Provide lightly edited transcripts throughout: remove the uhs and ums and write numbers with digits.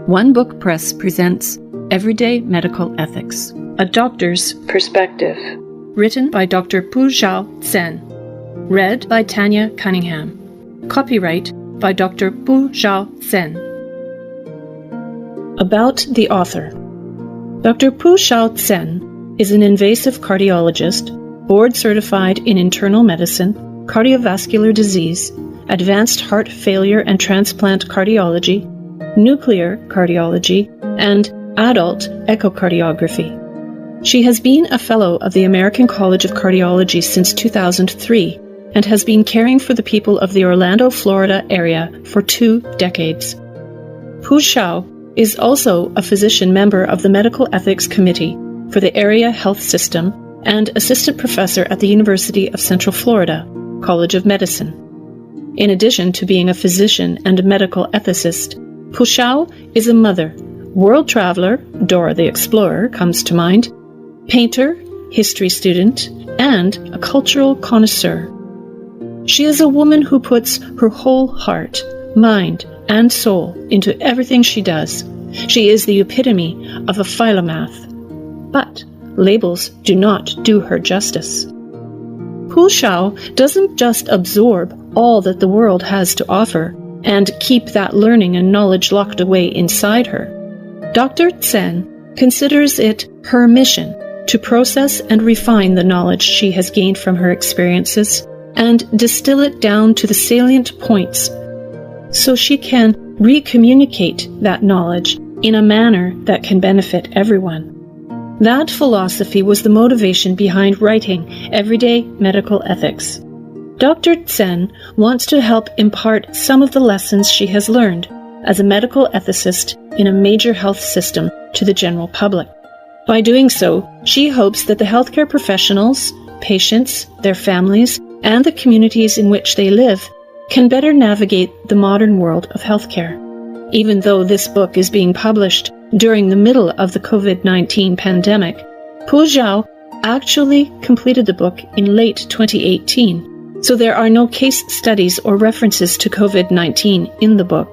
One Book Press presents Everyday Medical Ethics, A Doctor's Perspective, written by Dr. Puxiao Cen, read by Tanya Cunningham. Copyright by Dr. Puxiao Cen. About the author. Dr. Puxiao Cen is an invasive cardiologist, board-certified in internal medicine, cardiovascular disease, advanced heart failure and transplant cardiology, nuclear cardiology, and adult echocardiography. She has been a fellow of the American College of Cardiology since 2003 and has been caring for the people of the Orlando, Florida area for 2 decades. Puxiao is also a physician member of the Medical Ethics Committee for the Area Health System and assistant professor at the University of Central Florida, College of Medicine. In addition to being a physician and a medical ethicist, Puxiao is a mother, world traveler, Dora the Explorer comes to mind, painter, history student, and a cultural connoisseur. She is a woman who puts her whole heart, mind, and soul into everything she does. She is the epitome of a philomath. But labels do not do her justice. Puxiao doesn't just absorb all that the world has to offer and keep that learning and knowledge locked away inside her. Dr. Cen considers it her mission to process and refine the knowledge she has gained from her experiences and distill it down to the salient points so she can re-communicate that knowledge in a manner that can benefit everyone. That philosophy was the motivation behind writing Everyday Medical Ethics. Dr. Cen wants to help impart some of the lessons she has learned as a medical ethicist in a major health system to the general public. By doing so, she hopes that the healthcare professionals, patients, their families, and the communities in which they live can better navigate the modern world of healthcare. Even though this book is being published during the middle of the COVID-19 pandemic, Puxiao actually completed the book in late 2018, so there are no case studies or references to COVID-19 in the book.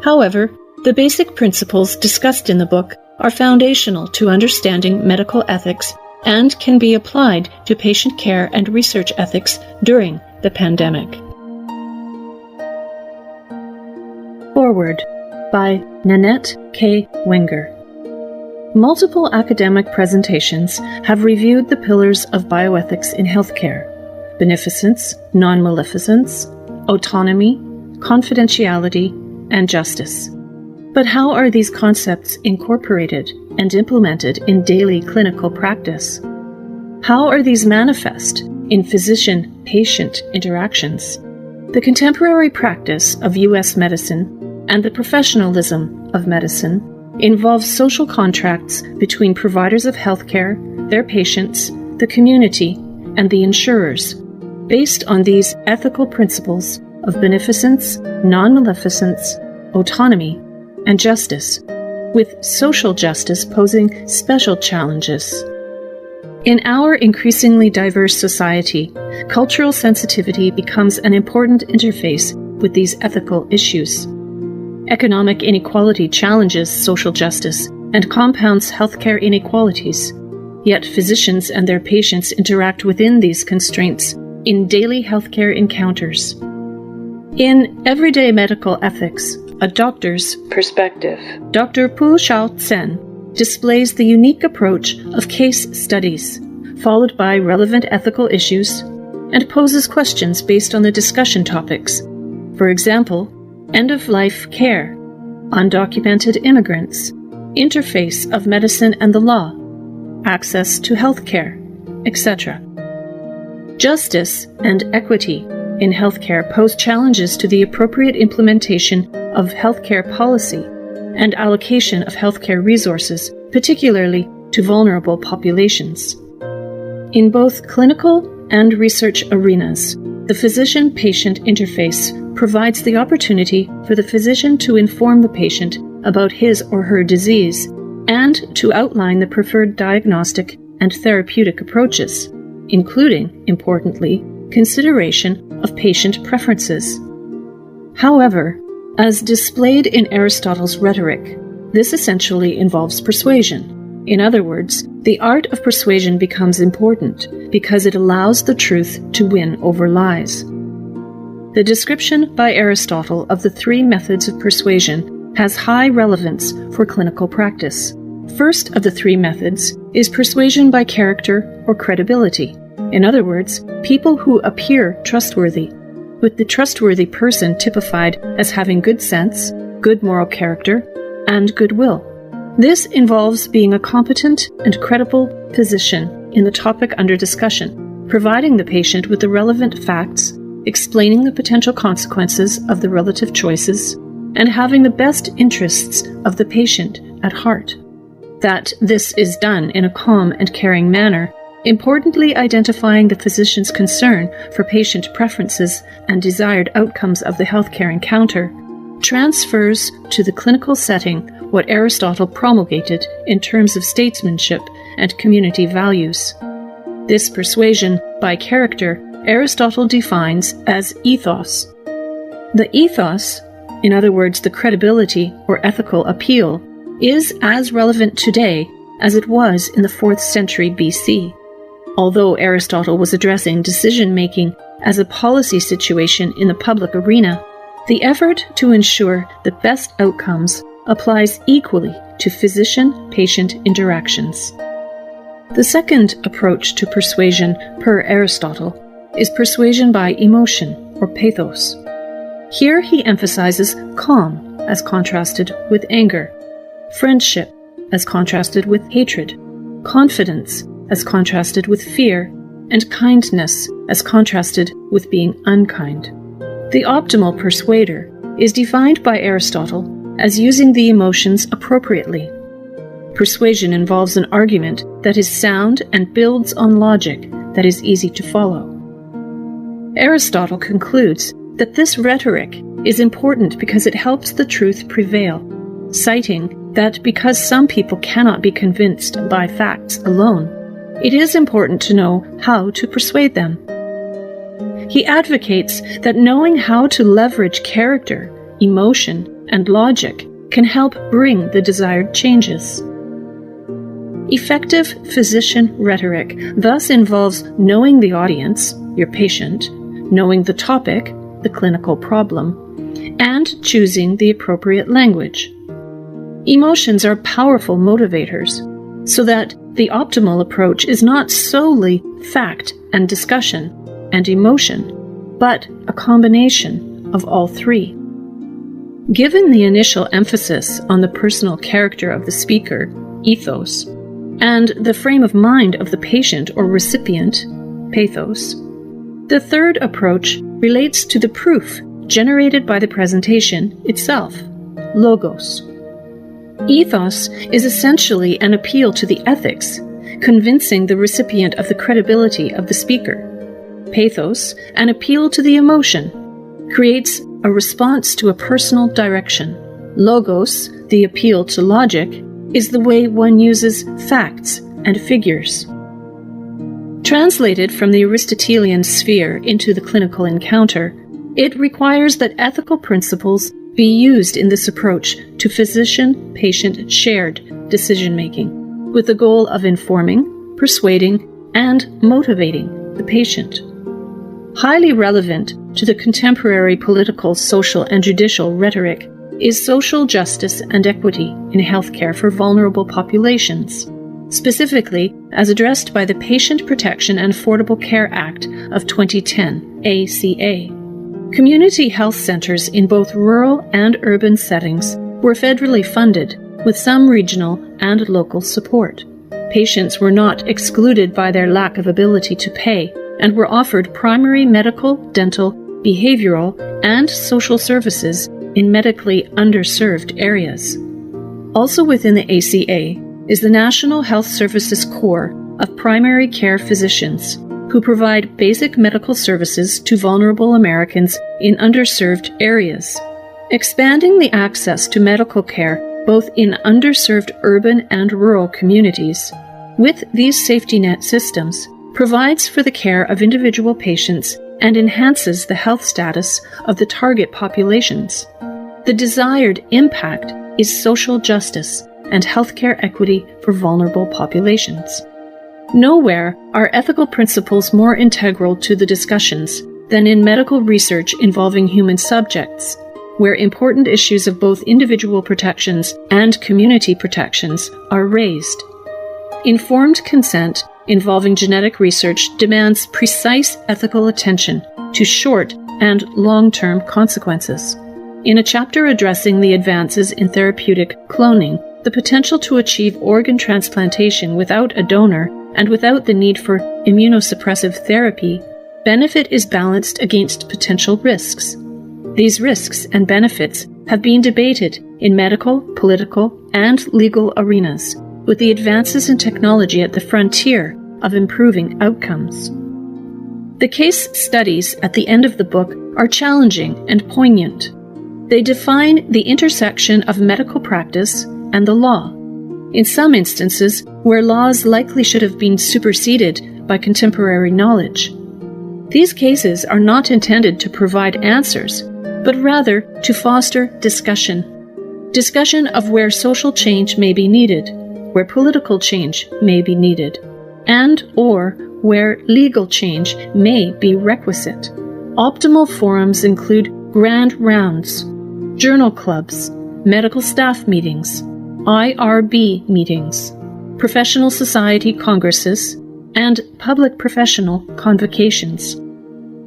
However, the basic principles discussed in the book are foundational to understanding medical ethics and can be applied to patient care and research ethics during the pandemic. Forward by Nanette K. Wenger. Multiple academic presentations have reviewed the pillars of bioethics in healthcare: beneficence, non-maleficence, autonomy, confidentiality, and justice. But how are these concepts incorporated and implemented in daily clinical practice? How are these manifest in physician-patient interactions? The contemporary practice of U.S. medicine and the professionalism of medicine involves social contracts between providers of healthcare, their patients, the community, and the insurers, based on these ethical principles of beneficence, non-maleficence, autonomy, and justice, with social justice posing special challenges. In our increasingly diverse society, cultural sensitivity becomes an important interface with these ethical issues. Economic inequality challenges social justice and compounds healthcare inequalities, yet physicians and their patients interact within these constraints in daily healthcare encounters. In Everyday Medical Ethics, A Doctor's Perspective, Dr. Puxiao Cen displays the unique approach of case studies, followed by relevant ethical issues, and poses questions based on the discussion topics. For example, end-of-life care, undocumented immigrants, interface of medicine and the law, access to health care, etc. Justice and equity in healthcare pose challenges to the appropriate implementation of healthcare policy and allocation of healthcare resources, particularly to vulnerable populations. In both clinical and research arenas, the physician-patient interface provides the opportunity for the physician to inform the patient about his or her disease and to outline the preferred diagnostic and therapeutic approaches, including, importantly, consideration of patient preferences. However, as displayed in Aristotle's rhetoric, This essentially involves persuasion. In other words, the art of persuasion becomes important because it allows the truth to win over lies. The description by Aristotle of the three methods of persuasion has high relevance for clinical practice. First of the three methods is persuasion by character or credibility. In other words, people who appear trustworthy, with the trustworthy person typified as having good sense, good moral character, and goodwill. This involves being a competent and credible physician in the topic under discussion, providing the patient with the relevant facts, explaining the potential consequences of the relative choices, and having the best interests of the patient at heart. That this is done in a calm and caring manner, importantly identifying the physician's concern for patient preferences and desired outcomes of the healthcare encounter, transfers to the clinical setting what Aristotle promulgated in terms of statesmanship and community values. This persuasion by character Aristotle defines as ethos. The ethos, in other words, the credibility or ethical appeal, is as relevant today as it was in the 4th century BC. Although Aristotle was addressing decision-making as a policy situation in the public arena, the effort to ensure the best outcomes applies equally to physician-patient interactions. The second approach to persuasion per Aristotle is persuasion by emotion or pathos. Here he emphasizes calm as contrasted with anger, friendship as contrasted with hatred, confidence as contrasted with fear, and kindness as contrasted with being unkind. The optimal persuader is defined by Aristotle as using the emotions appropriately. Persuasion involves an argument that is sound and builds on logic that is easy to follow. Aristotle concludes that this rhetoric is important because it helps the truth prevail, citing that because some people cannot be convinced by facts alone, it is important to know how to persuade them. He advocates that knowing how to leverage character, emotion, and logic can help bring the desired changes. Effective physician rhetoric thus involves knowing the audience, your patient, knowing the topic, the clinical problem, and choosing the appropriate language. Emotions are powerful motivators, so that the optimal approach is not solely fact and discussion and emotion, but a combination of all three. Given the initial emphasis on the personal character of the speaker, ethos, and the frame of mind of the patient or recipient, pathos, the third approach relates to the proof generated by the presentation itself, logos. Ethos is essentially an appeal to the ethics, convincing the recipient of the credibility of the speaker. Pathos, an appeal to the emotion, creates a response to a personal direction. Logos, the appeal to logic, is the way one uses facts and figures. Translated from the Aristotelian sphere into the clinical encounter, it requires that ethical principles be used in this approach to physician-patient shared decision-making, with the goal of informing, persuading, and motivating the patient. Highly relevant to the contemporary political, social, and judicial rhetoric is social justice and equity in healthcare for vulnerable populations, specifically as addressed by the Patient Protection and Affordable Care Act of 2010, ACA. Community health centers in both rural and urban settings were federally funded, with some regional and local support. Patients were not excluded by their lack of ability to pay and were offered primary medical, dental, behavioral, and social services in medically underserved areas. Also within the ACA is the National Health Services Corps of primary care physicians, who provide basic medical services to vulnerable Americans in underserved areas. Expanding the access to medical care both in underserved urban and rural communities with these safety net systems provides for the care of individual patients and enhances the health status of the target populations. The desired impact is social justice and healthcare equity for vulnerable populations. Nowhere are ethical principles more integral to the discussions than in medical research involving human subjects, where important issues of both individual protections and community protections are raised. Informed consent involving genetic research demands precise ethical attention to short and long-term consequences. In a chapter addressing the advances in therapeutic cloning, the potential to achieve organ transplantation without a donor and without the need for immunosuppressive therapy, benefit is balanced against potential risks. These risks and benefits have been debated in medical, political, and legal arenas, with the advances in technology at the frontier of improving outcomes. The case studies at the end of the book are challenging and poignant. They define the intersection of medical practice and the law, in some instances where laws likely should have been superseded by contemporary knowledge. These cases are not intended to provide answers, but rather to foster discussion of where social change may be needed, where political change may be needed, and or where legal change may be requisite. Optimal forums include grand rounds, journal clubs, medical staff meetings, IRB meetings, professional society congresses, and public professional convocations.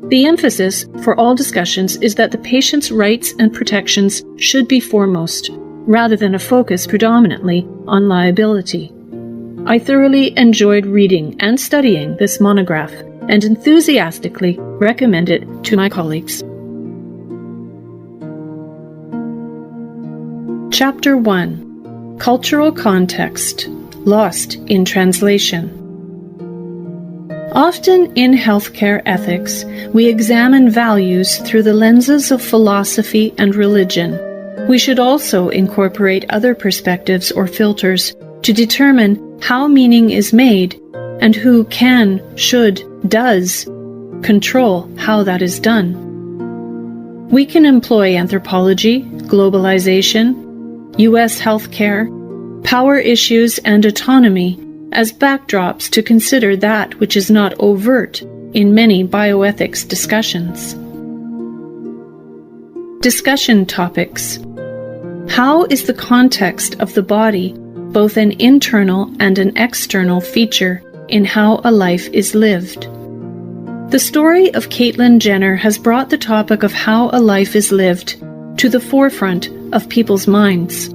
The emphasis for all discussions is that the patient's rights and protections should be foremost, rather than a focus predominantly on liability. I thoroughly enjoyed reading and studying this monograph and enthusiastically recommend it to my colleagues. Chapter 1: Cultural Context, Lost in Translation. Often in healthcare ethics, we examine values through the lenses of philosophy and religion. We should also incorporate other perspectives or filters to determine how meaning is made and who can, should, does control how that is done. We can employ anthropology, globalization, U.S. healthcare, power issues, and autonomy as backdrops to consider that which is not overt in many bioethics discussions. Discussion topics. How is the context of the body both an internal and an external feature in how a life is lived? The story of Caitlyn Jenner has brought the topic of how a life is lived to the forefront of people's minds.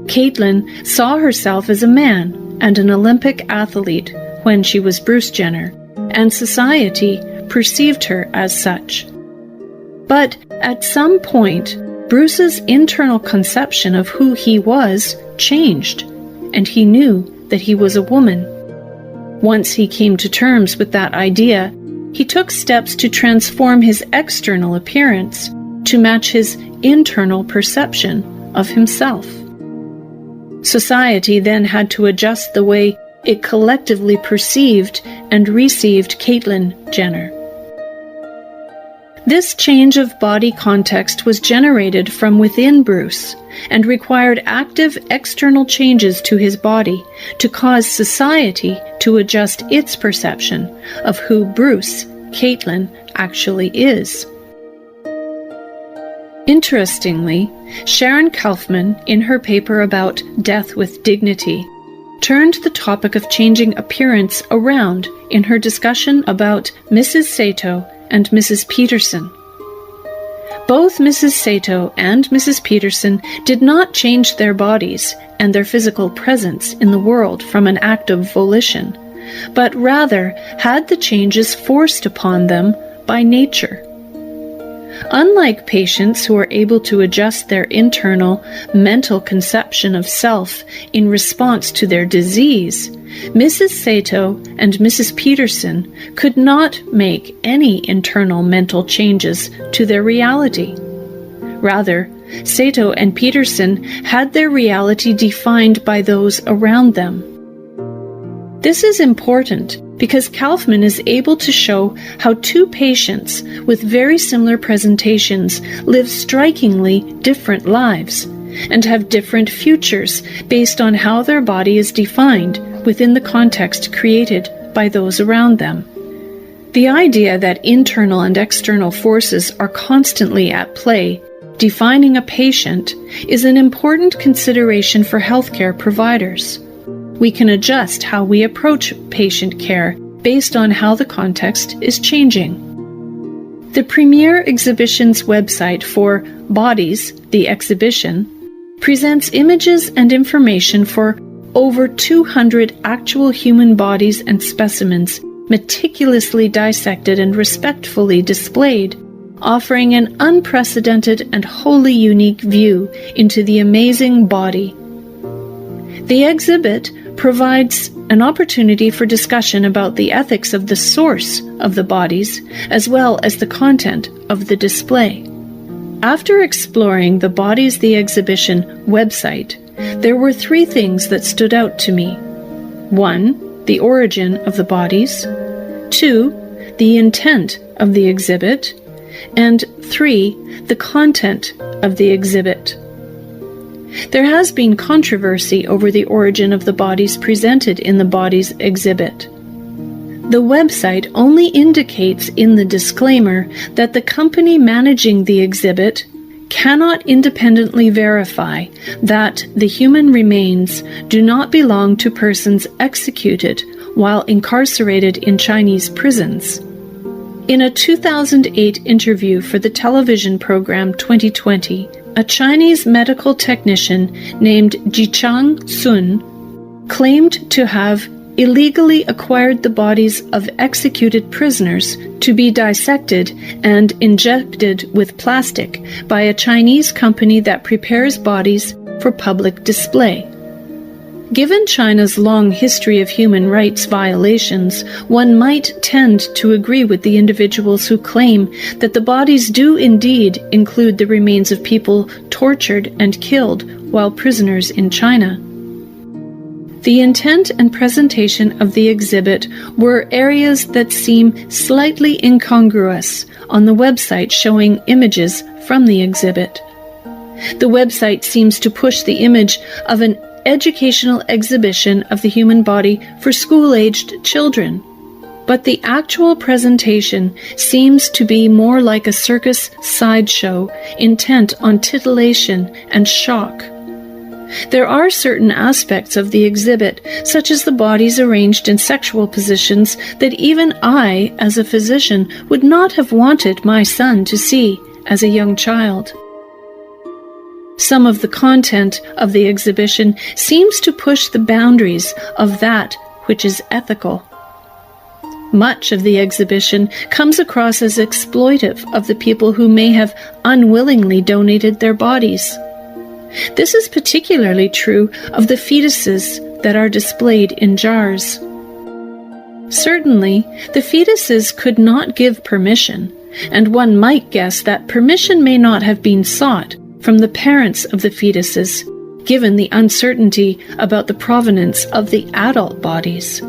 Caitlyn saw herself as a man and an Olympic athlete when she was Bruce Jenner, and society perceived her as such. But at some point, Bruce's internal conception of who he was changed, and he knew that he was a woman. Once he came to terms with that idea, he took steps to transform his external appearance to match his internal perception of himself. Society then had to adjust the way it collectively perceived and received Caitlyn Jenner. This change of body context was generated from within Bruce and required active external changes to his body to cause society to adjust its perception of who Bruce, Caitlyn, actually is. Interestingly, Sharon Kaufman, in her paper about Death with Dignity, turned the topic of changing appearance around in her discussion about Mrs. Sato and Mrs. Peterson. Both Mrs. Sato and Mrs. Peterson did not change their bodies and their physical presence in the world from an act of volition, but rather had the changes forced upon them by nature. Unlike patients who are able to adjust their internal mental conception of self in response to their disease, Mrs. Sato and Mrs. Peterson could not make any internal mental changes to their reality. Rather, Sato and Peterson had their reality defined by those around them. This is important because Kaufman is able to show how two patients with very similar presentations live strikingly different lives, and have different futures based on how their body is defined within the context created by those around them. The idea that internal and external forces are constantly at play, defining a patient, is an important consideration for healthcare providers. We can adjust how we approach patient care based on how the context is changing. The premier exhibition's website for Bodies, the exhibition, presents images and information for over 200 actual human bodies and specimens meticulously dissected and respectfully displayed, offering an unprecedented and wholly unique view into the amazing body. The exhibit provides an opportunity for discussion about the ethics of the source of the bodies, as well as the content of the display. After exploring the Bodies the Exhibition website, there were three things that stood out to me. 1. The origin of the bodies. 2. The intent of the exhibit. And 3. The content of the exhibit. There has been controversy over the origin of the bodies presented in the Bodies exhibit. The website only indicates in the disclaimer that the company managing the exhibit cannot independently verify that the human remains do not belong to persons executed while incarcerated in Chinese prisons. In a 2008 interview for the television program 2020, a Chinese medical technician named Jichang Sun claimed to have illegally acquired the bodies of executed prisoners to be dissected and injected with plastic by a Chinese company that prepares bodies for public display. Given China's long history of human rights violations, one might tend to agree with the individuals who claim that the bodies do indeed include the remains of people tortured and killed while prisoners in China. The intent and presentation of the exhibit were areas that seem slightly incongruous on the website showing images from the exhibit. The website seems to push the image of an educational exhibition of the human body for school-aged children, but the actual presentation seems to be more like a circus sideshow intent on titillation and shock. There are certain aspects of the exhibit, such as the bodies arranged in sexual positions, that even I, as a physician, would not have wanted my son to see as a young child. Some of the content of the exhibition seems to push the boundaries of that which is ethical. Much of the exhibition comes across as exploitive of the people who may have unwillingly donated their bodies. This is particularly true of the fetuses that are displayed in jars. Certainly, the fetuses could not give permission, and one might guess that permission may not have been sought from the parents of the fetuses, given the uncertainty about the provenance of the adult bodies.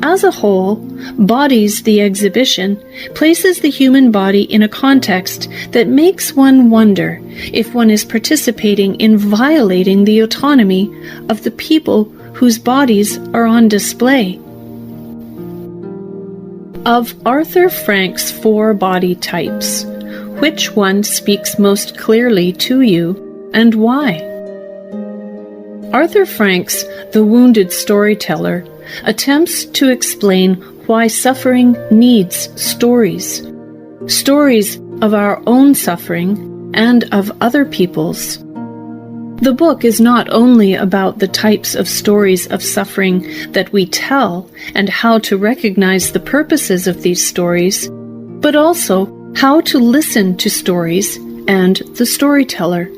As a whole, Bodies the exhibition places the human body in a context that makes one wonder if one is participating in violating the autonomy of the people whose bodies are on display. Of Arthur Frank's 4 body types, which one speaks most clearly to you, and why? Arthur Frank's The Wounded Storyteller attempts to explain why suffering needs stories. Stories of our own suffering and of other people's. The book is not only about the types of stories of suffering that we tell and how to recognize the purposes of these stories, but also how to listen to stories and the storyteller.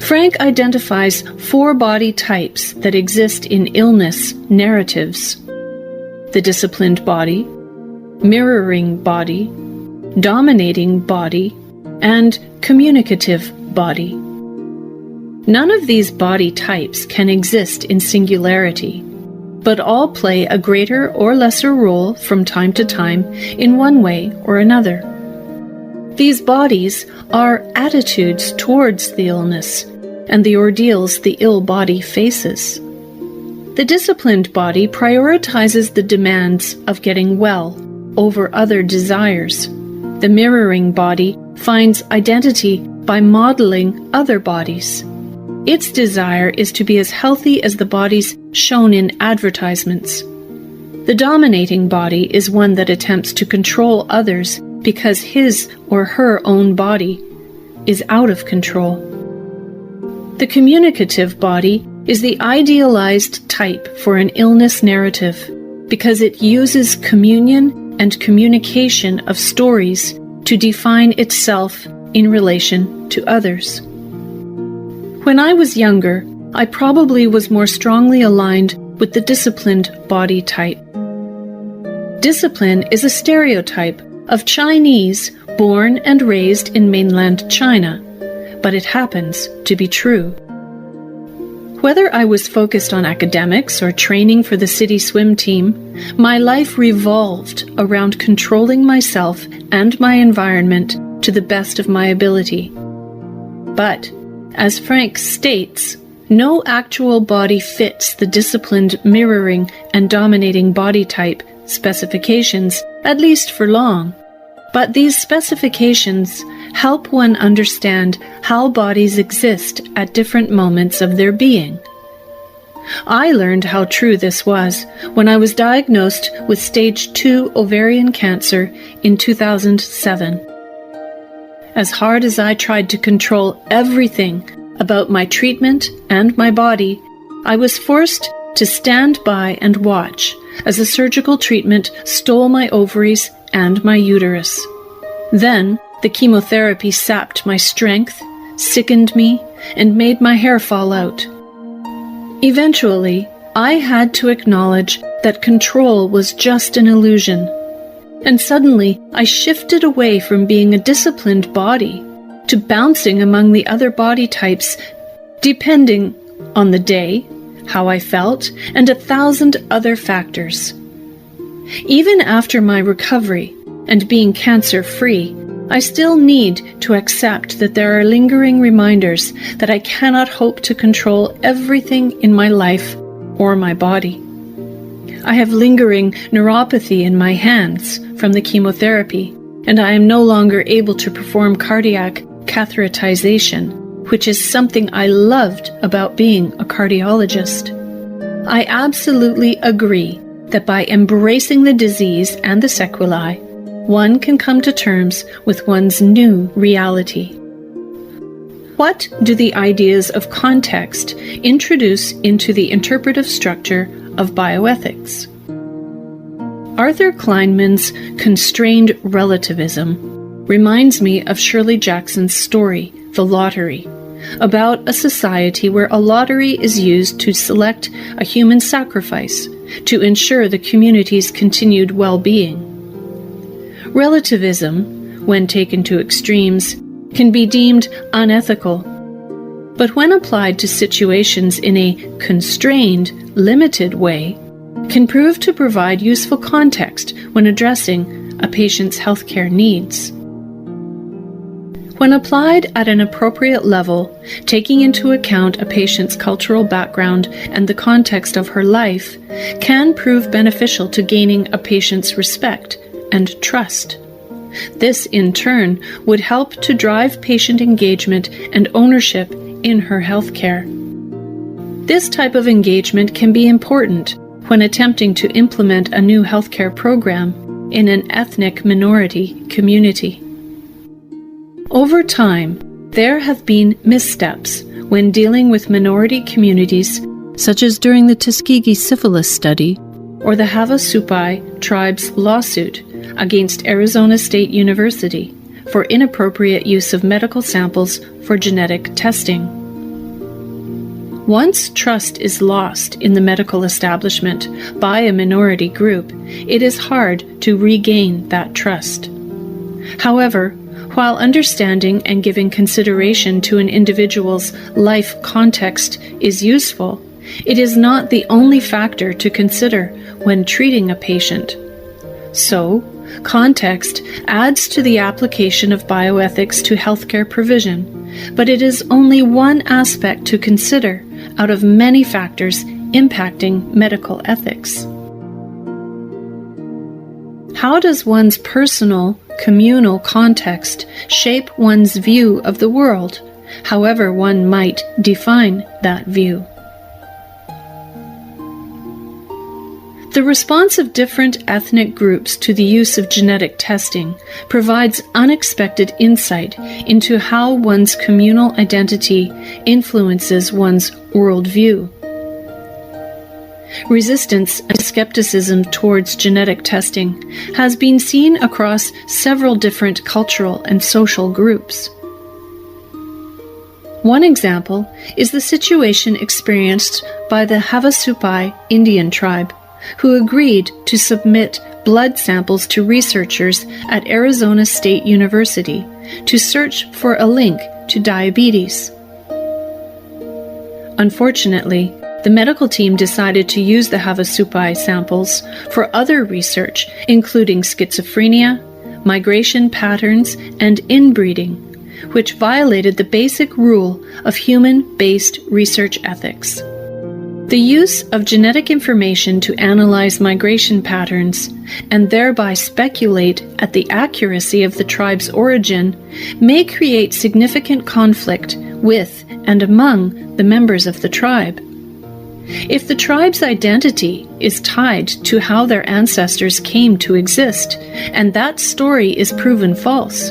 Frank identifies 4 body types that exist in illness narratives: the disciplined body, mirroring body, dominating body, and communicative body. None of these body types can exist in singularity, but all play a greater or lesser role from time to time in one way or another. These bodies are attitudes towards the illness and the ordeals the ill body faces. The disciplined body prioritizes the demands of getting well over other desires. The mirroring body finds identity by modeling other bodies. Its desire is to be as healthy as the bodies shown in advertisements. The dominating body is one that attempts to control others because his or her own body is out of control. The communicative body is the idealized type for an illness narrative because it uses communion and communication of stories to define itself in relation to others. When I was younger, I probably was more strongly aligned with the disciplined body type. Discipline is a stereotype of Chinese born and raised in mainland China, but it happens to be true. Whether I was focused on academics or training for the city swim team, my life revolved around controlling myself and my environment to the best of my ability. But, as Frank states, no actual body fits the disciplined mirroring and dominating body type specifications, at least for long. But these specifications help one understand how bodies exist at different moments of their being. I learned how true this was when I was diagnosed with stage 2 ovarian cancer in 2007. As hard as I tried to control everything about my treatment and my body, I was forced to stand by and watch as the surgical treatment stole my ovaries and my uterus. Then, the chemotherapy sapped my strength, sickened me, and made my hair fall out. Eventually, I had to acknowledge that control was just an illusion. And suddenly, I shifted away from being a disciplined body to bouncing among the other body types, depending on the day, how I felt, and 1,000 other factors. Even after my recovery and being cancer-free, I still need to accept that there are lingering reminders that I cannot hope to control everything in my life or my body. I have lingering neuropathy in my hands from the chemotherapy, and I am no longer able to perform cardiac catheterization, which is something I loved about being a cardiologist. I absolutely agree that by embracing the disease and the sequelae, one can come to terms with one's new reality. What do the ideas of context introduce into the interpretive structure of bioethics? Arthur Kleinman's constrained relativism reminds me of Shirley Jackson's story, The Lottery, about a society where a lottery is used to select a human sacrifice to ensure the community's continued well-being. Relativism, when taken to extremes, can be deemed unethical. But when applied to situations in a constrained, limited way, can prove to provide useful context when addressing a patient's healthcare needs. When applied at an appropriate level, taking into account a patient's cultural background and the context of her life, can prove beneficial to gaining a patient's respect and trust. This, in turn, would help to drive patient engagement and ownership in her healthcare. This type of engagement can be important when attempting to implement a new healthcare program in an ethnic minority community. Over time, there have been missteps when dealing with minority communities, such as during the Tuskegee syphilis study or the Havasupai tribe's lawsuit against Arizona State University for inappropriate use of medical samples for genetic testing. Once trust is lost in the medical establishment by a minority group, it is hard to regain that trust. However, while understanding and giving consideration to an individual's life context is useful, it is not the only factor to consider when treating a patient. So, context adds to the application of bioethics to healthcare provision, but it is only one aspect to consider out of many factors impacting medical ethics. How does one's personal, communal context shape one's view of the world, however one might define that view? The response of different ethnic groups to the use of genetic testing provides unexpected insight into how one's communal identity influences one's worldview. Resistance and skepticism towards genetic testing has been seen across several different cultural and social groups. One example is the situation experienced by the Havasupai Indian tribe, who agreed to submit blood samples to researchers at Arizona State University to search for a link to diabetes. Unfortunately, the medical team decided to use the Havasupai samples for other research, including schizophrenia, migration patterns, and inbreeding, which violated the basic rule of human-based research ethics. The use of genetic information to analyze migration patterns and thereby speculate at the accuracy of the tribe's origin may create significant conflict with and among the members of the tribe. If the tribe's identity is tied to how their ancestors came to exist, and that story is proven false,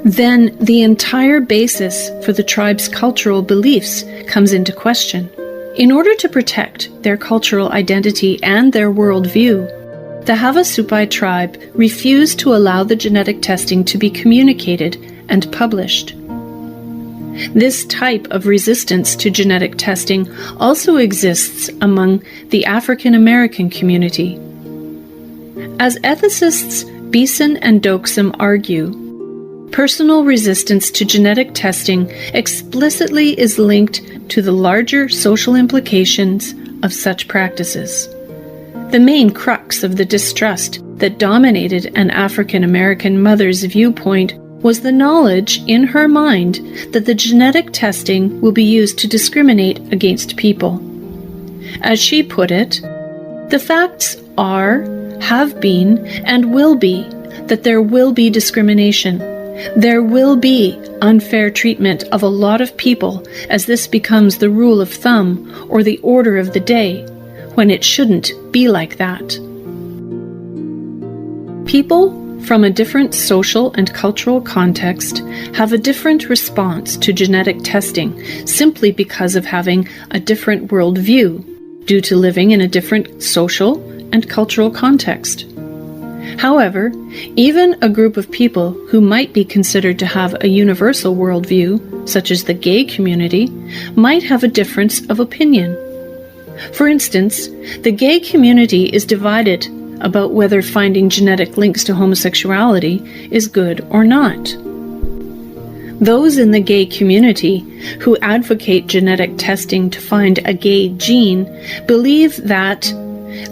then the entire basis for the tribe's cultural beliefs comes into question. In order to protect their cultural identity and their worldview, the Havasupai tribe refused to allow the genetic testing to be communicated and published. This type of resistance to genetic testing also exists among the African American community. As ethicists Beeson and Doxam argue, personal resistance to genetic testing explicitly is linked to the larger social implications of such practices. The main crux of the distrust that dominated an African American mother's viewpoint was the knowledge in her mind that the genetic testing will be used to discriminate against people. As she put it, the facts are, have been, and will be that there will be discrimination. There will be unfair treatment of a lot of people as this becomes the rule of thumb or the order of the day, when it shouldn't be like that. People from a different social and cultural context have a different response to genetic testing simply because of having a different worldview due to living in a different social and cultural context. However, even a group of people who might be considered to have a universal worldview, such as the gay community, might have a difference of opinion. For instance, the gay community is divided about whether finding genetic links to homosexuality is good or not. Those in the gay community who advocate genetic testing to find a gay gene believe that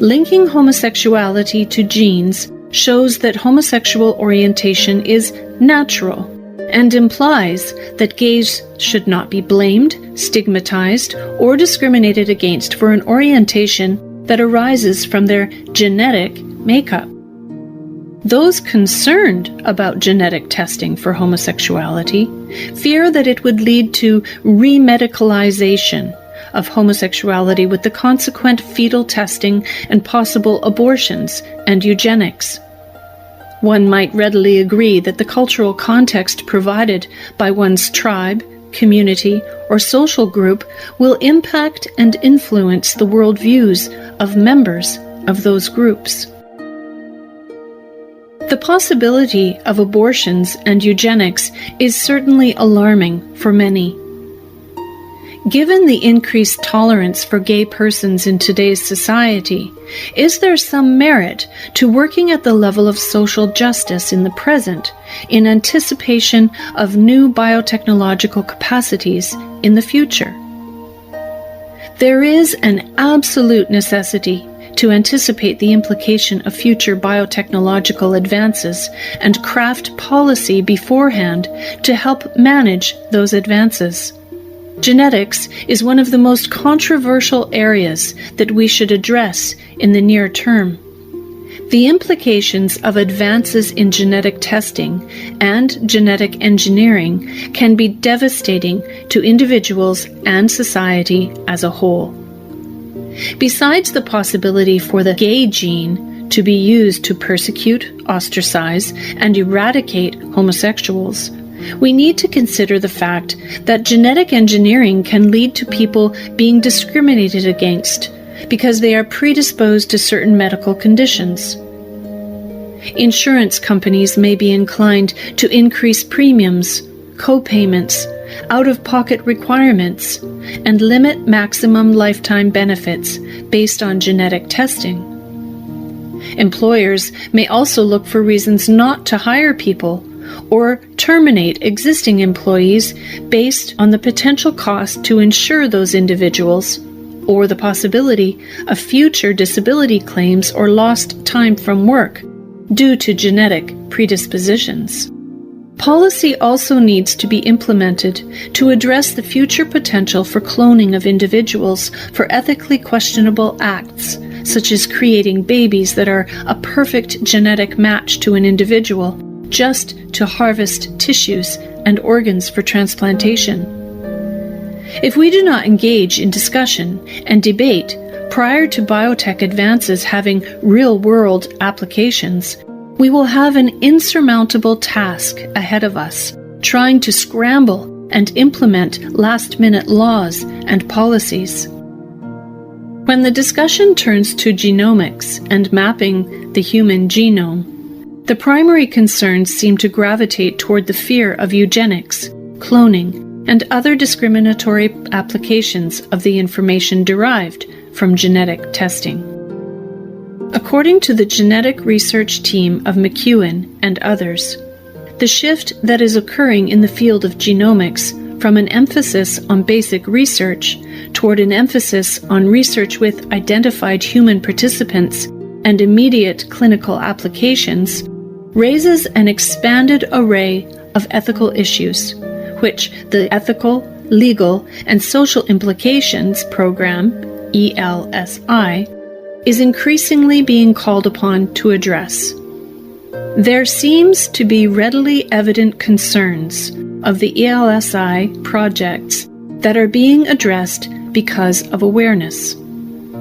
linking homosexuality to genes shows that homosexual orientation is natural and implies that gays should not be blamed, stigmatized, or discriminated against for an orientation that arises from their genetic makeup. Those concerned about genetic testing for homosexuality fear that it would lead to remedicalization of homosexuality with the consequent fetal testing and possible abortions and eugenics. One might readily agree that the cultural context provided by one's tribe, community, or social group will impact and influence the worldviews of members of those groups. The possibility of abortions and eugenics is certainly alarming for many. Given the increased tolerance for gay persons in today's society, is there some merit to working at the level of social justice in the present in anticipation of new biotechnological capacities in the future? There is an absolute necessity to anticipate the implication of future biotechnological advances and craft policy beforehand to help manage those advances. Genetics is one of the most controversial areas that we should address in the near term. The implications of advances in genetic testing and genetic engineering can be devastating to individuals and society as a whole. Besides the possibility for the gay gene to be used to persecute, ostracize, and eradicate homosexuals, we need to consider the fact that genetic engineering can lead to people being discriminated against because they are predisposed to certain medical conditions. Insurance companies may be inclined to increase premiums, co-payments, out-of-pocket requirements, and limit maximum lifetime benefits based on genetic testing. Employers may also look for reasons not to hire people or terminate existing employees based on the potential cost to insure those individuals or the possibility of future disability claims or lost time from work due to genetic predispositions. Policy also needs to be implemented to address the future potential for cloning of individuals for ethically questionable acts, such as creating babies that are a perfect genetic match to an individual just to harvest tissues and organs for transplantation. If we do not engage in discussion and debate prior to biotech advances having real-world applications, we will have an insurmountable task ahead of us, trying to scramble and implement last-minute laws and policies. When the discussion turns to genomics and mapping the human genome, the primary concerns seem to gravitate toward the fear of eugenics, cloning, and other discriminatory applications of the information derived from genetic testing. According to the genetic research team of McEwen and others, the shift that is occurring in the field of genomics from an emphasis on basic research toward an emphasis on research with identified human participants and immediate clinical applications raises an expanded array of ethical issues, which the Ethical, Legal, and Social Implications Program, ELSI, is increasingly being called upon to address. There seems to be readily evident concerns of the ELSI projects that are being addressed because of awareness.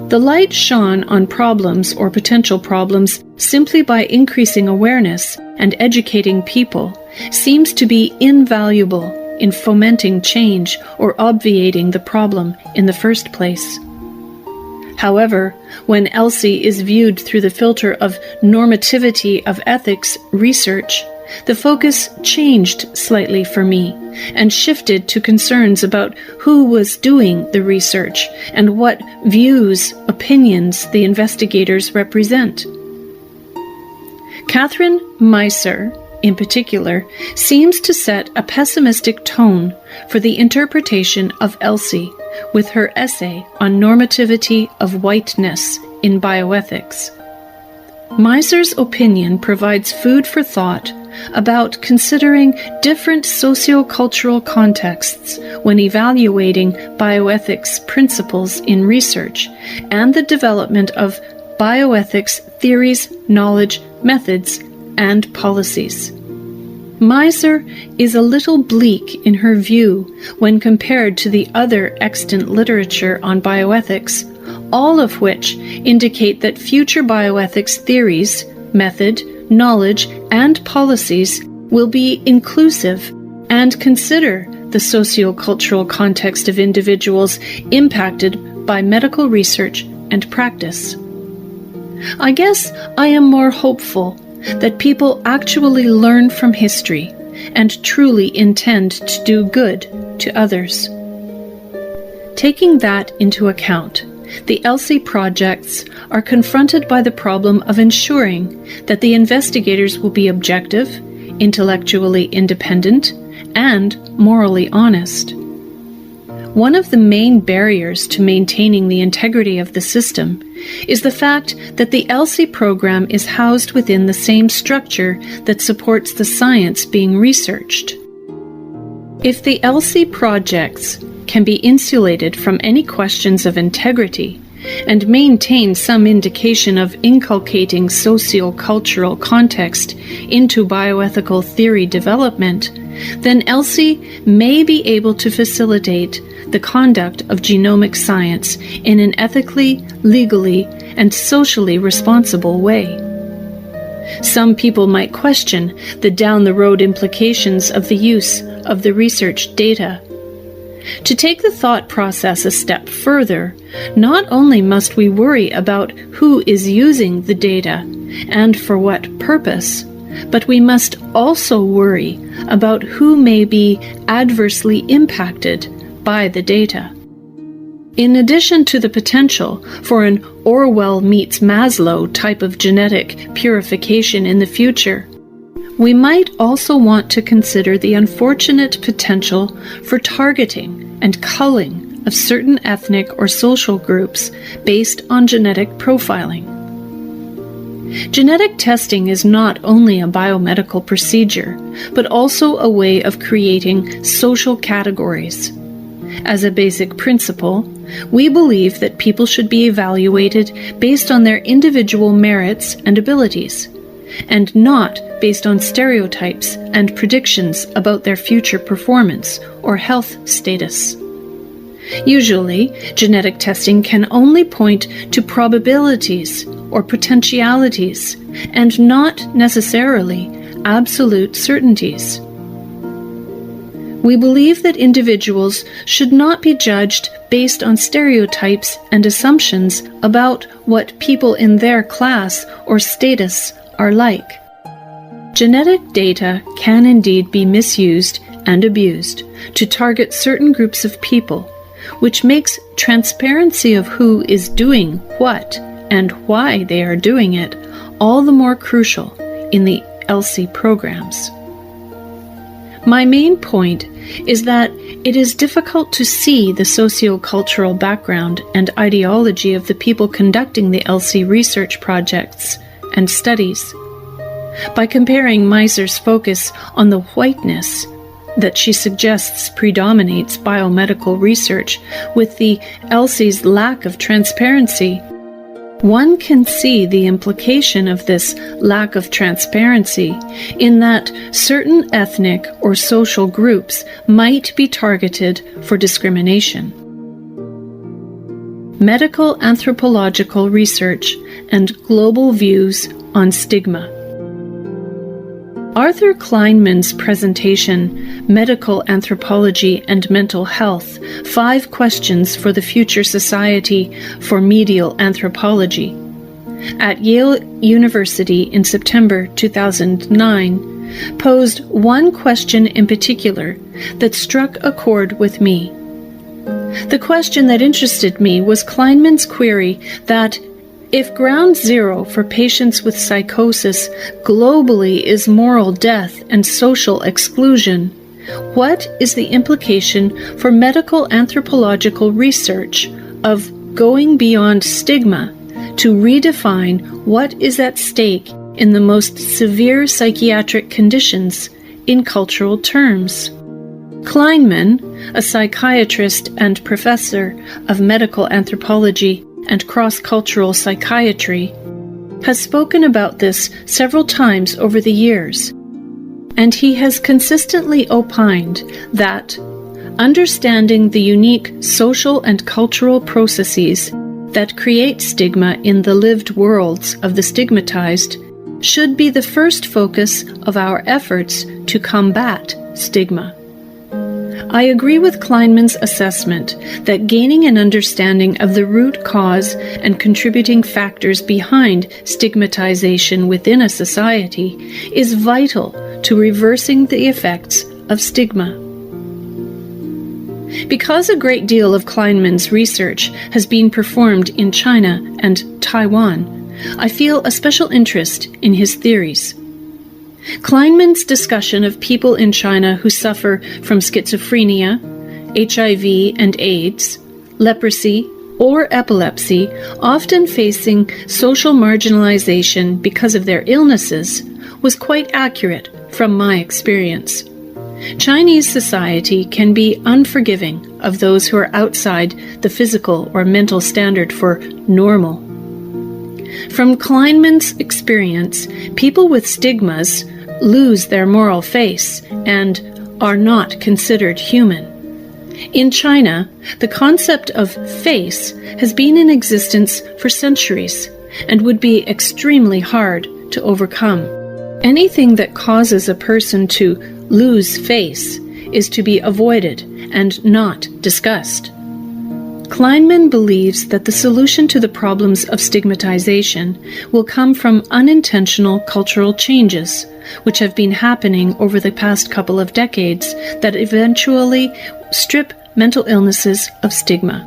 The light shone on problems or potential problems simply by increasing awareness and educating people seems to be invaluable in fomenting change or obviating the problem in the first place. However, when ELSI is viewed through the filter of normativity of ethics research, the focus changed slightly for me and shifted to concerns about who was doing the research and what views, opinions the investigators represent. Catherine Meiser, in particular, seems to set a pessimistic tone for the interpretation of ELSI with her essay on normativity of whiteness in bioethics. Meiser's opinion provides food for thought about considering different socio-cultural contexts when evaluating bioethics principles in research and the development of bioethics theories, knowledge, methods, and policies. Meiser is a little bleak in her view when compared to the other extant literature on bioethics, all of which indicate that future bioethics theories, method, knowledge, and policies will be inclusive and consider the socio-cultural context of individuals impacted by medical research and practice. I guess I am more hopeful that people actually learn from history and truly intend to do good to others. Taking that into account, the ELSI projects are confronted by the problem of ensuring that the investigators will be objective, intellectually independent, and morally honest. one of the main barriers to maintaining the integrity of the system is the fact that the ELSI program is housed within the same structure that supports the science being researched. If the ELSI projects can be insulated from any questions of integrity and maintain some indication of inculcating socio-cultural context into bioethical theory development, then ELSI may be able to facilitate the conduct of genomic science in an ethically, legally, and socially responsible way. Some people might question the down-the-road implications of the use of the research data. To take the thought process a step further, not only must we worry about who is using the data and for what purpose, but we must also worry about who may be adversely impacted by the data. In addition to the potential for an Orwell meets Maslow type of genetic purification in the future, we might also want to consider the unfortunate potential for targeting and culling of certain ethnic or social groups based on genetic profiling. Genetic testing is not only a biomedical procedure, but also a way of creating social categories. As a basic principle, we believe that people should be evaluated based on their individual merits and abilities, and not based on stereotypes and predictions about their future performance or health status. Usually, genetic testing can only point to probabilities or potentialities, and not necessarily absolute certainties. We believe that individuals should not be judged based on stereotypes and assumptions about what people in their class or status are like. Genetic data can indeed be misused and abused to target certain groups of people, which makes transparency of who is doing what and why they are doing it all the more crucial in the ELSI programs. My main point is that it is difficult to see the socio-cultural background and ideology of the people conducting the ELSI research projects and studies. By comparing Meiser's focus on the whiteness that she suggests predominates biomedical research with the ELSI's lack of transparency, one can see the implication of this lack of transparency in that certain ethnic or social groups might be targeted for discrimination. Medical anthropological research and global views on stigma. Arthur Kleinman's presentation, Medical Anthropology and Mental Health, 5 Questions for the Future Society for Medical Anthropology, at Yale University in September 2009, posed one question in particular that struck a chord with me. The question that interested me was Kleinman's query that if ground zero for patients with psychosis globally is moral death and social exclusion, what is the implication for medical anthropological research of going beyond stigma to redefine what is at stake in the most severe psychiatric conditions in cultural terms? Kleinman, a psychiatrist and professor of medical anthropology and cross-cultural psychiatry, has spoken about this several times over the years, and he has consistently opined that understanding the unique social and cultural processes that create stigma in the lived worlds of the stigmatized should be the first focus of our efforts to combat stigma. I agree with Kleinman's assessment that gaining an understanding of the root cause and contributing factors behind stigmatization within a society is vital to reversing the effects of stigma. Because a great deal of Kleinman's research has been performed in China and Taiwan, I feel a special interest in his theories. Kleinman's discussion of people in China who suffer from schizophrenia, HIV and AIDS, leprosy, or epilepsy, often facing social marginalization because of their illnesses, was quite accurate from my experience. Chinese society can be unforgiving of those who are outside the physical or mental standard for normal. From Kleinman's experience, people with stigmas lose their moral face and are not considered human. In China, the concept of face has been in existence for centuries and would be extremely hard to overcome. Anything that causes a person to lose face is to be avoided and not discussed. Kleinman believes that the solution to the problems of stigmatization will come from unintentional cultural changes, which have been happening over the past couple of decades that eventually strip mental illnesses of stigma.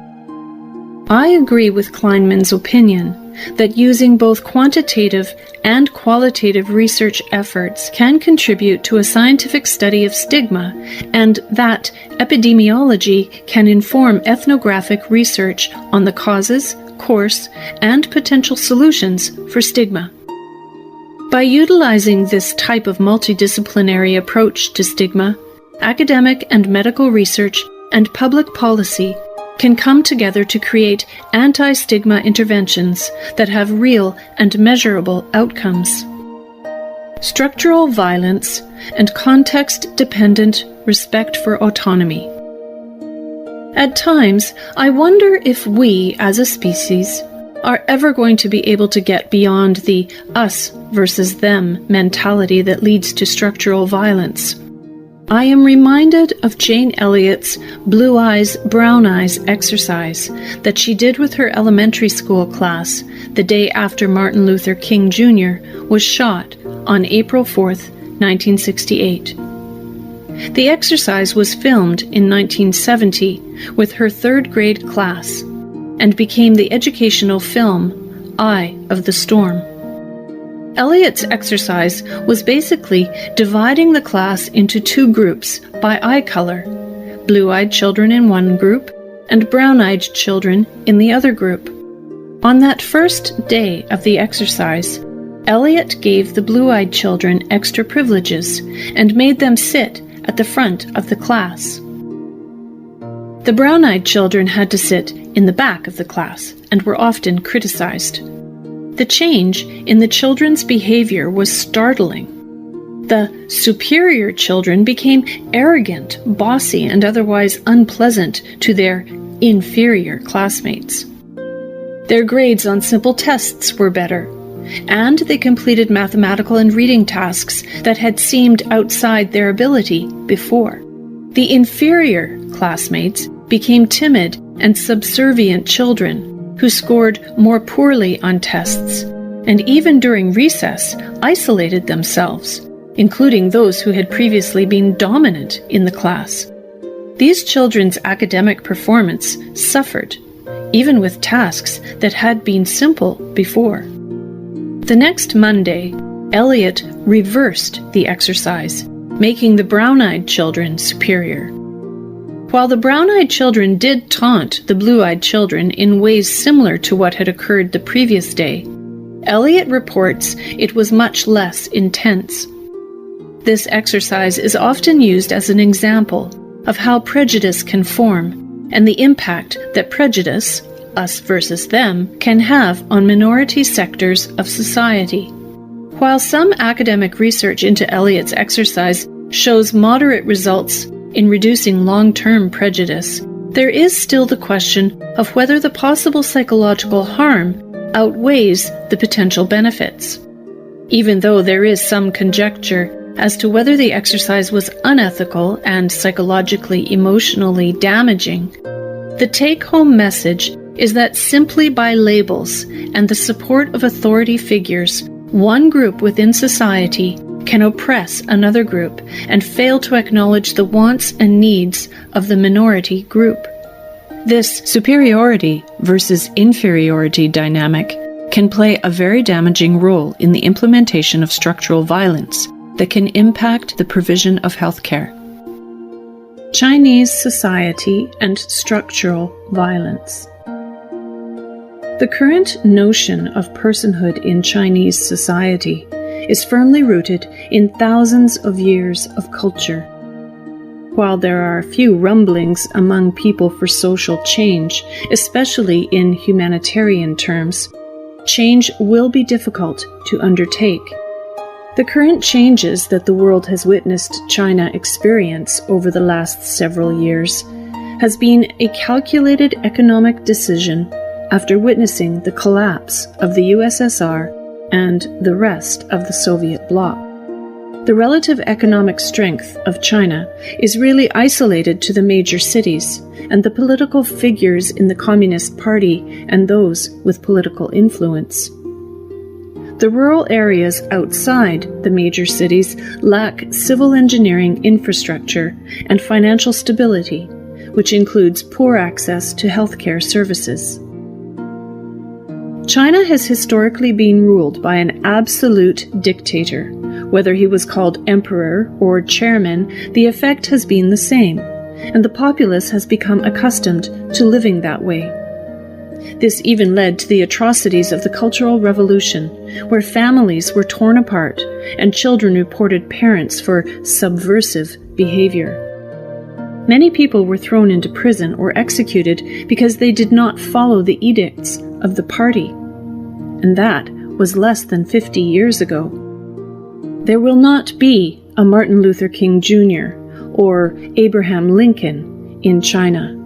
I agree with Kleinman's opinion that using both quantitative and qualitative research efforts can contribute to a scientific study of stigma, and that epidemiology can inform ethnographic research on the causes, course, and potential solutions for stigma. By utilizing this type of multidisciplinary approach to stigma, academic and medical research and public policy can come together to create anti-stigma interventions that have real and measurable outcomes. Structural violence and context-dependent respect for autonomy. At times, I wonder if we, as a species, are ever going to be able to get beyond the us versus them mentality that leads to structural violence. I am reminded of Jane Elliott's blue eyes, brown eyes exercise that she did with her elementary school class the day after Martin Luther King Jr. was shot on April 4th, 1968. The exercise was filmed in 1970 with her third grade class and became the educational film Eye of the Storm. Elliott's exercise was basically dividing the class into two groups by eye color, blue-eyed children in one group and brown-eyed children in the other group. On that first day of the exercise, Elliott gave the blue-eyed children extra privileges and made them sit at the front of the class. The brown-eyed children had to sit in the back of the class and were often criticized. The change in the children's behavior was startling. The superior children became arrogant, bossy, and otherwise unpleasant to their inferior classmates. Their grades on simple tests were better, and they completed mathematical and reading tasks that had seemed outside their ability before. The inferior classmates became timid and subservient children who scored more poorly on tests, and even during recess isolated themselves, including those who had previously been dominant in the class. These children's academic performance suffered, even with tasks that had been simple before. The next Monday, Elliott reversed the exercise, making the brown-eyed children superior. While the brown-eyed children did taunt the blue-eyed children in ways similar to what had occurred the previous day, Elliott reports it was much less intense. This exercise is often used as an example of how prejudice can form and the impact that prejudice, us versus them, can have on minority sectors of society. While some academic research into Elliott's exercise shows moderate results in reducing long-term prejudice, there is still the question of whether the possible psychological harm outweighs the potential benefits. Even though there is some conjecture as to whether the exercise was unethical and psychologically, emotionally damaging, the take-home message is that simply by labels and the support of authority figures, one group within society can oppress another group and fail to acknowledge the wants and needs of the minority group. This superiority versus inferiority dynamic can play a very damaging role in the implementation of structural violence that can impact the provision of health care. Chinese Society and Structural Violence. The current notion of personhood in Chinese society is firmly rooted in thousands of years of culture. While there are a few rumblings among people for social change, especially in humanitarian terms, change will be difficult to undertake. The current changes that the world has witnessed China experience over the last several years has been a calculated economic decision after witnessing the collapse of the USSR and the rest of the Soviet bloc. The relative economic strength of China is really isolated to the major cities and the political figures in the Communist Party and those with political influence. The rural areas outside the major cities lack civil engineering infrastructure and financial stability, which includes poor access to healthcare services. China has historically been ruled by an absolute dictator. Whether he was called emperor or chairman, the effect has been the same, and the populace has become accustomed to living that way. This even led to the atrocities of the Cultural Revolution, where families were torn apart and children reported parents for subversive behavior. Many people were thrown into prison or executed because they did not follow the edicts of the party, and that was less than 50 years ago. There will not be a Martin Luther King Jr. or Abraham Lincoln in China.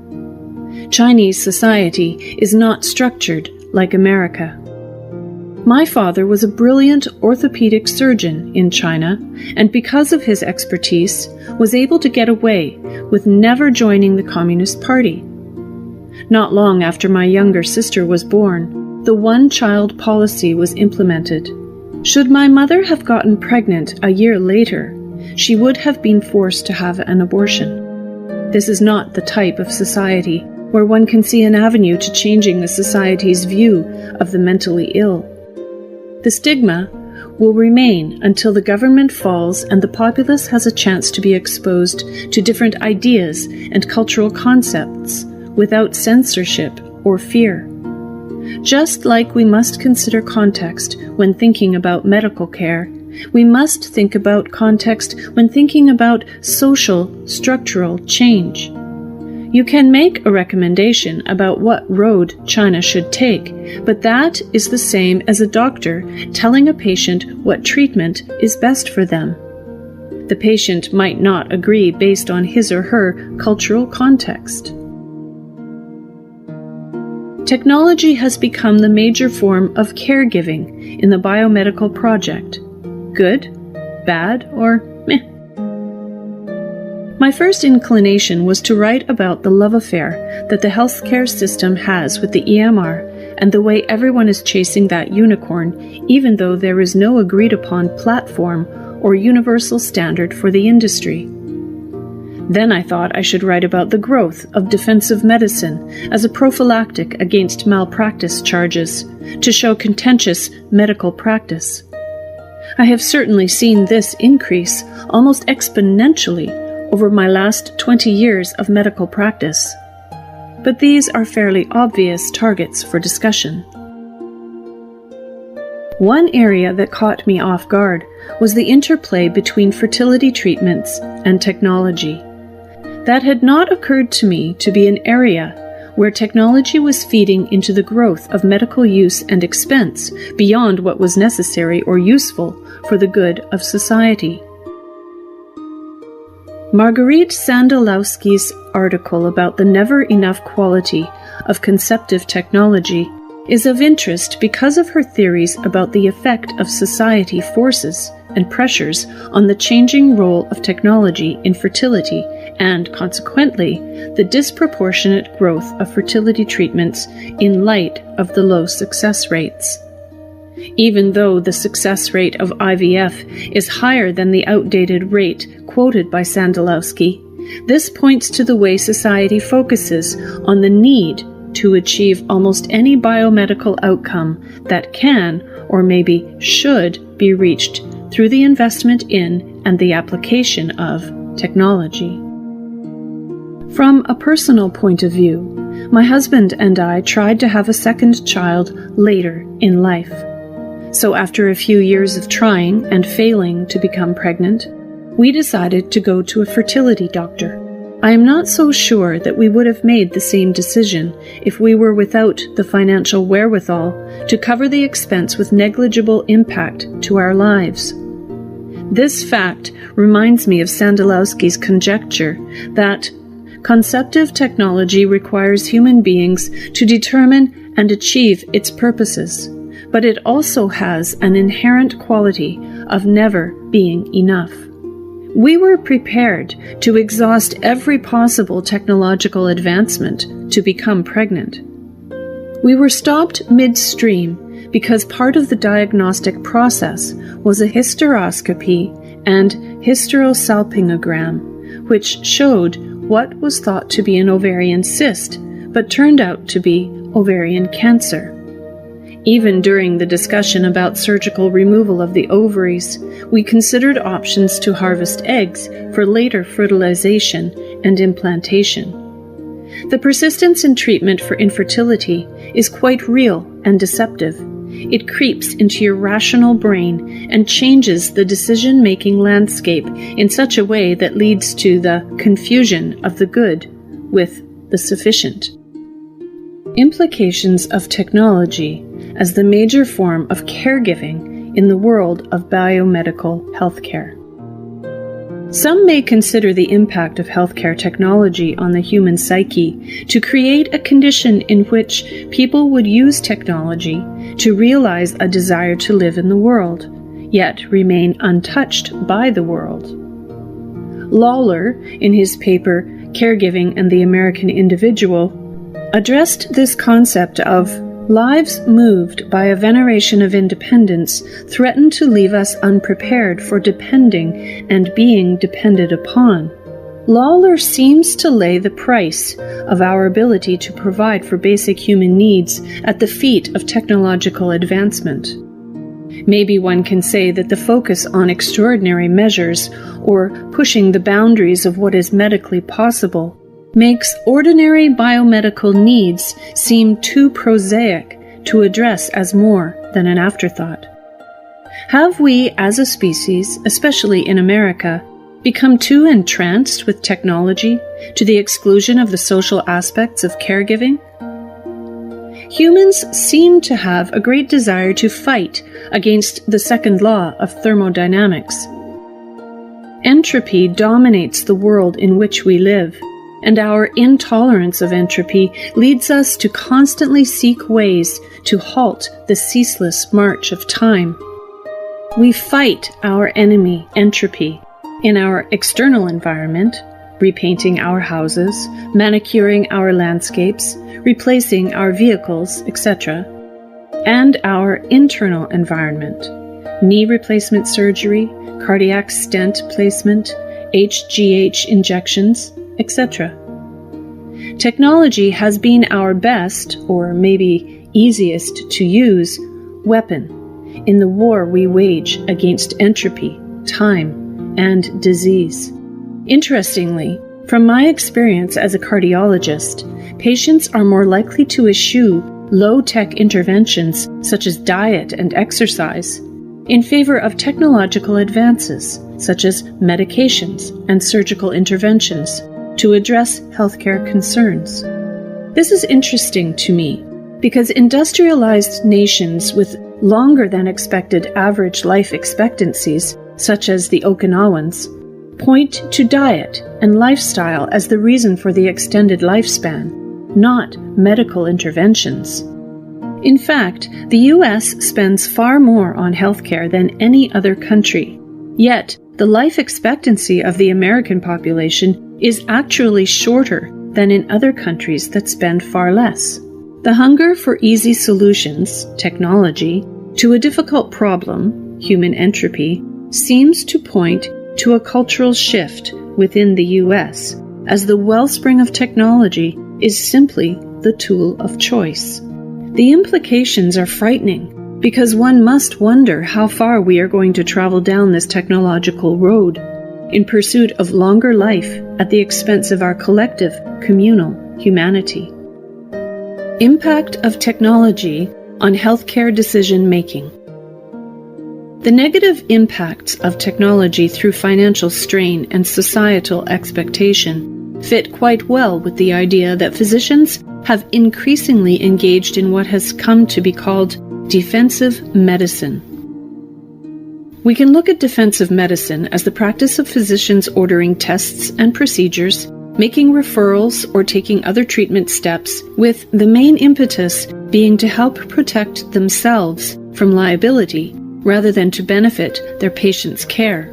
Chinese society is not structured like America. My father was a brilliant orthopedic surgeon in China, and because of his expertise, was able to get away with never joining the Communist Party. Not long after my younger sister was born, the one-child policy was implemented. Should my mother have gotten pregnant a year later, she would have been forced to have an abortion. This is not the type of society where one can see an avenue to changing the society's view of the mentally ill. The stigma will remain until the government falls and the populace has a chance to be exposed to different ideas and cultural concepts without censorship or fear. Just like we must consider context when thinking about medical care, we must think about context when thinking about social structural change. You can make a recommendation about what road China should take, but that is the same as a doctor telling a patient what treatment is best for them. The patient might not agree based on his or her cultural context. Technology has become the major form of caregiving in the biomedical project. Good, bad, or meh? My first inclination was to write about the love affair that the healthcare system has with the EMR and the way everyone is chasing that unicorn, even though there is no agreed-upon platform or universal standard for the industry. Then I thought I should write about the growth of defensive medicine as a prophylactic against malpractice charges to show contentious medical practice. I have certainly seen this increase almost exponentially over my last 20 years of medical practice. But these are fairly obvious targets for discussion. One area that caught me off guard was the interplay between fertility treatments and technology. That had not occurred to me to be an area where technology was feeding into the growth of medical use and expense beyond what was necessary or useful for the good of society. Marguerite Sandalowski's article about the never-enough quality of conceptive technology is of interest because of her theories about the effect of society forces and pressures on the changing role of technology in fertility and, consequently, the disproportionate growth of fertility treatments in light of the low success rates. Even though the success rate of IVF is higher than the outdated rate quoted by Sandalowski, this points to the way society focuses on the need to achieve almost any biomedical outcome that can, or maybe should, be reached through the investment in and the application of technology. From a personal point of view, my husband and I tried to have a second child later in life. So after a few years of trying and failing to become pregnant, we decided to go to a fertility doctor. I am not so sure that we would have made the same decision if we were without the financial wherewithal to cover the expense with negligible impact to our lives. This fact reminds me of Sandalowski's conjecture that conceptive technology requires human beings to determine and achieve its purposes, but it also has an inherent quality of never being enough. We were prepared to exhaust every possible technological advancement to become pregnant. We were stopped midstream because part of the diagnostic process was a hysteroscopy and hysterosalpingogram, which showed what was thought to be an ovarian cyst, but turned out to be ovarian cancer. Even during the discussion about surgical removal of the ovaries, we considered options to harvest eggs for later fertilization and implantation. The persistence in treatment for infertility is quite real and deceptive. It creeps into your rational brain and changes the decision-making landscape in such a way that leads to the confusion of the good with the sufficient. Implications of technology as the major form of caregiving in the world of biomedical healthcare. Some may consider the impact of healthcare technology on the human psyche to create a condition in which people would use technology to realize a desire to live in the world, yet remain untouched by the world. Lawler, in his paper Caregiving and the American Individual, addressed this concept of lives moved by a veneration of independence threaten to leave us unprepared for depending and being depended upon. Lawler seems to lay the price of our ability to provide for basic human needs at the feet of technological advancement. Maybe one can say that the focus on extraordinary measures or pushing the boundaries of what is medically possible makes ordinary biomedical needs seem too prosaic to address as more than an afterthought. Have we, as a species, especially in America, become too entranced with technology to the exclusion of the social aspects of caregiving? Humans seem to have a great desire to fight against the second law of thermodynamics. Entropy dominates the world in which we live, and our intolerance of entropy leads us to constantly seek ways to halt the ceaseless march of time. We fight our enemy, entropy, in our external environment, repainting our houses, manicuring our landscapes, replacing our vehicles, etc., and our internal environment, knee replacement surgery, cardiac stent placement, HGH injections, etc. Technology has been our best, or maybe easiest to use, weapon in the war we wage against entropy, time, and disease. Interestingly, from my experience as a cardiologist, patients are more likely to eschew low-tech interventions such as diet and exercise in favor of technological advances such as medications and surgical interventions to address healthcare concerns. This is interesting to me because industrialized nations with longer than expected average life expectancies, such as the Okinawans, point to diet and lifestyle as the reason for the extended lifespan, not medical interventions. In fact, the U.S. spends far more on healthcare than any other country, yet the life expectancy of the American population is actually shorter than in other countries that spend far less. The hunger for easy solutions, technology, to a difficult problem, human entropy, seems to point to a cultural shift within the U.S., as the wellspring of technology is simply the tool of choice. The implications are frightening, because one must wonder how far we are going to travel down this technological road. in pursuit of longer life at the expense of our collective, communal humanity. Impact of technology on healthcare decision-making. The negative impacts of technology through financial strain and societal expectation fit quite well with the idea that physicians have increasingly engaged in what has come to be called defensive medicine. We can look at defensive medicine as the practice of physicians ordering tests and procedures, making referrals, or taking other treatment steps, with the main impetus being to help protect themselves from liability rather than to benefit their patients' care.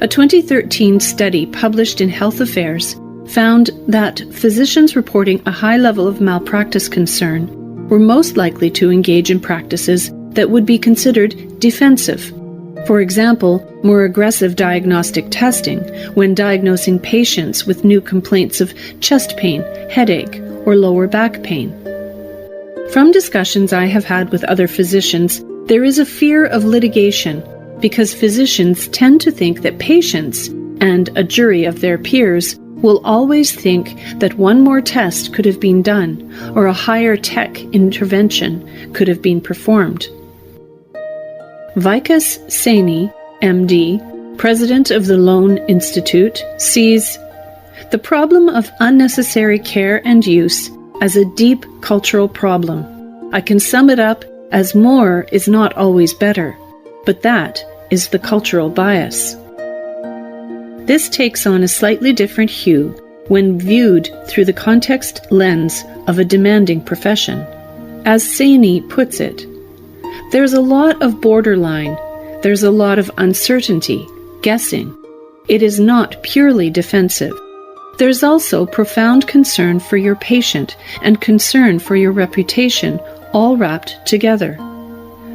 A 2013 study published in Health Affairs found that physicians reporting a high level of malpractice concern were most likely to engage in practices that would be considered defensive. For example, more aggressive diagnostic testing when diagnosing patients with new complaints of chest pain, headache, or lower back pain. From discussions I have had with other physicians, there is a fear of litigation because physicians tend to think that patients and a jury of their peers will always think that one more test could have been done or a higher tech intervention could have been performed. Vikas Saini, MD, president of the Loan Institute, sees the problem of unnecessary care and use as a deep cultural problem. I can sum it up as more is not always better, but that is the cultural bias. This takes on a slightly different hue when viewed through the context lens of a demanding profession. As Saini puts it, there's a lot of borderline, there's a lot of uncertainty, guessing. It is not purely defensive. There's also profound concern for your patient and concern for your reputation, all wrapped together.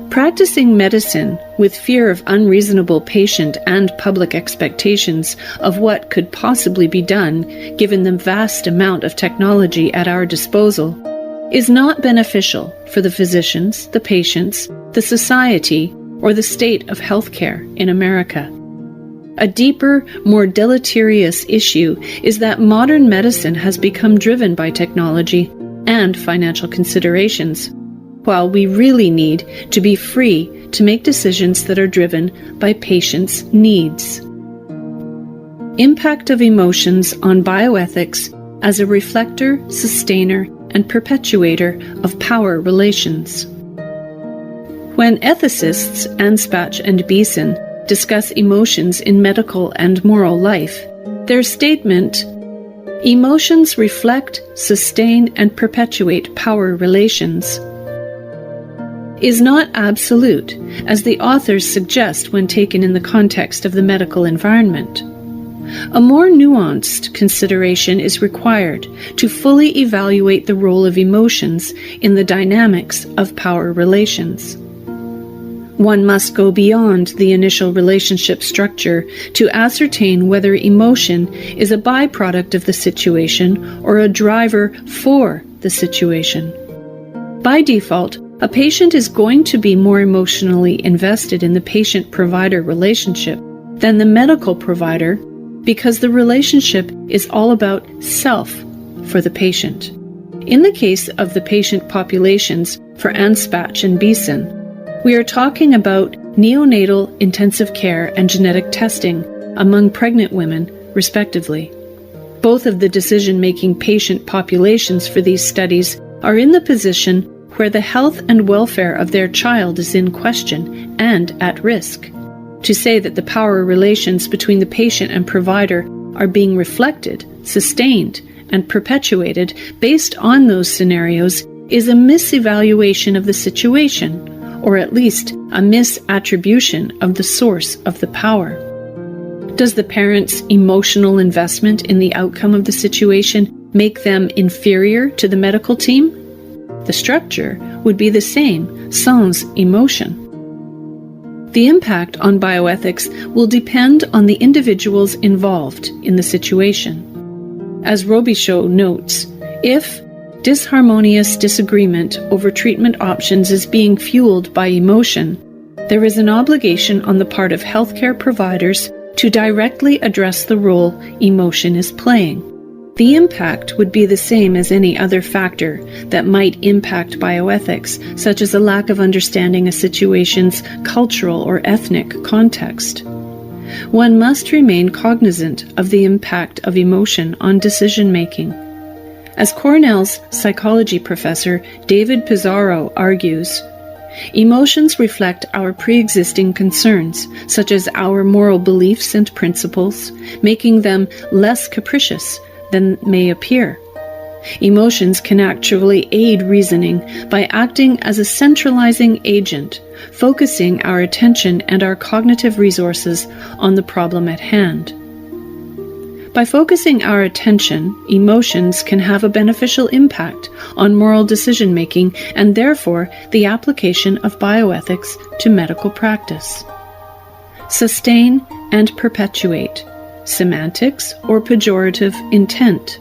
Practicing medicine with fear of unreasonable patient and public expectations of what could possibly be done given the vast amount of technology at our disposal is not beneficial for the physicians, the patients, the society, or the state of healthcare in America. A deeper, more deleterious issue is that modern medicine has become driven by technology and financial considerations, while we really need to be free to make decisions that are driven by patients' needs. Impact of emotions on bioethics as a reflector, sustainer, and perpetuator of power relations. When ethicists Anspach and Beeson discuss emotions in medical and moral life, their statement, "Emotions reflect, sustain, and perpetuate power relations," is not absolute, as the authors suggest when taken in the context of the medical environment. A more nuanced consideration is required to fully evaluate the role of emotions in the dynamics of power relations. One must go beyond the initial relationship structure to ascertain whether emotion is a byproduct of the situation or a driver for the situation. By default, a patient is going to be more emotionally invested in the patient-provider relationship than the medical provider because the relationship is all about self for the patient. In the case of the patient populations for Anspach and Beeson, we are talking about neonatal intensive care and genetic testing among pregnant women, respectively. Both of the decision-making patient populations for these studies are in the position where the health and welfare of their child is in question and at risk. To say that the power relations between the patient and provider are being reflected, sustained, and perpetuated based on those scenarios is a misevaluation of the situation, or at least a misattribution of the source of the power. Does the parent's emotional investment in the outcome of the situation make them inferior to the medical team? The structure would be the same sans emotion. The impact on bioethics will depend on the individuals involved in the situation. As Robichaud notes, if disharmonious disagreement over treatment options is being fueled by emotion, there is an obligation on the part of healthcare providers, to directly address the role emotion is playing. The impact would be the same as any other factor that might impact bioethics, such as a lack of understanding a situation's cultural or ethnic context. One must remain cognizant of the impact of emotion on decision-making. As Cornell's psychology professor David Pizarro argues, emotions reflect our pre-existing concerns, such as our moral beliefs and principles, making them less capricious than may appear. Emotions can actually aid reasoning by acting as a centralizing agent, focusing our attention and our cognitive resources on the problem at hand. By focusing our attention, emotions can have a beneficial impact on moral decision-making and therefore the application of bioethics to medical practice. Sustain and perpetuate. Semantics or pejorative intent.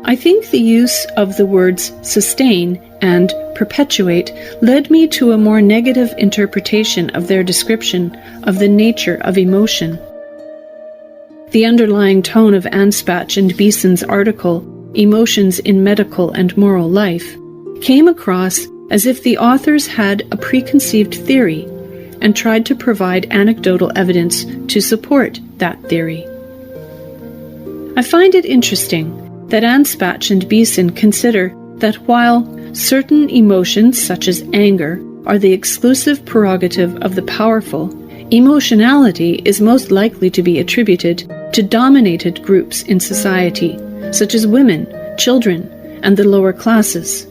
I think the use of the words sustain and perpetuate led me to a more negative interpretation of their description of the nature of emotion. The underlying tone of Anspach and Beeson's article, Emotions in Medical and Moral Life, came across as if the authors had a preconceived theory and tried to provide anecdotal evidence to support that theory. I find it interesting that Anspach and Beeson consider that while certain emotions, such as anger, are the exclusive prerogative of the powerful, emotionality is most likely to be attributed to dominated groups in society, such as women, children, and the lower classes.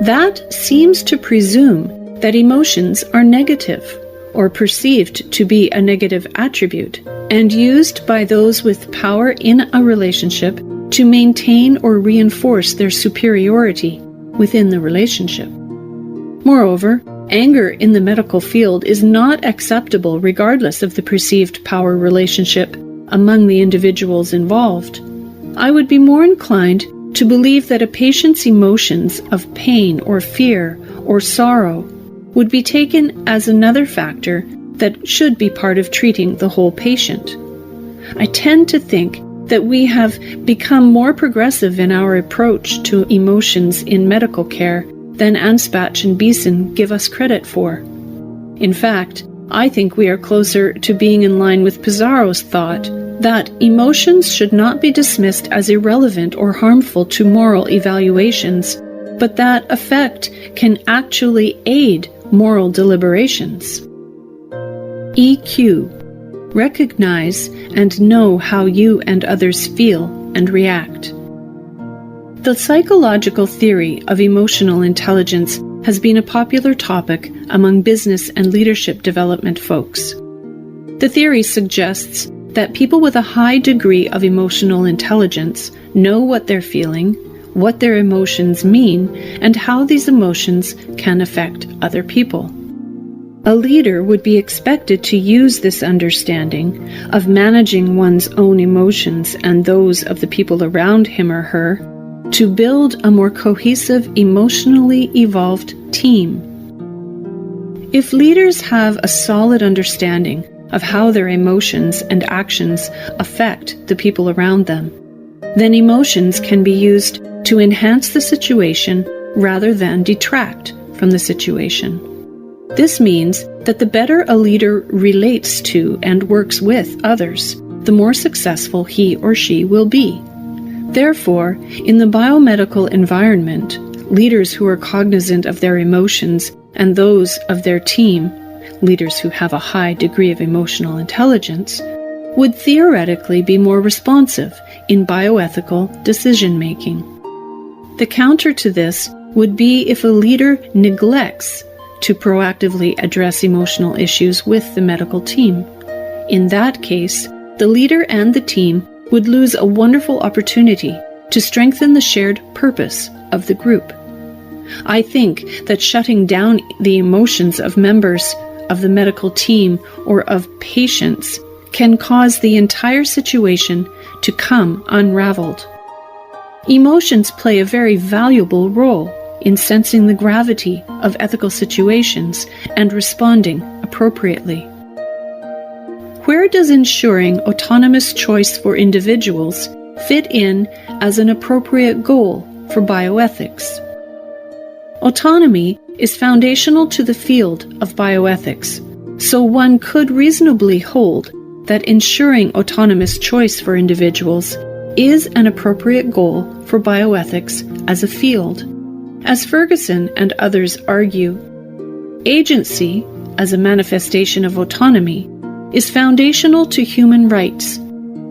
That seems to presume that emotions are negative, or perceived to be a negative attribute, and used by those with power in a relationship to maintain or reinforce their superiority within the relationship. Moreover, anger in the medical field is not acceptable regardless of the perceived power relationship among the individuals involved. I would be more inclined to believe that a patient's emotions of pain or fear or sorrow would be taken as another factor that should be part of treating the whole patient. I tend to think that we have become more progressive in our approach to emotions in medical care than Anspach and Beeson give us credit for. In fact, I think we are closer to being in line with Pizarro's thought that emotions should not be dismissed as irrelevant or harmful to moral evaluations, but that affect can actually aid moral deliberations. EQ. Recognize and know how you and others feel and react. The psychological theory of emotional intelligence has been a popular topic among business and leadership development folks. The theory suggests that people with a high degree of emotional intelligence know what they're feeling, what their emotions mean, and how these emotions can affect other people. A leader would be expected to use this understanding of managing one's own emotions and those of the people around him or her to build a more cohesive, emotionally evolved team. If leaders have a solid understanding of how their emotions and actions affect the people around them, then emotions can be used to enhance the situation rather than detract from the situation. This means that the better a leader relates to and works with others, the more successful he or she will be. Therefore, in the biomedical environment, leaders who are cognizant of their emotions and those of their team, leaders who have a high degree of emotional intelligence, would theoretically be more responsive in bioethical decision-making. The counter to this would be if a leader neglects to proactively address emotional issues with the medical team. In that case, the leader and the team would lose a wonderful opportunity to strengthen the shared purpose of the group. I think that shutting down the emotions of members of the medical team or of patients can cause the entire situation to come unraveled. Emotions play a very valuable role in sensing the gravity of ethical situations and responding appropriately. where does ensuring autonomous choice for individuals fit in as an appropriate goal for bioethics? Autonomy is foundational to the field of bioethics, so one could reasonably hold that ensuring autonomous choice for individuals is an appropriate goal for bioethics as a field. As Ferguson and others argue, agency, as a manifestation of autonomy, is foundational to human rights,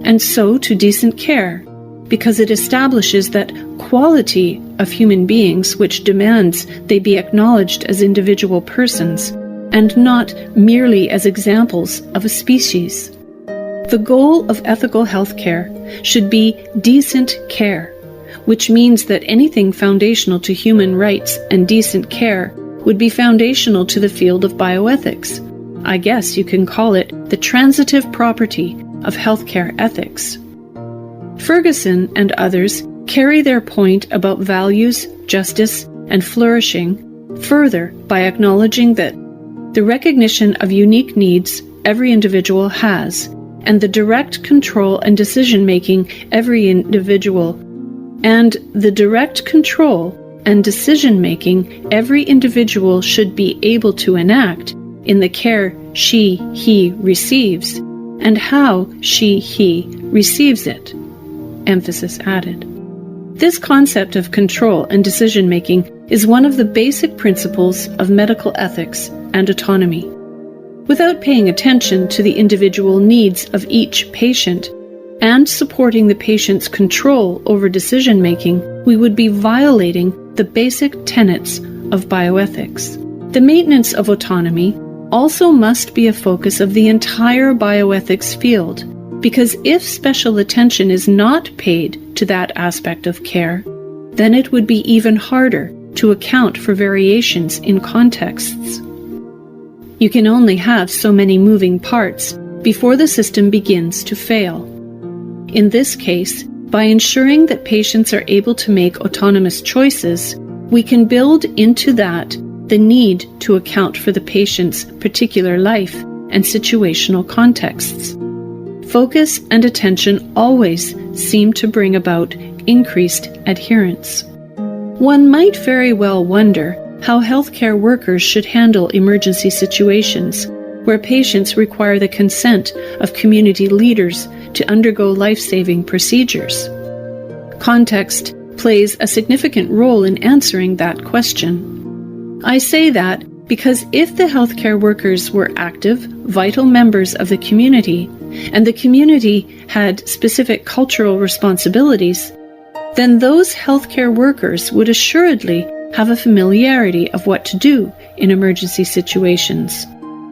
and so to decent care, because it establishes that quality of human beings which demands they be acknowledged as individual persons, and not merely as examples of a species. The goal of ethical healthcare should be decent care, which means that anything foundational to human rights and decent care would be foundational to the field of bioethics. I guess you can call it the transitive property of healthcare ethics. Ferguson and others carry their point about values, justice, and flourishing further by acknowledging that the recognition of unique needs every individual has, and the direct control and decision-making every individual should be able to enact in the care he receives, and how he receives it. Emphasis added. This concept of control and decision-making is one of the basic principles of medical ethics and autonomy. Without paying attention to the individual needs of each patient and supporting the patient's control over decision-making, we would be violating the basic tenets of bioethics. The maintenance of autonomy also must be a focus of the entire bioethics field, because if special attention is not paid to that aspect of care, then it would be even harder to account for variations in contexts. You can only have so many moving parts before the system begins to fail. In this case, by ensuring that patients are able to make autonomous choices, we can build into that the need to account for the patient's particular life and situational contexts. Focus and attention always seem to bring about increased adherence. One might very well wonder how healthcare workers should handle emergency situations where patients require the consent of community leaders to undergo life-saving procedures. Context plays a significant role in answering that question. I say that because if the healthcare workers were active, vital members of the community, and the community had specific cultural responsibilities, then those healthcare workers would assuredly have a familiarity of what to do in emergency situations.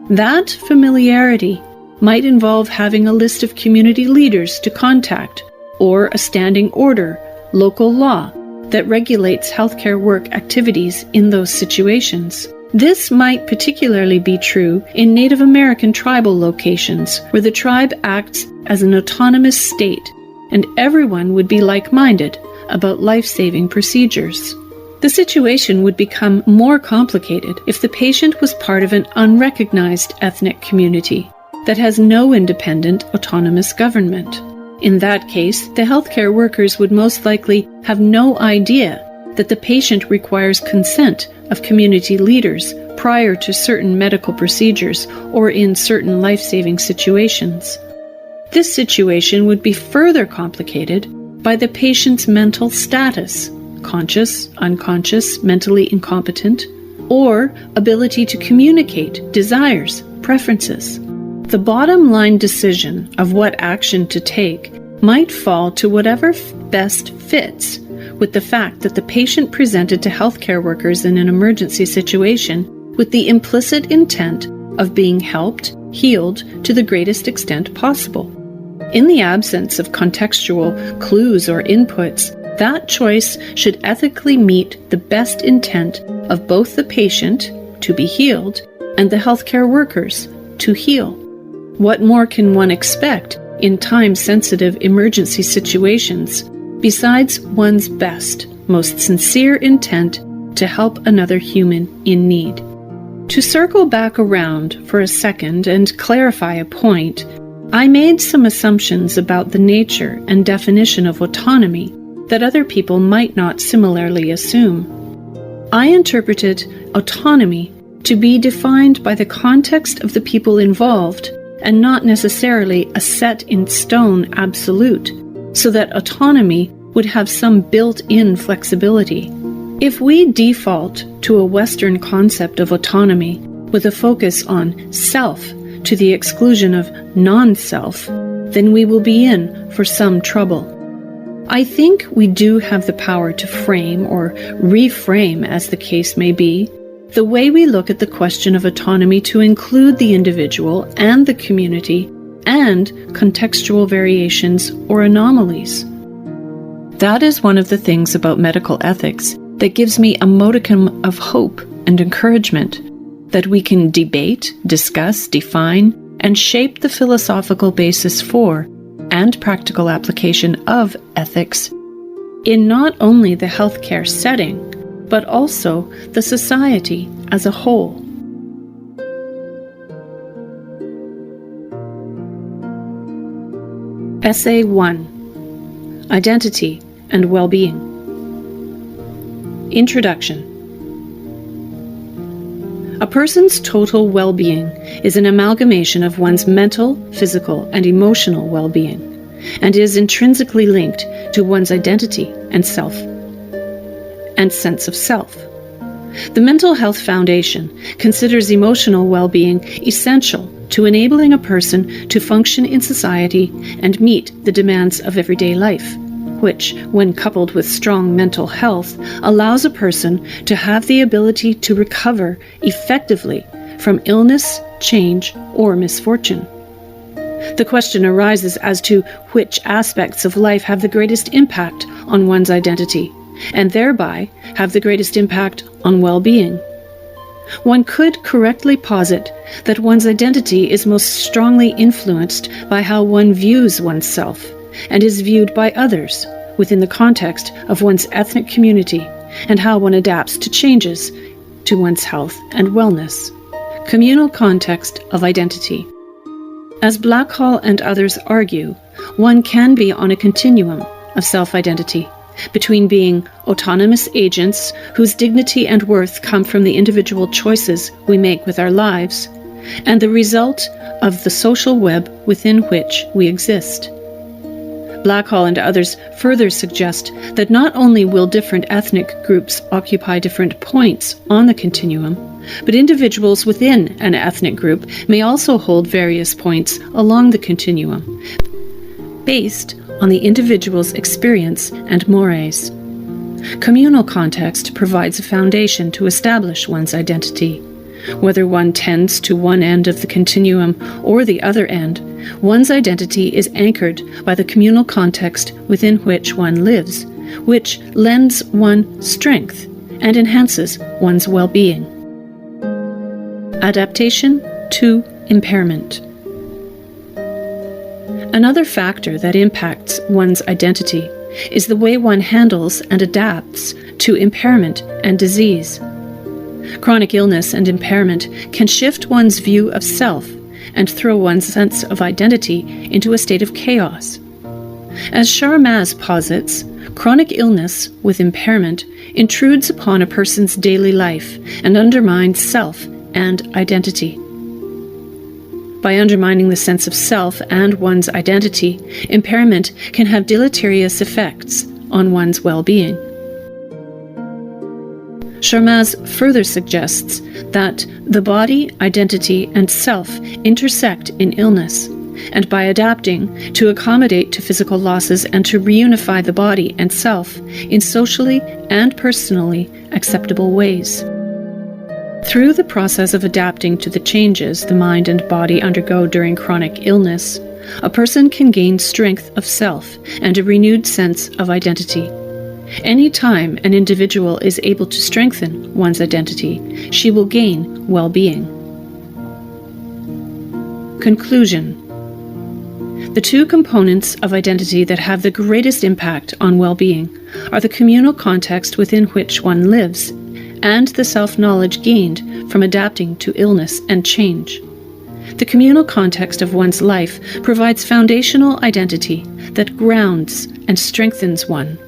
That familiarity might involve having a list of community leaders to contact, or a standing order, local law, that regulates healthcare work activities in those situations. This might particularly be true in Native American tribal locations, where the tribe acts as an autonomous state, and everyone would be like-minded about life-saving procedures. The situation would become more complicated if the patient was part of an unrecognized ethnic community that has no independent autonomous government. In that case, the healthcare workers would most likely have no idea that the patient requires consent of community leaders prior to certain medical procedures or in certain life-saving situations. This situation would be further complicated by the patient's mental status, conscious, unconscious, mentally incompetent, or ability to communicate desires, preferences. The bottom line decision of what action to take might fall to whatever best fits with the fact that the patient presented to healthcare workers in an emergency situation with the implicit intent of being helped, healed to the greatest extent possible. In the absence of contextual clues or inputs, that choice should ethically meet the best intent of both the patient, to be healed, and the healthcare workers, to heal. What more can one expect in time-sensitive emergency situations besides one's best, most sincere intent to help another human in need? To circle back around for a second and clarify a point, I made some assumptions about the nature and definition of autonomy that other people might not similarly assume. I interpreted autonomy to be defined by the context of the people involved and not necessarily a set-in-stone absolute, so that autonomy would have some built-in flexibility. If we default to a Western concept of autonomy with a focus on self to the exclusion of non-self, then we will be in for some trouble. I think we do have the power to frame or reframe, as the case may be, the way we look at the question of autonomy to include the individual and the community and contextual variations or anomalies. That is one of the things about medical ethics that gives me a modicum of hope and encouragement, that we can debate, discuss, define, and shape the philosophical basis for and practical application of ethics in not only the healthcare setting, but also the society as a whole. Essay 1. Identity and Well-Being. Introduction. A person's total well-being is an amalgamation of one's mental, physical, and emotional well-being, and is intrinsically linked to one's identity and self, and sense of self. The Mental Health Foundation considers emotional well-being essential to enabling a person to function in society and meet the demands of everyday life, which, when coupled with strong mental health, allows a person to have the ability to recover effectively from illness, change, or misfortune. The question arises as to which aspects of life have the greatest impact on one's identity, and thereby have the greatest impact on well-being. One could correctly posit that one's identity is most strongly influenced by how one views oneself and is viewed by others within the context of one's ethnic community, and how one adapts to changes to one's health and wellness. Communal context of identity. As Blackhall and others argue, one can be on a continuum of self-identity between being autonomous agents whose dignity and worth come from the individual choices we make with our lives, and the result of the social web within which we exist. Blackhall and others further suggest that not only will different ethnic groups occupy different points on the continuum, but individuals within an ethnic group may also hold various points along the continuum, based on the individual's experience and mores. Communal context provides a foundation to establish one's identity. Whether one tends to one end of the continuum or the other end, one's identity is anchored by the communal context within which one lives, which lends one strength and enhances one's well-being. Adaptation to impairment. Another factor that impacts one's identity is the way one handles and adapts to impairment and disease. Chronic illness and impairment can shift one's view of self and throw one's sense of identity into a state of chaos. As Sharmaz posits, chronic illness with impairment intrudes upon a person's daily life and undermines self and identity. By undermining the sense of self and one's identity, impairment can have deleterious effects on one's well-being. Sharmaz further suggests that the body, identity, and self intersect in illness, and by adapting to accommodate to physical losses and to reunify the body and self in socially and personally acceptable ways. Through the process of adapting to the changes the mind and body undergo during chronic illness, a person can gain strength of self and a renewed sense of identity. Any time an individual is able to strengthen one's identity, she will gain well-being. Conclusion. The two components of identity that have the greatest impact on well-being are the communal context within which one lives and the self-knowledge gained from adapting to illness and change. the communal context of one's life provides foundational identity that grounds and strengthens one.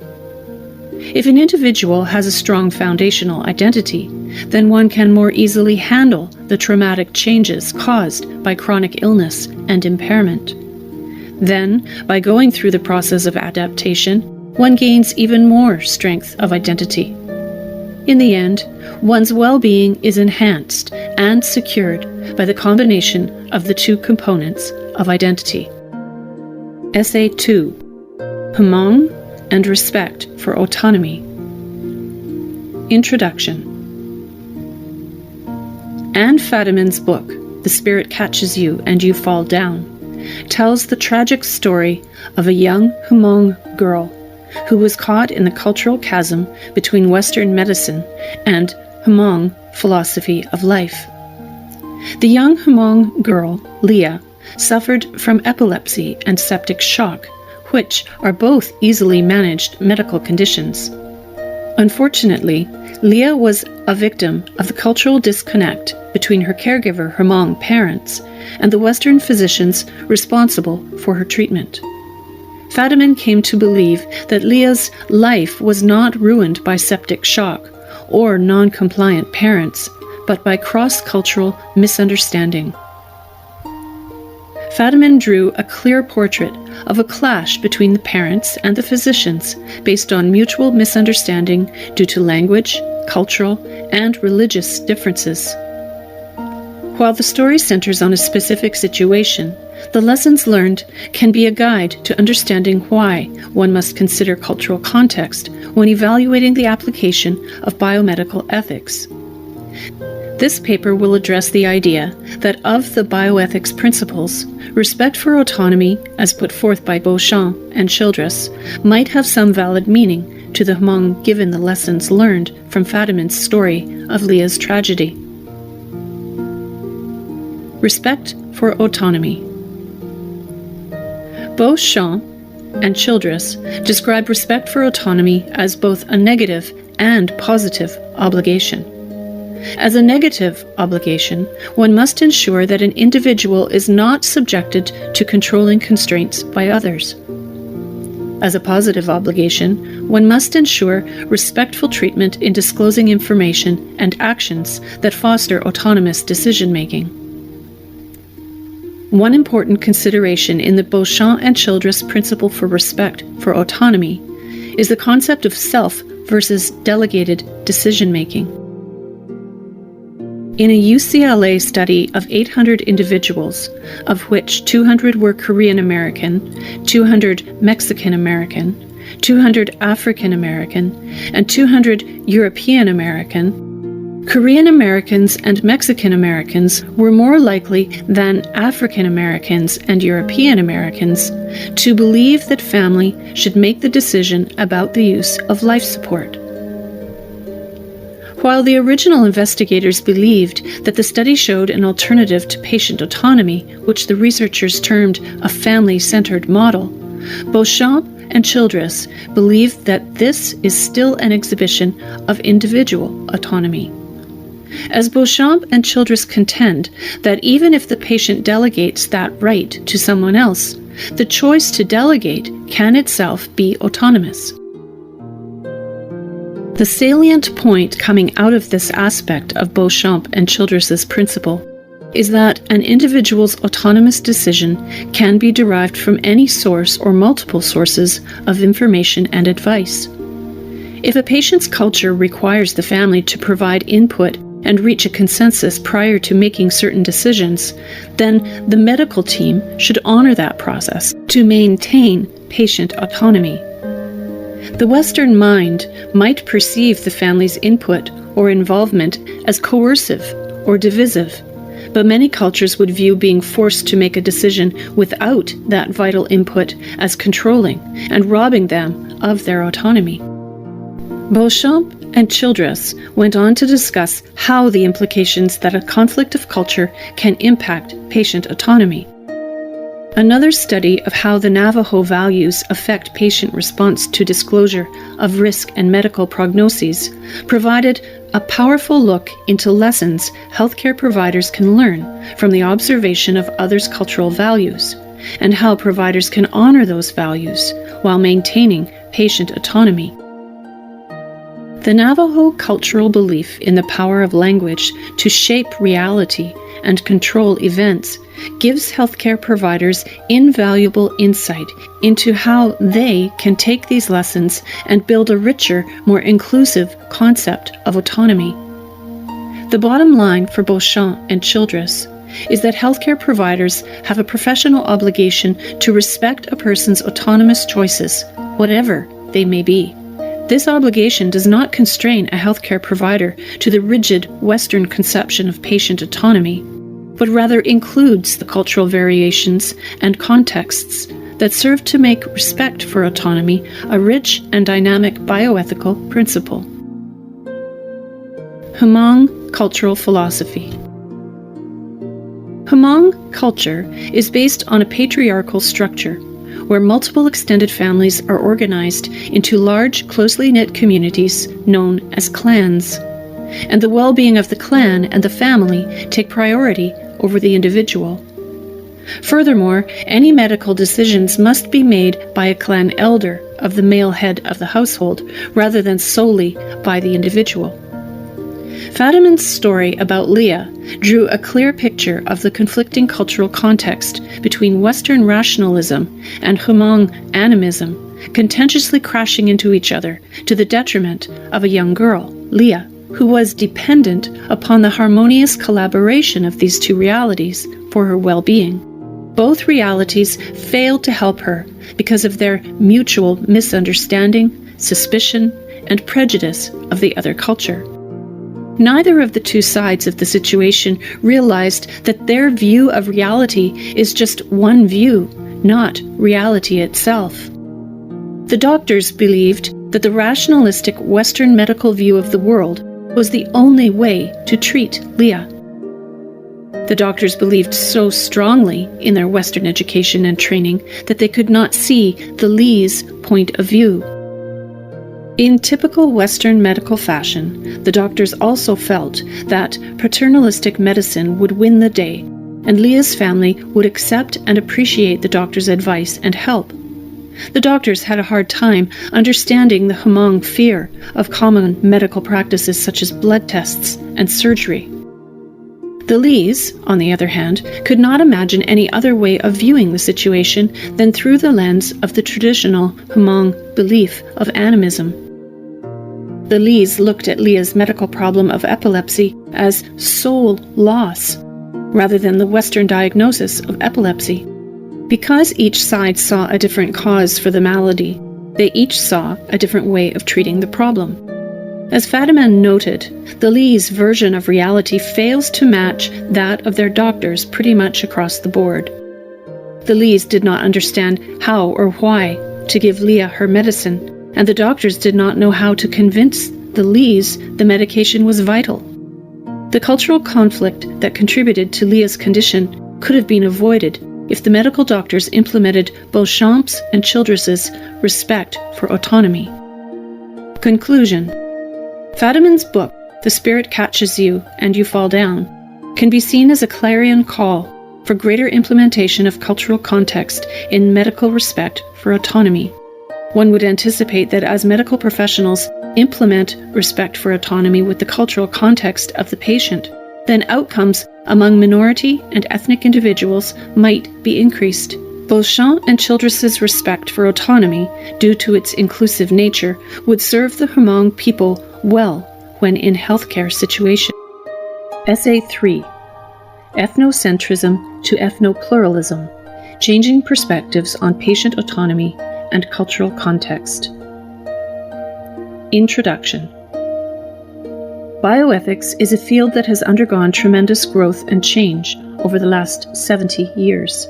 If an individual has a strong foundational identity, then one can more easily handle the traumatic changes caused by chronic illness and impairment. Then, by going through the process of adaptation, one gains even more strength of identity. In the end, one's well-being is enhanced and secured by the combination of the two components of identity. Essay 2. Hmong and Respect for Autonomy. Introduction. Anne Fadiman's book, The Spirit Catches You and You Fall Down, tells the tragic story of a young Hmong girl who was caught in the cultural chasm between Western medicine and Hmong philosophy of life. The young Hmong girl, Leah, suffered from epilepsy and septic shock, which are both easily managed medical conditions. Unfortunately, Leah was a victim of the cultural disconnect between her caregiver Hmong parents and the Western physicians responsible for her treatment. Fadiman came to believe that Leah's life was not ruined by septic shock or non-compliant parents, but by cross-cultural misunderstanding. Fadiman drew a clear portrait of a clash between the parents and the physicians based on mutual misunderstanding due to language, cultural, and religious differences. While the story centers on a specific situation, the lessons learned can be a guide to understanding why one must consider cultural context when evaluating the application of biomedical ethics. This paper will address the idea that of the bioethics principles, respect for autonomy, as put forth by Beauchamp and Childress, might have some valid meaning to the Hmong given the lessons learned from Fadiman's story of Leah's tragedy. Respect for autonomy. Beauchamp and Childress describe respect for autonomy as both a negative and positive obligation. As a negative obligation, one must ensure that an individual is not subjected to controlling constraints by others. As a positive obligation, one must ensure respectful treatment in disclosing information and actions that foster autonomous decision-making. One important consideration in the Beauchamp and Childress principle for respect for autonomy is the concept of self versus delegated decision-making. In a UCLA study of 800 individuals, of which 200 were Korean American, 200 Mexican American, 200 African American, and 200 European American, Korean Americans and Mexican Americans were more likely than African Americans and European Americans to believe that family should make the decision about the use of life support. While the original investigators believed that the study showed an alternative to patient autonomy, which the researchers termed a family-centered model, Beauchamp and Childress believed that this is still an exhibition of individual autonomy. As Beauchamp and Childress contend that even if the patient delegates that right to someone else, the choice to delegate can itself be autonomous. The salient point coming out of this aspect of Beauchamp and Childress's principle is that an individual's autonomous decision can be derived from any source or multiple sources of information and advice. If a patient's culture requires the family to provide input and reach a consensus prior to making certain decisions, then the medical team should honor that process to maintain patient autonomy. The Western mind might perceive the family's input or involvement as coercive or divisive, but many cultures would view being forced to make a decision without that vital input as controlling and robbing them of their autonomy. Beauchamp and Childress went on to discuss how the implications that a conflict of culture can impact patient autonomy. Another study of how the Navajo values affect patient response to disclosure of risk and medical prognoses provided a powerful look into lessons healthcare providers can learn from the observation of others' cultural values, and how providers can honor those values while maintaining patient autonomy. The Navajo cultural belief in the power of language to shape reality and control events gives healthcare providers invaluable insight into how they can take these lessons and build a richer, more inclusive concept of autonomy. The bottom line for Beauchamp and Childress is that healthcare providers have a professional obligation to respect a person's autonomous choices, whatever they may be. This obligation does not constrain a healthcare provider to the rigid Western conception of patient autonomy, but rather includes the cultural variations and contexts that serve to make respect for autonomy a rich and dynamic bioethical principle. Hmong cultural philosophy. Hmong culture is based on a patriarchal structure where multiple extended families are organized into large, closely knit communities known as clans, and the well-being of the clan and the family take priority over the individual. Furthermore, any medical decisions must be made by a clan elder of the male head of the household, rather than solely by the individual. Fadiman's story about Leah drew a clear picture of the conflicting cultural context between Western rationalism and Hmong animism, contentiously crashing into each other to the detriment of a young girl, Leah, who was dependent upon the harmonious collaboration of these two realities for her well-being. Both realities failed to help her because of their mutual misunderstanding, suspicion, and prejudice of the other culture. Neither of the two sides of the situation realized that their view of reality is just one view, not reality itself. The doctors believed that the rationalistic Western medical view of the world was the only way to treat Leah. The doctors believed so strongly in their Western education and training that they could not see the Lee's point of view. In typical Western medical fashion, the doctors also felt that paternalistic medicine would win the day, and Leah's family would accept and appreciate the doctor's advice and help. The doctors had a hard time understanding the Hmong fear of common medical practices such as blood tests and surgery. The Lees, on the other hand, could not imagine any other way of viewing the situation than through the lens of the traditional Hmong belief of animism. The Lees looked at Leah's medical problem of epilepsy as soul loss, rather than the Western diagnosis of epilepsy. Because each side saw a different cause for the malady, they each saw a different way of treating the problem. As Fadiman noted, the Lees' version of reality fails to match that of their doctors pretty much across the board. The Lees did not understand how or why to give Leah her medicine, and the doctors did not know how to convince the Lees the medication was vital. The cultural conflict that contributed to Leah's condition could have been avoided if the medical doctors implemented Beauchamp's and Childress's respect for autonomy. Conclusion. Fadiman's book, The Spirit Catches You and You Fall Down, can be seen as a clarion call for greater implementation of cultural context in medical respect for autonomy. One would anticipate that as medical professionals implement respect for autonomy with the cultural context of the patient, then outcomes among minority and ethnic individuals might be increased. Beauchamp and Childress's respect for autonomy, due to its inclusive nature, would serve the Hmong people well when in healthcare situations. Essay 3. Ethnocentrism to Ethnopluralism, Changing Perspectives on Patient Autonomy and Cultural Context. Introduction. Bioethics is a field that has undergone tremendous growth and change over the last 70 years.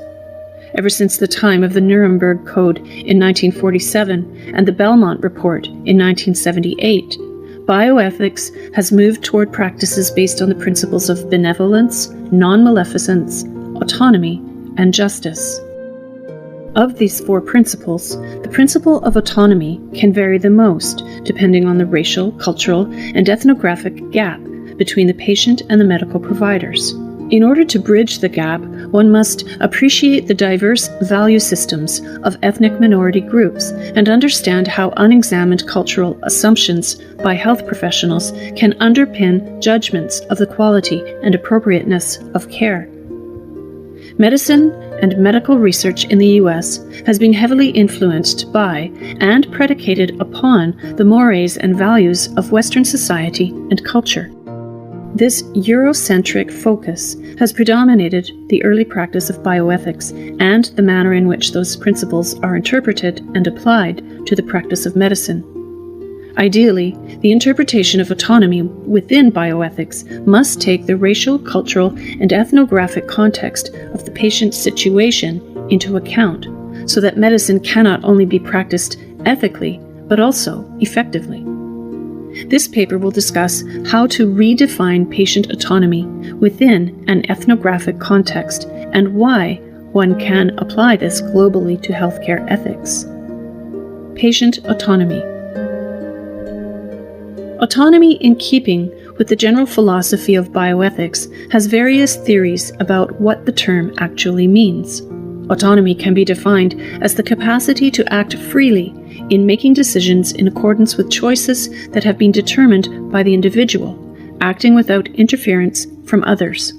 Ever since the time of the Nuremberg Code in 1947 and the Belmont Report in 1978, bioethics has moved toward practices based on the principles of benevolence, non-maleficence, autonomy, and justice. Of these 4 principles, the principle of autonomy can vary the most depending on the racial, cultural, and ethnographic gap between the patient and the medical providers. In order to bridge the gap, one must appreciate the diverse value systems of ethnic minority groups and understand how unexamined cultural assumptions by health professionals can underpin judgments of the quality and appropriateness of care. Medicine and medical research in the U.S. has been heavily influenced by and predicated upon the mores and values of Western society and culture. This Eurocentric focus has predominated the early practice of bioethics and the manner in which those principles are interpreted and applied to the practice of medicine. Ideally, the interpretation of autonomy within bioethics must take the racial, cultural, and ethnographic context of the patient's situation into account, so that medicine cannot only be practiced ethically, but also effectively. This paper will discuss how to redefine patient autonomy within an ethnographic context and why one can apply this globally to healthcare ethics. Patient autonomy. Autonomy, in keeping with the general philosophy of bioethics, has various theories about what the term actually means. Autonomy can be defined as the capacity to act freely in making decisions in accordance with choices that have been determined by the individual, acting without interference from others.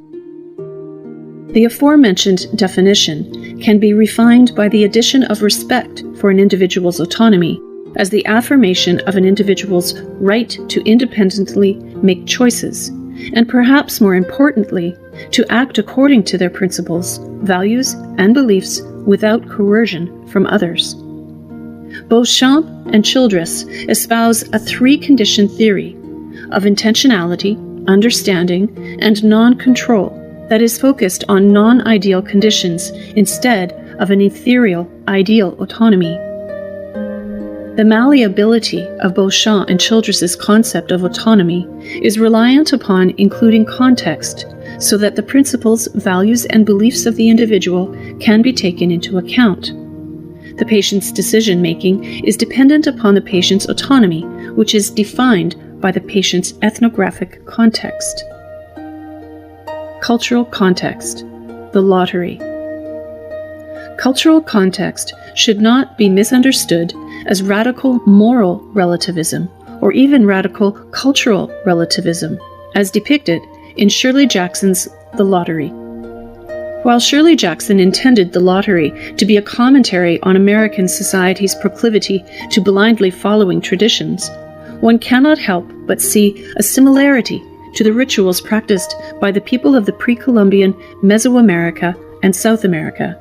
The aforementioned definition can be refined by the addition of respect for an individual's autonomy as the affirmation of an individual's right to independently make choices, and perhaps more importantly, to act according to their principles, values, and beliefs without coercion from others. Beauchamp and Childress espouse a 3-condition theory of intentionality, understanding, and non-control that is focused on non-ideal conditions instead of an ethereal, ideal autonomy. The malleability of Beauchamp and Childress's concept of autonomy is reliant upon including context so that the principles, values, and beliefs of the individual can be taken into account. The patient's decision-making is dependent upon the patient's autonomy, which is defined by the patient's ethnographic context. Cultural context. The lottery. Cultural context should not be misunderstood as radical moral relativism or even radical cultural relativism, as depicted in Shirley Jackson's The Lottery. While Shirley Jackson intended The Lottery to be a commentary on American society's proclivity to blindly following traditions, one cannot help but see a similarity to the rituals practiced by the people of the pre-Columbian Mesoamerica and South America.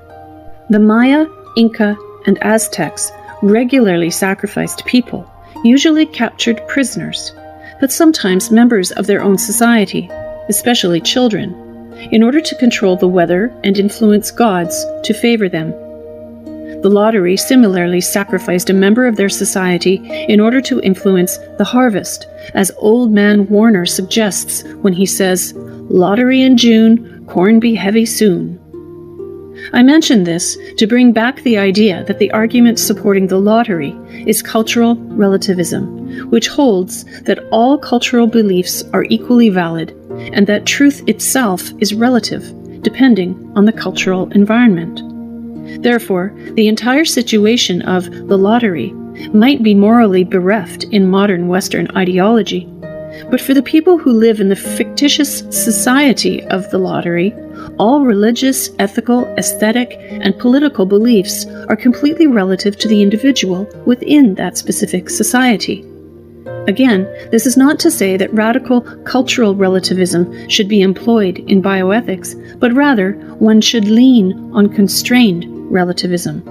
The Maya, Inca, and Aztecs regularly sacrificed people, usually captured prisoners, but sometimes members of their own society, especially children, in order to control the weather and influence gods to favor them. The lottery similarly sacrificed a member of their society in order to influence the harvest, as Old Man Warner suggests when he says, "Lottery in June, corn be heavy soon." I mention this to bring back the idea that the argument supporting the lottery is cultural relativism, which holds that all cultural beliefs are equally valid and that truth itself is relative, depending on the cultural environment. Therefore, the entire situation of the lottery might be morally bereft in modern Western ideology, but for the people who live in the fictitious society of the lottery, all religious, ethical, aesthetic, and political beliefs are completely relative to the individual within that specific society. Again, this is not to say that radical cultural relativism should be employed in bioethics, but rather one should lean on constrained relativism.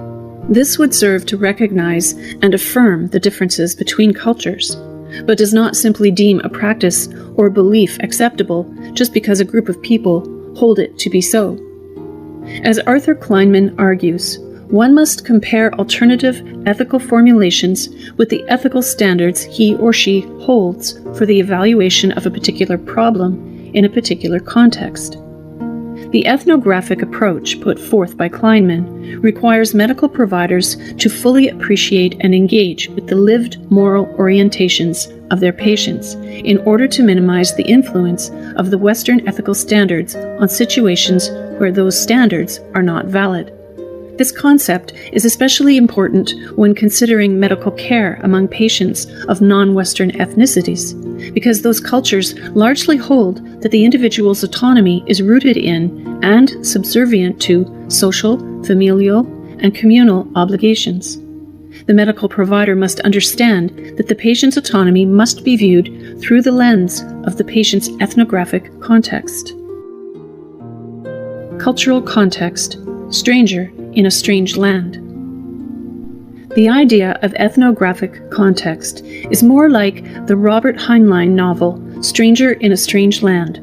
This would serve to recognize and affirm the differences between cultures, but does not simply deem a practice or belief acceptable just because a group of people hold it to be so. As Arthur Kleinman argues, one must compare alternative ethical formulations with the ethical standards he or she holds for the evaluation of a particular problem in a particular context. The ethnographic approach put forth by Kleinman requires medical providers to fully appreciate and engage with the lived moral orientations of their patients in order to minimize the influence of the Western ethical standards on situations where those standards are not valid. This concept is especially important when considering medical care among patients of non-Western ethnicities, because those cultures largely hold that the individual's autonomy is rooted in and subservient to social, familial, and communal obligations. The medical provider must understand that the patient's autonomy must be viewed through the lens of the patient's ethnographic context. Cultural context: stranger in a strange land. The idea of ethnographic context is more like the Robert Heinlein novel Stranger in a Strange Land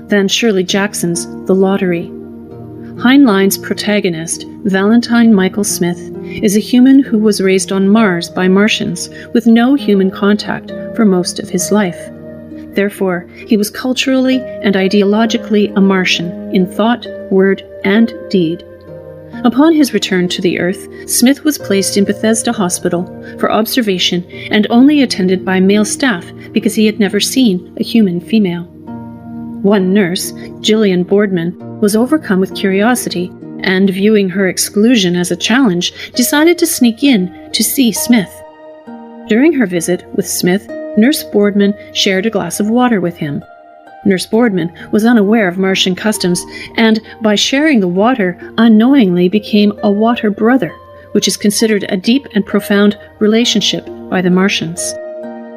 than Shirley Jackson's The Lottery. Heinlein's protagonist, Valentine Michael Smith, is a human who was raised on Mars by Martians with no human contact for most of his life. Therefore, he was culturally and ideologically a Martian in thought, word, and deed. Upon his return to the Earth, Smith was placed in Bethesda Hospital for observation and only attended by male staff because he had never seen a human female. One nurse, Gillian Boardman, was overcome with curiosity and, viewing her exclusion as a challenge, decided to sneak in to see Smith. During her visit with Smith, Nurse Boardman shared a glass of water with him. Nurse Boardman was unaware of Martian customs and, by sharing the water, unknowingly became a water brother, which is considered a deep and profound relationship by the Martians.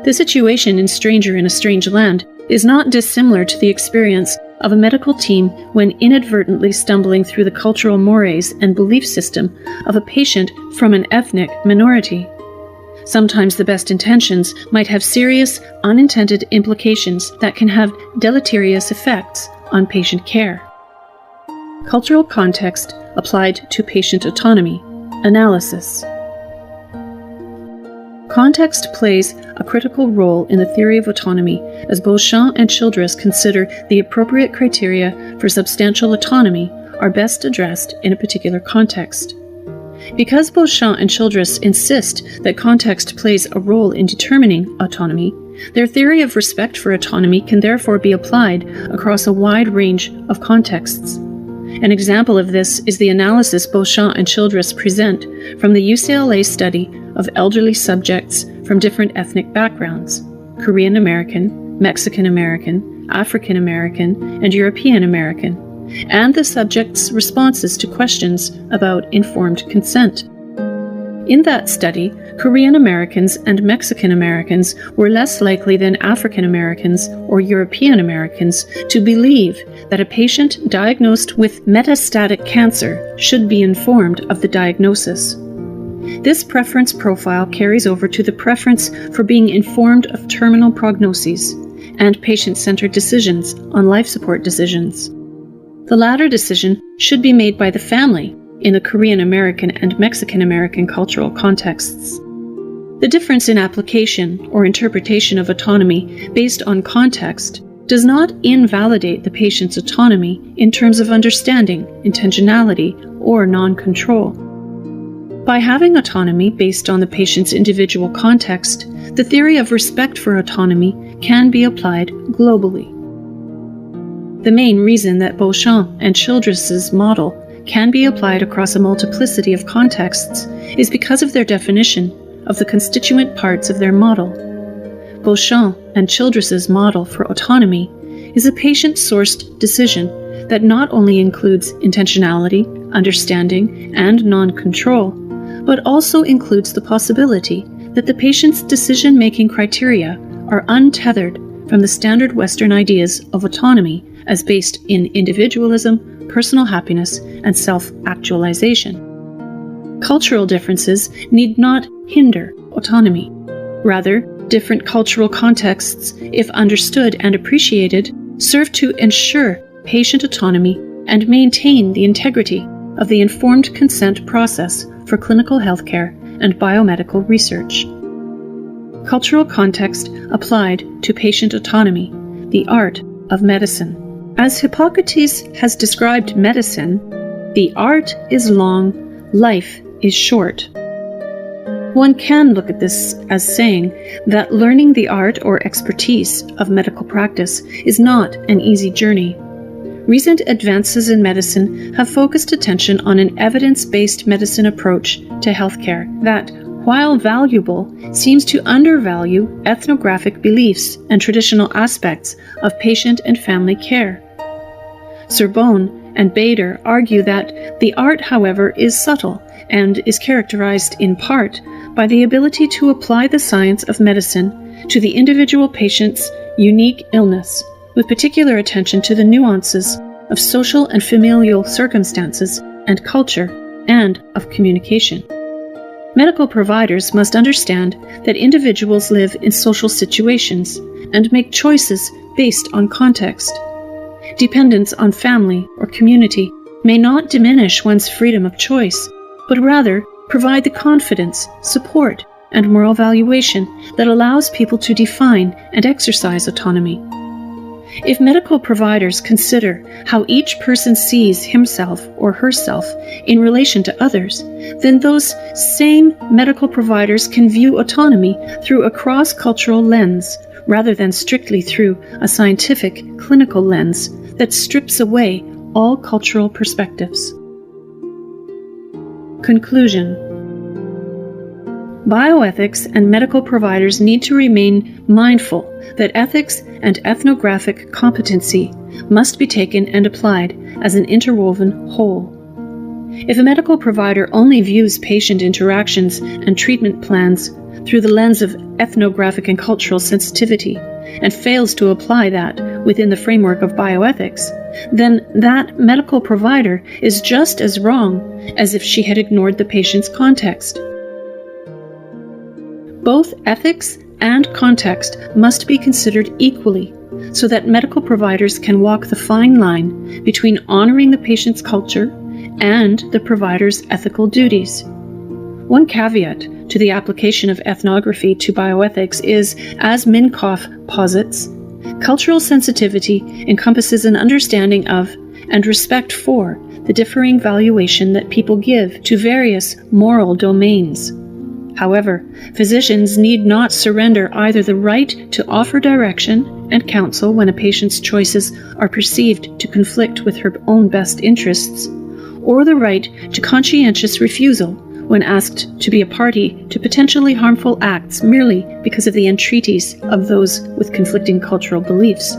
The situation in Stranger in a Strange Land is not dissimilar to the experience of a medical team when inadvertently stumbling through the cultural mores and belief system of a patient from an ethnic minority. Sometimes the best intentions might have serious, unintended implications that can have deleterious effects on patient care. Cultural context applied to patient autonomy. Analysis. Context plays a critical role in the theory of autonomy, as Beauchamp and Childress consider the appropriate criteria for substantial autonomy are best addressed in a particular context. Because Beauchamp and Childress insist that context plays a role in determining autonomy, their theory of respect for autonomy can therefore be applied across a wide range of contexts. An example of this is the analysis Beauchamp and Childress present from the UCLA study of elderly subjects from different ethnic backgrounds: Korean American, Mexican American, African American, and European American, and the subjects' responses to questions about informed consent. In that study, Korean Americans and Mexican Americans were less likely than African Americans or European Americans to believe that a patient diagnosed with metastatic cancer should be informed of the diagnosis. This preference profile carries over to the preference for being informed of terminal prognoses and patient-centered decisions on life support decisions. The latter decision should be made by the family in the Korean American and Mexican American cultural contexts. The difference in application or interpretation of autonomy based on context does not invalidate the patient's autonomy in terms of understanding, intentionality, or non-control. By having autonomy based on the patient's individual context, the theory of respect for autonomy can be applied globally. The main reason that Beauchamp and Childress's model can be applied across a multiplicity of contexts is because of their definition of the constituent parts of their model. Beauchamp and Childress's model for autonomy is a patient-sourced decision that not only includes intentionality, understanding, and non-control, but also includes the possibility that the patient's decision-making criteria are untethered from the standard Western ideas of autonomy as based in individualism, personal happiness, and self-actualization. Cultural differences need not hinder autonomy. Rather, different cultural contexts, if understood and appreciated, serve to ensure patient autonomy and maintain the integrity of the informed consent process for clinical healthcare and biomedical research. Cultural context applied to patient autonomy, the art of medicine. As Hippocrates has described medicine, the art is long, life is short. One can look at this as saying that learning the art or expertise of medical practice is not an easy journey. Recent advances in medicine have focused attention on an evidence-based medicine approach to healthcare that, while valuable, seems to undervalue ethnographic beliefs and traditional aspects of patient and family care. Sorbonne and Bader argue that the art, however, is subtle and is characterized in part by the ability to apply the science of medicine to the individual patient's unique illness, with particular attention to the nuances of social and familial circumstances and culture and of communication. Medical providers must understand that individuals live in social situations and make choices based on context. Dependence on family or community may not diminish one's freedom of choice, but rather provide the confidence, support, and moral valuation that allows people to define and exercise autonomy. If medical providers consider how each person sees himself or herself in relation to others, then those same medical providers can view autonomy through a cross-cultural lens rather than strictly through a scientific, clinical lens that strips away all cultural perspectives. Conclusion. Bioethics and medical providers need to remain mindful that ethics and ethnographic competency must be taken and applied as an interwoven whole. If a medical provider only views patient interactions and treatment plans through the lens of ethnographic and cultural sensitivity and fails to apply that within the framework of bioethics, then that medical provider is just as wrong as if she had ignored the patient's context. Both ethics and context must be considered equally so that medical providers can walk the fine line between honoring the patient's culture and the provider's ethical duties. One caveat to the application of ethnography to bioethics is, as Minkoff posits, cultural sensitivity encompasses an understanding of and respect for the differing valuation that people give to various moral domains. However, physicians need not surrender either the right to offer direction and counsel when a patient's choices are perceived to conflict with her own best interests, or the right to conscientious refusal when asked to be a party to potentially harmful acts merely because of the entreaties of those with conflicting cultural beliefs.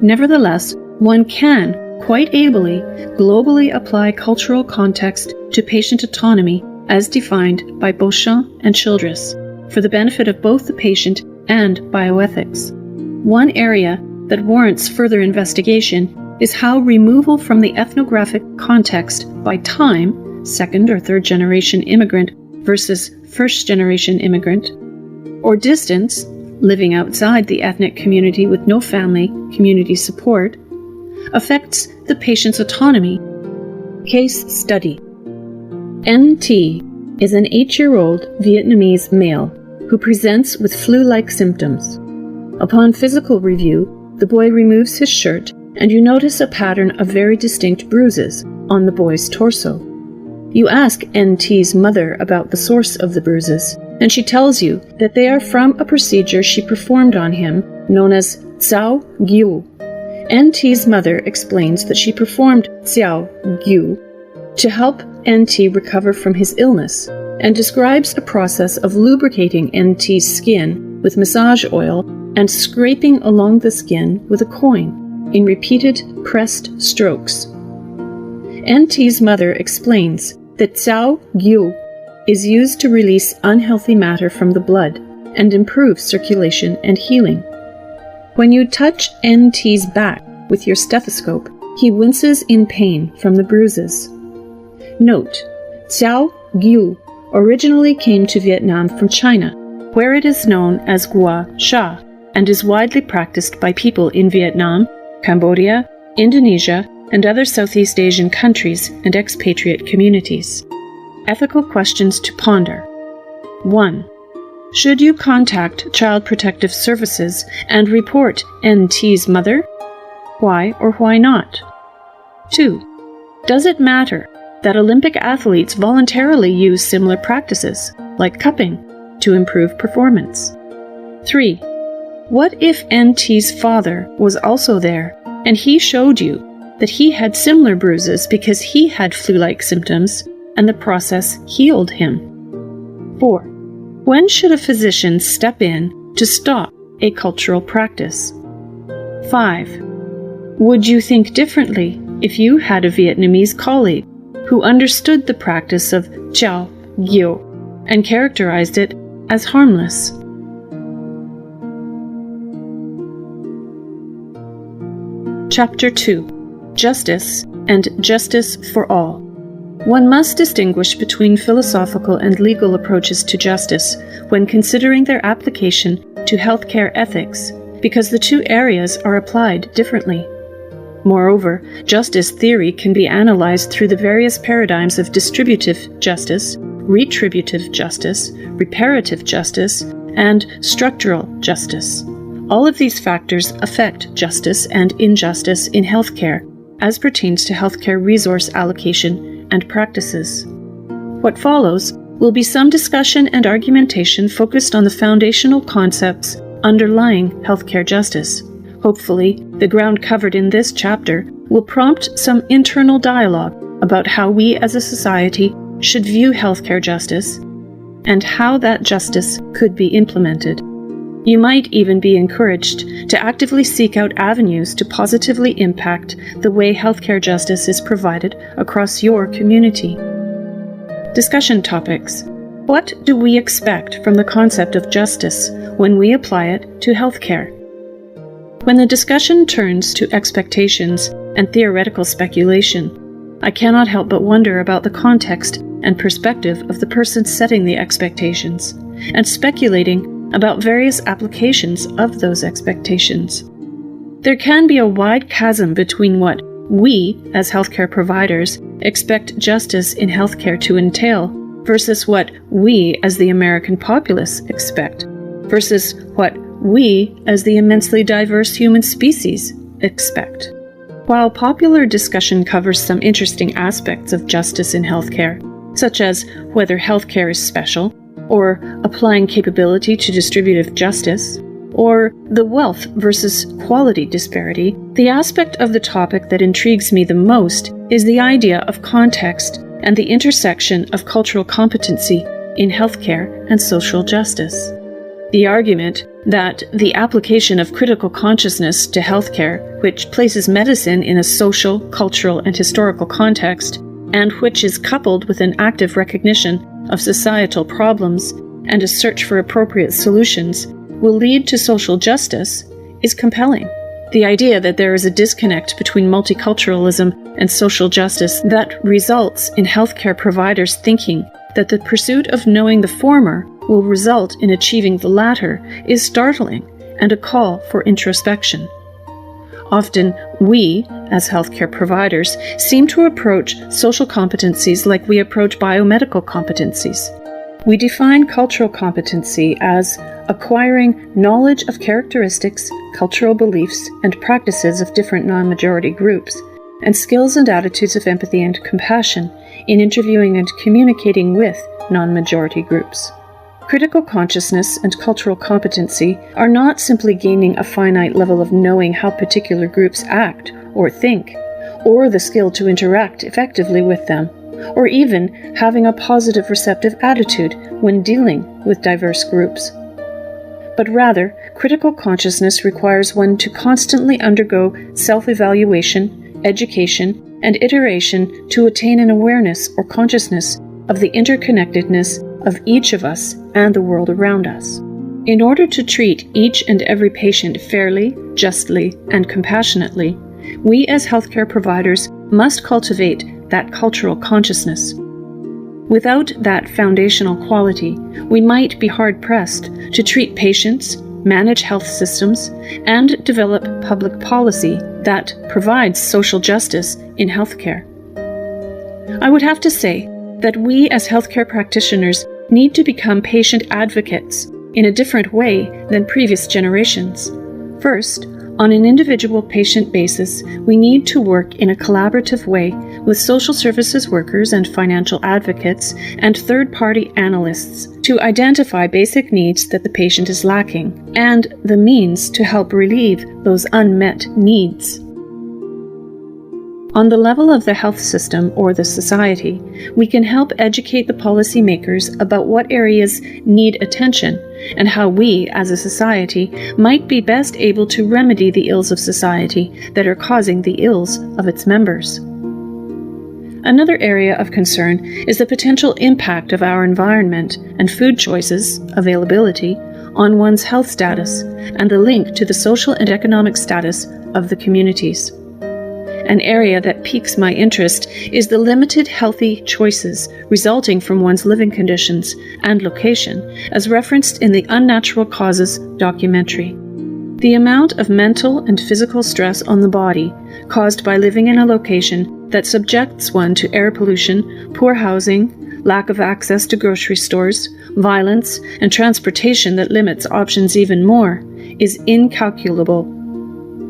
Nevertheless, one can, quite ably, globally apply cultural context to patient autonomy as defined by Beauchamp and Childress, for the benefit of both the patient and bioethics. One area that warrants further investigation is how removal from the ethnographic context by time, second or third generation immigrant versus first generation immigrant, or distance, living outside the ethnic community with no family community support, affects the patient's autonomy. Case study. NT is an 8-year-old Vietnamese male who presents with flu-like symptoms. Upon physical review, the boy removes his shirt and you notice a pattern of very distinct bruises on the boy's torso. You ask NT's mother about the source of the bruises, and she tells you that they are from a procedure she performed on him known as Xiao Gyu. NT's mother explains that she performed Xiao Gyu to help NT recover from his illness, and describes a process of lubricating NT's skin with massage oil and scraping along the skin with a coin in repeated pressed strokes. NT's mother explains that Xiao Gyu is used to release unhealthy matter from the blood and improve circulation and healing. When you touch NT's back with your stethoscope, he winces in pain from the bruises. Note, Xiao Gyu originally came to Vietnam from China, where it is known as Gua Sha and is widely practiced by people in Vietnam, Cambodia, Indonesia, and other Southeast Asian countries and expatriate communities. Ethical questions to ponder. 1. Should you contact Child Protective Services and report NT's mother? Why or why not? 2. Does it matter that Olympic athletes voluntarily use similar practices, like cupping, to improve performance? 3. What if NT's father was also there, and he showed you that he had similar bruises because he had flu-like symptoms, and the process healed him? 4. When should a physician step in to stop a cultural practice? 5. Would you think differently if you had a Vietnamese colleague who understood the practice of Puxiao Cen and characterized it as harmless? Chapter 2. Justice and Justice for All. One must distinguish between philosophical and legal approaches to justice when considering their application to healthcare ethics, because the two areas are applied differently. Moreover, justice theory can be analyzed through the various paradigms of distributive justice, retributive justice, reparative justice, and structural justice. All of these factors affect justice and injustice in healthcare as pertains to healthcare resource allocation and practices. What follows will be some discussion and argumentation focused on the foundational concepts underlying healthcare justice. Hopefully, the ground covered in this chapter will prompt some internal dialogue about how we as a society should view healthcare justice and how that justice could be implemented. You might even be encouraged to actively seek out avenues to positively impact the way healthcare justice is provided across your community. Discussion topics. What do we expect from the concept of justice when we apply it to healthcare? When the discussion turns to expectations and theoretical speculation, I cannot help but wonder about the context and perspective of the person setting the expectations, and speculating about various applications of those expectations. There can be a wide chasm between what we, as healthcare providers, expect justice in healthcare to entail versus what we, as the American populace, expect, versus what we, as the immensely diverse human species, expect. While popular discussion covers some interesting aspects of justice in healthcare, such as whether healthcare is special, or applying capability to distributive justice, or the wealth versus quality disparity, the aspect of the topic that intrigues me the most is the idea of context and the intersection of cultural competency in healthcare and social justice. The argument that the application of critical consciousness to healthcare, which places medicine in a social, cultural, and historical context, and which is coupled with an active recognition of societal problems and a search for appropriate solutions, will lead to social justice, is compelling. The idea that there is a disconnect between multiculturalism and social justice that results in healthcare providers thinking that the pursuit of knowing the former will result in achieving the latter is startling and a call for introspection. Often, we, as healthcare providers, seem to approach social competencies like we approach biomedical competencies. We define cultural competency as acquiring knowledge of characteristics, cultural beliefs, and practices of different non-majority groups, and skills and attitudes of empathy and compassion in interviewing and communicating with non-majority groups. Critical consciousness and cultural competency are not simply gaining a finite level of knowing how particular groups act or think, or the skill to interact effectively with them, or even having a positive receptive attitude when dealing with diverse groups. But rather, critical consciousness requires one to constantly undergo self-evaluation, education, and iteration to attain an awareness or consciousness of the interconnectedness of each of us and the world around us. In order to treat each and every patient fairly, justly, and compassionately, we as healthcare providers must cultivate that cultural consciousness. Without that foundational quality, we might be hard-pressed to treat patients, manage health systems, and develop public policy that provides social justice in healthcare. I would have to say that we as healthcare practitioners need to become patient advocates in a different way than previous generations. First, On an individual patient basis, we need to work in a collaborative way with social services workers and financial advocates and third-party analysts to identify basic needs that the patient is lacking and the means to help relieve those unmet needs. On the level of the health system or the society, we can help educate the policymakers about what areas need attention and how we, as a society, might be best able to remedy the ills of society that are causing the ills of its members. Another area of concern is the potential impact of our environment and food choices, availability, on one's health status and the link to the social and economic status of the communities. An area that piques my interest is the limited healthy choices resulting from one's living conditions and location, as referenced in the Unnatural Causes documentary. The amount of mental and physical stress on the body caused by living in a location that subjects one to air pollution, poor housing, lack of access to grocery stores, violence, and transportation that limits options even more is incalculable.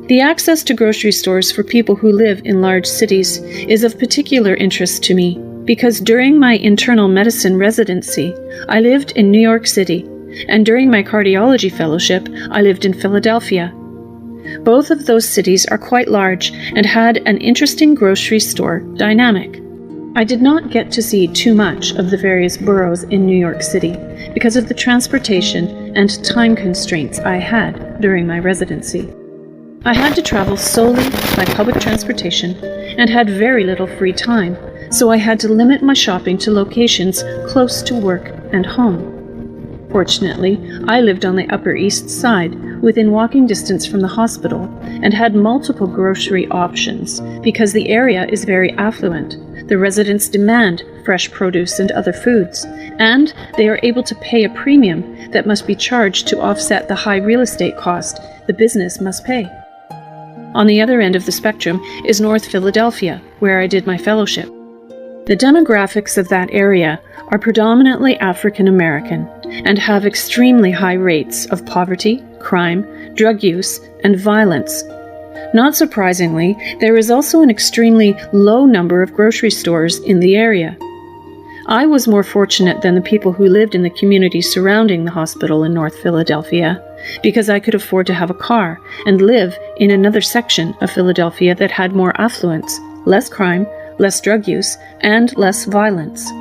The access to grocery stores for people who live in large cities is of particular interest to me because during my internal medicine residency, I lived in New York City, and during my cardiology fellowship, I lived in Philadelphia. Both of those cities are quite large and had an interesting grocery store dynamic. I did not get to see too much of the various boroughs in New York City because of the transportation and time constraints I had during my residency. I had to travel solely by public transportation and had very little free time, so I had to limit my shopping to locations close to work and home. Fortunately, I lived on the Upper East Side, within walking distance from the hospital, and had multiple grocery options because the area is very affluent. The residents demand fresh produce and other foods, and they are able to pay a premium that must be charged to offset the high real estate cost the business must pay. On the other end of the spectrum is North Philadelphia, where I did my fellowship. The demographics of that area are predominantly African American and have extremely high rates of poverty, crime, drug use, and violence. Not surprisingly, there is also an extremely low number of grocery stores in the area. I was more fortunate than the people who lived in the community surrounding the hospital in North Philadelphia because I could afford to have a car and live in another section of Philadelphia that had more affluence, less crime, less drug use, and less violence.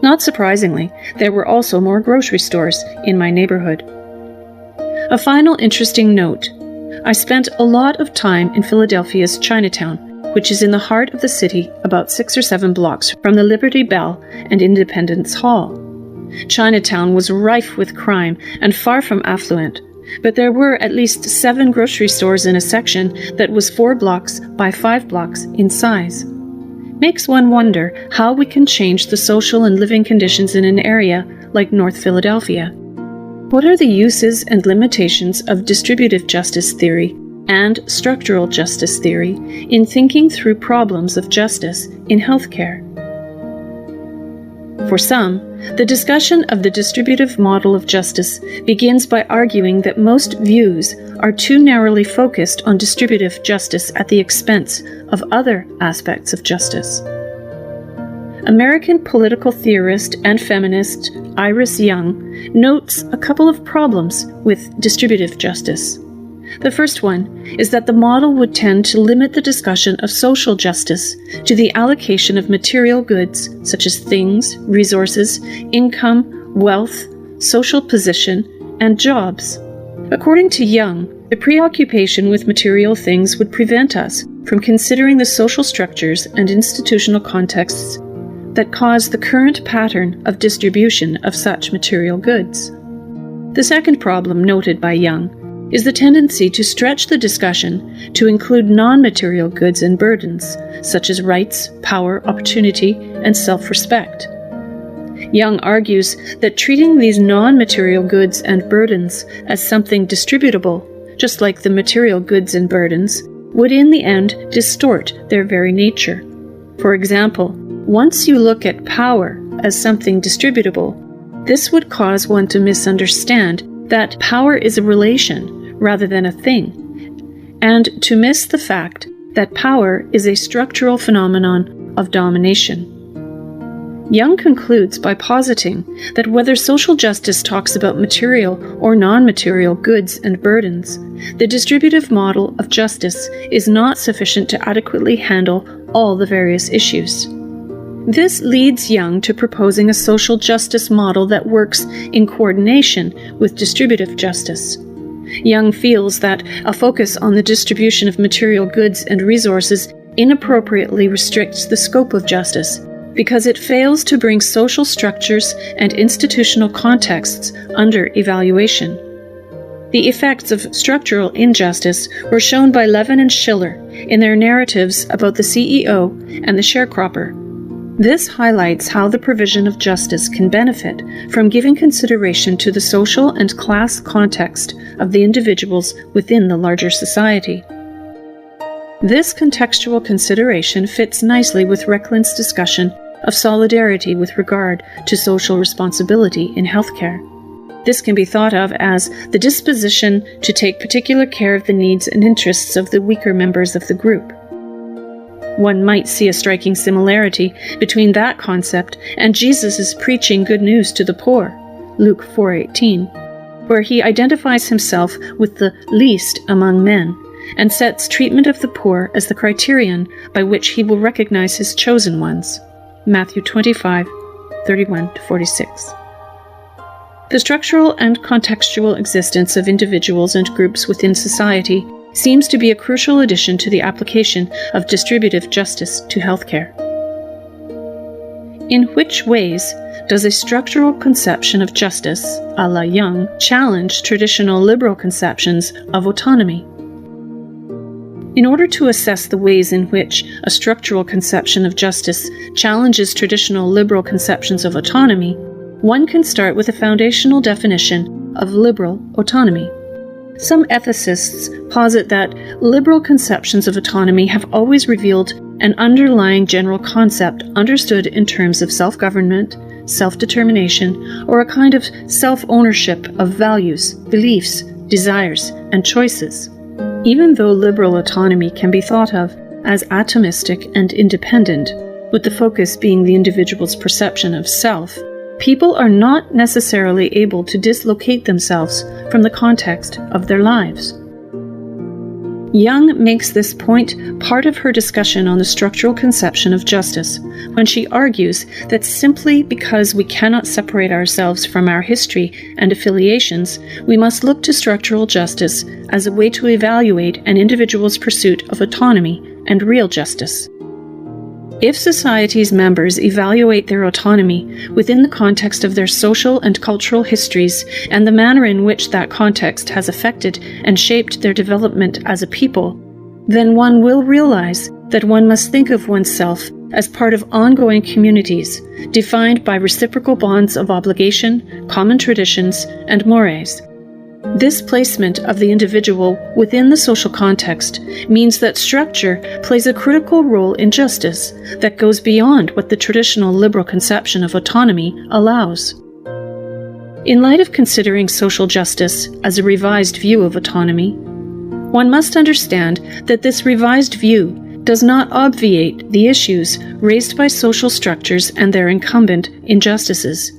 Not surprisingly, there were also more grocery stores in my neighborhood. A final interesting note. I spent a lot of time in Philadelphia's Chinatown, which is in the heart of the city about 6 or 7 blocks from the Liberty Bell and Independence Hall. Chinatown was rife with crime and far from affluent, but there were at least 7 grocery stores in a section that was 4 blocks by 5 blocks in size. Makes one wonder how we can change the social and living conditions in an area like North Philadelphia. What are the uses and limitations of distributive justice theory and structural justice theory in thinking through problems of justice in healthcare? For some, the discussion of the distributive model of justice begins by arguing that most views are too narrowly focused on distributive justice at the expense of other aspects of justice. American political theorist and feminist Iris Young notes a couple of problems with distributive justice. The first one is that the model would tend to limit the discussion of social justice to the allocation of material goods such as things, resources, income, wealth, social position, and jobs. According to Young, the preoccupation with material things would prevent us from considering the social structures and institutional contexts that cause the current pattern of distribution of such material goods. The second problem noted by Young is the tendency to stretch the discussion to include non-material goods and burdens, such as rights, power, opportunity, and self-respect. Young argues that treating these non-material goods and burdens as something distributable, just like the material goods and burdens, would in the end distort their very nature. For example, once you look at power as something distributable, this would cause one to misunderstand that power is a relation rather than a thing, and to miss the fact that power is a structural phenomenon of domination. Young concludes by positing that whether social justice talks about material or non-material goods and burdens, the distributive model of justice is not sufficient to adequately handle all the various issues. This leads Young to proposing a social justice model that works in coordination with distributive justice. Young feels that a focus on the distribution of material goods and resources inappropriately restricts the scope of justice, because it fails to bring social structures and institutional contexts under evaluation. The effects of structural injustice were shown by Levin and Schiller in their narratives about the CEO and the sharecropper. This highlights how the provision of justice can benefit from giving consideration to the social and class context of the individuals within the larger society. This contextual consideration fits nicely with Recklin's discussion of solidarity with regard to social responsibility in healthcare. This can be thought of as the disposition to take particular care of the needs and interests of the weaker members of the group. One might see a striking similarity between that concept and Jesus' preaching good news to the poor, Luke 4:18, where he identifies himself with the least among men and sets treatment of the poor as the criterion by which he will recognize his chosen ones, Matthew 25:31-46. The structural and contextual existence of individuals and groups within society seems to be a crucial addition to the application of distributive justice to healthcare. In which ways does a structural conception of justice, a la Young, challenge traditional liberal conceptions of autonomy? In order to assess the ways in which a structural conception of justice challenges traditional liberal conceptions of autonomy, one can start with a foundational definition of liberal autonomy. Some ethicists posit that liberal conceptions of autonomy have always revealed an underlying general concept understood in terms of self-government, self-determination, or a kind of self-ownership of values, beliefs, desires, and choices. Even though liberal autonomy can be thought of as atomistic and independent, with the focus being the individual's perception of self, people are not necessarily able to dislocate themselves from the context of their lives. Young makes this point part of her discussion on the structural conception of justice, when she argues that simply because we cannot separate ourselves from our history and affiliations, we must look to structural justice as a way to evaluate an individual's pursuit of autonomy and real justice. If society's members evaluate their autonomy within the context of their social and cultural histories and the manner in which that context has affected and shaped their development as a people, then one will realize that one must think of oneself as part of ongoing communities defined by reciprocal bonds of obligation, common traditions, and mores. This placement of the individual within the social context means that structure plays a critical role in justice that goes beyond what the traditional liberal conception of autonomy allows. In light of considering social justice as a revised view of autonomy, one must understand that this revised view does not obviate the issues raised by social structures and their incumbent injustices.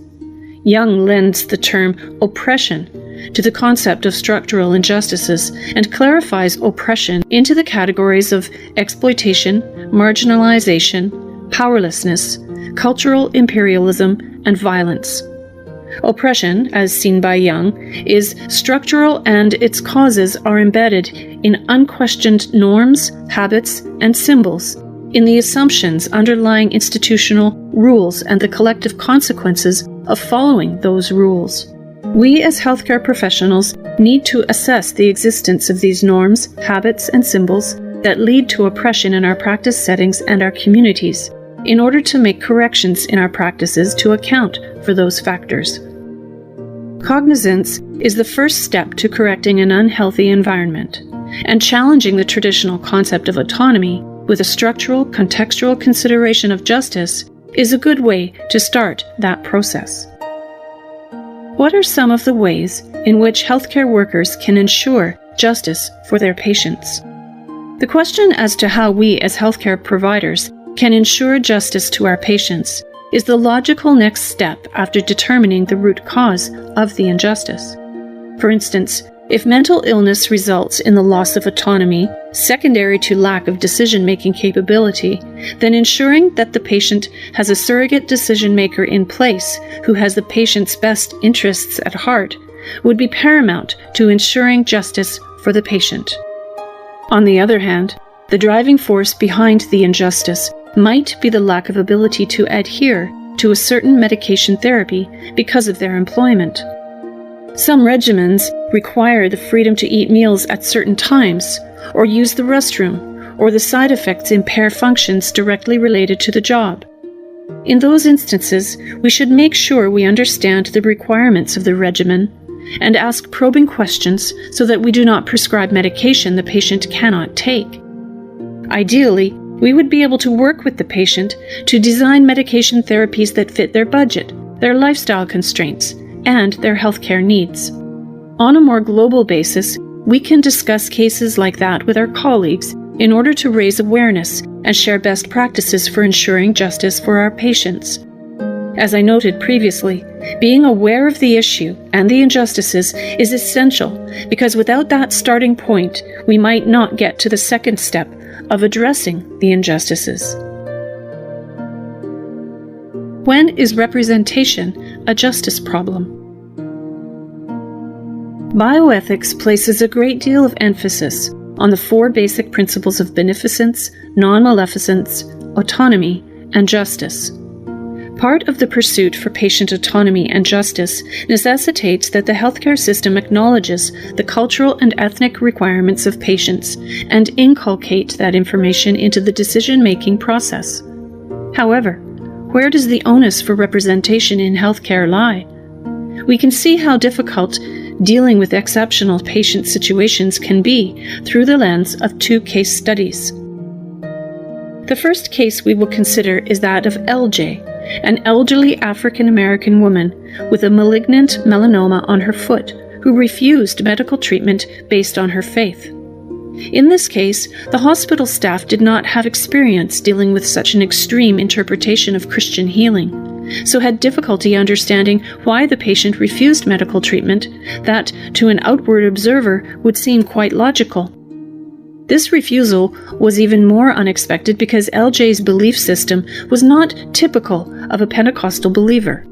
Young lends the term oppression to the concept of structural injustices and clarifies oppression into the categories of exploitation, marginalization, powerlessness, cultural imperialism, and violence. Oppression, as seen by Young, is structural and its causes are embedded in unquestioned norms, habits, and symbols, in the assumptions underlying institutional rules and the collective consequences of following those rules. We as healthcare professionals need to assess the existence of these norms, habits, and symbols that lead to oppression in our practice settings and our communities, in order to make corrections in our practices to account for those factors. Cognizance is the first step to correcting an unhealthy environment, and challenging the traditional concept of autonomy with a structural, contextual consideration of justice is a good way to start that process. What are some of the ways in which healthcare workers can ensure justice for their patients. The question as to how we as healthcare providers can ensure justice to our patients is the logical next step after determining the root cause of the injustice. For instance, if mental illness results in the loss of autonomy, secondary to lack of decision-making capability, then ensuring that the patient has a surrogate decision-maker in place who has the patient's best interests at heart would be paramount to ensuring justice for the patient. On the other hand, the driving force behind the injustice might be the lack of ability to adhere to a certain medication therapy because of their employment. Some regimens require the freedom to eat meals at certain times, or use the restroom, or the side effects impair functions directly related to the job. In those instances, we should make sure we understand the requirements of the regimen and ask probing questions so that we do not prescribe medication the patient cannot take. Ideally, we would be able to work with the patient to design medication therapies that fit their budget, their lifestyle constraints, and their healthcare needs. On a more global basis, we can discuss cases like that with our colleagues in order to raise awareness and share best practices for ensuring justice for our patients. As I noted previously, being aware of the issue and the injustices is essential because without that starting point, we might not get to the second step of addressing the injustices. When is representation a justice problem? Bioethics places a great deal of emphasis on the four basic principles of beneficence, non-maleficence, autonomy, and justice. Part of the pursuit for patient autonomy and justice necessitates that the healthcare system acknowledges the cultural and ethnic requirements of patients and inculcate that information into the decision-making process. However, where does the onus for representation in healthcare lie? We can see how difficult dealing with exceptional patient situations can be through the lens of two case studies. The first case we will consider is that of LJ, an elderly African-American woman with a malignant melanoma on her foot who refused medical treatment based on her faith. In this case, the hospital staff did not have experience dealing with such an extreme interpretation of Christian healing, so had difficulty understanding why the patient refused medical treatment that, to an outward observer, would seem quite logical. This refusal was even more unexpected because LJ's belief system was not typical of a Pentecostal believer.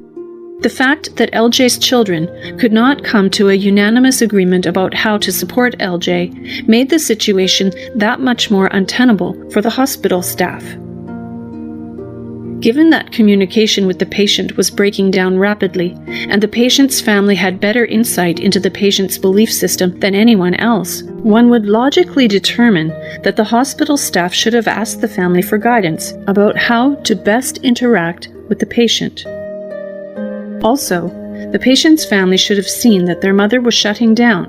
The fact that LJ's children could not come to a unanimous agreement about how to support LJ made the situation that much more untenable for the hospital staff. Given that communication with the patient was breaking down rapidly, and the patient's family had better insight into the patient's belief system than anyone else, one would logically determine that the hospital staff should have asked the family for guidance about how to best interact with the patient. Also, the patient's family should have seen that their mother was shutting down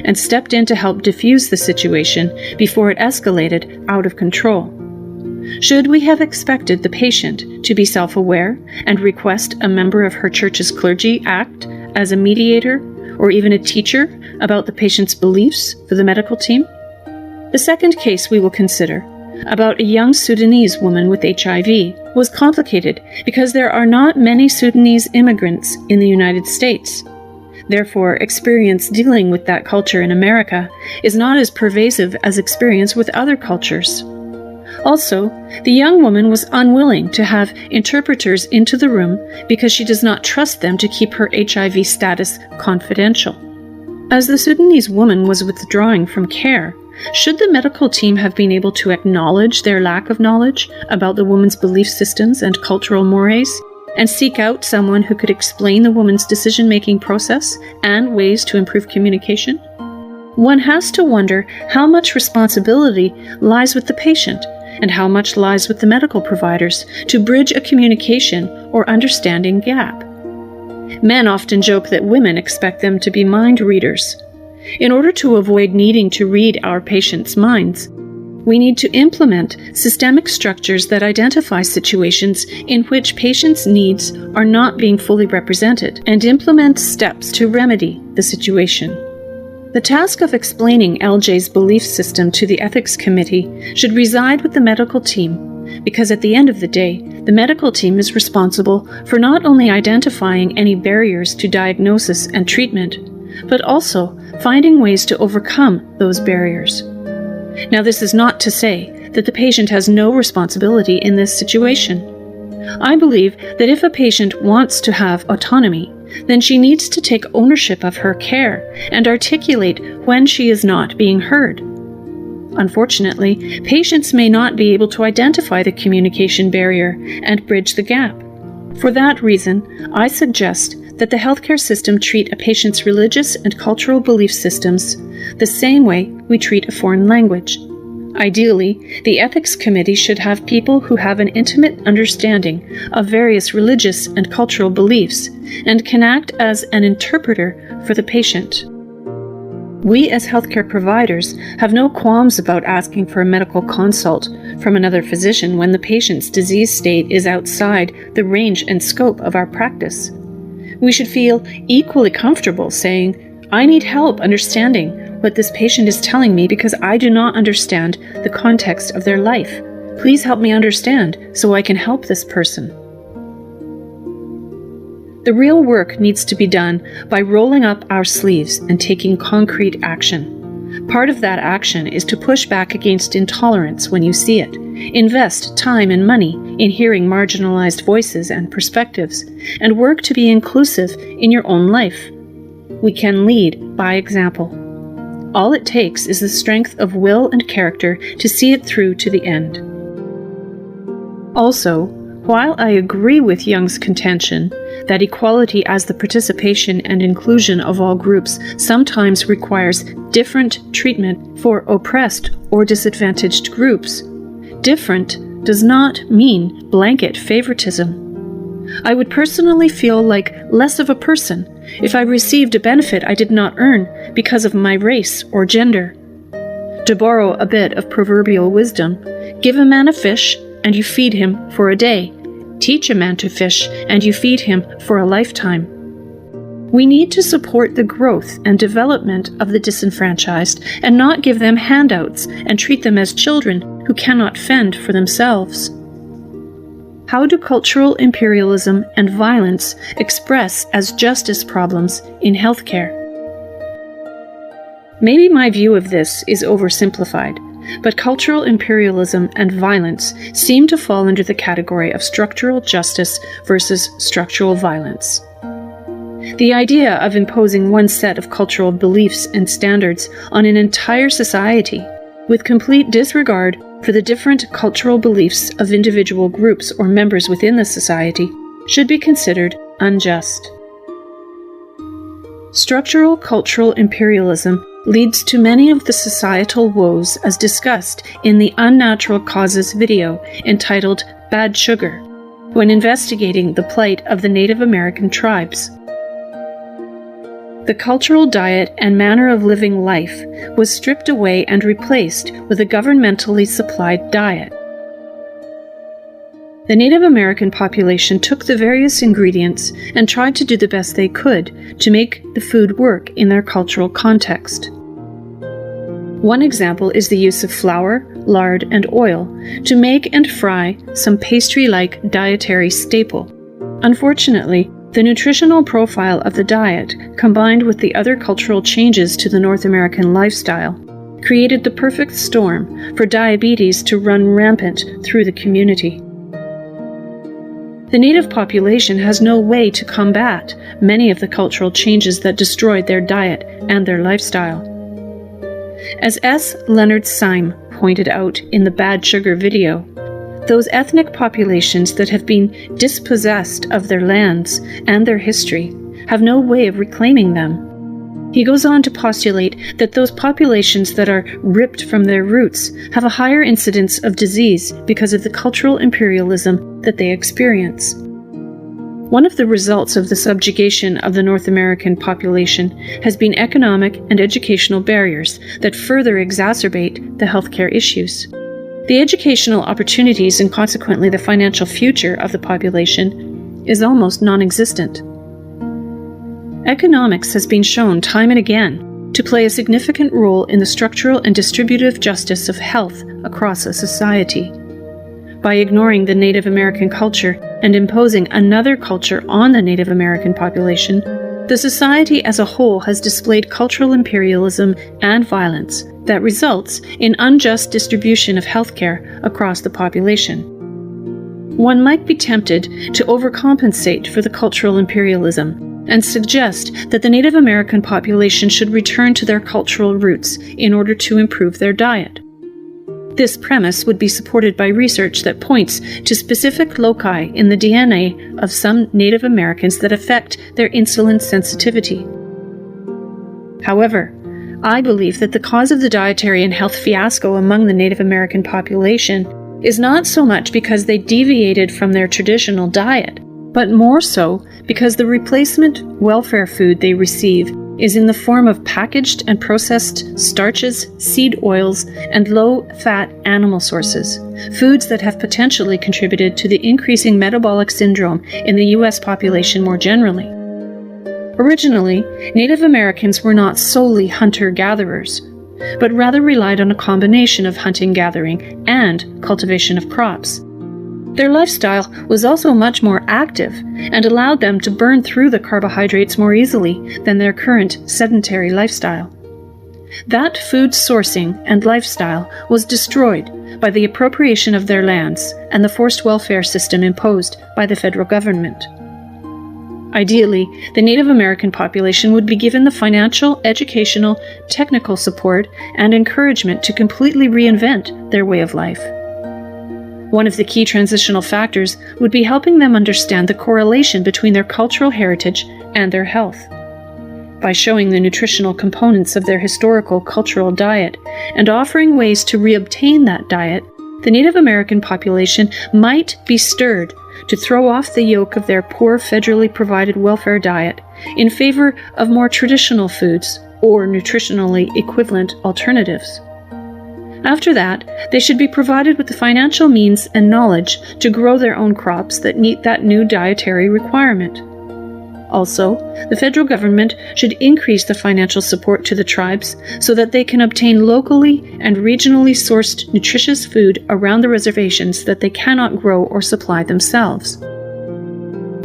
and stepped in to help diffuse the situation before it escalated out of control. Should we have expected the patient to be self-aware and request a member of her church's clergy act as a mediator or even a teacher about the patient's beliefs for the medical team? The second case we will consider, about a young Sudanese woman with HIV, was complicated because there are not many Sudanese immigrants in the United States. Therefore, experience dealing with that culture in America is not as pervasive as experience with other cultures. Also, the young woman was unwilling to have interpreters into the room because she does not trust them to keep her HIV status confidential. As the Sudanese woman was withdrawing from care, should the medical team have been able to acknowledge their lack of knowledge about the woman's belief systems and cultural mores, and seek out someone who could explain the woman's decision-making process and ways to improve communication? One has to wonder how much responsibility lies with the patient and how much lies with the medical providers to bridge a communication or understanding gap. Men often joke that women expect them to be mind readers. In order to avoid needing to read our patients' minds, we need to implement systemic structures that identify situations in which patients' needs are not being fully represented and implement steps to remedy the situation. The task of explaining LJ's belief system to the ethics committee should reside with the medical team, because at the end of the day, the medical team is responsible for not only identifying any barriers to diagnosis and treatment, but also finding ways to overcome those barriers. Now, this is not to say that the patient has no responsibility in this situation. I believe that if a patient wants to have autonomy, then she needs to take ownership of her care and articulate when she is not being heard. Unfortunately, patients may not be able to identify the communication barrier and bridge the gap. For that reason, I suggest that the healthcare system treat a patient's religious and cultural belief systems the same way we treat a foreign language. Ideally, the ethics committee should have people who have an intimate understanding of various religious and cultural beliefs and can act as an interpreter for the patient. We as healthcare providers have no qualms about asking for a medical consult from another physician when the patient's disease state is outside the range and scope of our practice. We should feel equally comfortable saying, "I need help understanding what this patient is telling me because I do not understand the context of their life. Please help me understand so I can help this person." The real work needs to be done by rolling up our sleeves and taking concrete action. Part of that action is to push back against intolerance when you see it. Invest time and money in hearing marginalized voices and perspectives, and work to be inclusive in your own life. We can lead by example. All it takes is the strength of will and character to see it through to the end. Also, while I agree with Young's contention that equality as the participation and inclusion of all groups sometimes requires different treatment for oppressed or disadvantaged groups, different does not mean blanket favoritism. I would personally feel like less of a person if I received a benefit I did not earn because of my race or gender. To borrow a bit of proverbial wisdom, give a man a fish and you feed him for a day. Teach a man to fish and you feed him for a lifetime. We need to support the growth and development of the disenfranchised and not give them handouts and treat them as children who cannot fend for themselves. How do cultural imperialism and violence express as justice problems in healthcare? Maybe my view of this is oversimplified, but cultural imperialism and violence seem to fall under the category of structural justice versus structural violence. The idea of imposing one set of cultural beliefs and standards on an entire society, with complete disregard for the different cultural beliefs of individual groups or members within the society, should be considered unjust. Structural cultural imperialism leads to many of the societal woes as discussed in the Unnatural Causes video entitled Bad Sugar, when investigating the plight of the Native American tribes. The cultural diet and manner of living life was stripped away and replaced with a governmentally supplied diet. The Native American population took the various ingredients and tried to do the best they could to make the food work in their cultural context. One example is the use of flour, lard, and oil to make and fry some pastry-like dietary staple. Unfortunately, the nutritional profile of the diet, combined with the other cultural changes to the North American lifestyle, created the perfect storm for diabetes to run rampant through the community. The native population has no way to combat many of the cultural changes that destroyed their diet and their lifestyle. As S. Leonard Syme pointed out in the Bad Sugar video, those ethnic populations that have been dispossessed of their lands and their history have no way of reclaiming them. He goes on to postulate that those populations that are ripped from their roots have a higher incidence of disease because of the cultural imperialism that they experience. One of the results of the subjugation of the North American population has been economic and educational barriers that further exacerbate the healthcare issues. The educational opportunities and consequently the financial future of the population is almost non-existent. Economics has been shown time and again to play a significant role in the structural and distributive justice of health across a society. By ignoring the Native American culture and imposing another culture on the Native American population, the society as a whole has displayed cultural imperialism and violence that results in unjust distribution of healthcare across the population. One might be tempted to overcompensate for the cultural imperialism and suggest that the Native American population should return to their cultural roots in order to improve their diet. This premise would be supported by research that points to specific loci in the DNA of some Native Americans that affect their insulin sensitivity. However, I believe that the cause of the dietary and health fiasco among the Native American population is not so much because they deviated from their traditional diet, but more so because the replacement welfare food they receive is in the form of packaged and processed starches, seed oils, and low-fat animal sources, foods that have potentially contributed to the increasing metabolic syndrome in the U.S. population more generally. Originally, Native Americans were not solely hunter-gatherers, but rather relied on a combination of hunting-gathering and cultivation of crops. Their lifestyle was also much more active and allowed them to burn through the carbohydrates more easily than their current sedentary lifestyle. That food sourcing and lifestyle was destroyed by the appropriation of their lands and the forced welfare system imposed by the federal government. Ideally, the Native American population would be given the financial, educational, technical support and encouragement to completely reinvent their way of life. One of the key transitional factors would be helping them understand the correlation between their cultural heritage and their health. By showing the nutritional components of their historical cultural diet and offering ways to reobtain that diet, the Native American population might be stirred to throw off the yoke of their poor federally provided welfare diet in favor of more traditional foods or nutritionally equivalent alternatives. After that, they should be provided with the financial means and knowledge to grow their own crops that meet that new dietary requirement. Also, the federal government should increase the financial support to the tribes so that they can obtain locally and regionally sourced nutritious food around the reservations that they cannot grow or supply themselves.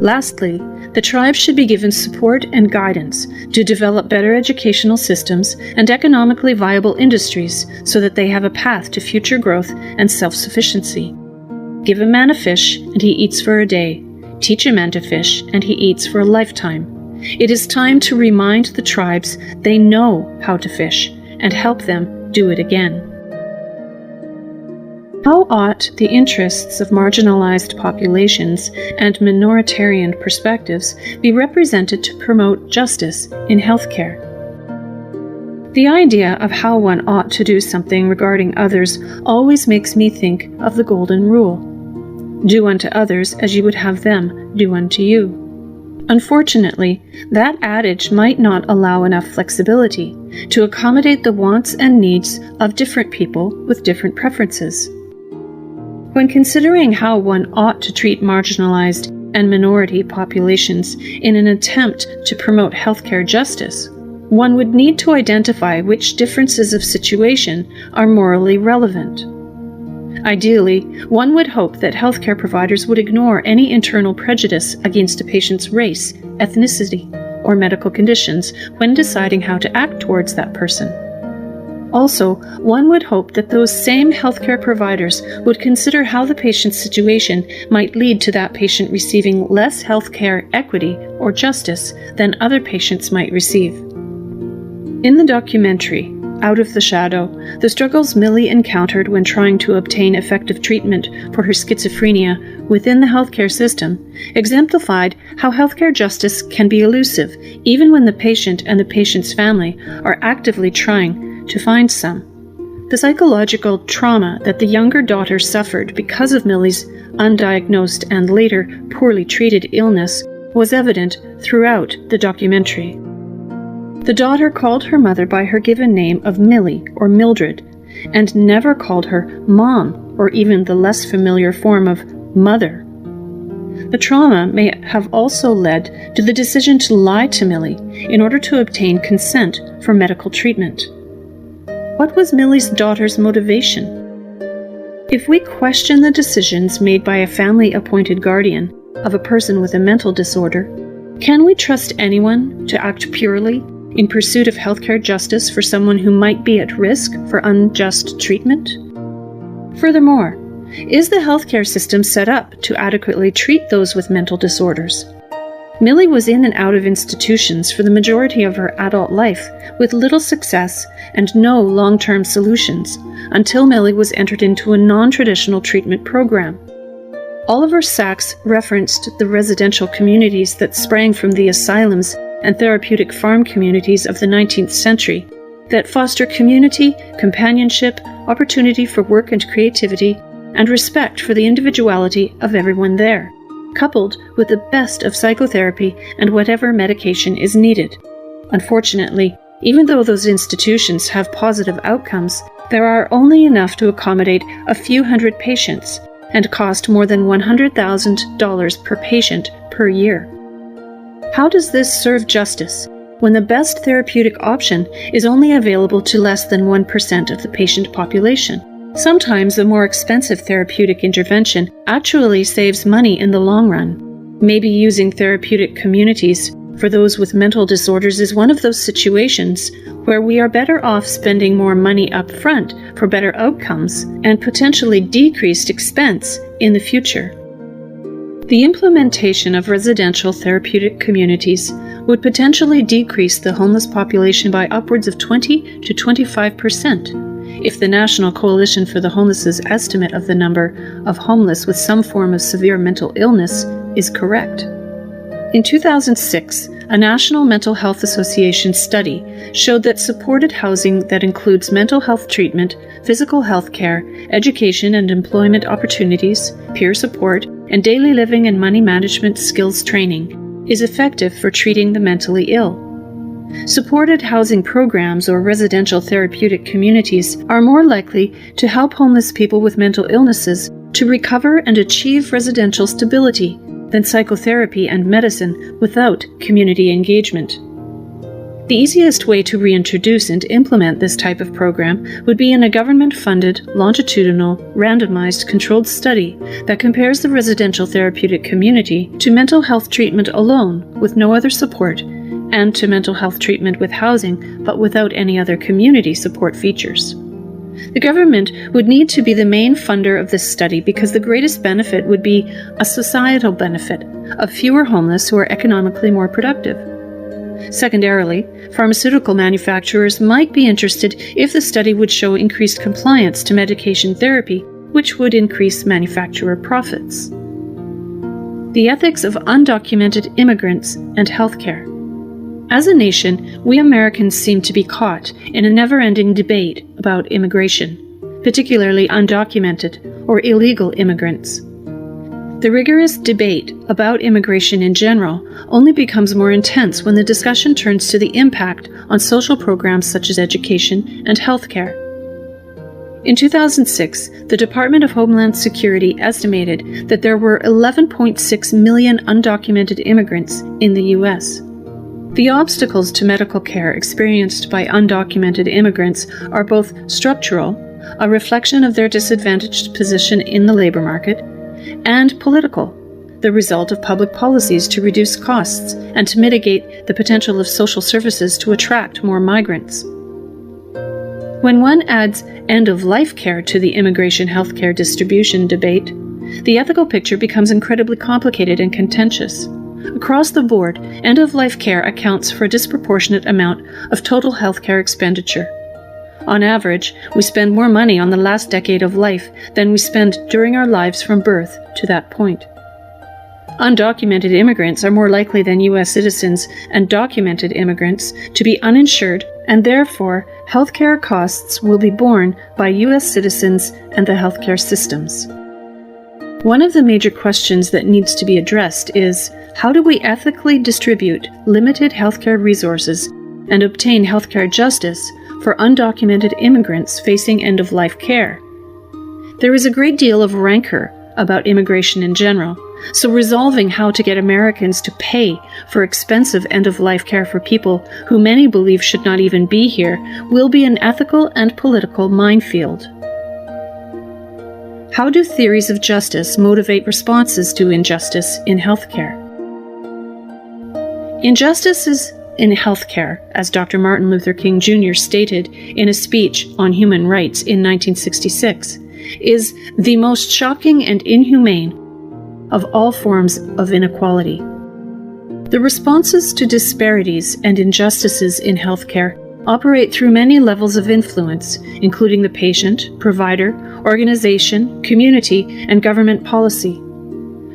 Lastly, the tribes should be given support and guidance to develop better educational systems and economically viable industries so that they have a path to future growth and self-sufficiency. Give a man a fish, and he eats for a day. Teach a man to fish, and he eats for a lifetime. It is time to remind the tribes they know how to fish and help them do it again. How ought the interests of marginalized populations and minoritarian perspectives be represented to promote justice in healthcare? The idea of how one ought to do something regarding others always makes me think of the Golden Rule. Do unto others as you would have them do unto you. Unfortunately, that adage might not allow enough flexibility to accommodate the wants and needs of different people with different preferences. When considering how one ought to treat marginalized and minority populations in an attempt to promote healthcare justice, one would need to identify which differences of situation are morally relevant. Ideally, one would hope that healthcare providers would ignore any internal prejudice against a patient's race, ethnicity, or medical conditions when deciding how to act towards that person. Also, one would hope that those same healthcare providers would consider how the patient's situation might lead to that patient receiving less healthcare equity or justice than other patients might receive. In the documentary, Out of the Shadow, the struggles Millie encountered when trying to obtain effective treatment for her schizophrenia within the healthcare system exemplified how healthcare justice can be elusive even when the patient and the patient's family are actively trying to find some. The psychological trauma that the younger daughter suffered because of Millie's undiagnosed and later poorly treated illness was evident throughout the documentary. The daughter called her mother by her given name of Millie or Mildred, and never called her Mom or even the less familiar form of Mother. The trauma may have also led to the decision to lie to Millie in order to obtain consent for medical treatment. What was Millie's daughter's motivation? If we question the decisions made by a family-appointed guardian of a person with a mental disorder, can we trust anyone to act purely in pursuit of healthcare justice for someone who might be at risk for unjust treatment? Furthermore, is the healthcare system set up to adequately treat those with mental disorders? Millie was in and out of institutions for the majority of her adult life with little success and no long-term solutions until Millie was entered into a non-traditional treatment program. Oliver Sacks referenced the residential communities that sprang from the asylums and therapeutic farm communities of the 19th century that foster community, companionship, opportunity for work and creativity, and respect for the individuality of everyone there, coupled with the best of psychotherapy and whatever medication is needed. Unfortunately, even though those institutions have positive outcomes, there are only enough to accommodate a few hundred patients and cost more than $100,000 per patient per year. How does this serve justice when the best therapeutic option is only available to less than 1% of the patient population? Sometimes a more expensive therapeutic intervention actually saves money in the long run. Maybe using therapeutic communities for those with mental disorders is one of those situations where we are better off spending more money up front for better outcomes and potentially decreased expense in the future. The implementation of residential therapeutic communities would potentially decrease the homeless population by upwards of 20 to 25%. If the National Coalition for the Homeless's estimate of the number of homeless with some form of severe mental illness is correct. In 2006, a National Mental Health Association study showed that supported housing that includes mental health treatment, physical health care, education and employment opportunities, peer support, and daily living and money management skills training is effective for treating the mentally ill. Supported housing programs or residential therapeutic communities are more likely to help homeless people with mental illnesses to recover and achieve residential stability than psychotherapy and medicine without community engagement. The easiest way to reintroduce and implement this type of program would be in a government-funded, longitudinal, randomized controlled study that compares the residential therapeutic community to mental health treatment alone with no other support, and to mental health treatment with housing but without any other community support features. The government would need to be the main funder of this study because the greatest benefit would be a societal benefit of fewer homeless who are economically more productive. Secondarily, pharmaceutical manufacturers might be interested if the study would show increased compliance to medication therapy, which would increase manufacturer profits. The ethics of undocumented immigrants and healthcare. As a nation, we Americans seem to be caught in a never-ending debate about immigration, particularly undocumented or illegal immigrants. The rigorous debate about immigration in general only becomes more intense when the discussion turns to the impact on social programs such as education and healthcare. In 2006, the Department of Homeland Security estimated that there were 11.6 million undocumented immigrants in the U.S. The obstacles to medical care experienced by undocumented immigrants are both structural, a reflection of their disadvantaged position in the labor market, and political, the result of public policies to reduce costs and to mitigate the potential of social services to attract more migrants. When one adds end-of-life care to the immigration healthcare distribution debate, the ethical picture becomes incredibly complicated and contentious. Across the board, end-of-life care accounts for a disproportionate amount of total healthcare expenditure. On average, we spend more money on the last decade of life than we spend during our lives from birth to that point. Undocumented immigrants are more likely than U.S. citizens and documented immigrants to be uninsured, and therefore, healthcare costs will be borne by U.S. citizens and the healthcare systems. One of the major questions that needs to be addressed is, how do we ethically distribute limited healthcare resources and obtain healthcare justice for undocumented immigrants facing end-of-life care? There is a great deal of rancor about immigration in general, so resolving how to get Americans to pay for expensive end-of-life care for people who many believe should not even be here will be an ethical and political minefield. How do theories of justice motivate responses to injustice in healthcare? Injustices in healthcare, as Dr. Martin Luther King Jr. stated in a speech on human rights in 1966, is the most shocking and inhumane of all forms of inequality. The responses to disparities and injustices in healthcare operate through many levels of influence, including the patient, provider, organization, community, and government policy.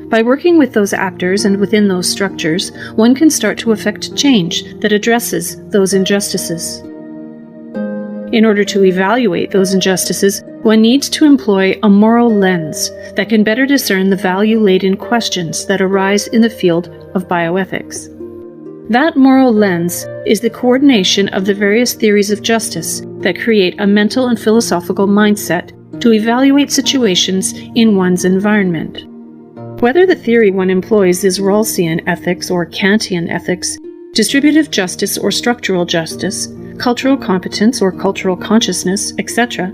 By working with those actors and within those structures, one can start to effect change that addresses those injustices. In order to evaluate those injustices, one needs to employ a moral lens that can better discern the value-laden questions that arise in the field of bioethics. That moral lens is the coordination of the various theories of justice that create a mental and philosophical mindset to evaluate situations in one's environment. Whether the theory one employs is Rawlsian ethics or Kantian ethics, distributive justice or structural justice, cultural competence or cultural consciousness, etc.,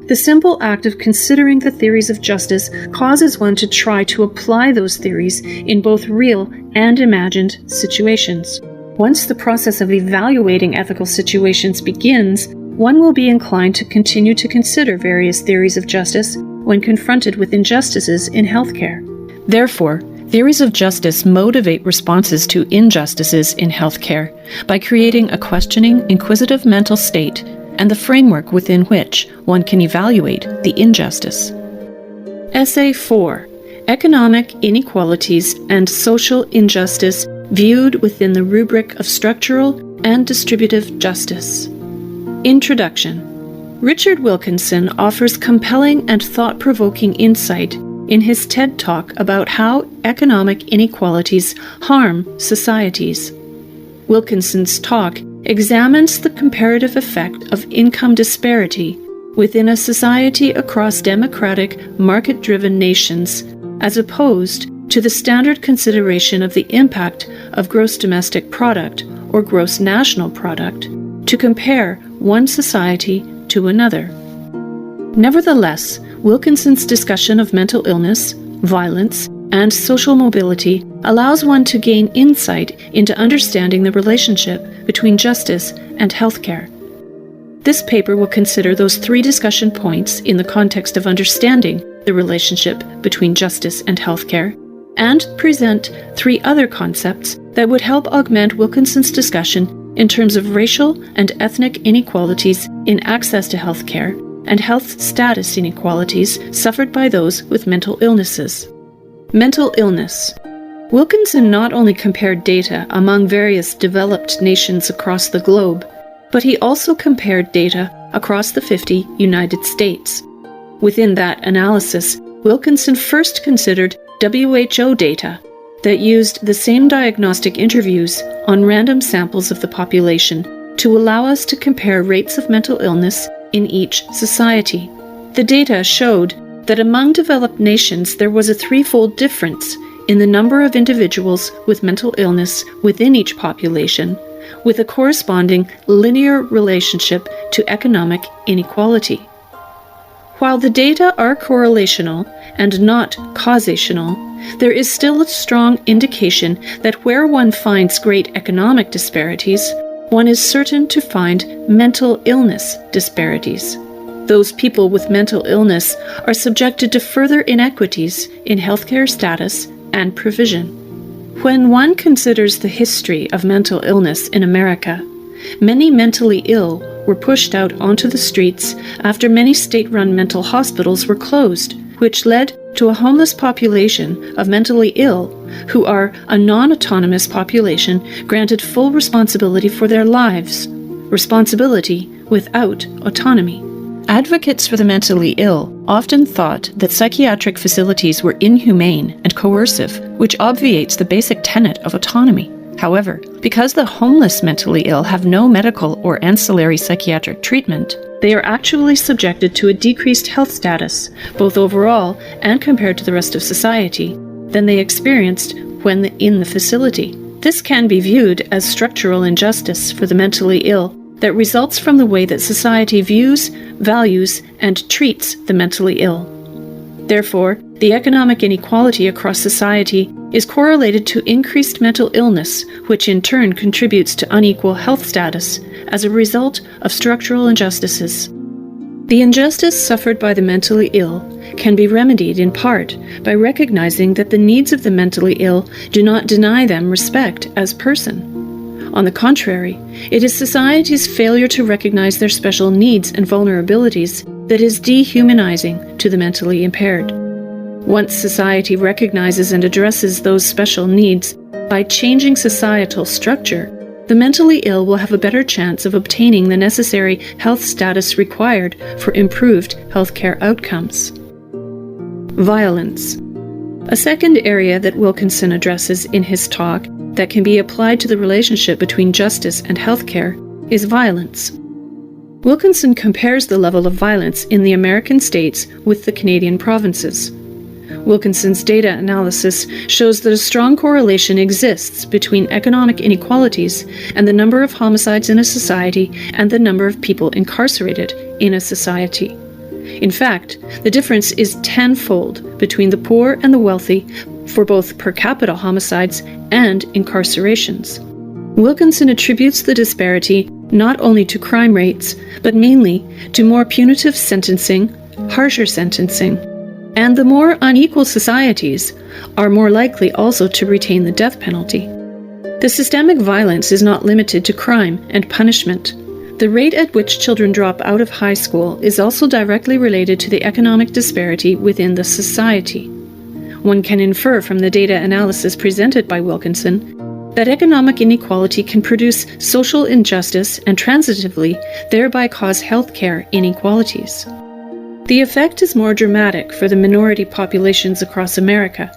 the simple act of considering the theories of justice causes one to try to apply those theories in both real and imagined situations. Once the process of evaluating ethical situations begins, one will be inclined to continue to consider various theories of justice when confronted with injustices in healthcare. Therefore, theories of justice motivate responses to injustices in healthcare by creating a questioning, inquisitive mental state and the framework within which one can evaluate the injustice. Essay 4. Economic Inequalities and Social Injustice Viewed Within the Rubric of Structural and Distributive Justice. Introduction. Richard Wilkinson offers compelling and thought-provoking insight in his TED Talk about how economic inequalities harm societies. Wilkinson's talk examines the comparative effect of income disparity within a society across democratic, market-driven nations, as opposed to the standard consideration of the impact of gross domestic product or gross national product to compare one society to another. Nevertheless, Wilkinson's discussion of mental illness, violence, and social mobility allows one to gain insight into understanding the relationship between justice and healthcare. This paper will consider those 3 discussion points in the context of understanding the relationship between justice and healthcare, and present 3 other concepts that would help augment Wilkinson's discussion in terms of racial and ethnic inequalities in access to healthcare and health status inequalities suffered by those with mental illnesses. Mental illness. Wilkinson not only compared data among various developed nations across the globe, but he also compared data across the 50 United States. Within that analysis, Wilkinson first considered WHO data that used the same diagnostic interviews on random samples of the population to allow us to compare rates of mental illness in each society. The data showed that among developed nations there was a 3-fold difference in the number of individuals with mental illness within each population, with a corresponding linear relationship to economic inequality. While the data are correlational and not causational, there is still a strong indication that where one finds great economic disparities, one is certain to find mental illness disparities. Those people with mental illness are subjected to further inequities in healthcare status and provision. When one considers the history of mental illness in America, many mentally ill were pushed out onto the streets after many state-run mental hospitals were closed, which led to a homeless population of mentally ill who are a non-autonomous population granted full responsibility for their lives, responsibility without autonomy. Advocates for the mentally ill often thought that psychiatric facilities were inhumane and coercive, which obviates the basic tenet of autonomy. However, because the homeless mentally ill have no medical or ancillary psychiatric treatment, they are actually subjected to a decreased health status, both overall and compared to the rest of society, than they experienced when in the facility. This can be viewed as structural injustice for the mentally ill that results from the way that society views, values, and treats the mentally ill. Therefore, the economic inequality across society is correlated to increased mental illness, which in turn contributes to unequal health status as a result of structural injustices. The injustice suffered by the mentally ill can be remedied in part by recognizing that the needs of the mentally ill do not deny them respect as person. On the contrary, it is society's failure to recognize their special needs and vulnerabilities that is dehumanizing to the mentally impaired. Once society recognizes and addresses those special needs by changing societal structure, the mentally ill will have a better chance of obtaining the necessary health status required for improved healthcare outcomes. Violence. A second area that Wilkinson addresses in his talk that can be applied to the relationship between justice and healthcare is violence. Wilkinson compares the level of violence in the American states with the Canadian provinces. Wilkinson's data analysis shows that a strong correlation exists between economic inequalities and the number of homicides in a society and the number of people incarcerated in a society. In fact, the difference is tenfold between the poor and the wealthy for both per capita homicides and incarcerations. Wilkinson attributes the disparity not only to crime rates, but mainly to more punitive sentencing, harsher sentencing, and the more unequal societies are more likely also to retain the death penalty. The systemic violence is not limited to crime and punishment. The rate at which children drop out of high school is also directly related to the economic disparity within the society. One can infer from the data analysis presented by Wilkinson that economic inequality can produce social injustice and transitively thereby cause healthcare inequalities. The effect is more dramatic for the minority populations across America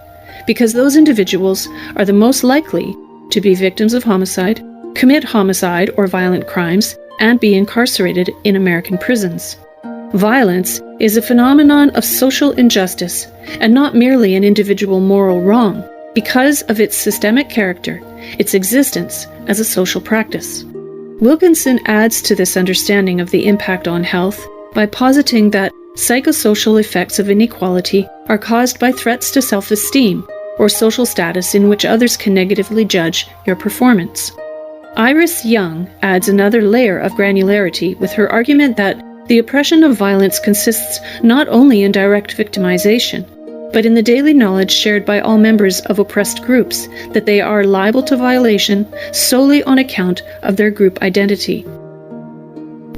because those individuals are the most likely to be victims of homicide, commit homicide or violent crimes, and be incarcerated in American prisons. Violence is a phenomenon of social injustice and not merely an individual moral wrong because of its systemic character, its existence as a social practice. Wilkinson adds to this understanding of the impact on health by positing that psychosocial effects of inequality are caused by threats to self-esteem or social status in which others can negatively judge your performance. Iris Young adds another layer of granularity with her argument that the oppression of violence consists not only in direct victimization, but in the daily knowledge shared by all members of oppressed groups that they are liable to violation solely on account of their group identity.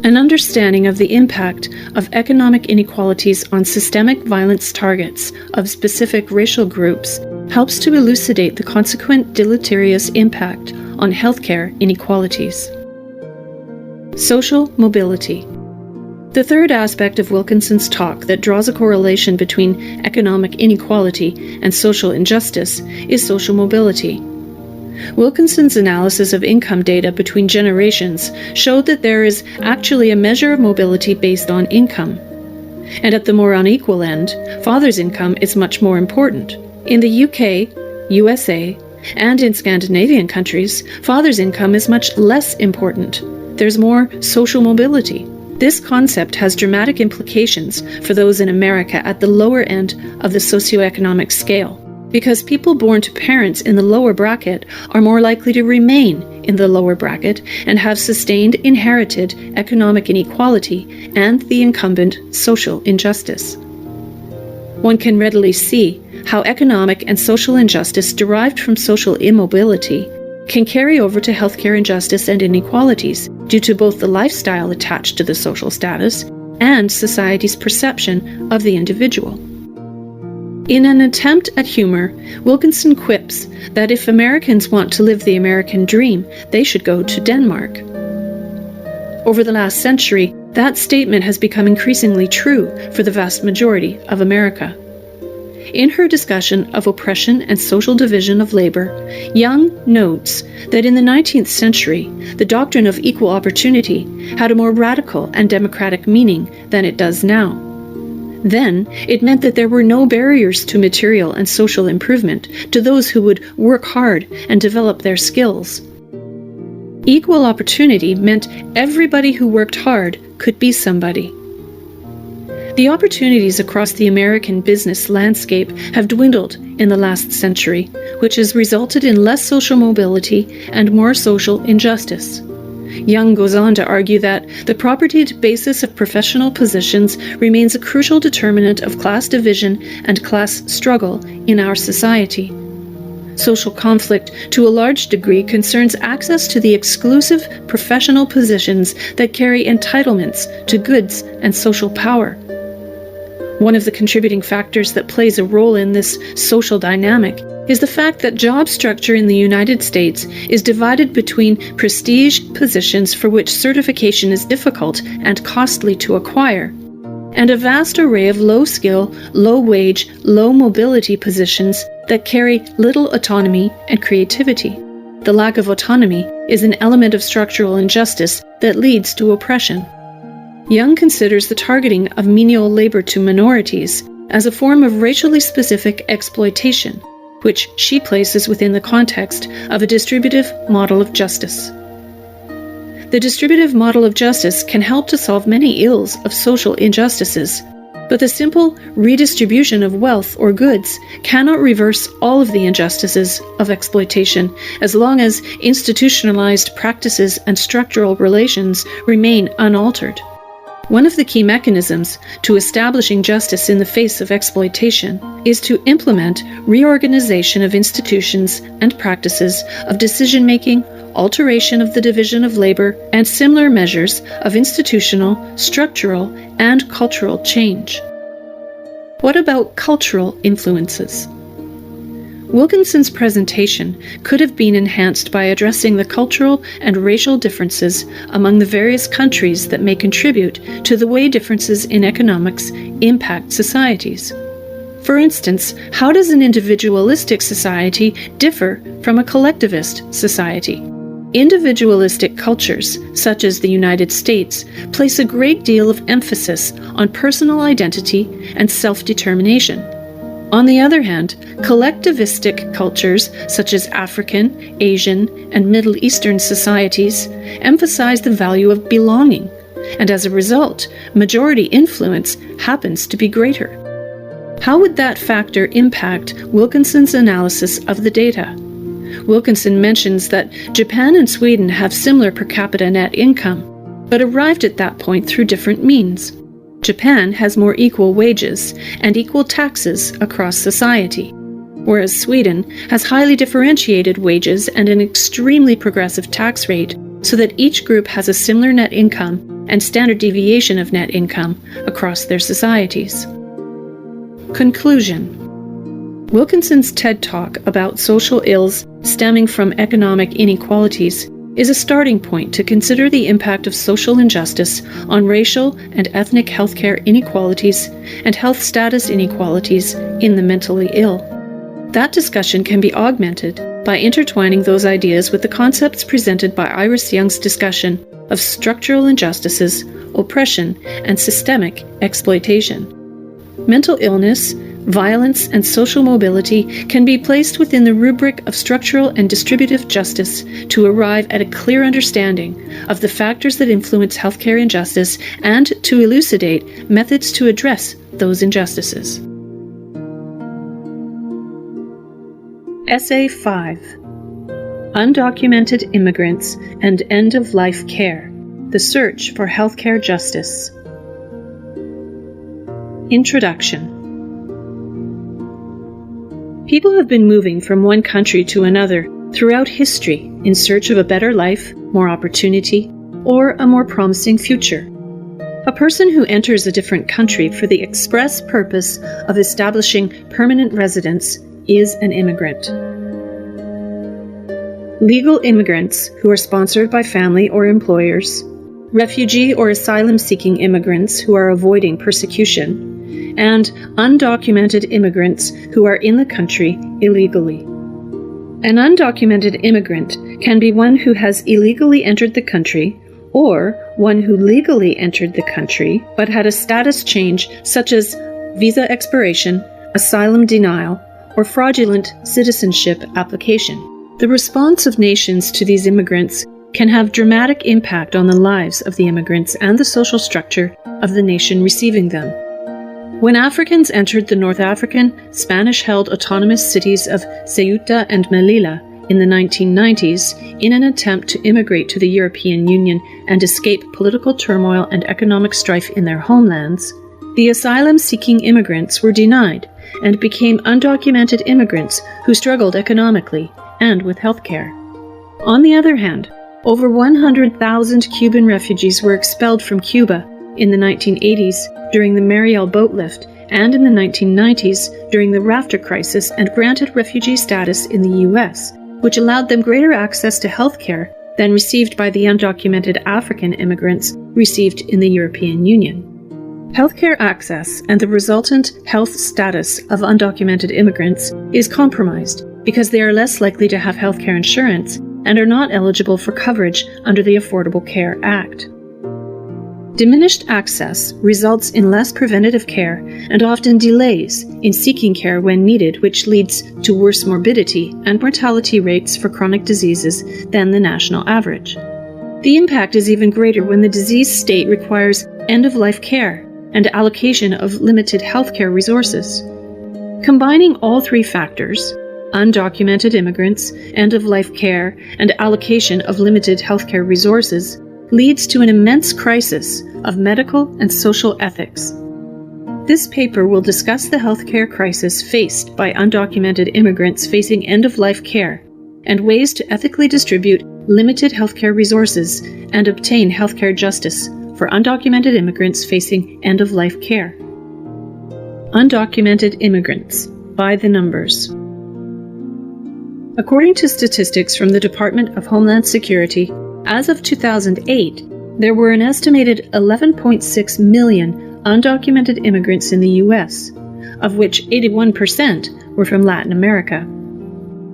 An understanding of the impact of economic inequalities on systemic violence targets of specific racial groups helps to elucidate the consequent deleterious impact on healthcare inequalities. Social mobility. The third aspect of Wilkinson's talk that draws a correlation between economic inequality and social injustice is social mobility. Wilkinson's analysis of income data between generations showed that there is actually a measure of mobility based on income. And at the more unequal end, father's income is much more important. In the UK, USA, and in Scandinavian countries, father's income is much less important. There's more social mobility. This concept has dramatic implications for those in America at the lower end of the socioeconomic scale, because people born to parents in the lower bracket are more likely to remain in the lower bracket and have sustained inherited economic inequality and the incumbent social injustice. One can readily see how economic and social injustice derived from social immobility can carry over to healthcare injustice and inequalities due to both the lifestyle attached to the social status and society's perception of the individual. In an attempt at humor, Wilkinson quips that if Americans want to live the American dream, they should go to Denmark. Over the last century, that statement has become increasingly true for the vast majority of America. In her discussion of oppression and social division of labor, Young notes that in the 19th century, the doctrine of equal opportunity had a more radical and democratic meaning than it does now. Then, it meant that there were no barriers to material and social improvement to those who would work hard and develop their skills. Equal opportunity meant everybody who worked hard could be somebody. The opportunities across the American business landscape have dwindled in the last century, which has resulted in less social mobility and more social injustice. Young goes on to argue that the propertied basis of professional positions remains a crucial determinant of class division and class struggle in our society. Social conflict, to a large degree, concerns access to the exclusive professional positions that carry entitlements to goods and social power. One of the contributing factors that plays a role in this social dynamic is the fact that job structure in the United States is divided between prestige positions for which certification is difficult and costly to acquire, and a vast array of low-skill, low-wage, low-mobility positions that carry little autonomy and creativity. The lack of autonomy is an element of structural injustice that leads to oppression. Young considers the targeting of menial labor to minorities as a form of racially specific exploitation, which she places within the context of a distributive model of justice. The distributive model of justice can help to solve many ills of social injustices, but the simple redistribution of wealth or goods cannot reverse all of the injustices of exploitation as long as institutionalized practices and structural relations remain unaltered. One of the key mechanisms to establishing justice in the face of exploitation is to implement reorganization of institutions and practices of decision-making, alteration of the division of labor, and similar measures of institutional, structural, and cultural change. What about cultural influences? Wilkinson's presentation could have been enhanced by addressing the cultural and racial differences among the various countries that may contribute to the way differences in economics impact societies. For instance, how does an individualistic society differ from a collectivist society? Individualistic cultures, such as the United States, place a great deal of emphasis on personal identity and self-determination. On the other hand, collectivistic cultures, such as African, Asian, and Middle Eastern societies, emphasize the value of belonging, and as a result, majority influence happens to be greater. How would that factor impact Wilkinson's analysis of the data? Wilkinson mentions that Japan and Sweden have similar per capita net income, but arrived at that point through different means. Japan has more equal wages and equal taxes across society, whereas Sweden has highly differentiated wages and an extremely progressive tax rate so that each group has a similar net income and standard deviation of net income across their societies. Conclusion. Wilkinson's TED Talk about social ills stemming from economic inequalities is a starting point to consider the impact of social injustice on racial and ethnic healthcare inequalities and health status inequalities in the mentally ill. That discussion can be augmented by intertwining those ideas with the concepts presented by Iris Young's discussion of structural injustices, oppression, and systemic exploitation. Mental illness, violence, and social mobility can be placed within the rubric of structural and distributive justice to arrive at a clear understanding of the factors that influence healthcare injustice and to elucidate methods to address those injustices. Essay 5. Undocumented Immigrants and End-of-Life Care: The Search for Healthcare Justice. Introduction. People have been moving from one country to another throughout history in search of a better life, more opportunity, or a more promising future. A person who enters a different country for the express purpose of establishing permanent residence is an immigrant. Legal immigrants who are sponsored by family or employers, refugee or asylum-seeking immigrants who are avoiding persecution, and undocumented immigrants who are in the country illegally. An undocumented immigrant can be one who has illegally entered the country, or one who legally entered the country but had a status change such as visa expiration, asylum denial, or fraudulent citizenship application. The response of nations to these immigrants can have dramatic impact on the lives of the immigrants and the social structure of the nation receiving them. When Africans entered the North African, Spanish-held autonomous cities of Ceuta and Melilla in the 1990s in an attempt to immigrate to the European Union and escape political turmoil and economic strife in their homelands, the asylum-seeking immigrants were denied and became undocumented immigrants who struggled economically and with health care. On the other hand, over 100,000 Cuban refugees were expelled from Cuba in the 1980s during the Mariel boat lift and in the 1990s during the rafter crisis and granted refugee status in the U.S., which allowed them greater access to health care than received by the undocumented African immigrants received in the European Union. Healthcare access and the resultant health status of undocumented immigrants is compromised because they are less likely to have healthcare insurance and are not eligible for coverage under the Affordable Care Act. Diminished access results in less preventative care and often delays in seeking care when needed, which leads to worse morbidity and mortality rates for chronic diseases than the national average. The impact is even greater when the disease state requires end-of-life care and allocation of limited healthcare resources. Combining all three factors, undocumented immigrants, end-of-life care, and allocation of limited healthcare resources, leads to an immense crisis of medical and social ethics. This paper will discuss the healthcare crisis faced by undocumented immigrants facing end-of-life care and ways to ethically distribute limited healthcare resources and obtain healthcare justice for undocumented immigrants facing end-of-life care. Undocumented immigrants, by the numbers. According to statistics from the Department of Homeland Security, as of 2008, there were an estimated 11.6 million undocumented immigrants in the U.S., of which 81% were from Latin America.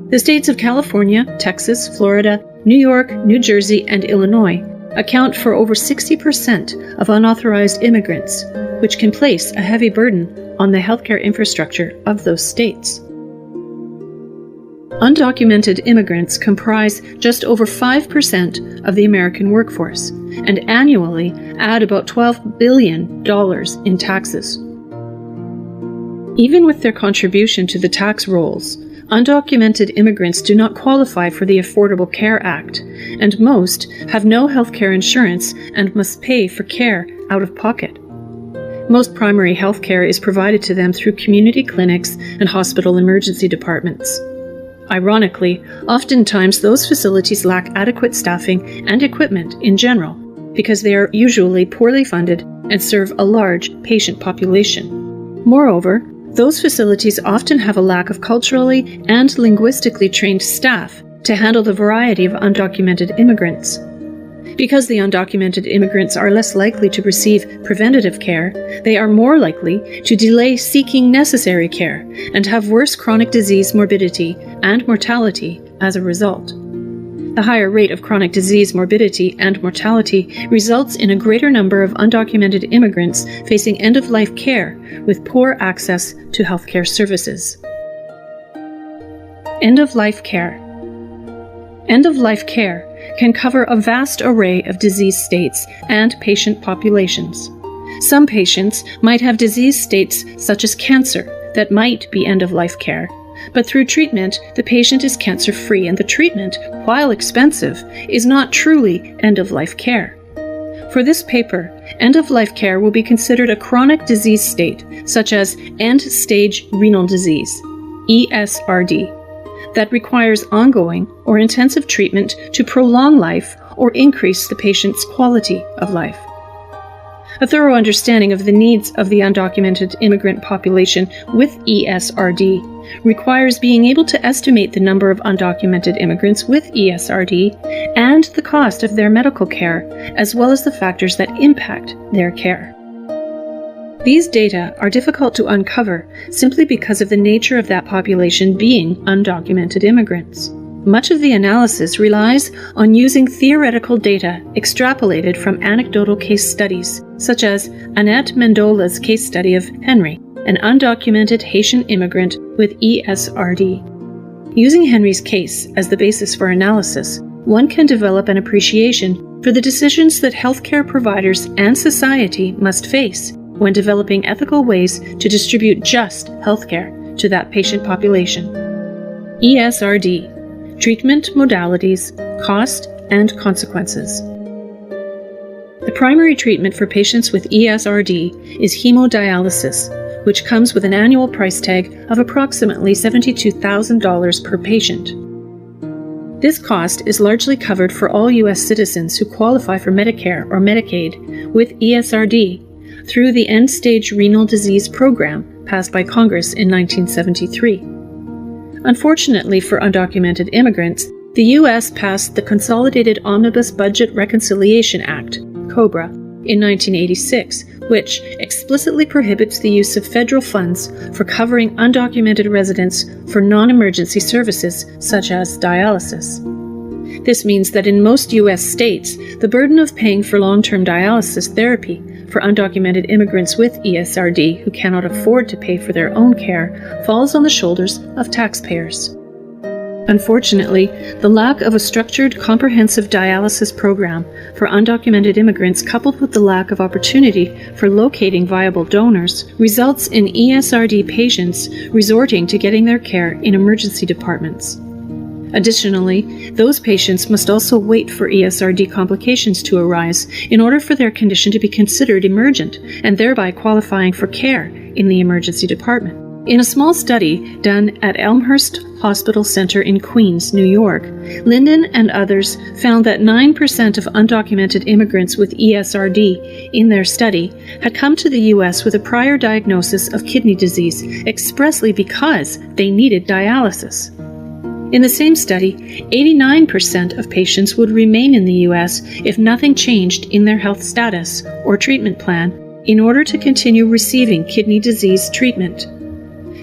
The states of California, Texas, Florida, New York, New Jersey, and Illinois account for over 60% of unauthorized immigrants, which can place a heavy burden on the healthcare infrastructure of those states. Undocumented immigrants comprise just over 5% of the American workforce and annually add about $12 billion in taxes. Even with their contribution to the tax rolls, undocumented immigrants do not qualify for the Affordable Care Act, and most have no health care insurance and must pay for care out of pocket. Most primary health care is provided to them through community clinics and hospital emergency departments. Ironically, oftentimes those facilities lack adequate staffing and equipment in general because they are usually poorly funded and serve a large patient population. Moreover, those facilities often have a lack of culturally and linguistically trained staff to handle the variety of undocumented immigrants. Because the undocumented immigrants are less likely to receive preventative care, they are more likely to delay seeking necessary care and have worse chronic disease morbidity and mortality as a result. The higher rate of chronic disease morbidity and mortality results in a greater number of undocumented immigrants facing end-of-life care with poor access to healthcare services. End-of-life care. End-of-life care can cover a vast array of disease states and patient populations. Some patients might have disease states such as cancer that might be end-of-life care, but through treatment, the patient is cancer-free, and the treatment, while expensive, is not truly end-of-life care. For this paper, end-of-life care will be considered a chronic disease state, such as end-stage renal disease, ESRD, that requires ongoing or intensive treatment to prolong life or increase the patient's quality of life. A thorough understanding of the needs of the undocumented immigrant population with ESRD requires being able to estimate the number of undocumented immigrants with ESRD and the cost of their medical care, as well as the factors that impact their care. These data are difficult to uncover simply because of the nature of that population being undocumented immigrants. Much of the analysis relies on using theoretical data extrapolated from anecdotal case studies, such as Annette Mendola's case study of Henry, an undocumented Haitian immigrant with ESRD. Using Henry's case as the basis for analysis, one can develop an appreciation for the decisions that healthcare providers and society must face when developing ethical ways to distribute just healthcare to that patient population. ESRD: Treatment Modalities, Cost, and Consequences. The primary treatment for patients with ESRD is hemodialysis, which comes with an annual price tag of approximately $72,000 per patient. This cost is largely covered for all U.S. citizens who qualify for Medicare or Medicaid with ESRD through the End-Stage Renal Disease Program passed by Congress in 1973. Unfortunately for undocumented immigrants, the U.S. passed the Consolidated Omnibus Budget Reconciliation Act, COBRA, in 1986, which explicitly prohibits the use of federal funds for covering undocumented residents for non-emergency services such as dialysis. This means that in most U.S. states, the burden of paying for long-term dialysis therapy for undocumented immigrants with ESRD who cannot afford to pay for their own care falls on the shoulders of taxpayers. Unfortunately, the lack of a structured, comprehensive dialysis program for undocumented immigrants, coupled with the lack of opportunity for locating viable donors, results in ESRD patients resorting to getting their care in emergency departments. Additionally, those patients must also wait for ESRD complications to arise in order for their condition to be considered emergent and thereby qualifying for care in the emergency department. In a small study done at Elmhurst Hospital Center in Queens, New York, Linden and others found that 9% of undocumented immigrants with ESRD in their study had come to the U.S. with a prior diagnosis of kidney disease expressly because they needed dialysis. In the same study, 89% of patients would remain in the U.S. if nothing changed in their health status or treatment plan in order to continue receiving kidney disease treatment.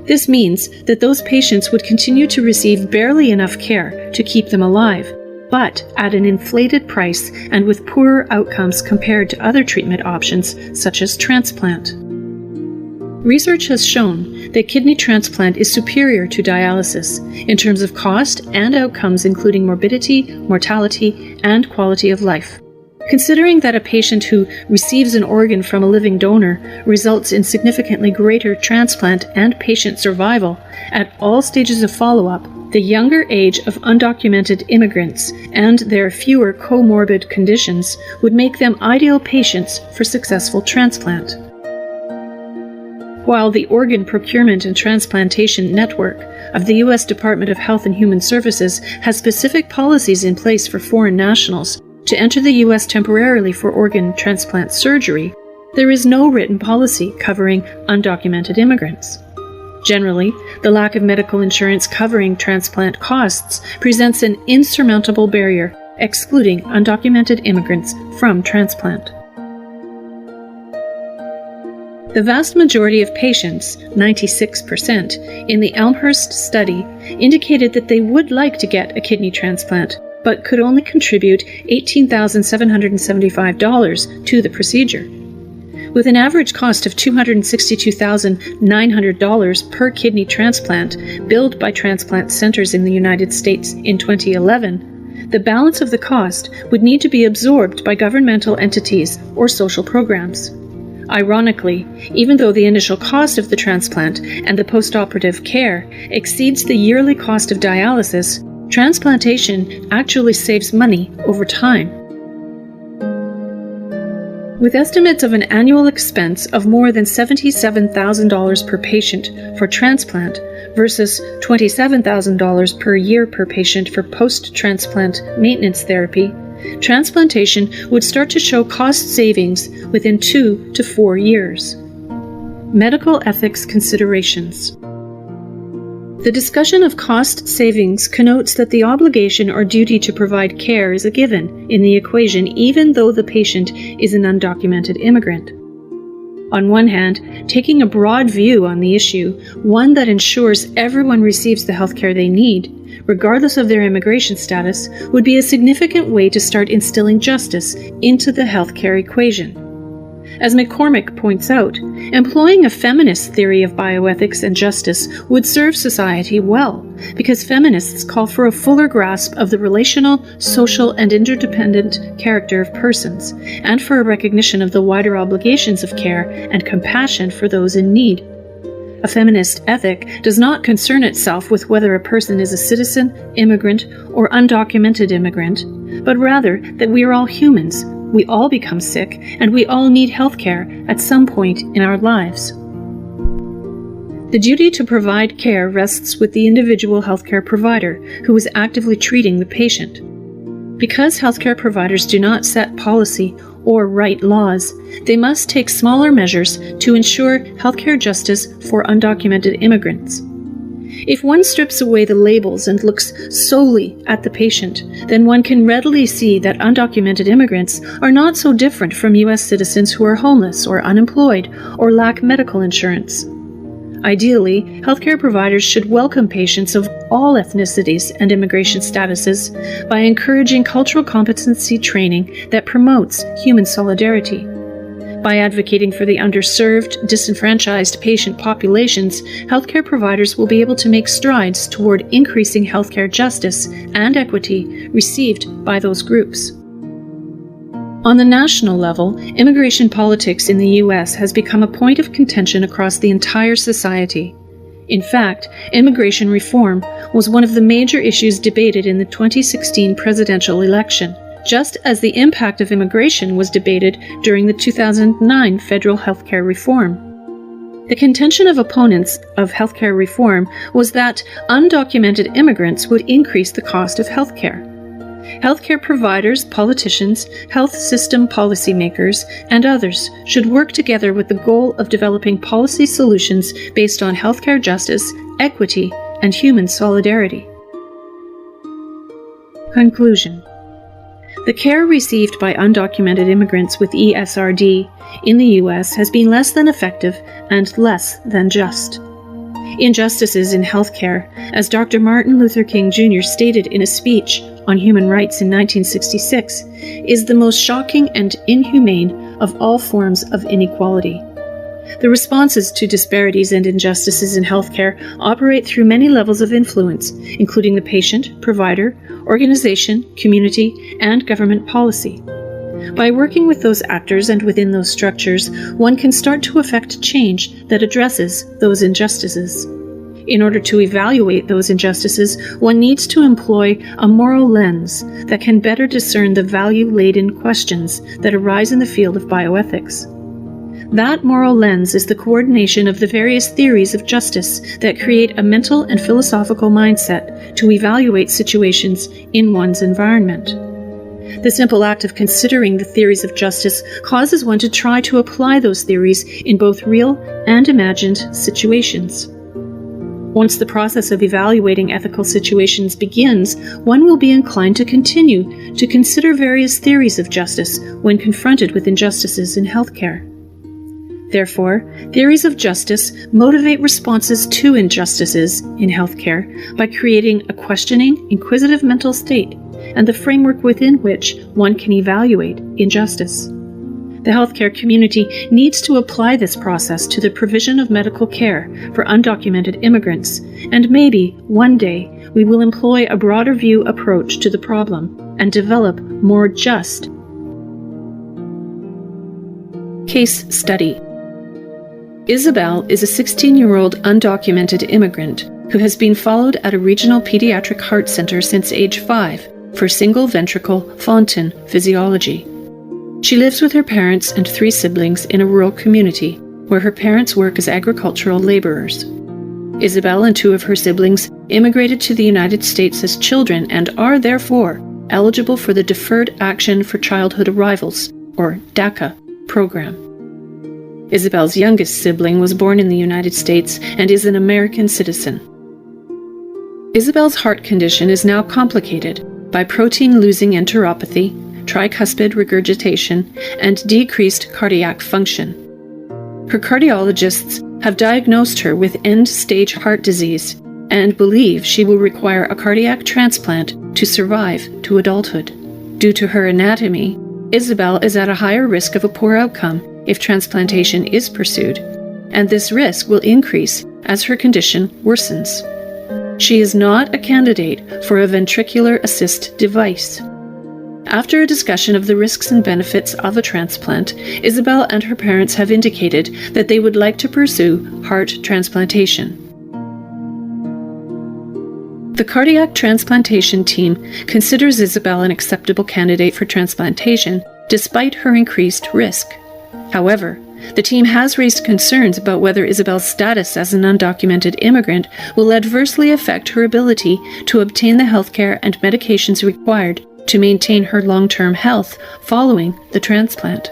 This means that those patients would continue to receive barely enough care to keep them alive, but at an inflated price and with poorer outcomes compared to other treatment options such as transplant. Research has shown that kidney transplant is superior to dialysis in terms of cost and outcomes including morbidity, mortality, and quality of life. Considering that a patient who receives an organ from a living donor results in significantly greater transplant and patient survival at all stages of follow-up, the younger age of undocumented immigrants and their fewer comorbid conditions would make them ideal patients for successful transplant. While the Organ Procurement and Transplantation Network of the U.S. Department of Health and Human Services has specific policies in place for foreign nationals to enter the U.S. temporarily for organ transplant surgery, there is no written policy covering undocumented immigrants. Generally, the lack of medical insurance covering transplant costs presents an insurmountable barrier, excluding undocumented immigrants from transplant. The vast majority of patients, 96%, in the Elmhurst study indicated that they would like to get a kidney transplant, but could only contribute $18,775 to the procedure. With an average cost of $262,900 per kidney transplant billed by transplant centers in the United States in 2011, the balance of the cost would need to be absorbed by governmental entities or social programs. Ironically, even though the initial cost of the transplant and the postoperative care exceeds the yearly cost of dialysis, transplantation actually saves money over time. With estimates of an annual expense of more than $77,000 per patient for transplant versus $27,000 per year per patient for post-transplant maintenance therapy, transplantation would start to show cost savings within 2 to 4 years. Medical ethics considerations. The discussion of cost savings connotes that the obligation or duty to provide care is a given in the equation even though the patient is an undocumented immigrant. On one hand, taking a broad view on the issue, one that ensures everyone receives the health care they need, regardless of their immigration status, would be a significant way to start instilling justice into the healthcare equation. As McCormick points out, employing a feminist theory of bioethics and justice would serve society well, because feminists call for a fuller grasp of the relational, social, and interdependent character of persons, and for a recognition of the wider obligations of care and compassion for those in need. A feminist ethic does not concern itself with whether a person is a citizen, immigrant, or undocumented immigrant, but rather that we are all humans. We all become sick, and we all need health care at some point in our lives. The duty to provide care rests with the individual healthcare provider who is actively treating the patient. Because healthcare providers do not set policy or write laws, they must take smaller measures to ensure healthcare justice for undocumented immigrants. If one strips away the labels and looks solely at the patient, then one can readily see that undocumented immigrants are not so different from U.S. citizens who are homeless or unemployed or lack medical insurance. Ideally, healthcare providers should welcome patients of all ethnicities and immigration statuses by encouraging cultural competency training that promotes human solidarity. By advocating for the underserved, disenfranchised patient populations, healthcare providers will be able to make strides toward increasing healthcare justice and equity received by those groups. On the national level, immigration politics in the U.S. has become a point of contention across the entire society. In fact, immigration reform was one of the major issues debated in the 2016 presidential election, just as the impact of immigration was debated during the 2009 federal healthcare reform. The contention of opponents of healthcare reform was that undocumented immigrants would increase the cost of healthcare. Healthcare providers, politicians, health system policymakers, and others should work together with the goal of developing policy solutions based on healthcare justice, equity, and human solidarity. Conclusion. The care received by undocumented immigrants with ESRD in the U.S. has been less than effective and less than just. Injustices in healthcare, as Dr. Martin Luther King Jr. stated in a speech on human rights in 1966, is the most shocking and inhumane of all forms of inequality. The responses to disparities and injustices in healthcare operate through many levels of influence, including the patient, provider, organization, community, and government policy. By working with those actors and within those structures, one can start to effect change that addresses those injustices. In order to evaluate those injustices, one needs to employ a moral lens that can better discern the value-laden questions that arise in the field of bioethics. That moral lens is the coordination of the various theories of justice that create a mental and philosophical mindset to evaluate situations in one's environment. The simple act of considering the theories of justice causes one to try to apply those theories in both real and imagined situations. Once the process of evaluating ethical situations begins, one will be inclined to continue to consider various theories of justice when confronted with injustices in healthcare. Therefore, theories of justice motivate responses to injustices in healthcare by creating a questioning, inquisitive mental state and the framework within which one can evaluate injustice. The healthcare community needs to apply this process to the provision of medical care for undocumented immigrants, and maybe one day we will employ a broader view approach to the problem and develop more just. Case study. Isabel is a 16-year-old undocumented immigrant who has been followed at a regional pediatric heart center since age 5 for single ventricle Fontan physiology. She lives with her parents and 3 siblings in a rural community where her parents work as agricultural laborers. Isabel and 2 of her siblings immigrated to the United States as children and are therefore eligible for the Deferred Action for Childhood Arrivals, or DACA, program. Isabel's youngest sibling was born in the United States and is an American citizen. Isabel's heart condition is now complicated by protein-losing enteropathy, tricuspid regurgitation, and decreased cardiac function. Her cardiologists have diagnosed her with end-stage heart disease and believe she will require a cardiac transplant to survive to adulthood. Due to her anatomy, Isabel is at a higher risk of a poor outcome if transplantation is pursued, and this risk will increase as her condition worsens. She is not a candidate for a ventricular assist device. After a discussion of the risks and benefits of a transplant, Isabel and her parents have indicated that they would like to pursue heart transplantation. The cardiac transplantation team considers Isabel an acceptable candidate for transplantation despite her increased risk. However, the team has raised concerns about whether Isabel's status as an undocumented immigrant will adversely affect her ability to obtain the healthcare and medications required to maintain her long-term health following the transplant.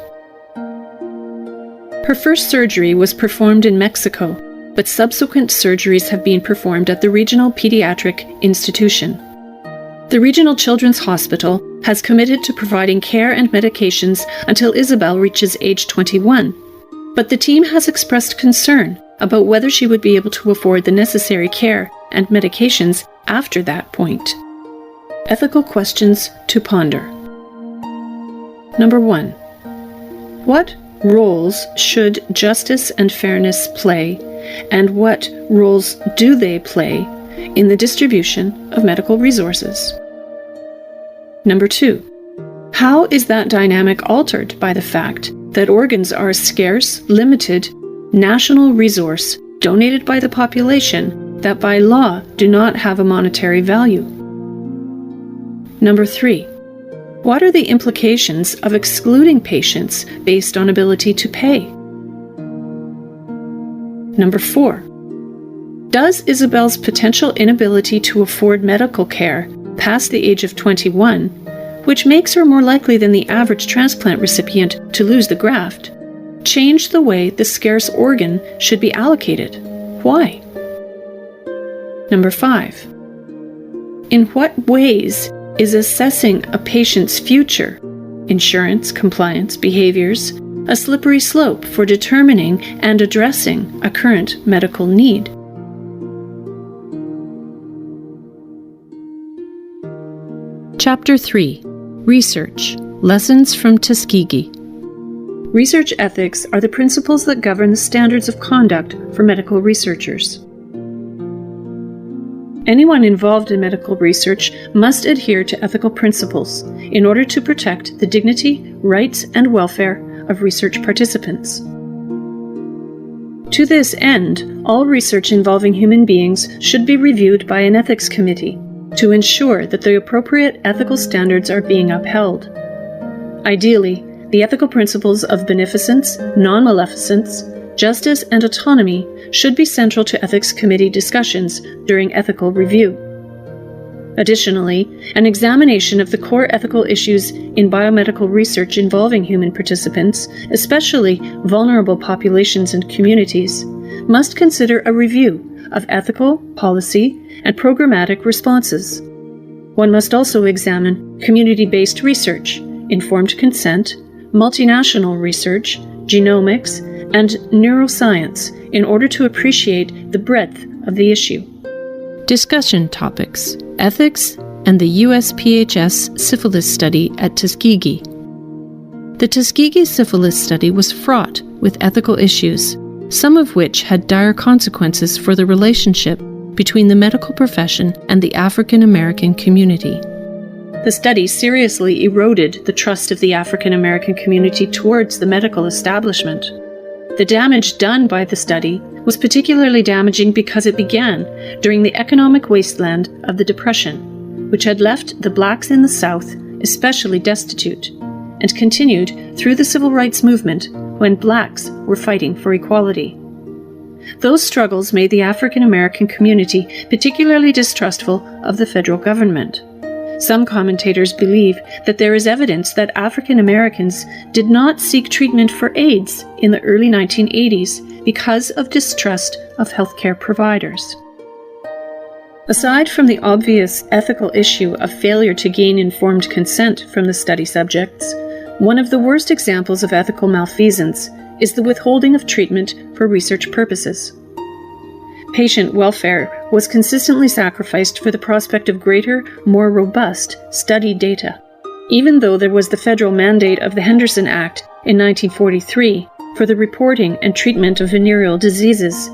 Her first surgery was performed in Mexico, but subsequent surgeries have been performed at the Regional Pediatric Institution. The Regional Children's Hospital has committed to providing care and medications until Isabel reaches age 21, but the team has expressed concern about whether she would be able to afford the necessary care and medications after that point. Ethical questions to ponder. Number 1. What roles should justice and fairness play, and what roles do they play in the distribution of medical resources? Number 2. How is that dynamic altered by the fact that organs are a scarce, limited, national resource donated by the population that by law do not have a monetary value? Number 3. What are the implications of excluding patients based on ability to pay? Number 4. Does Isabel's potential inability to afford medical care past the age of 21, which makes her more likely than the average transplant recipient to lose the graft, change the way the scarce organ should be allocated? Why? Number 5. In what ways is assessing a patient's future, insurance, compliance, behaviors, a slippery slope for determining and addressing a current medical need? Chapter 3. Research. Lessons from Tuskegee. Research ethics are the principles that govern the standards of conduct for medical researchers. Anyone involved in medical research must adhere to ethical principles in order to protect the dignity, rights, and welfare of research participants. To this end, all research involving human beings should be reviewed by an ethics committee to ensure that the appropriate ethical standards are being upheld. Ideally, the ethical principles of beneficence, non-maleficence, justice, and autonomy should be central to ethics committee discussions during ethical review. Additionally, an examination of the core ethical issues in biomedical research involving human participants, especially vulnerable populations and communities, must consider a review of ethical, policy, and programmatic responses. One must also examine community-based research, informed consent, multinational research, genomics, and neuroscience in order to appreciate the breadth of the issue. Discussion topics: ethics and the USPHS syphilis study at Tuskegee. The Tuskegee syphilis study was fraught with ethical issues, some of which had dire consequences for the relationship between the medical profession and the African American community. The study seriously eroded the trust of the African American community towards the medical establishment. The damage done by the study was particularly damaging because it began during the economic wasteland of the Depression, which had left the blacks in the South especially destitute, and continued through the civil rights movement when blacks were fighting for equality. Those struggles made the African American community particularly distrustful of the federal government. Some commentators believe that there is evidence that African Americans did not seek treatment for AIDS in the early 1980s because of distrust of healthcare providers. Aside from the obvious ethical issue of failure to gain informed consent from the study subjects, one of the worst examples of ethical malfeasance is the withholding of treatment for research purposes. Patient welfare was consistently sacrificed for the prospect of greater, more robust study data. Even though there was the federal mandate of the Henderson Act in 1943 for the reporting and treatment of venereal diseases.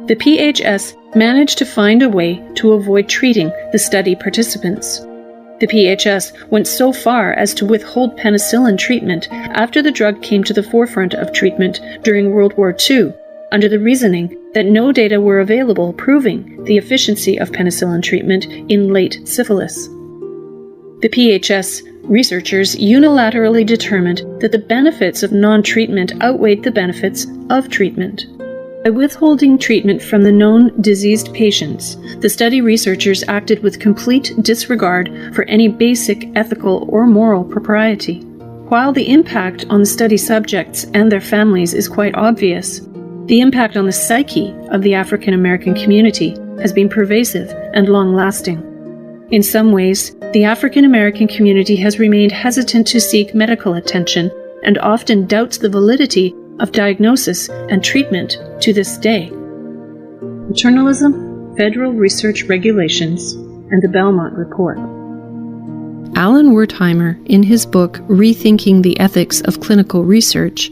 The PHS managed to find a way to avoid treating the study participants. The PHS went so far as to withhold penicillin treatment after the drug came to the forefront of treatment during World War II, under the reasoning that no data were available proving the efficiency of penicillin treatment in late syphilis. The PHS researchers unilaterally determined that the benefits of non-treatment outweighed the benefits of treatment. By withholding treatment from the known diseased patients, the study researchers acted with complete disregard for any basic ethical or moral propriety. While the impact on the study subjects and their families is quite obvious, the impact on the psyche of the African American community has been pervasive and long-lasting. In some ways, the African American community has remained hesitant to seek medical attention and often doubts the validity of diagnosis and treatment to this day. Paternalism, Federal Research Regulations, and the Belmont Report. Alan Wertheimer, in his book Rethinking the Ethics of Clinical Research,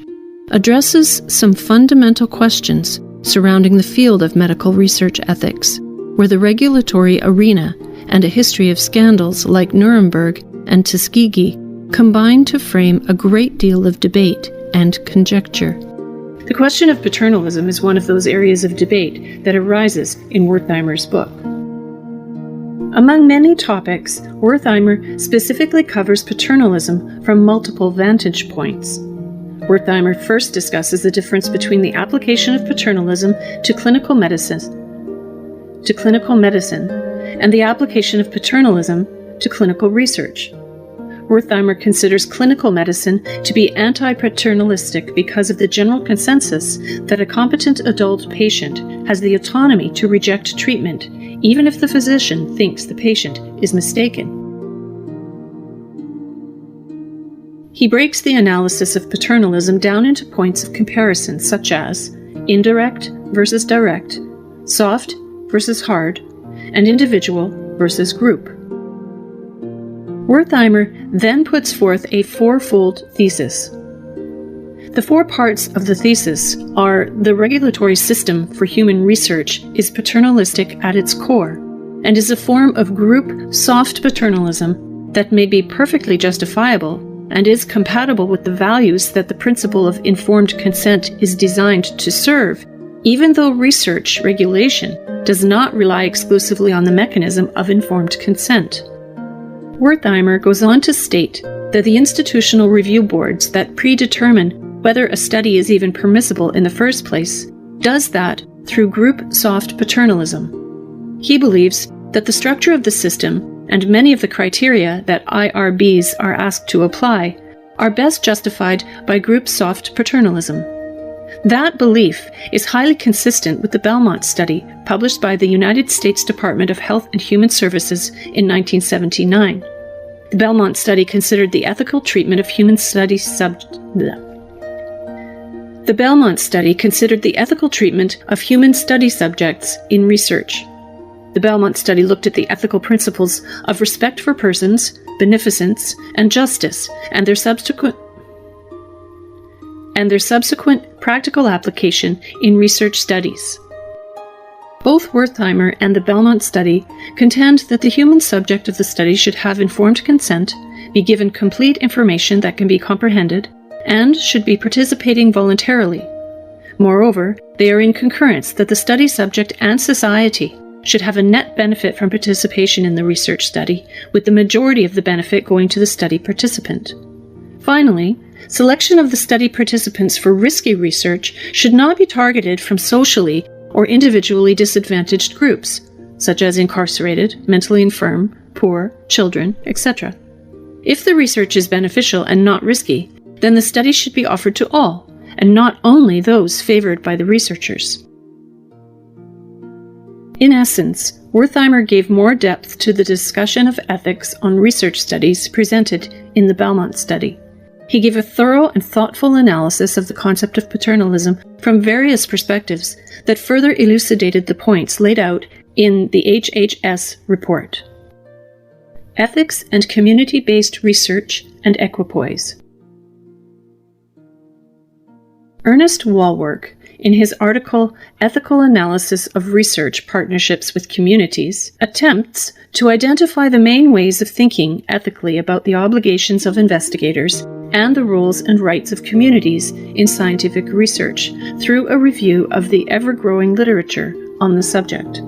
addresses some fundamental questions surrounding the field of medical research ethics, where the regulatory arena and a history of scandals like Nuremberg and Tuskegee combine to frame a great deal of debate and conjecture. The question of paternalism is one of those areas of debate that arises in Wertheimer's book. Among many topics, Wertheimer specifically covers paternalism from multiple vantage points. Wertheimer first discusses the difference between the application of paternalism to clinical medicine and the application of paternalism to clinical research. Wertheimer considers clinical medicine to be anti-paternalistic because of the general consensus that a competent adult patient has the autonomy to reject treatment, even if the physician thinks the patient is mistaken. He breaks the analysis of paternalism down into points of comparison such as indirect versus direct, soft versus hard, and individual versus group. Wertheimer then puts forth a fourfold thesis. The 4 parts of the thesis are: the regulatory system for human research is paternalistic at its core, and is a form of group soft paternalism that may be perfectly justifiable and is compatible with the values that the principle of informed consent is designed to serve, even though research regulation does not rely exclusively on the mechanism of informed consent. Wertheimer goes on to state that the institutional review boards that predetermine whether a study is even permissible in the first place does that through group soft paternalism. He believes that the structure of the system and many of the criteria that IRBs are asked to apply are best justified by group soft paternalism. That belief is highly consistent with the Belmont study published by the United States Department of Health and Human Services in 1979. The Belmont study considered the ethical treatment of human study subjects in research. The Belmont study looked at the ethical principles of respect for persons, beneficence, and justice, and their subsequent practical application in research studies. Both Wertheimer and the Belmont study contend that the human subject of the study should have informed consent, be given complete information that can be comprehended, and should be participating voluntarily. Moreover, they are in concurrence that the study subject and society should have a net benefit from participation in the research study, with the majority of the benefit going to the study participant. Finally, selection of the study participants for risky research should not be targeted from socially or individually disadvantaged groups, such as incarcerated, mentally infirm, poor, children, etc. If the research is beneficial and not risky, then the study should be offered to all, and not only those favored by the researchers. In essence, Wertheimer gave more depth to the discussion of ethics on research studies presented in the Belmont study. He gave a thorough and thoughtful analysis of the concept of paternalism from various perspectives that further elucidated the points laid out in the HHS report. Ethics and Community-Based Research and Equipoise. Ernest Wallwork, in his article Ethical Analysis of Research Partnerships with Communities, attempts to identify the main ways of thinking ethically about the obligations of investigators and the roles and rights of communities in scientific research through a review of the ever-growing literature on the subject.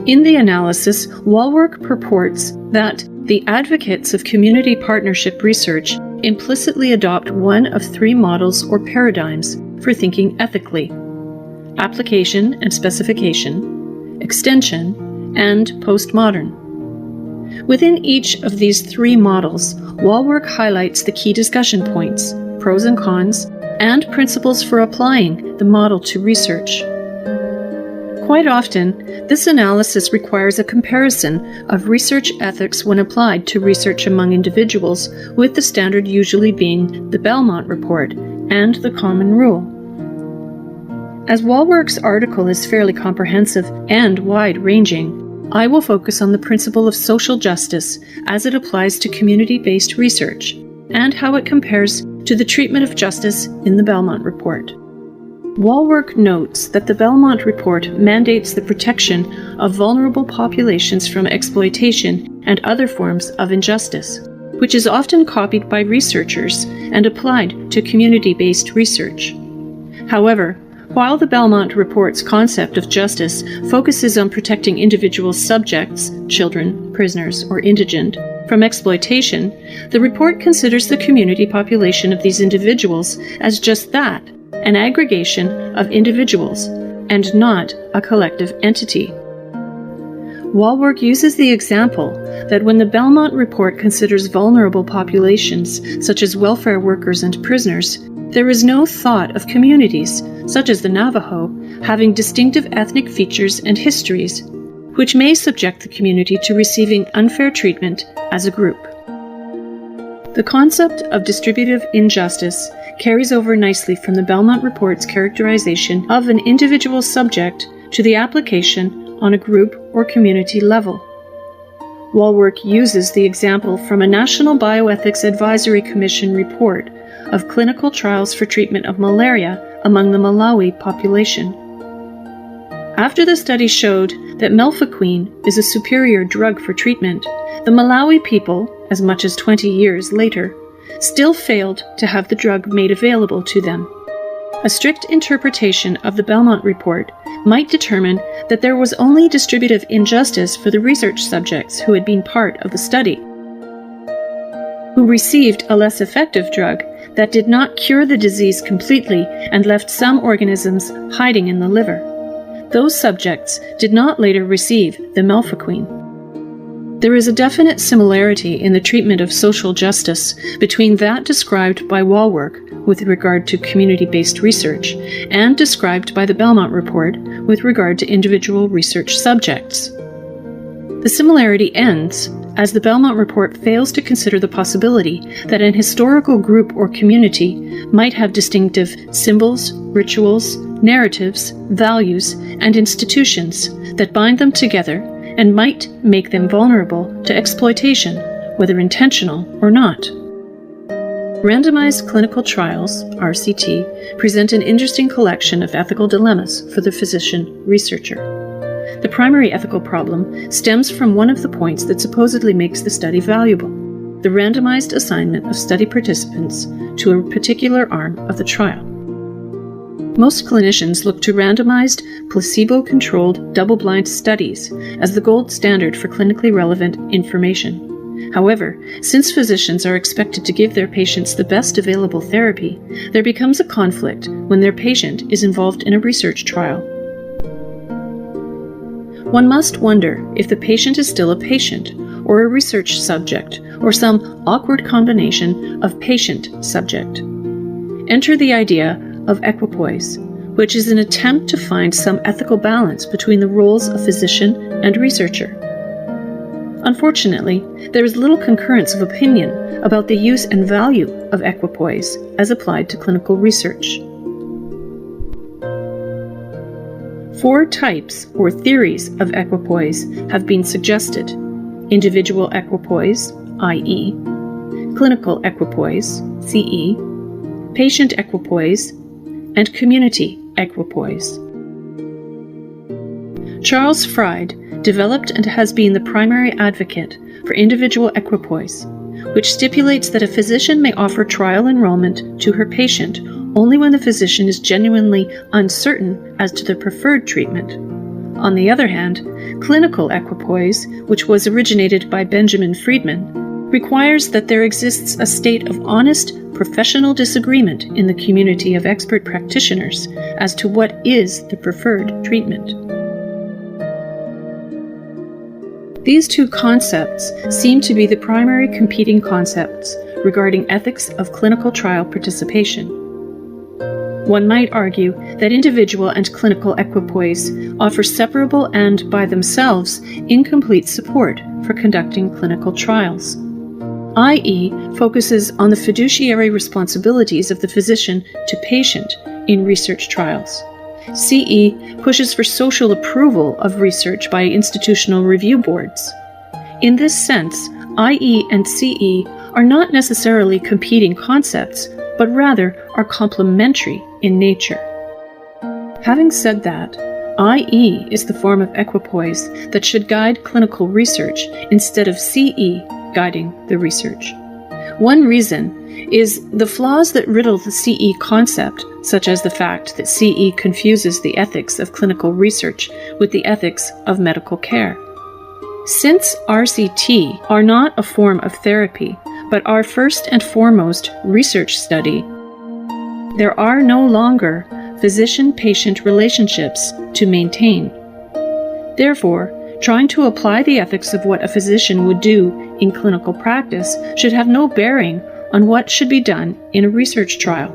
In the analysis, Wallwork purports that the advocates of community partnership research implicitly adopt one of three models or paradigms for thinking ethically: application and specification, extension, and postmodern. Within each of these three models, Wallwork highlights the key discussion points, pros and cons, and principles for applying the model to research. Quite often, this analysis requires a comparison of research ethics when applied to research among individuals, with the standard usually being the Belmont Report and the Common Rule. As Wallwork's article is fairly comprehensive and wide-ranging, I will focus on the principle of social justice as it applies to community-based research, and how it compares to the treatment of justice in the Belmont Report. Wallwork notes that the Belmont Report mandates the protection of vulnerable populations from exploitation and other forms of injustice, which is often copied by researchers and applied to community-based research. However, while the Belmont Report's concept of justice focuses on protecting individual subjects, children, prisoners, or indigent, from exploitation, the report considers the community population of these individuals as just that, an aggregation of individuals, and not a collective entity. Wallwork uses the example that when the Belmont Report considers vulnerable populations, such as welfare workers and prisoners, there is no thought of communities, such as the Navajo, having distinctive ethnic features and histories, which may subject the community to receiving unfair treatment as a group. The concept of distributive injustice carries over nicely from the Belmont Report's characterization of an individual subject to the application on a group or community level. Wallwork uses the example from a National Bioethics Advisory Commission report of clinical trials for treatment of malaria among the Malawi population. After the study showed that melphaquine is a superior drug for treatment, the Malawi people, as much as 20 years later, still failed to have the drug made available to them. A strict interpretation of the Belmont Report might determine that there was only distributive injustice for the research subjects who had been part of the study, who received a less effective drug that did not cure the disease completely and left some organisms hiding in the liver. Those subjects did not later receive the melphaquine. There is a definite similarity in the treatment of social justice between that described by Wallwork with regard to community-based research and described by the Belmont Report with regard to individual research subjects. The similarity ends as the Belmont Report fails to consider the possibility that an historical group or community might have distinctive symbols, rituals, narratives, values, and institutions that bind them together and might make them vulnerable to exploitation, whether intentional or not. Randomized clinical trials, RCT, present an interesting collection of ethical dilemmas for the physician-researcher. The primary ethical problem stems from one of the points that supposedly makes the study valuable: the randomized assignment of study participants to a particular arm of the trial. Most clinicians look to randomized, placebo-controlled, double-blind studies as the gold standard for clinically relevant information. However, since physicians are expected to give their patients the best available therapy, there becomes a conflict when their patient is involved in a research trial. One must wonder if the patient is still a patient, or a research subject, or some awkward combination of patient-subject. Enter the idea of equipoise, which is an attempt to find some ethical balance between the roles of physician and researcher. Unfortunately, there is little concurrence of opinion about the use and value of equipoise as applied to clinical research. 4 types or theories of equipoise have been suggested: individual equipoise, i.e., clinical equipoise, CE, patient equipoise, and community equipoise. Charles Fried developed and has been the primary advocate for individual equipoise, which stipulates that a physician may offer trial enrollment to her patient only when the physician is genuinely uncertain as to the preferred treatment. On the other hand, clinical equipoise, which was originated by Benjamin Friedman, requires that there exists a state of honest professional disagreement in the community of expert practitioners as to what is the preferred treatment. These two concepts seem to be the primary competing concepts regarding ethics of clinical trial participation. One might argue that individual and clinical equipoise offer separable and, by themselves, incomplete support for conducting clinical trials. IE focuses on the fiduciary responsibilities of the physician to patient in research trials. CE pushes for social approval of research by institutional review boards. In this sense, IE and CE are not necessarily competing concepts, but rather are complementary in nature. Having said that, IE is the form of equipoise that should guide clinical research instead of CE guiding the research. One reason is the flaws that riddle the CE concept, such as the fact that CE confuses the ethics of clinical research with the ethics of medical care. Since RCT are not a form of therapy, but are first and foremost research study, there are no longer physician-patient relationships to maintain. Therefore, trying to apply the ethics of what a physician would do in clinical practice should have no bearing on what should be done in a research trial.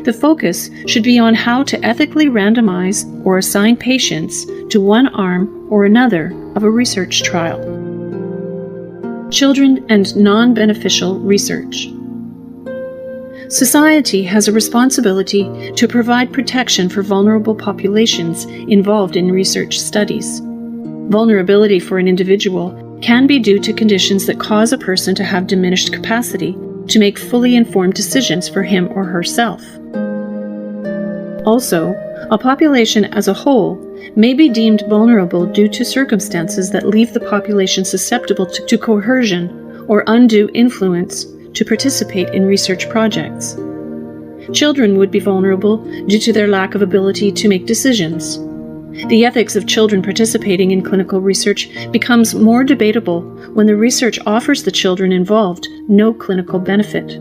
The focus should be on how to ethically randomize or assign patients to one arm or another of a research trial. Children and non-beneficial research. Society has a responsibility to provide protection for vulnerable populations involved in research studies. Vulnerability for an individual can be due to conditions that cause a person to have diminished capacity to make fully informed decisions for him or herself. Also, a population as a whole may be deemed vulnerable due to circumstances that leave the population susceptible to coercion or undue influence to participate in research projects. Children would be vulnerable due to their lack of ability to make decisions. The ethics of children participating in clinical research becomes more debatable when the research offers the children involved no clinical benefit.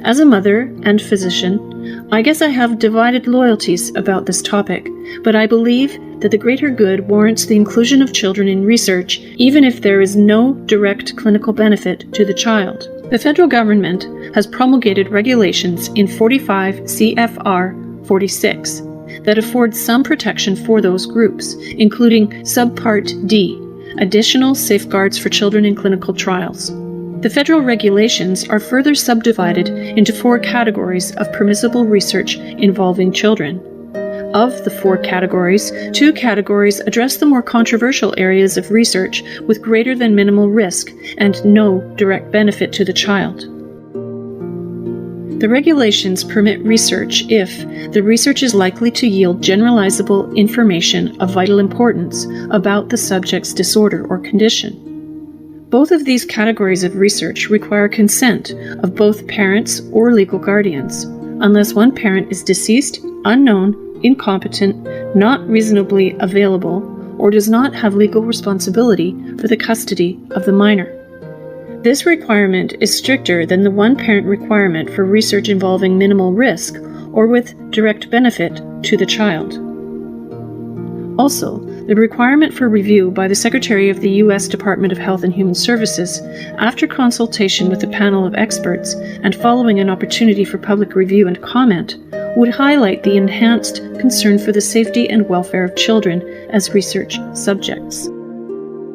As a mother and physician, I guess I have divided loyalties about this topic, but I believe that the greater good warrants the inclusion of children in research, even if there is no direct clinical benefit to the child. The federal government has promulgated regulations in 45 CFR 46 that afford some protection for those groups, including Subpart D, Additional Safeguards for Children in Clinical Trials. The federal regulations are further subdivided into 4 categories of permissible research involving children. Of the 4 categories, 2 categories address the more controversial areas of research with greater than minimal risk and no direct benefit to the child. The regulations permit research if the research is likely to yield generalizable information of vital importance about the subject's disorder or condition. Both of these categories of research require consent of both parents or legal guardians, unless one parent is deceased, unknown, incompetent, not reasonably available, or does not have legal responsibility for the custody of the minor. This requirement is stricter than the one-parent requirement for research involving minimal risk or with direct benefit to the child. Also, the requirement for review by the Secretary of the U.S. Department of Health and Human Services, after consultation with a panel of experts and following an opportunity for public review and comment, would highlight the enhanced concern for the safety and welfare of children as research subjects.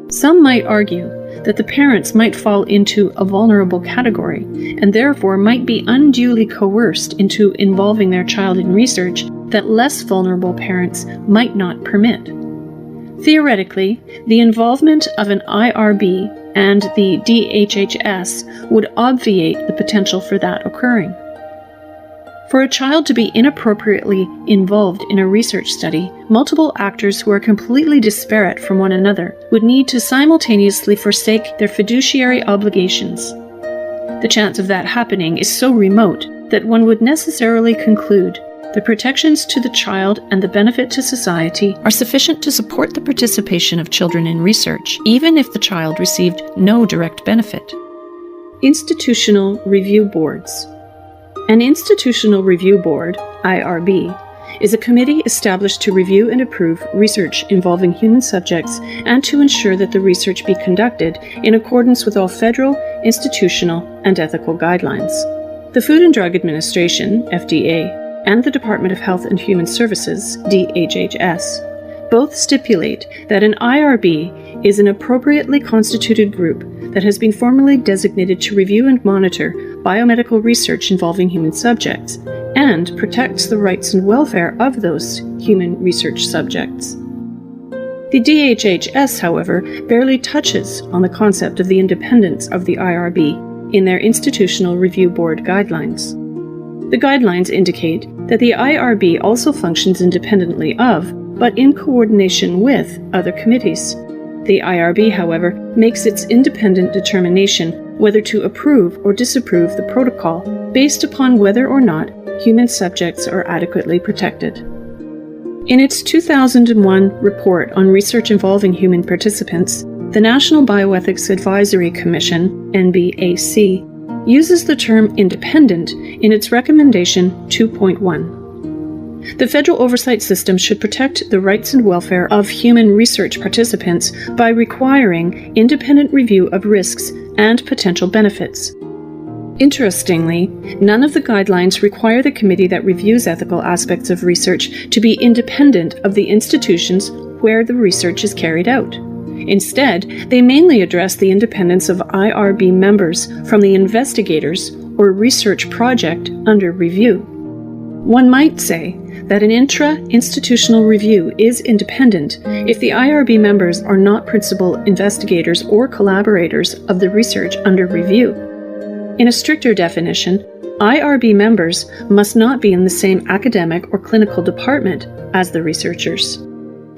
Some might argue that the parents might fall into a vulnerable category and therefore might be unduly coerced into involving their child in research that less vulnerable parents might not permit. Theoretically, the involvement of an IRB and the DHHS would obviate the potential for that occurring. For a child to be inappropriately involved in a research study, multiple actors who are completely disparate from one another would need to simultaneously forsake their fiduciary obligations. The chance of that happening is so remote that one would necessarily conclude the protections to the child and the benefit to society are sufficient to support the participation of children in research, even if the child received no direct benefit. Institutional Review Boards. An Institutional Review Board, IRB, is a committee established to review and approve research involving human subjects and to ensure that the research be conducted in accordance with all federal, institutional, and ethical guidelines. The Food and Drug Administration, FDA, and the Department of Health and Human Services, DHHS, both stipulate that an IRB is an appropriately constituted group that has been formally designated to review and monitor biomedical research involving human subjects and protects the rights and welfare of those human research subjects. The DHHS, however, barely touches on the concept of the independence of the IRB in their Institutional Review Board guidelines. The guidelines indicate that the IRB also functions independently of, but in coordination with, other committees. The IRB, however, makes its independent determination whether to approve or disapprove the protocol based upon whether or not human subjects are adequately protected. In its 2001 report on research involving human participants, the National Bioethics Advisory Commission, NBAC, uses the term independent in its recommendation 2.1. The federal oversight system should protect the rights and welfare of human research participants by requiring independent review of risks and potential benefits. Interestingly, none of the guidelines require the committee that reviews ethical aspects of research to be independent of the institutions where the research is carried out. Instead, they mainly address the independence of IRB members from the investigators or research project under review. One might say that an intra-institutional review is independent if the IRB members are not principal investigators or collaborators of the research under review. In a stricter definition, IRB members must not be in the same academic or clinical department as the researchers.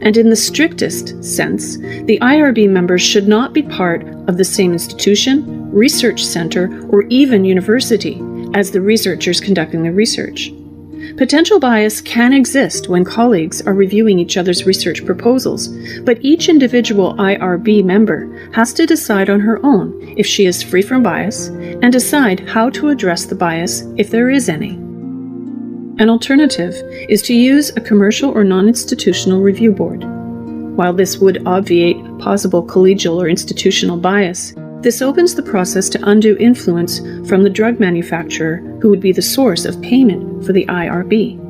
And in the strictest sense, the IRB members should not be part of the same institution, research center, or even university as the researchers conducting the research. Potential bias can exist when colleagues are reviewing each other's research proposals, but each individual IRB member has to decide on her own if she is free from bias and decide how to address the bias if there is any. An alternative is to use a commercial or non-institutional review board. While this would obviate possible collegial or institutional bias, this opens the process to undue influence from the drug manufacturer, who would be the source of payment for the IRB.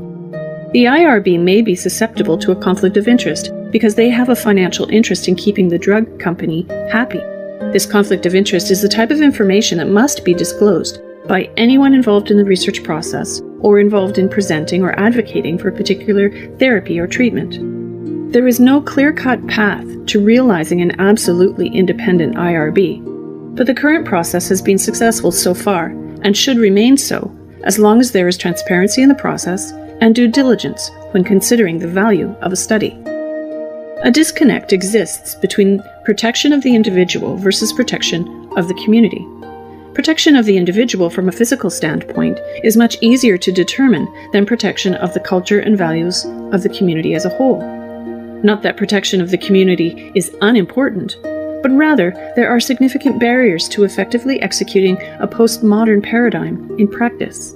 The IRB may be susceptible to a conflict of interest because they have a financial interest in keeping the drug company happy. This conflict of interest is the type of information that must be disclosed by anyone involved in the research process or involved in presenting or advocating for a particular therapy or treatment. There is no clear-cut path to realizing an absolutely independent IRB, but the current process has been successful so far and should remain so as long as there is transparency in the process and due diligence when considering the value of a study. A disconnect exists between protection of the individual versus protection of the community. Protection of the individual from a physical standpoint is much easier to determine than protection of the culture and values of the community as a whole. Not that protection of the community is unimportant, but rather there are significant barriers to effectively executing a postmodern paradigm in practice.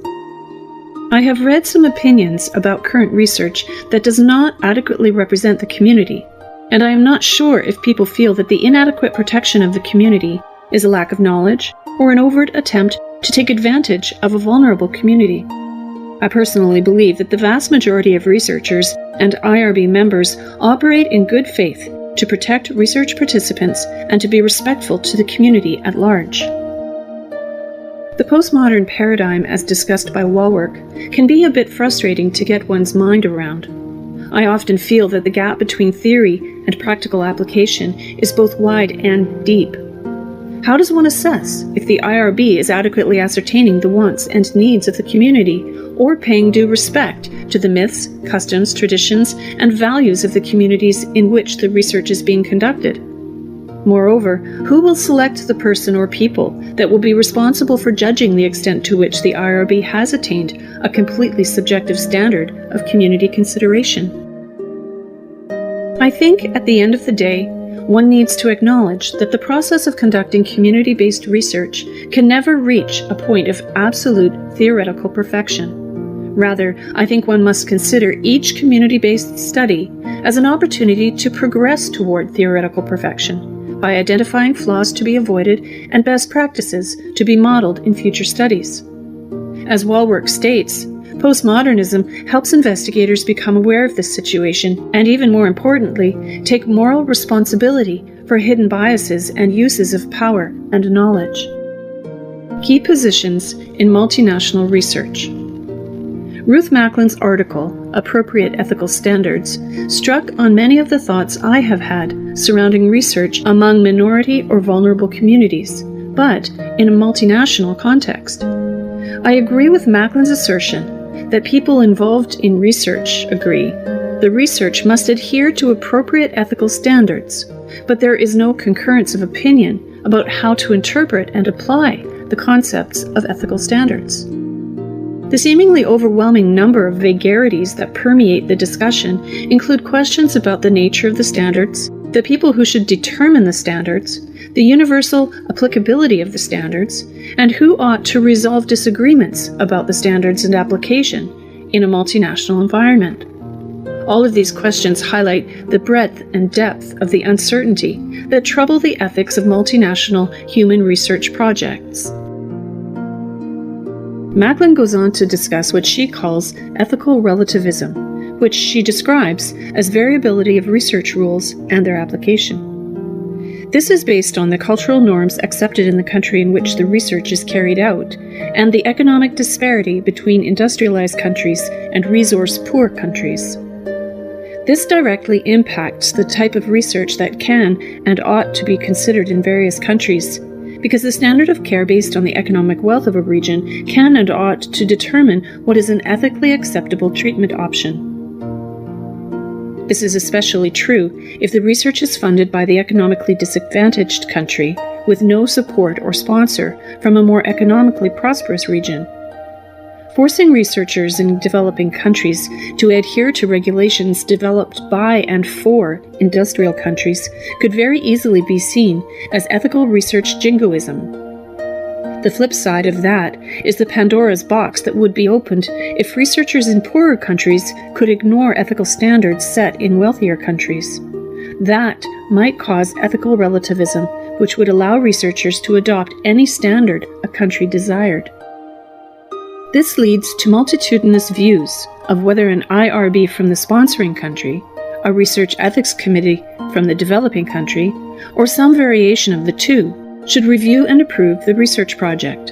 I have read some opinions about current research that does not adequately represent the community, and I am not sure if people feel that the inadequate protection of the community is a lack of knowledge or an overt attempt to take advantage of a vulnerable community. I personally believe that the vast majority of researchers and IRB members operate in good faith to protect research participants and to be respectful to the community at large. The postmodern paradigm, as discussed by Walwork, can be a bit frustrating to get one's mind around. I often feel that the gap between theory and practical application is both wide and deep. How does one assess if the IRB is adequately ascertaining the wants and needs of the community, or paying due respect to the myths, customs, traditions, and values of the communities in which the research is being conducted. Moreover, who will select the person or people that will be responsible for judging the extent to which the IRB has attained a completely subjective standard of community consideration? I think at the end of the day, one needs to acknowledge that the process of conducting community-based research can never reach a point of absolute theoretical perfection. Rather, I think one must consider each community-based study as an opportunity to progress toward theoretical perfection by identifying flaws to be avoided and best practices to be modeled in future studies. As Walwork states, postmodernism helps investigators become aware of this situation and, even more importantly, take moral responsibility for hidden biases and uses of power and knowledge. Key positions in multinational research. Ruth Macklin's article, Appropriate Ethical Standards, struck on many of the thoughts I have had surrounding research among minority or vulnerable communities, but in a multinational context. I agree with Macklin's assertion that people involved in research agree the research must adhere to appropriate ethical standards, but there is no concurrence of opinion about how to interpret and apply the concepts of ethical standards. The seemingly overwhelming number of vagaries that permeate the discussion include questions about the nature of the standards, the people who should determine the standards, the universal applicability of the standards, and who ought to resolve disagreements about the standards and application in a multinational environment. All of these questions highlight the breadth and depth of the uncertainty that trouble the ethics of multinational human research projects. Macklin goes on to discuss what she calls ethical relativism, which she describes as variability of research rules and their application. This is based on the cultural norms accepted in the country in which the research is carried out, and the economic disparity between industrialized countries and resource-poor countries. This directly impacts the type of research that can and ought to be considered in various countries, because the standard of care based on the economic wealth of a region can and ought to determine what is an ethically acceptable treatment option. This is especially true if the research is funded by the economically disadvantaged country with no support or sponsor from a more economically prosperous region. Forcing researchers in developing countries to adhere to regulations developed by and for industrial countries could very easily be seen as ethical research jingoism. The flip side of that is the Pandora's box that would be opened if researchers in poorer countries could ignore ethical standards set in wealthier countries. That might cause ethical relativism, which would allow researchers to adopt any standard a country desired. This leads to multitudinous views of whether an IRB from the sponsoring country, a research ethics committee from the developing country, or some variation of the two, should review and approve the research project.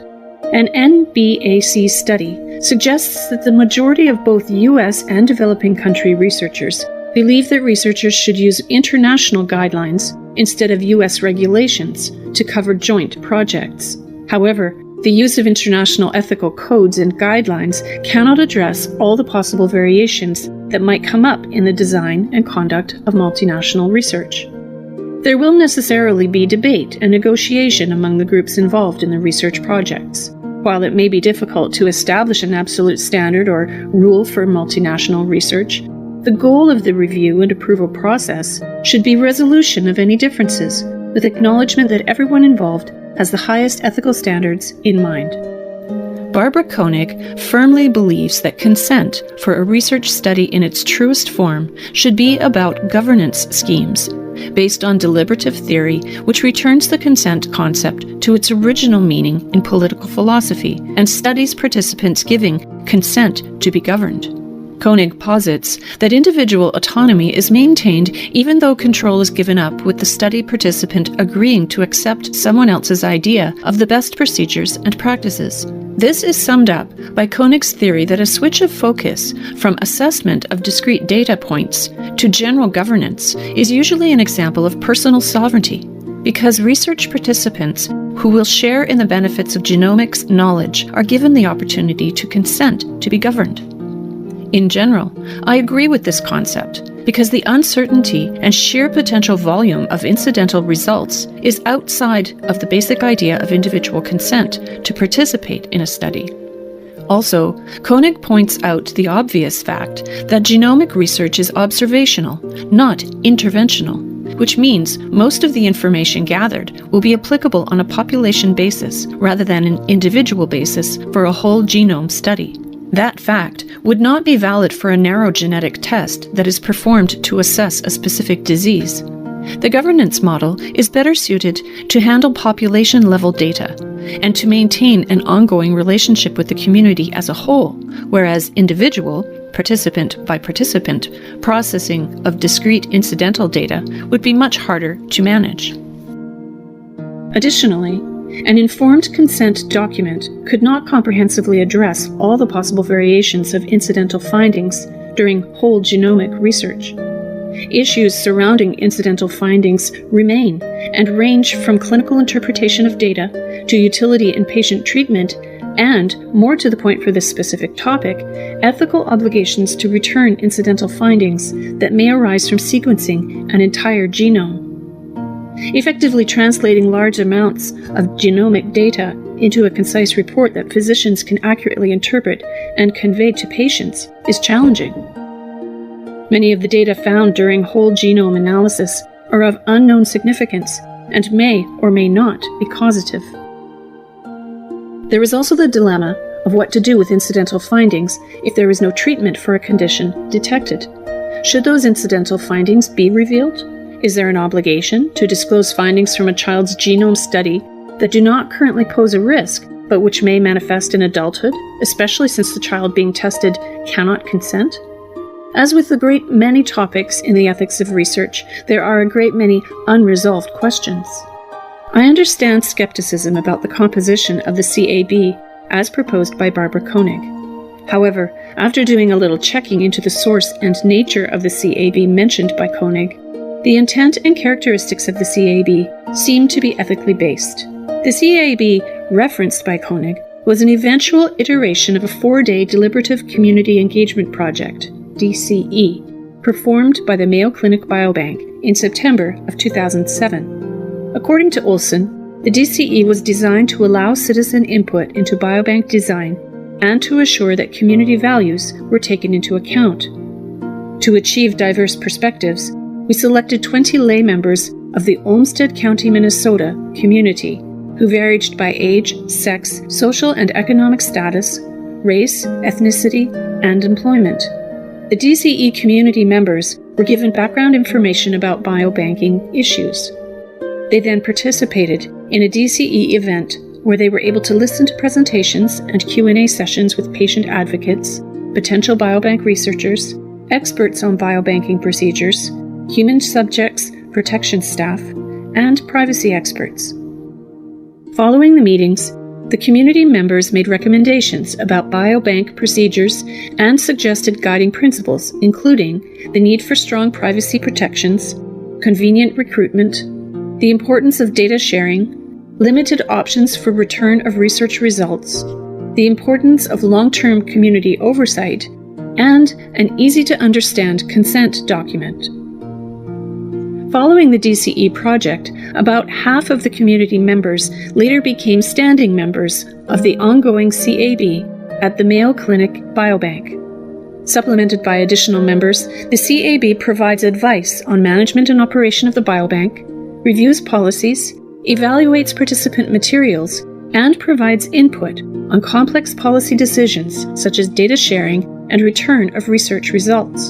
An NBAC study suggests that the majority of both U.S. and developing country researchers believe that researchers should use international guidelines instead of U.S. regulations to cover joint projects. However, the use of international ethical codes and guidelines cannot address all the possible variations that might come up in the design and conduct of multinational research. There will necessarily be debate and negotiation among the groups involved in the research projects. While it may be difficult to establish an absolute standard or rule for multinational research, the goal of the review and approval process should be resolution of any differences, with acknowledgement that everyone involved has the highest ethical standards in mind. Barbara Koenig firmly believes that consent for a research study in its truest form should be about governance schemes, based on deliberative theory, which returns the consent concept to its original meaning in political philosophy and studies participants giving consent to be governed. Koenig posits that individual autonomy is maintained even though control is given up with the study participant agreeing to accept someone else's idea of the best procedures and practices. This is summed up by Koenig's theory that a switch of focus from assessment of discrete data points to general governance is usually an example of personal sovereignty, because research participants who will share in the benefits of genomics knowledge are given the opportunity to consent to be governed. In general, I agree with this concept because the uncertainty and sheer potential volume of incidental results is outside of the basic idea of individual consent to participate in a study. Also, Koenig points out the obvious fact that genomic research is observational, not interventional, which means most of the information gathered will be applicable on a population basis rather than an individual basis for a whole genome study. That fact would not be valid for a narrow genetic test that is performed to assess a specific disease. The governance model is better suited to handle population-level data and to maintain an ongoing relationship with the community as a whole, whereas individual, participant-by-participant, processing of discrete incidental data would be much harder to manage. Additionally, an informed consent document could not comprehensively address all the possible variations of incidental findings during whole genomic research. Issues surrounding incidental findings remain and range from clinical interpretation of data to utility in patient treatment and, more to the point for this specific topic, ethical obligations to return incidental findings that may arise from sequencing an entire genome. Effectively translating large amounts of genomic data into a concise report that physicians can accurately interpret and convey to patients is challenging. Many of the data found during whole genome analysis are of unknown significance and may or may not be causative. There is also the dilemma of what to do with incidental findings if there is no treatment for a condition detected. Should those incidental findings be revealed? Is there an obligation to disclose findings from a child's genome study that do not currently pose a risk, but which may manifest in adulthood, especially since the child being tested cannot consent? As with the great many topics in the ethics of research, there are a great many unresolved questions. I understand skepticism about the composition of the CAB as proposed by Barbara Koenig. However, after doing a little checking into the source and nature of the CAB mentioned by Koenig, the intent and characteristics of the CAB seem to be ethically based. The CAB referenced by Koenig was an eventual iteration of a 4-day deliberative community engagement project, DCE, performed by the Mayo Clinic Biobank in September of 2007. According to Olson, the DCE was designed to allow citizen input into biobank design and to assure that community values were taken into account. To achieve diverse perspectives, we selected 20 lay members of the Olmsted County, Minnesota community who varied by age, sex, social and economic status, race, ethnicity, and employment. The DCE community members were given background information about biobanking issues. They then participated in a DCE event where they were able to listen to presentations and Q&A sessions with patient advocates, potential biobank researchers, experts on biobanking procedures, human subjects protection staff, and privacy experts. Following the meetings, the community members made recommendations about biobank procedures and suggested guiding principles, including the need for strong privacy protections, convenient recruitment, the importance of data sharing, limited options for return of research results, the importance of long-term community oversight, and an easy-to-understand consent document. Following the DCE project, about half of the community members later became standing members of the ongoing CAB at the Mayo Clinic Biobank. Supplemented by additional members, the CAB provides advice on management and operation of the biobank, reviews policies, evaluates participant materials, and provides input on complex policy decisions such as data sharing and return of research results.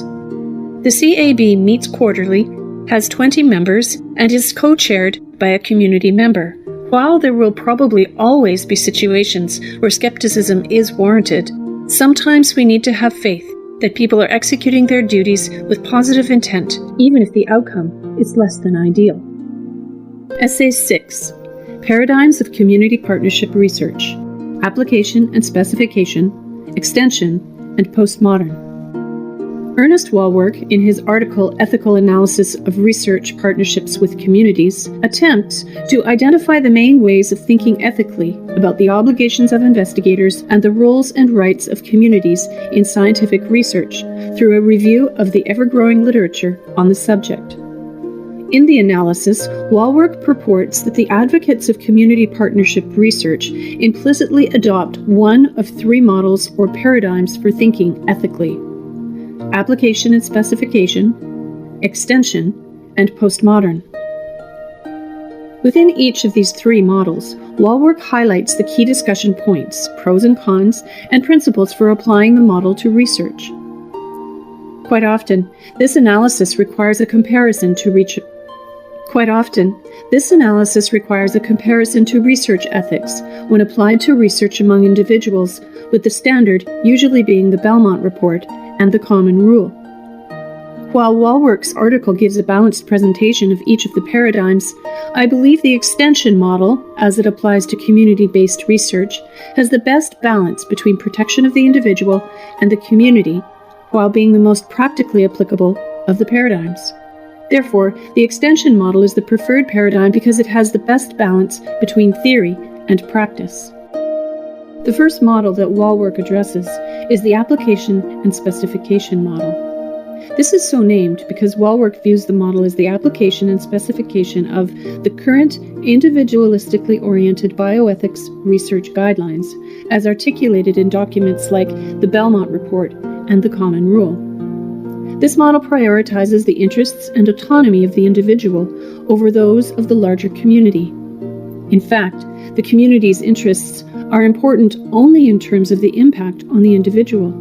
The CAB meets quarterly, has 20 members, and is co-chaired by a community member. While there will probably always be situations where skepticism is warranted, sometimes we need to have faith that people are executing their duties with positive intent, even if the outcome is less than ideal. Essay 6. Paradigms of Community Partnership Research. Application and Specification, Extension, and Postmodern. Ernest Wallwork, in his article Ethical Analysis of Research Partnerships with Communities, attempts to identify the main ways of thinking ethically about the obligations of investigators and the roles and rights of communities in scientific research through a review of the ever-growing literature on the subject. In the analysis, Wallwork purports that the advocates of community partnership research implicitly adopt one of three models or paradigms for thinking ethically: application and specification, extension, and postmodern. Within each of these three models, Wallwork highlights the key discussion points, pros and cons, and principles for applying the model to research. Quite often, this analysis requires a comparison to research ethics when applied to research among individuals, with the standard usually being the Belmont Report and the Common Rule. While Wallwork's article gives a balanced presentation of each of the paradigms, I believe the extension model, as it applies to community-based research, has the best balance between protection of the individual and the community, while being the most practically applicable of the paradigms. Therefore, the extension model is the preferred paradigm because it has the best balance between theory and practice. The first model that Wallwork addresses is the application and specification model. This is so named because Wallwork views the model as the application and specification of the current individualistically oriented bioethics research guidelines, as articulated in documents like the Belmont Report and the Common Rule. This model prioritizes the interests and autonomy of the individual over those of the larger community. In fact, the community's interests are important only in terms of the impact on the individual.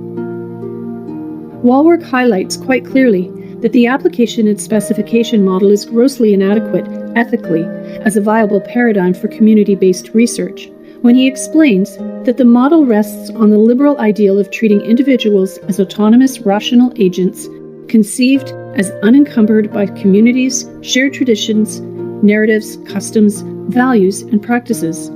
Wallwork highlights quite clearly that the application and specification model is grossly inadequate ethically as a viable paradigm for community-based research, when he explains that the model rests on the liberal ideal of treating individuals as autonomous, rational agents, conceived as unencumbered by communities, shared traditions, narratives, customs, values, and practices.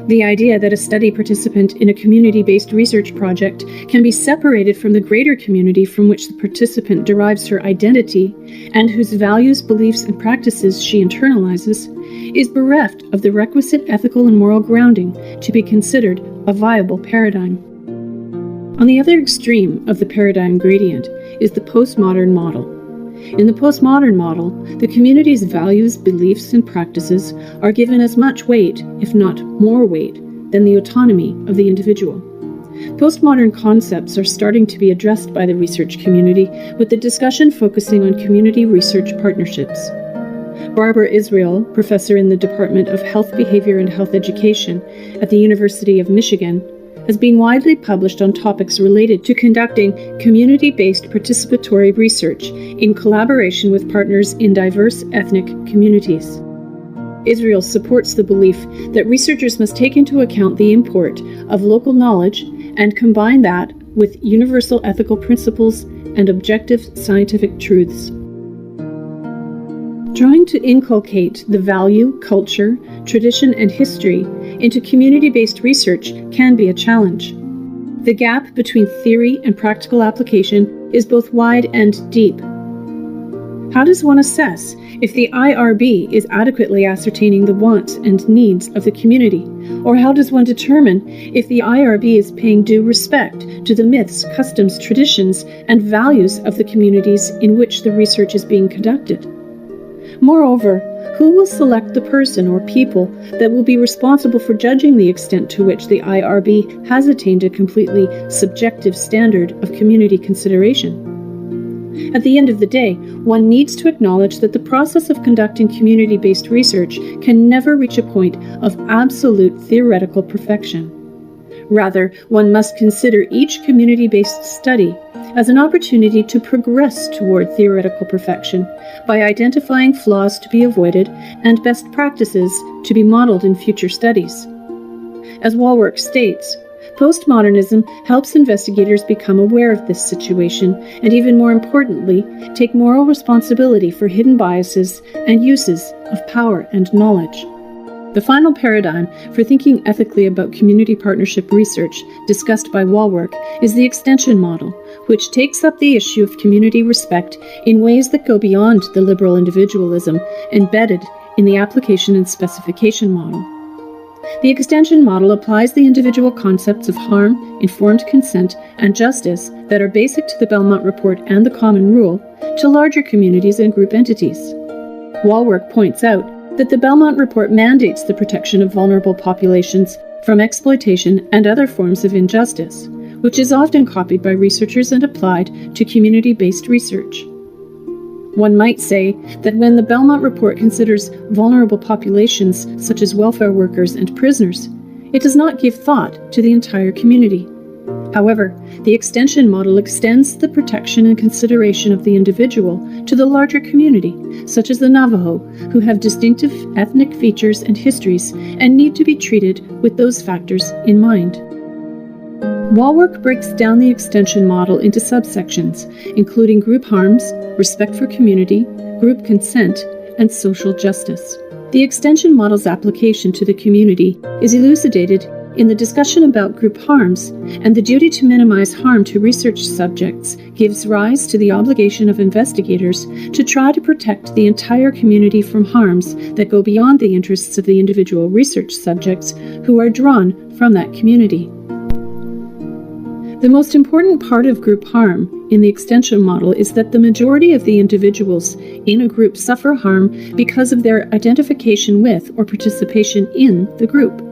The idea that a study participant in a community-based research project can be separated from the greater community from which the participant derives her identity and whose values, beliefs, and practices she internalizes is bereft of the requisite ethical and moral grounding to be considered a viable paradigm. On the other extreme of the paradigm gradient is the postmodern model. In the postmodern model, the community's values, beliefs, and practices are given as much weight, if not more weight, than the autonomy of the individual. Postmodern concepts are starting to be addressed by the research community, with the discussion focusing on community research partnerships. Barbara Israel, professor in the Department of Health Behavior and Health Education at the University of Michigan, has been widely published on topics related to conducting community-based participatory research in collaboration with partners in diverse ethnic communities. Israel supports the belief that researchers must take into account the import of local knowledge and combine that with universal ethical principles and objective scientific truths. Trying to inculcate the value, culture, tradition, and history into community-based research can be a challenge. The gap between theory and practical application is both wide and deep. How does one assess if the IRB is adequately ascertaining the wants and needs of the community? Or how does one determine if the IRB is paying due respect to the myths, customs, traditions, and values of the communities in which the research is being conducted? Moreover, who will select the person or people that will be responsible for judging the extent to which the IRB has attained a completely subjective standard of community consideration? At the end of the day, one needs to acknowledge that the process of conducting community-based research can never reach a point of absolute theoretical perfection. Rather, one must consider each community-based study as an opportunity to progress toward theoretical perfection by identifying flaws to be avoided and best practices to be modeled in future studies. As Wallwork states, postmodernism helps investigators become aware of this situation and, even more importantly, take moral responsibility for hidden biases and uses of power and knowledge. The final paradigm for thinking ethically about community partnership research discussed by Walwork is the extension model, which takes up the issue of community respect in ways that go beyond the liberal individualism embedded in the application and specification model. The extension model applies the individual concepts of harm, informed consent, and justice that are basic to the Belmont Report and the Common Rule to larger communities and group entities. Walwork points out that the Belmont Report mandates the protection of vulnerable populations from exploitation and other forms of injustice, which is often copied by researchers and applied to community-based research. One might say that when the Belmont Report considers vulnerable populations such as welfare workers and prisoners, it does not give thought to the entire community. However, the extension model extends the protection and consideration of the individual to the larger community, such as the Navajo, who have distinctive ethnic features and histories and need to be treated with those factors in mind. Walwork breaks down the extension model into subsections, including group harms, respect for community, group consent, and social justice. The extension model's application to the community is elucidated in the discussion about group harms, and the duty to minimize harm to research subjects gives rise to the obligation of investigators to try to protect the entire community from harms that go beyond the interests of the individual research subjects who are drawn from that community. The most important part of group harm in the extension model is that the majority of the individuals in a group suffer harm because of their identification with or participation in the group.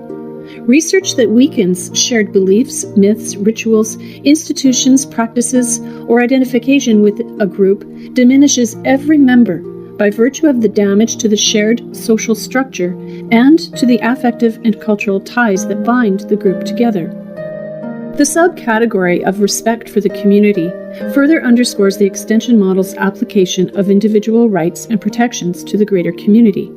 Research that weakens shared beliefs, myths, rituals, institutions, practices, or identification with a group diminishes every member by virtue of the damage to the shared social structure and to the affective and cultural ties that bind the group together. The subcategory of respect for the community further underscores the extension model's application of individual rights and protections to the greater community.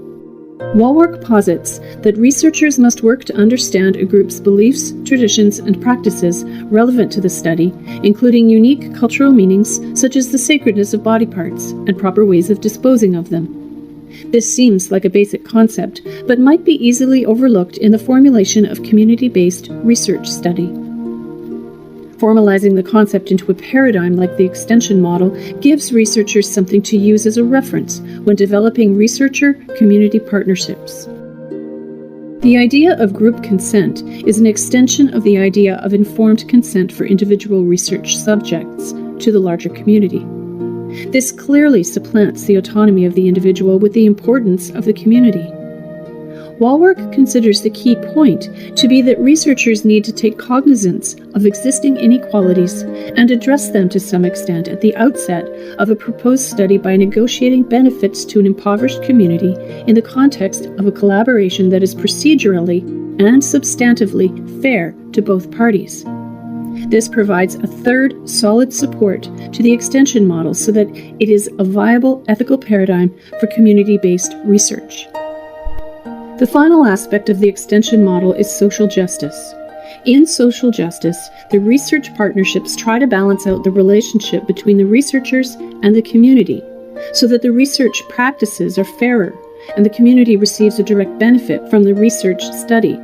Walwork posits that researchers must work to understand a group's beliefs, traditions, and practices relevant to the study, including unique cultural meanings such as the sacredness of body parts and proper ways of disposing of them. This seems like a basic concept, but might be easily overlooked in the formulation of community-based research study. Formalizing the concept into a paradigm like the extension model gives researchers something to use as a reference when developing researcher-community partnerships. The idea of group consent is an extension of the idea of informed consent for individual research subjects to the larger community. This clearly supplants the autonomy of the individual with the importance of the community. Walwork considers the key point to be that researchers need to take cognizance of existing inequalities and address them to some extent at the outset of a proposed study by negotiating benefits to an impoverished community in the context of a collaboration that is procedurally and substantively fair to both parties. This provides a third solid support to the extension model so that it is a viable ethical paradigm for community-based research. The final aspect of the extension model is social justice. In social justice, the research partnerships try to balance out the relationship between the researchers and the community so that the research practices are fairer and the community receives a direct benefit from the research study.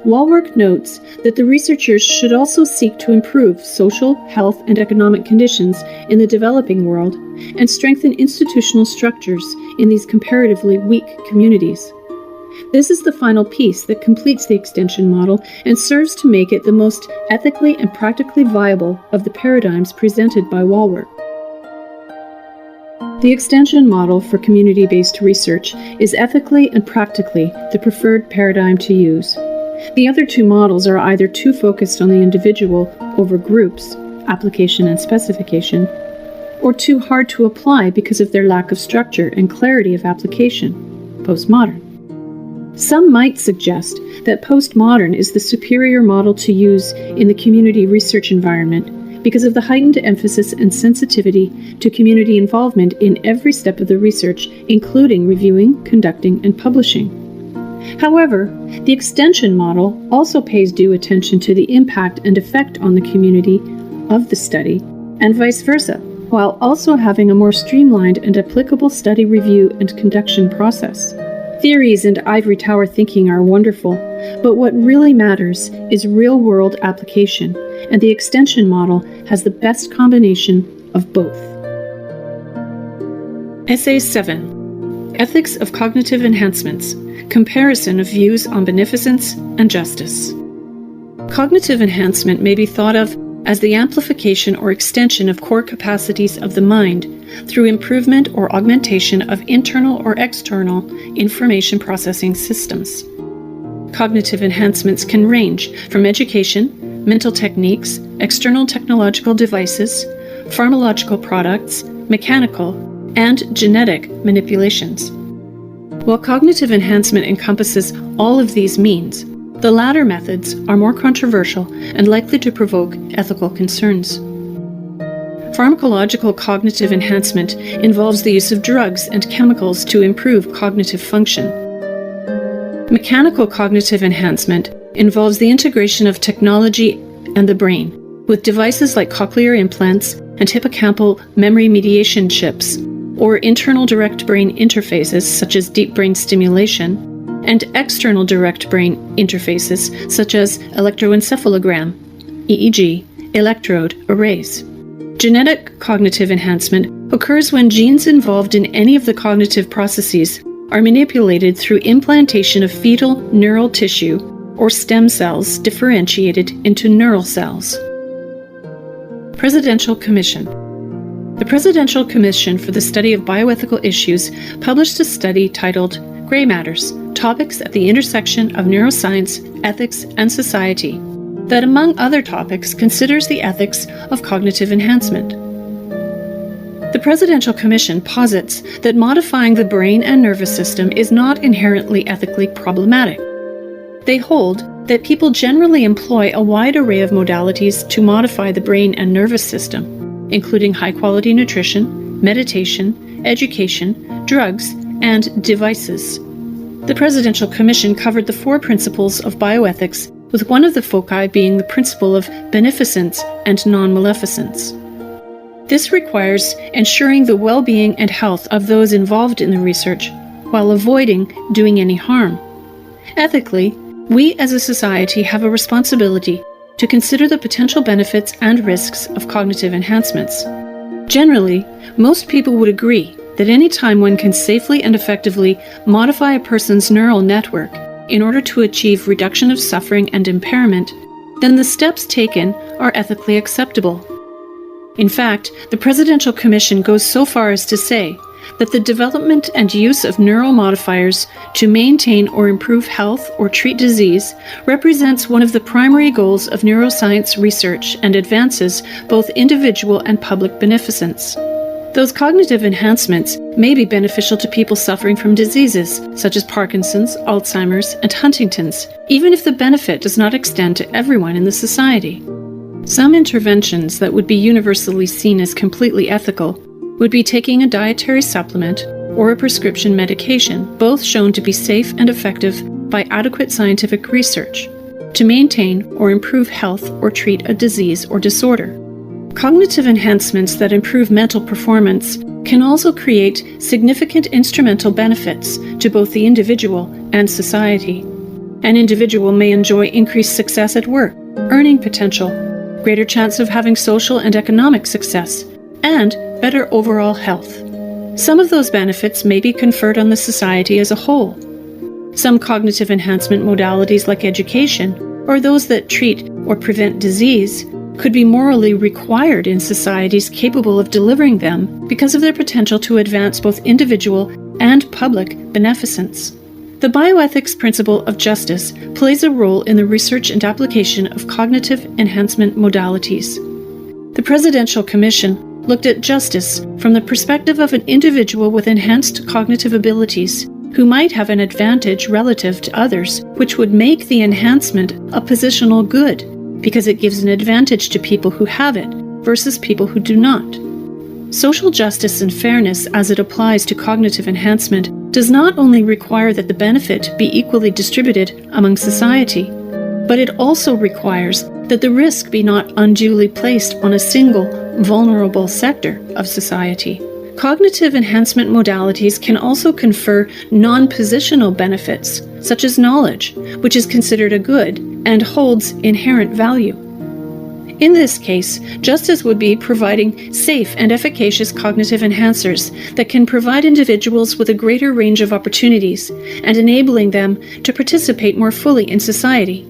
Walwork notes that the researchers should also seek to improve social, health, and economic conditions in the developing world and strengthen institutional structures in these comparatively weak communities. This is the final piece that completes the extension model and serves to make it the most ethically and practically viable of the paradigms presented by Walwork. The extension model for community-based research is ethically and practically the preferred paradigm to use. The other two models are either too focused on the individual over groups, application and specification, or too hard to apply because of their lack of structure and clarity of application, postmodern. Some might suggest that postmodern is the superior model to use in the community research environment because of the heightened emphasis and sensitivity to community involvement in every step of the research, including reviewing, conducting, and publishing. However, the extension model also pays due attention to the impact and effect on the community of the study, and vice versa, while also having a more streamlined and applicable study review and conduction process. Theories and ivory tower thinking are wonderful, but what really matters is real-world application, and the extension model has the best combination of both. Essay 7. Ethics of Cognitive Enhancements. Comparison of Views on Beneficence and Justice. Cognitive enhancement may be thought of as the amplification or extension of core capacities of the mind through improvement or augmentation of internal or external information processing systems. Cognitive enhancements can range from education, mental techniques, external technological devices, pharmacological products, mechanical, and genetic manipulations. While cognitive enhancement encompasses all of these means, the latter methods are more controversial and likely to provoke ethical concerns. Pharmacological cognitive enhancement involves the use of drugs and chemicals to improve cognitive function. Mechanical cognitive enhancement involves the integration of technology and the brain, with devices like cochlear implants and hippocampal memory mediation chips, or internal direct brain interfaces such as deep brain stimulation, and external direct brain interfaces such as electroencephalogram, EEG, electrode arrays. Genetic cognitive enhancement occurs when genes involved in any of the cognitive processes are manipulated through implantation of fetal neural tissue or stem cells differentiated into neural cells. Presidential Commission. The Presidential Commission for the Study of Bioethical Issues published a study titled Gray Matters: Topics at the Intersection of Neuroscience, Ethics, and Society, that among other topics considers the ethics of cognitive enhancement. The Presidential Commission posits that modifying the brain and nervous system is not inherently ethically problematic. They hold that people generally employ a wide array of modalities to modify the brain and nervous system, including high-quality nutrition, meditation, education, drugs, and devices. The Presidential Commission covered the 4 principles of bioethics, with one of the foci being the principle of beneficence and non-maleficence. This requires ensuring the well-being and health of those involved in the research, while avoiding doing any harm. Ethically, we as a society have a responsibility to consider the potential benefits and risks of cognitive enhancements. Generally, most people would agree that any time one can safely and effectively modify a person's neural network in order to achieve reduction of suffering and impairment, then the steps taken are ethically acceptable. In fact, the Presidential Commission goes so far as to say that the development and use of neural modifiers to maintain or improve health or treat disease represents one of the primary goals of neuroscience research and advances both individual and public beneficence. Those cognitive enhancements may be beneficial to people suffering from diseases such as Parkinson's, Alzheimer's, and Huntington's, even if the benefit does not extend to everyone in the society. Some interventions that would be universally seen as completely ethical would be taking a dietary supplement or a prescription medication, both shown to be safe and effective by adequate scientific research, to maintain or improve health or treat a disease or disorder. Cognitive enhancements that improve mental performance can also create significant instrumental benefits to both the individual and society. An individual may enjoy increased success at work, earning potential, greater chance of having social and economic success, and better overall health. Some of those benefits may be conferred on the society as a whole. Some cognitive enhancement modalities like education, or those that treat or prevent disease, could be morally required in societies capable of delivering them because of their potential to advance both individual and public beneficence. The bioethics principle of justice plays a role in the research and application of cognitive enhancement modalities. The Presidential Commission looked at justice from the perspective of an individual with enhanced cognitive abilities who might have an advantage relative to others, which would make the enhancement a positional good, because it gives an advantage to people who have it versus people who do not. Social justice and fairness as it applies to cognitive enhancement does not only require that the benefit be equally distributed among society, but it also requires that the risk be not unduly placed on a single, vulnerable sector of society, cognitive enhancement modalities can also confer non-positional benefits, such as knowledge, which is considered a good and holds inherent value. In this case, justice would be providing safe and efficacious cognitive enhancers that can provide individuals with a greater range of opportunities and enabling them to participate more fully in society.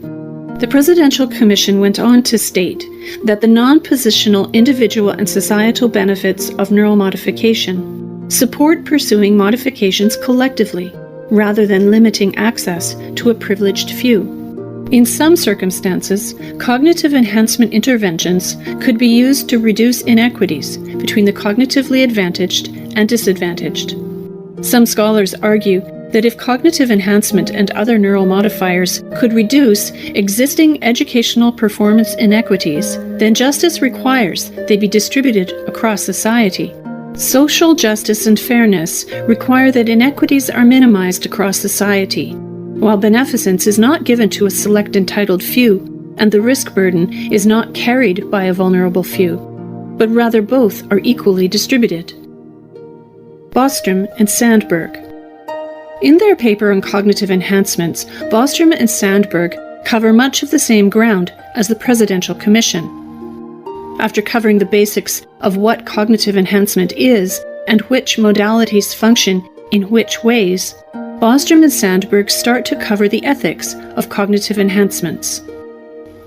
The Presidential Commission went on to state that the non-positional individual and societal benefits of neural modification support pursuing modifications collectively, rather than limiting access to a privileged few. In some circumstances, cognitive enhancement interventions could be used to reduce inequities between the cognitively advantaged and disadvantaged. Some scholars argue that if cognitive enhancement and other neural modifiers could reduce existing educational performance inequities, then justice requires they be distributed across society. Social justice and fairness require that inequities are minimized across society, while beneficence is not given to a select entitled few, and the risk burden is not carried by a vulnerable few, but rather both are equally distributed. Bostrom and Sandberg. In their paper on cognitive enhancements, Bostrom and Sandberg cover much of the same ground as the Presidential Commission. After covering the basics of what cognitive enhancement is and which modalities function in which ways, Bostrom and Sandberg start to cover the ethics of cognitive enhancements.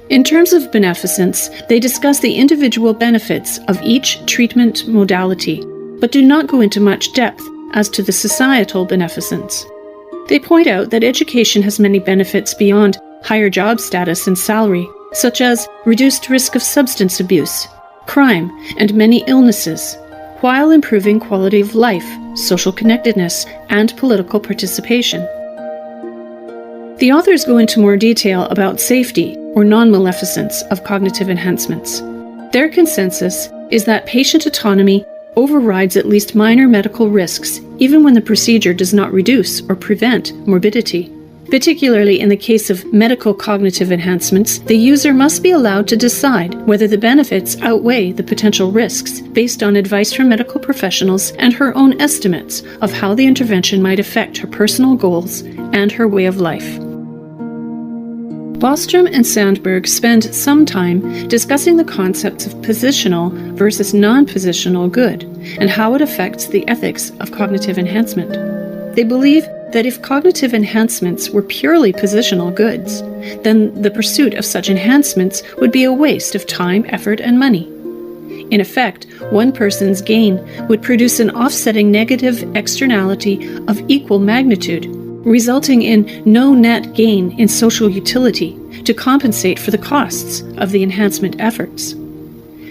In terms of beneficence, they discuss the individual benefits of each treatment modality, but do not go into much depth as to the societal beneficence. They point out that education has many benefits beyond higher job status and salary, such as reduced risk of substance abuse, crime, and many illnesses, while improving quality of life, social connectedness, and political participation. The authors go into more detail about safety or non-maleficence of cognitive enhancements. Their consensus is that patient autonomy overrides at least minor medical risks, even when the procedure does not reduce or prevent morbidity. Particularly in the case of medical cognitive enhancements, the user must be allowed to decide whether the benefits outweigh the potential risks based on advice from medical professionals and her own estimates of how the intervention might affect her personal goals and her way of life. Bostrom and Sandberg spend some time discussing the concepts of positional versus non-positional good and how it affects the ethics of cognitive enhancement. They believe that if cognitive enhancements were purely positional goods, then the pursuit of such enhancements would be a waste of time, effort, and money. In effect, one person's gain would produce an offsetting negative externality of equal magnitude, resulting in no net gain in social utility to compensate for the costs of the enhancement efforts.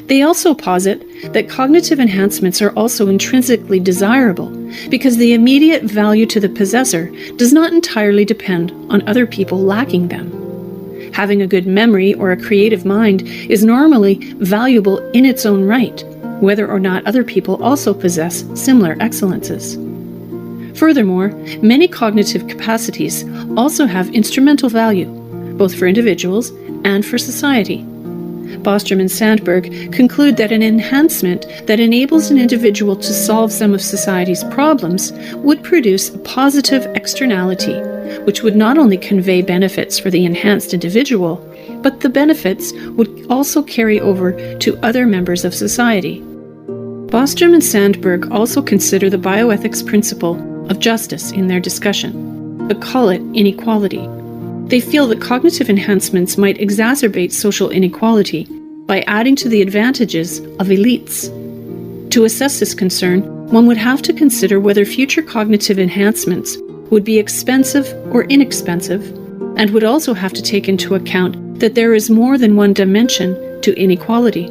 They also posit that cognitive enhancements are also intrinsically desirable because the immediate value to the possessor does not entirely depend on other people lacking them. Having a good memory or a creative mind is normally valuable in its own right, whether or not other people also possess similar excellences. Furthermore, many cognitive capacities also have instrumental value, both for individuals and for society. Bostrom and Sandberg conclude that an enhancement that enables an individual to solve some of society's problems would produce a positive externality, which would not only convey benefits for the enhanced individual, but the benefits would also carry over to other members of society. Bostrom and Sandberg also consider the bioethics principle of justice in their discussion, but call it inequality. They feel that cognitive enhancements might exacerbate social inequality by adding to the advantages of elites. To assess this concern, one would have to consider whether future cognitive enhancements would be expensive or inexpensive, and would also have to take into account that there is more than one dimension to inequality.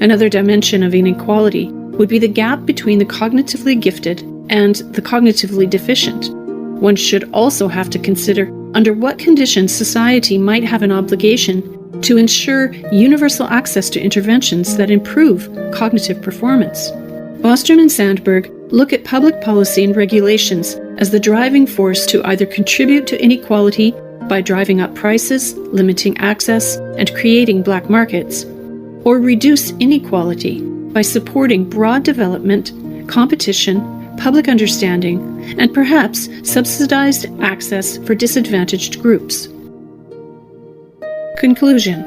Another dimension of inequality would be the gap between the cognitively gifted and the cognitively deficient. One should also have to consider under what conditions society might have an obligation to ensure universal access to interventions that improve cognitive performance. Bostrom and Sandberg look at public policy and regulations as the driving force to either contribute to inequality by driving up prices, limiting access, and creating black markets, or reduce inequality by supporting broad development, competition, public understanding, and perhaps subsidized access for disadvantaged groups. Conclusion.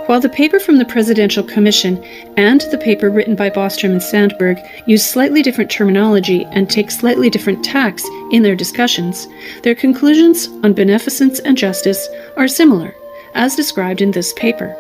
While the paper from the Presidential Commission and the paper written by Bostrom and Sandberg use slightly different terminology and take slightly different tacks in their discussions, their conclusions on beneficence and justice are similar, as described in this paper.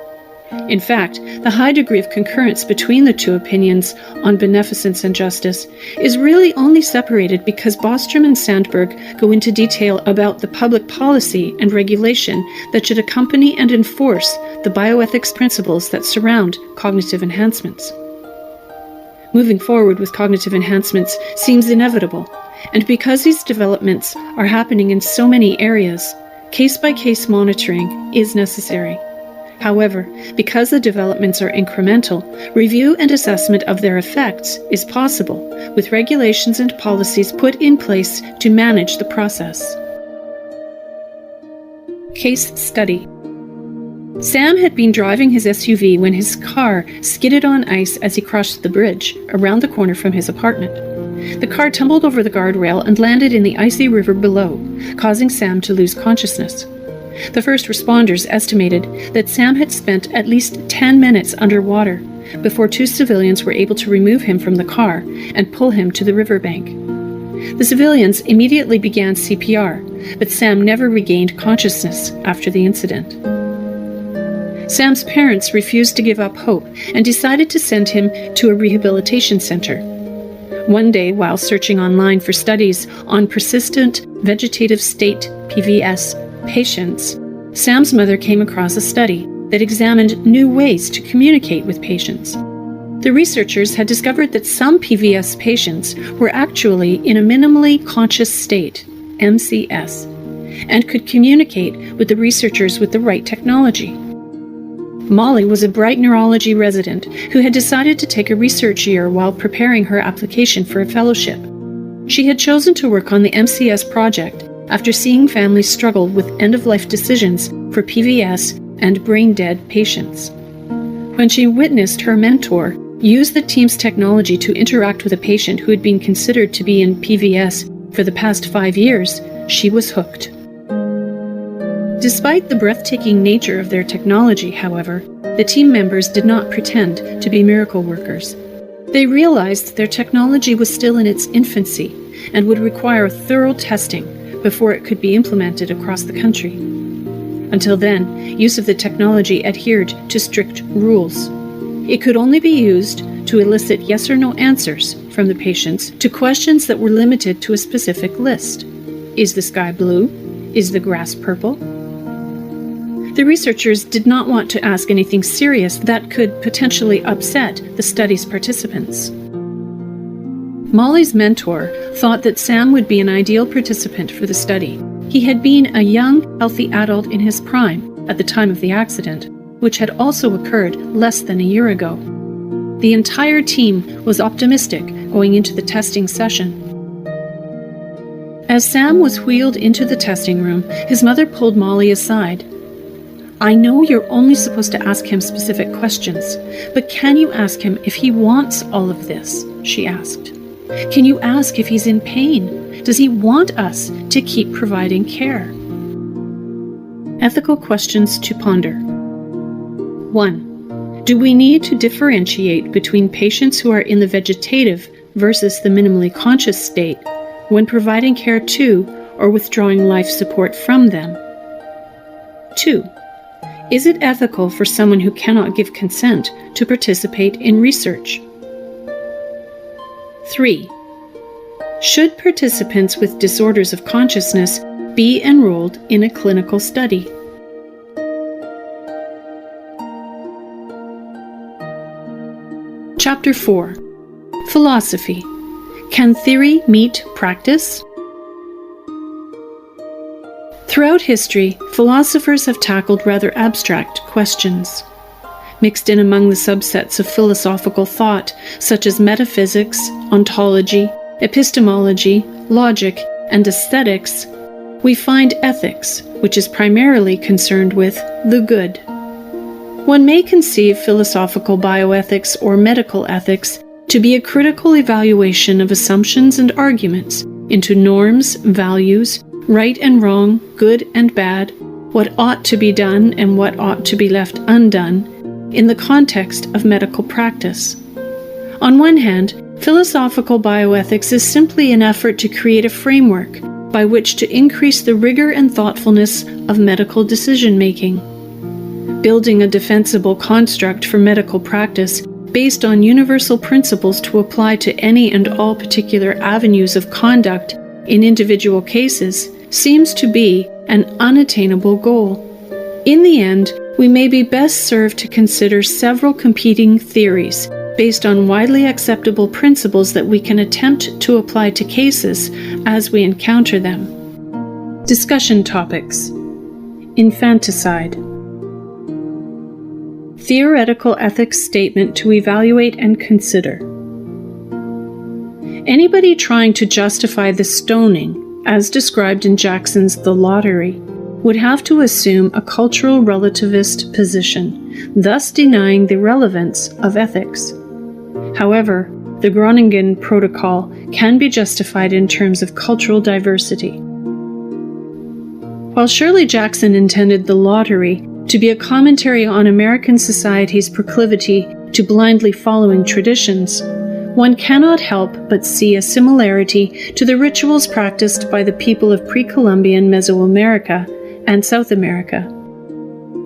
In fact, the high degree of concurrence between the two opinions on beneficence and justice is really only separated because Bostrom and Sandberg go into detail about the public policy and regulation that should accompany and enforce the bioethics principles that surround cognitive enhancements. Moving forward with cognitive enhancements seems inevitable, and because these developments are happening in so many areas, case-by-case monitoring is necessary. However, because the developments are incremental, review and assessment of their effects is possible, with regulations and policies put in place to manage the process. Case study. Sam had been driving his SUV when his car skidded on ice as he crossed the bridge around the corner from his apartment. The car tumbled over the guardrail and landed in the icy river below, causing Sam to lose consciousness. The first responders estimated that Sam had spent at least 10 minutes underwater before two civilians were able to remove him from the car and pull him to the riverbank. The civilians immediately began CPR, but Sam never regained consciousness after the incident. Sam's parents refused to give up hope and decided to send him to a rehabilitation center. One day, while searching online for studies on persistent vegetative state (PVS) patients, Sam's mother came across a study that examined new ways to communicate with patients. The researchers had discovered that some PVS patients were actually in a minimally conscious state, MCS, and could communicate with the researchers with the right technology. Molly was a bright neurology resident who had decided to take a research year while preparing her application for a fellowship. She had chosen to work on the MCS project after seeing families struggle with end-of-life decisions for PVS and brain-dead patients. When she witnessed her mentor use the team's technology to interact with a patient who had been considered to be in PVS for the past 5 years, she was hooked. Despite the breathtaking nature of their technology, however, the team members did not pretend to be miracle workers. They realized their technology was still in its infancy and would require thorough testing before it could be implemented across the country. Until then, use of the technology adhered to strict rules. It could only be used to elicit yes or no answers from the patients to questions that were limited to a specific list. Is the sky blue? Is the grass purple? The researchers did not want to ask anything serious that could potentially upset the study's participants. Molly's mentor thought that Sam would be an ideal participant for the study. He had been a young, healthy adult in his prime at the time of the accident, which had also occurred less than a year ago. The entire team was optimistic going into the testing session. As Sam was wheeled into the testing room, his mother pulled Molly aside. "I know you're only supposed to ask him specific questions, but can you ask him if he wants all of this?" she asked. "Can you ask if he's in pain? Does he want us to keep providing care?" Ethical questions to ponder. 1. Do we need to differentiate between patients who are in the vegetative versus the minimally conscious state when providing care to or withdrawing life support from them? 2. Is it ethical for someone who cannot give consent to participate in research? 3. Should participants with disorders of consciousness be enrolled in a clinical study? Chapter 4. Philosophy. Can theory meet practice? Throughout history, philosophers have tackled rather abstract questions. Mixed in among the subsets of philosophical thought, such as metaphysics, ontology, epistemology, logic, and aesthetics, we find ethics, which is primarily concerned with the good. One may conceive philosophical bioethics or medical ethics to be a critical evaluation of assumptions and arguments into norms, values, right and wrong, good and bad, what ought to be done and what ought to be left undone, in the context of medical practice. On one hand, philosophical bioethics is simply an effort to create a framework by which to increase the rigor and thoughtfulness of medical decision-making. Building a defensible construct for medical practice based on universal principles to apply to any and all particular avenues of conduct in individual cases seems to be an unattainable goal. In the end, we may be best served to consider several competing theories based on widely acceptable principles that we can attempt to apply to cases as we encounter them. Discussion topics: Infanticide. Theoretical ethics statement to evaluate and consider. Anybody trying to justify the stoning, as described in Jackson's The Lottery, would have to assume a cultural relativist position, thus denying the relevance of ethics. However, the Groningen Protocol can be justified in terms of cultural diversity. While Shirley Jackson intended The Lottery to be a commentary on American society's proclivity to blindly following traditions, one cannot help but see a similarity to the rituals practiced by the people of pre-Columbian Mesoamerica and South America.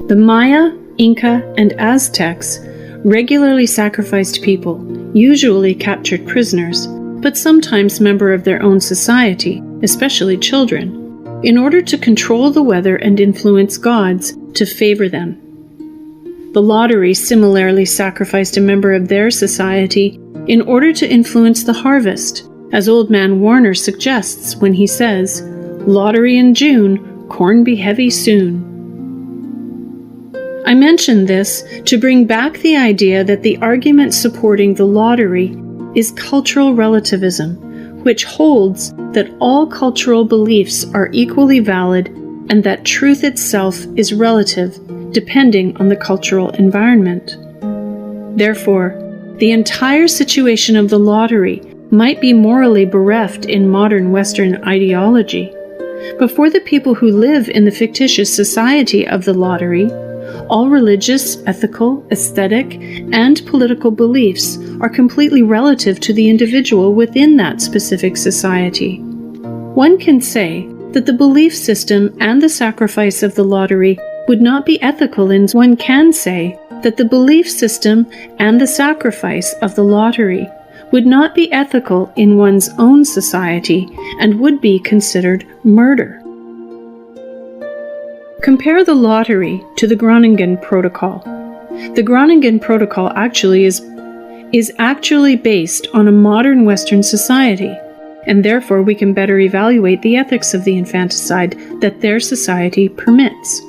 The Maya, Inca, and Aztecs regularly sacrificed people, usually captured prisoners, but sometimes members of their own society, especially children, in order to control the weather and influence gods to favor them. The Lottery similarly sacrificed a member of their society in order to influence the harvest, as Old Man Warner suggests when he says, "Lottery in June, corn be heavy soon." I mention this to bring back the idea that the argument supporting the lottery is cultural relativism, which holds that all cultural beliefs are equally valid and that truth itself is relative, depending on the cultural environment. Therefore, the entire situation of the lottery might be morally bereft in modern Western ideology, but for the people who live in the fictitious society of the lottery, all religious, ethical, aesthetic, and political beliefs are completely relative to the individual within that specific society. One can say that the belief system and the sacrifice of the lottery would not be ethical, and one can say that the belief system and the sacrifice of the lottery would not be ethical in one's own society and would be considered murder. Compare the lottery to the Groningen Protocol. The Groningen Protocol is actually based on a modern Western society, and therefore we can better evaluate the ethics of the infanticide that their society permits.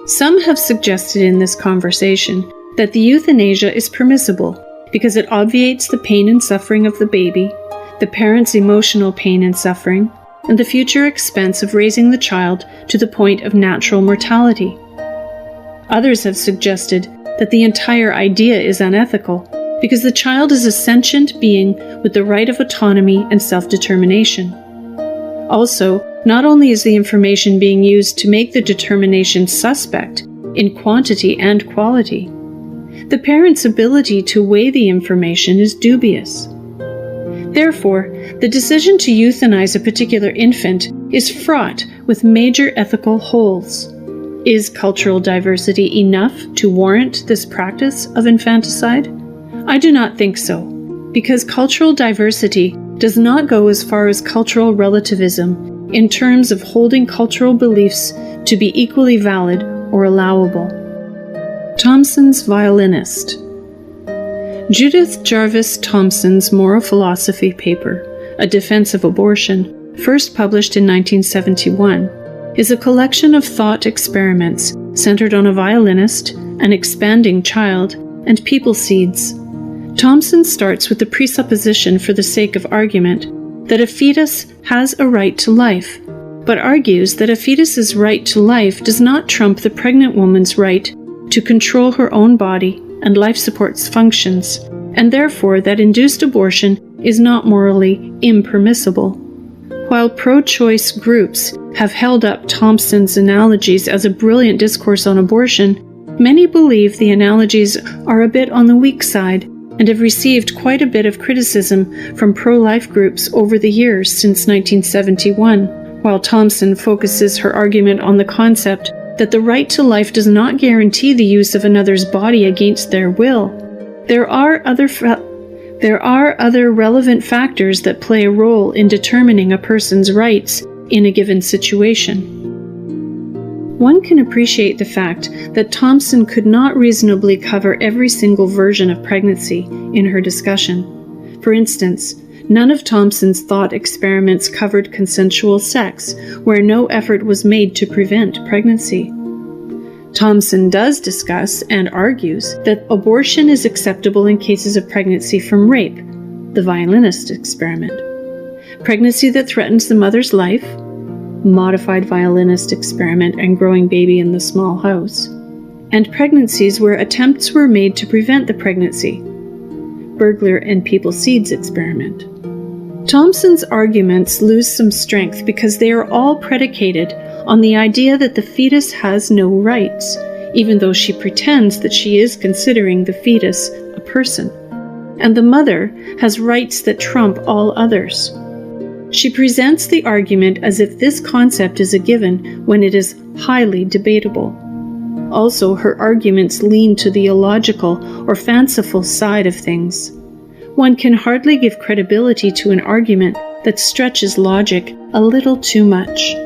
Some have suggested in this conversation that the euthanasia is permissible because it obviates the pain and suffering of the baby, the parent's emotional pain and suffering, and the future expense of raising the child to the point of natural mortality. Others have suggested that the entire idea is unethical because the child is a sentient being with the right of autonomy and self-determination. Also, not only is the information being used to make the determination suspect in quantity and quality, the parent's ability to weigh the information is dubious. Therefore, the decision to euthanize a particular infant is fraught with major ethical holes. Is cultural diversity enough to warrant this practice of infanticide? I do not think so, because cultural diversity does not go as far as cultural relativism in terms of holding cultural beliefs to be equally valid or allowable. Thompson's violinist. Judith Jarvis Thompson's moral philosophy paper, A Defense of Abortion, first published in 1971, is a collection of thought experiments centered on a violinist, an expanding child, and people seeds. Thompson starts with the presupposition, for the sake of argument, that a fetus has a right to life, but argues that a fetus's right to life does not trump the pregnant woman's right to control her own body and life support functions, and therefore that induced abortion is not morally impermissible. While pro-choice groups have held up Thompson's analogies as a brilliant discourse on abortion, many believe the analogies are a bit on the weak side and have received quite a bit of criticism from pro-life groups over the years since 1971, while Thompson focuses her argument on the concept that the right to life does not guarantee the use of another's body against their will. There are other relevant factors that play a role in determining a person's rights in a given situation. One can appreciate the fact that Thompson could not reasonably cover every single version of pregnancy in her discussion. For instance, none of Thompson's thought experiments covered consensual sex, where no effort was made to prevent pregnancy. Thompson does discuss and argues that abortion is acceptable in cases of pregnancy from rape, the violinist experiment, pregnancy that threatens the mother's life, modified violinist experiment and growing baby in the small house, and pregnancies where attempts were made to prevent the pregnancy, burglar and people seeds experiment. Thompson's arguments lose some strength because they are all predicated on the idea that the fetus has no rights, even though she pretends that she is considering the fetus a person, and the mother has rights that trump all others. She presents the argument as if this concept is a given when it is highly debatable. Also, her arguments lean to the illogical or fanciful side of things. One can hardly give credibility to an argument that stretches logic a little too much.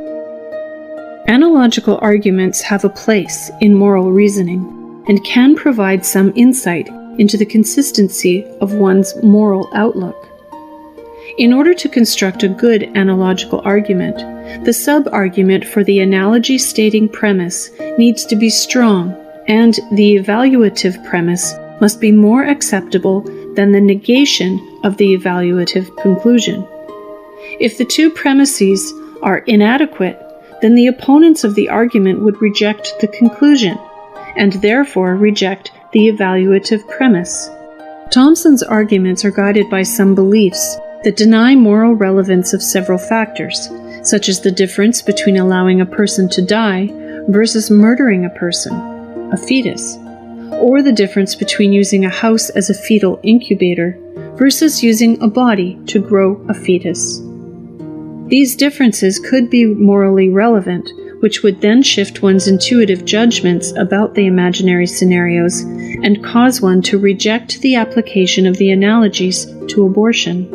Analogical arguments have a place in moral reasoning and can provide some insight into the consistency of one's moral outlook. In order to construct a good analogical argument, the sub-argument for the analogy stating premise needs to be strong, and the evaluative premise must be more acceptable than the negation of the evaluative conclusion. If the two premises are inadequate, then the opponents of the argument would reject the conclusion, and therefore reject the evaluative premise. Thompson's arguments are guided by some beliefs that deny moral relevance of several factors, such as the difference between allowing a person to die versus murdering a person, a fetus, or the difference between using a house as a fetal incubator versus using a body to grow a fetus. These differences could be morally relevant, which would then shift one's intuitive judgments about the imaginary scenarios and cause one to reject the application of the analogies to abortion.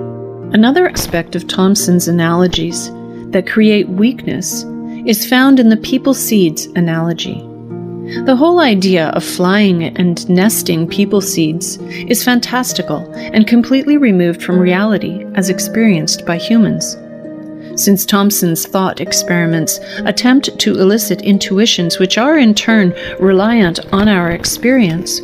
Another aspect of Thompson's analogies that create weakness is found in the people seeds analogy. The whole idea of flying and nesting people seeds is fantastical and completely removed from reality as experienced by humans. Since Thompson's thought experiments attempt to elicit intuitions which are in turn reliant on our experience,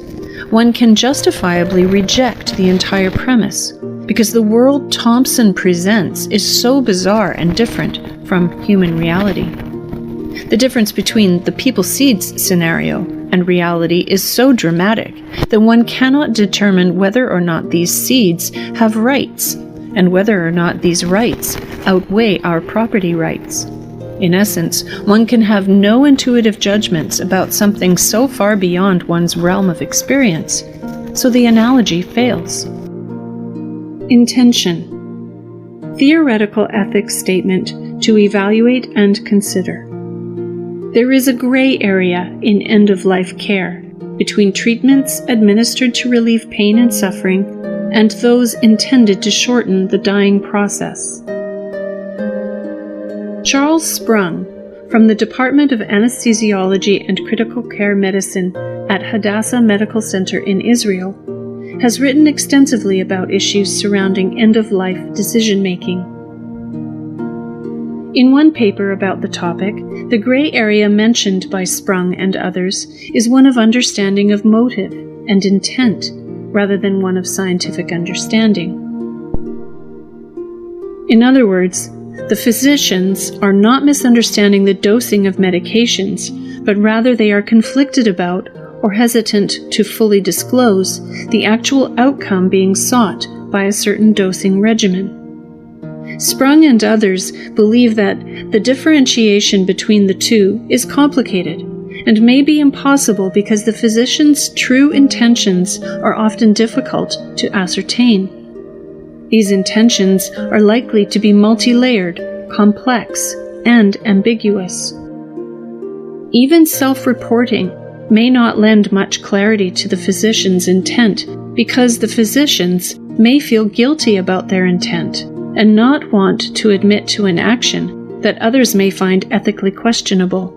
one can justifiably reject the entire premise, because the world Thompson presents is so bizarre and different from human reality. The difference between the people seeds scenario and reality is so dramatic that one cannot determine whether or not these seeds have rights, and whether or not these rights outweigh our property rights. In essence, one can have no intuitive judgments about something so far beyond one's realm of experience, so the analogy fails. Intention. Theoretical ethics statement to evaluate and consider. There is a gray area in end-of-life care between treatments administered to relieve pain and suffering and those intended to shorten the dying process. Charles Sprung, from the Department of Anesthesiology and Critical Care Medicine at Hadassah Medical Center in Israel, has written extensively about issues surrounding end-of-life decision-making. In one paper about the topic, the gray area mentioned by Sprung and others is one of understanding of motive and intent, rather than one of scientific understanding. In other words, the physicians are not misunderstanding the dosing of medications, but rather they are conflicted about or hesitant to fully disclose the actual outcome being sought by a certain dosing regimen. Sprung and others believe that the differentiation between the two is complicated and may be impossible because the physician's true intentions are often difficult to ascertain. These intentions are likely to be multi-layered, complex, and ambiguous. Even self-reporting may not lend much clarity to the physician's intent because the physicians may feel guilty about their intent and not want to admit to an action that others may find ethically questionable.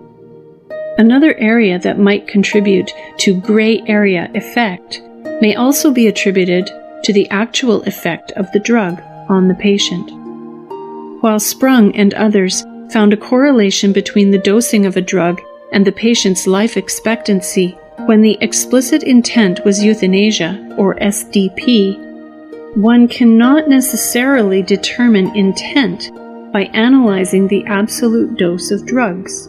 Another area that might contribute to gray area effect may also be attributed to the actual effect of the drug on the patient. While Sprung and others found a correlation between the dosing of a drug and the patient's life expectancy when the explicit intent was euthanasia, or SDP, one cannot necessarily determine intent by analyzing the absolute dose of drugs.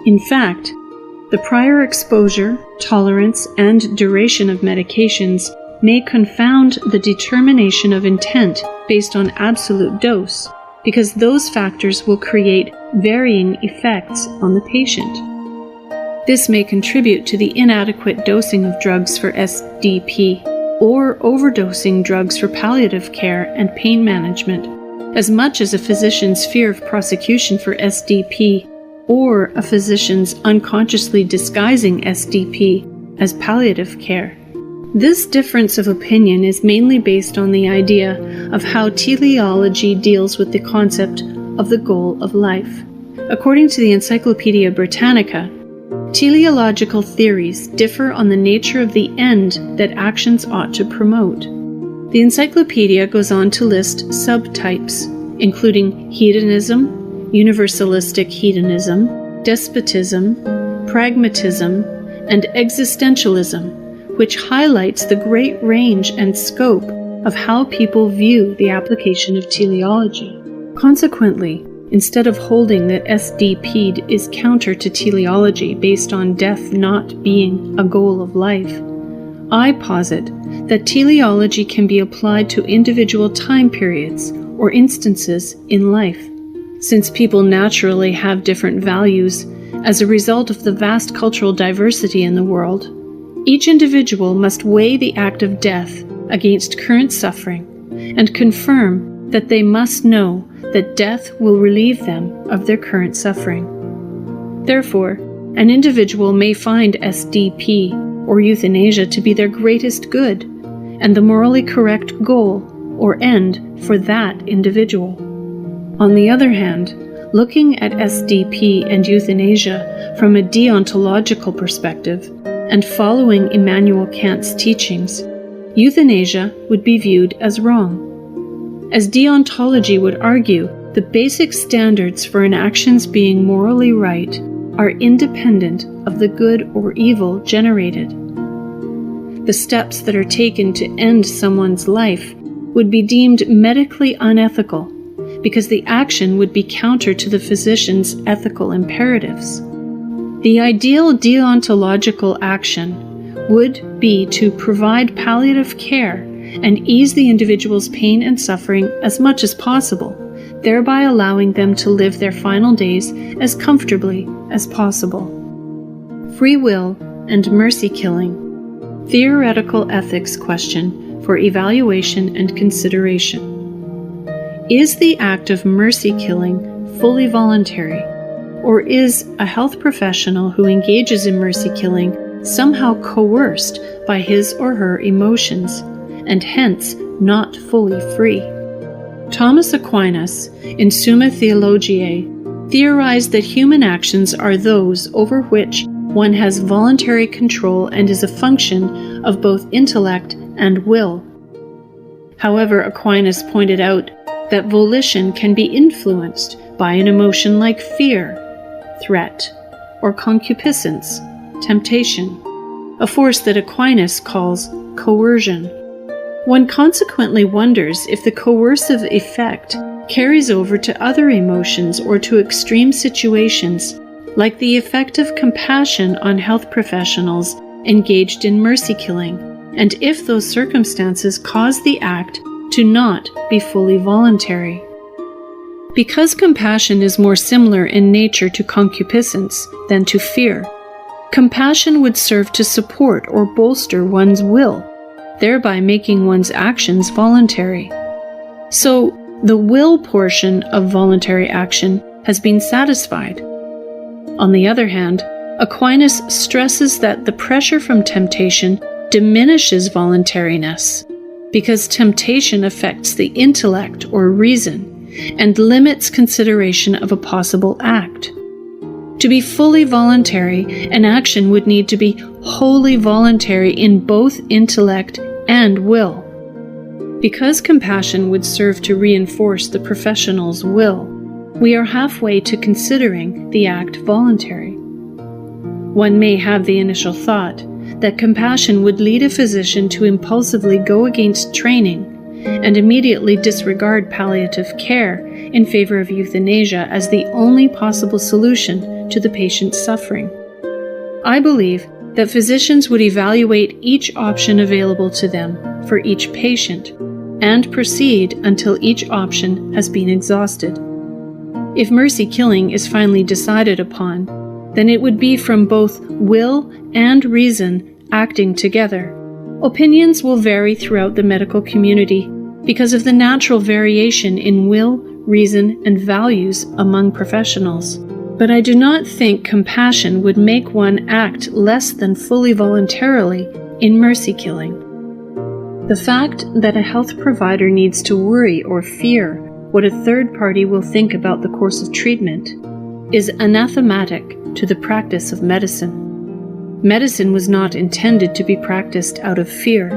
In fact, the prior exposure, tolerance, and duration of medications may confound the determination of intent based on absolute dose, because those factors will create varying effects on the patient. This may contribute to the inadequate dosing of drugs for SDP, or overdosing drugs for palliative care and pain management, as much as a physician's fear of prosecution for SDP, or a physician's unconsciously disguising SDP as palliative care. This difference of opinion is mainly based on the idea of how teleology deals with the concept of the goal of life. According to the Encyclopedia Britannica, teleological theories differ on the nature of the end that actions ought to promote. The encyclopedia goes on to list subtypes, including hedonism, universalistic hedonism, despotism, pragmatism, and existentialism, which highlights the great range and scope of how people view the application of teleology. Consequently, instead of holding that SDP is counter to teleology based on death not being a goal of life, I posit that teleology can be applied to individual time periods or instances in life, since people naturally have different values as a result of the vast cultural diversity in the world. Each individual must weigh the act of death against current suffering and confirm that they must know that death will relieve them of their current suffering. Therefore, an individual may find SDP or euthanasia to be their greatest good and the morally correct goal or end for that individual. On the other hand, looking at SDP and euthanasia from a deontological perspective and following Immanuel Kant's teachings, euthanasia would be viewed as wrong. As deontology would argue, the basic standards for an action's being morally right are independent of the good or evil generated. The steps that are taken to end someone's life would be deemed medically unethical because the action would be counter to the physician's ethical imperatives. The ideal deontological action would be to provide palliative care and ease the individual's pain and suffering as much as possible, thereby allowing them to live their final days as comfortably as possible. Free will and mercy killing. Theoretical ethics question for evaluation and consideration. Is the act of mercy killing fully voluntary, or is a health professional who engages in mercy killing somehow coerced by his or her emotions, and hence not fully free? Thomas Aquinas, in Summa Theologiae, theorized that human actions are those over which one has voluntary control and is a function of both intellect and will. However, Aquinas pointed out that volition can be influenced by an emotion like fear, threat, or concupiscence, temptation, a force that Aquinas calls coercion. One consequently wonders if the coercive effect carries over to other emotions or to extreme situations, like the effect of compassion on health professionals engaged in mercy killing, and if those circumstances cause the act to not be fully voluntary. Because compassion is more similar in nature to concupiscence than to fear, compassion would serve to support or bolster one's will, thereby making one's actions voluntary. So, the will portion of voluntary action has been satisfied. On the other hand, Aquinas stresses that the pressure from temptation diminishes voluntariness, because temptation affects the intellect or reason and limits consideration of a possible act. To be fully voluntary, an action would need to be wholly voluntary in both intellect and will. Because compassion would serve to reinforce the professional's will, we are halfway to considering the act voluntary. One may have the initial thought that compassion would lead a physician to impulsively go against training and immediately disregard palliative care in favor of euthanasia as the only possible solution to the patient's suffering. I believe that physicians would evaluate each option available to them for each patient and proceed until each option has been exhausted. If mercy killing is finally decided upon, then it would be from both will and reason acting together. Opinions will vary throughout the medical community because of the natural variation in will, reason, and values among professionals. But I do not think compassion would make one act less than fully voluntarily in mercy killing. The fact that a health provider needs to worry or fear what a third party will think about the course of treatment is anathematic to the practice of medicine. Medicine was not intended to be practiced out of fear,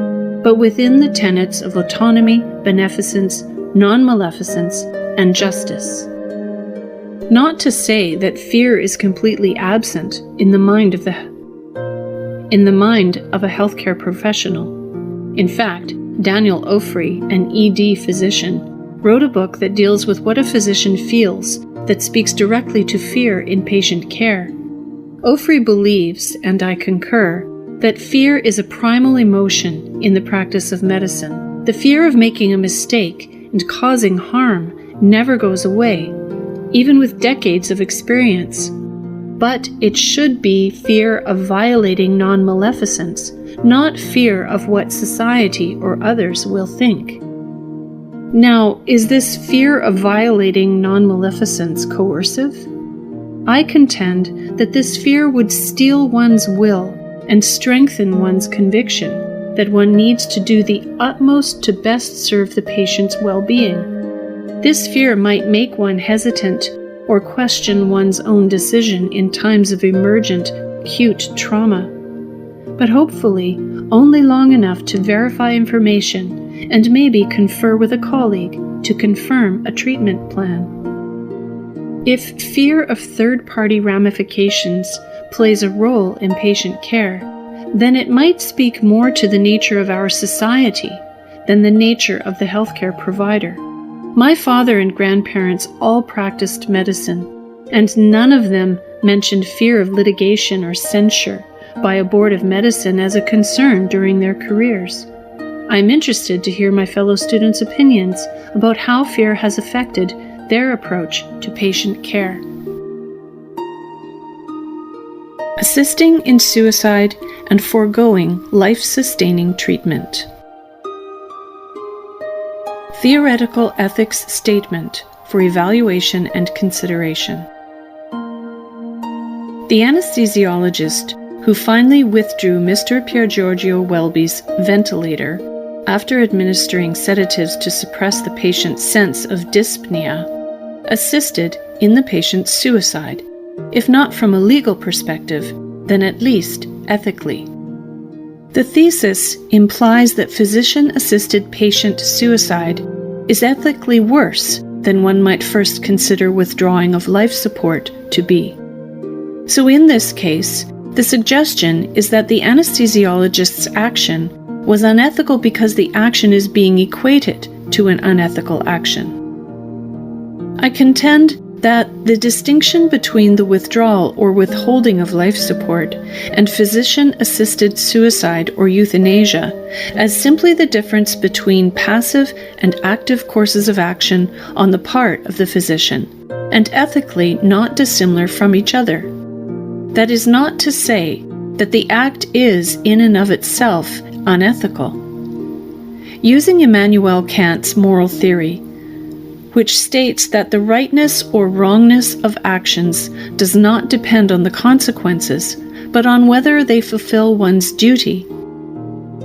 but within the tenets of autonomy, beneficence, non-maleficence, and justice. Not to say that fear is completely absent in the mind of a healthcare professional. In fact, Daniel Ofri, an ED physician, wrote a book that deals with what a physician feels that speaks directly to fear in patient care. Ofri believes, and I concur, that fear is a primal emotion in the practice of medicine. The fear of making a mistake and causing harm never goes away, even with decades of experience. But it should be fear of violating non-maleficence, not fear of what society or others will think. Now, is this fear of violating non-maleficence coercive? I contend that this fear would steel one's will and strengthen one's conviction that one needs to do the utmost to best serve the patient's well-being. This fear might make one hesitant or question one's own decision in times of emergent, acute trauma, but hopefully only long enough to verify information and maybe confer with a colleague to confirm a treatment plan. If fear of third-party ramifications plays a role in patient care, then it might speak more to the nature of our society than the nature of the healthcare provider. My father and grandparents all practiced medicine, and none of them mentioned fear of litigation or censure by a board of medicine as a concern during their careers. I am interested to hear my fellow students' opinions about how fear has affected their approach to patient care. Assisting in suicide and foregoing life-sustaining treatment. Theoretical Ethics Statement for Evaluation and Consideration. The anesthesiologist who finally withdrew Mr. Piergiorgio Welby's ventilator after administering sedatives to suppress the patient's sense of dyspnea, assisted in the patient's suicide, if not from a legal perspective, then at least ethically. The thesis implies that physician-assisted patient suicide is ethically worse than one might first consider withdrawing of life support to be. So in this case, the suggestion is that the anesthesiologist's action was unethical because the action is being equated to an unethical action. I contend that the distinction between the withdrawal or withholding of life support and physician-assisted suicide or euthanasia as simply the difference between passive and active courses of action on the part of the physician, and ethically not dissimilar from each other. That is not to say that the act is, in and of itself, unethical. Using Immanuel Kant's moral theory, which states that the rightness or wrongness of actions does not depend on the consequences, but on whether they fulfill one's duty,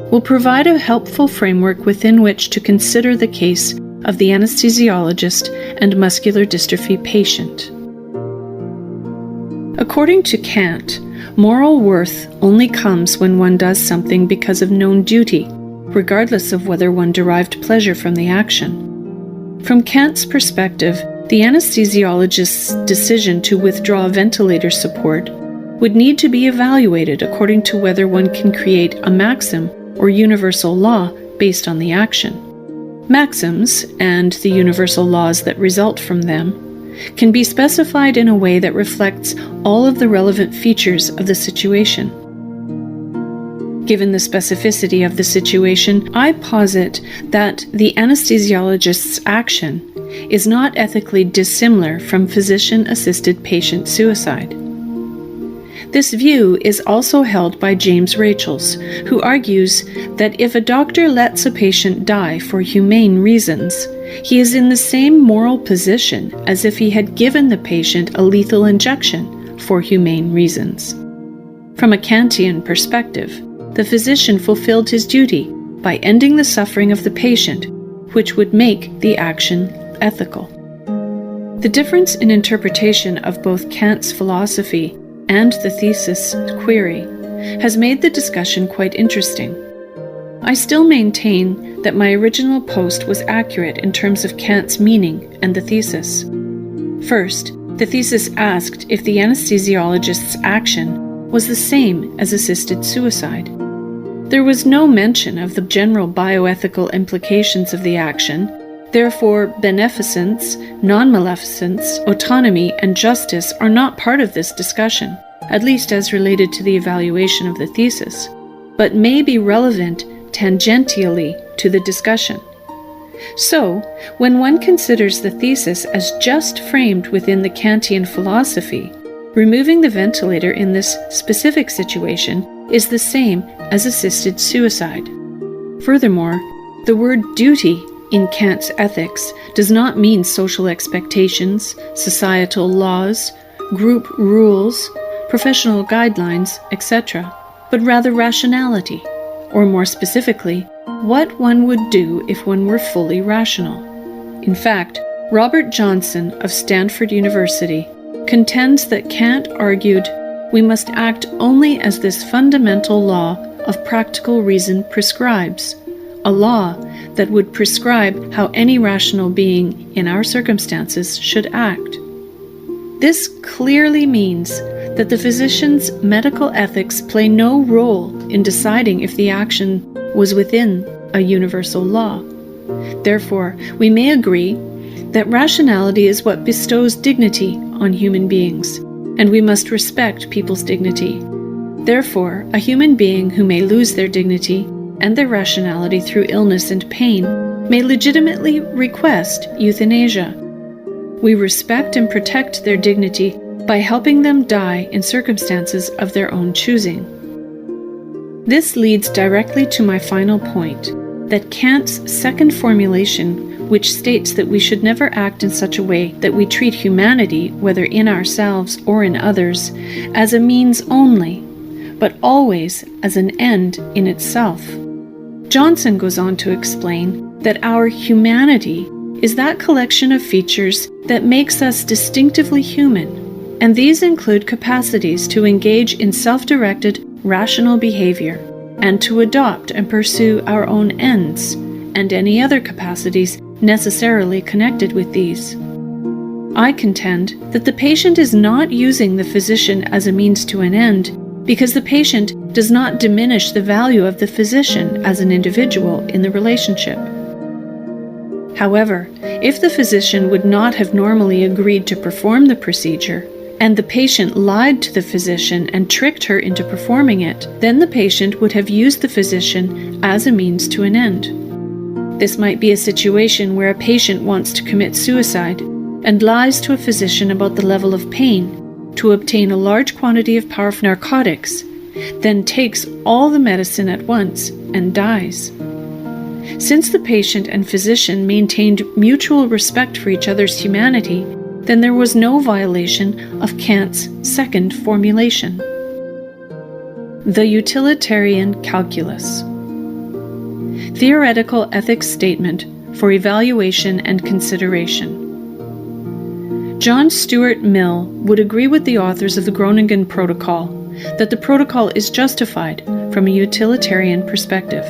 will provide a helpful framework within which to consider the case of the anesthesiologist and muscular dystrophy patient. According to Kant, moral worth only comes when one does something because of known duty, regardless of whether one derived pleasure from the action. From Kant's perspective, the anesthesiologist's decision to withdraw ventilator support would need to be evaluated according to whether one can create a maxim or universal law based on the action. Maxims, and the universal laws that result from them, can be specified in a way that reflects all of the relevant features of the situation. Given the specificity of the situation, I posit that the anesthesiologist's action is not ethically dissimilar from physician-assisted patient suicide. This view is also held by James Rachels, who argues that if a doctor lets a patient die for humane reasons, he is in the same moral position as if he had given the patient a lethal injection for humane reasons. From a Kantian perspective, the physician fulfilled his duty by ending the suffering of the patient, which would make the action ethical. The difference in interpretation of both Kant's philosophy and the thesis query has made the discussion quite interesting. I still maintain that my original post was accurate in terms of Kant's meaning and the thesis. First, the thesis asked if the anesthesiologist's action was the same as assisted suicide. There was no mention of the general bioethical implications of the action. Therefore, beneficence, non-maleficence, autonomy, and justice are not part of this discussion, at least as related to the evaluation of the thesis, but may be relevant tangentially to the discussion. So, when one considers the thesis as just framed within the Kantian philosophy, removing the ventilator in this specific situation is the same as assisted suicide. Furthermore, the word duty in Kant's ethics does not mean social expectations, societal laws, group rules, professional guidelines, etc., but rather rationality, or more specifically, what one would do if one were fully rational. In fact, Robert Johnson of Stanford University contends that Kant argued we must act only as this fundamental law of practical reason prescribes, a law that would prescribe how any rational being in our circumstances should act. This clearly means that the physician's medical ethics play no role in deciding if the action was within a universal law. Therefore, we may agree that rationality is what bestows dignity on human beings, and we must respect people's dignity. Therefore, a human being who may lose their dignity and their rationality through illness and pain may legitimately request euthanasia. We respect and protect their dignity by helping them die in circumstances of their own choosing. This leads directly to my final point, that Kant's second formulation, which states that we should never act in such a way that we treat humanity, whether in ourselves or in others, as a means only, but always as an end in itself. Johnson goes on to explain that our humanity is that collection of features that makes us distinctively human, and these include capacities to engage in self-directed, rational behavior, and to adopt and pursue our own ends, and any other capacities necessarily connected with these. I contend that the patient is not using the physician as a means to an end because the patient does not diminish the value of the physician as an individual in the relationship. However, if the physician would not have normally agreed to perform the procedure, and the patient lied to the physician and tricked her into performing it, then the patient would have used the physician as a means to an end. This might be a situation where a patient wants to commit suicide and lies to a physician about the level of pain to obtain a large quantity of powerful narcotics, then takes all the medicine at once and dies. Since the patient and physician maintained mutual respect for each other's humanity, then there was no violation of Kant's second formulation. The utilitarian calculus. Theoretical ethics statement for evaluation and consideration. John Stuart Mill would agree with the authors of the Groningen Protocol that the protocol is justified from a utilitarian perspective.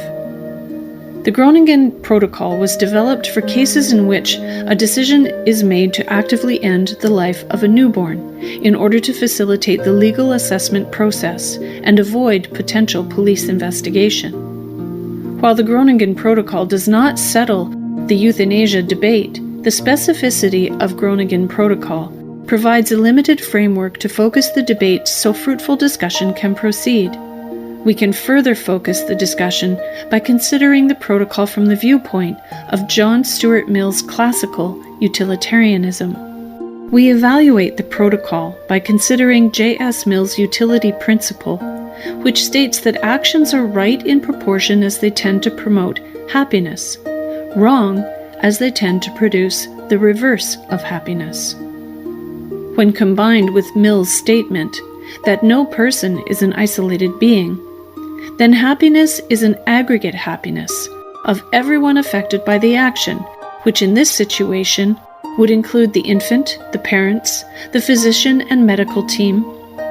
The Groningen Protocol was developed for cases in which a decision is made to actively end the life of a newborn in order to facilitate the legal assessment process and avoid potential police investigation. While the Groningen Protocol does not settle the euthanasia debate, the specificity of Groningen Protocol provides a limited framework to focus the debate so fruitful discussion can proceed. We can further focus the discussion by considering the protocol from the viewpoint of John Stuart Mill's classical utilitarianism. We evaluate the protocol by considering J.S. Mill's utility principle, which states that actions are right in proportion as they tend to promote happiness, wrong as they tend to produce the reverse of happiness. When combined with Mill's statement that no person is an isolated being, then happiness is an aggregate happiness of everyone affected by the action, which in this situation would include the infant, the parents, the physician and medical team,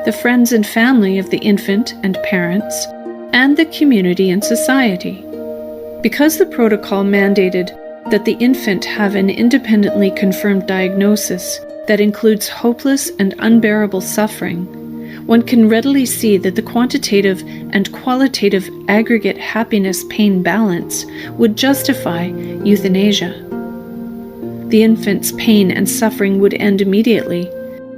the friends and family of the infant and parents, and the community and society. Because the protocol mandated that the infant have an independently confirmed diagnosis that includes hopeless and unbearable suffering, one can readily see that the quantitative and qualitative aggregate happiness-pain balance would justify euthanasia. The infant's pain and suffering would end immediately,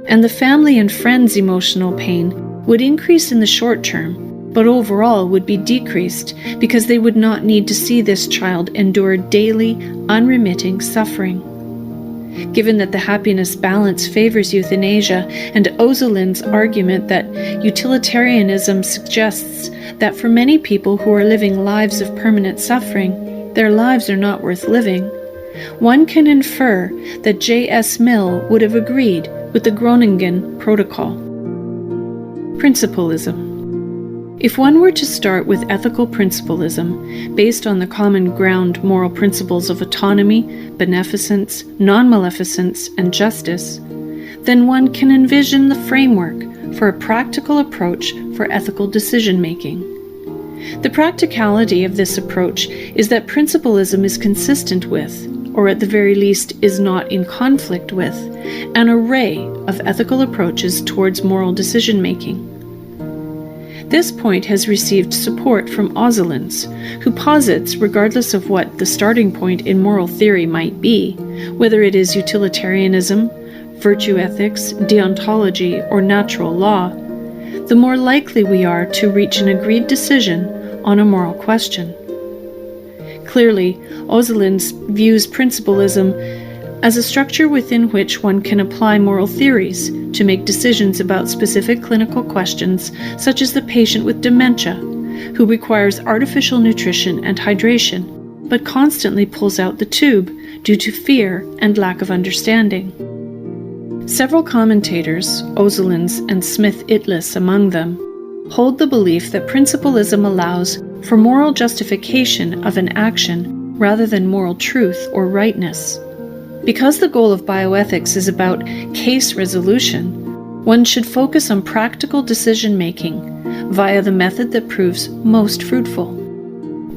and the family and friends' emotional pain would increase in the short term, but overall would be decreased because they would not need to see this child endure daily, unremitting suffering. Given that the happiness balance favors euthanasia, and Ozolin's argument that utilitarianism suggests that for many people who are living lives of permanent suffering, their lives are not worth living, one can infer that J.S. Mill would have agreed with the Groningen Protocol. Principalism. If one were to start with ethical principalism, based on the common ground moral principles of autonomy, beneficence, non-maleficence, and justice, then one can envision the framework for a practical approach for ethical decision-making. The practicality of this approach is that principalism is consistent with, or at the very least is not in conflict with, an array of ethical approaches towards moral decision-making. This point has received support from Ozolin's, who posits, regardless of what the starting point in moral theory might be, whether it is utilitarianism, virtue ethics, deontology, or natural law, the more likely we are to reach an agreed decision on a moral question. Clearly, Ozolin views principalism as a structure within which one can apply moral theories to make decisions about specific clinical questions, such as the patient with dementia, who requires artificial nutrition and hydration, but constantly pulls out the tube due to fear and lack of understanding. Several commentators, Ozolins and Smith-Itlis among them, hold the belief that principalism allows for moral justification of an action rather than moral truth or rightness. Because the goal of bioethics is about case resolution, one should focus on practical decision-making via the method that proves most fruitful.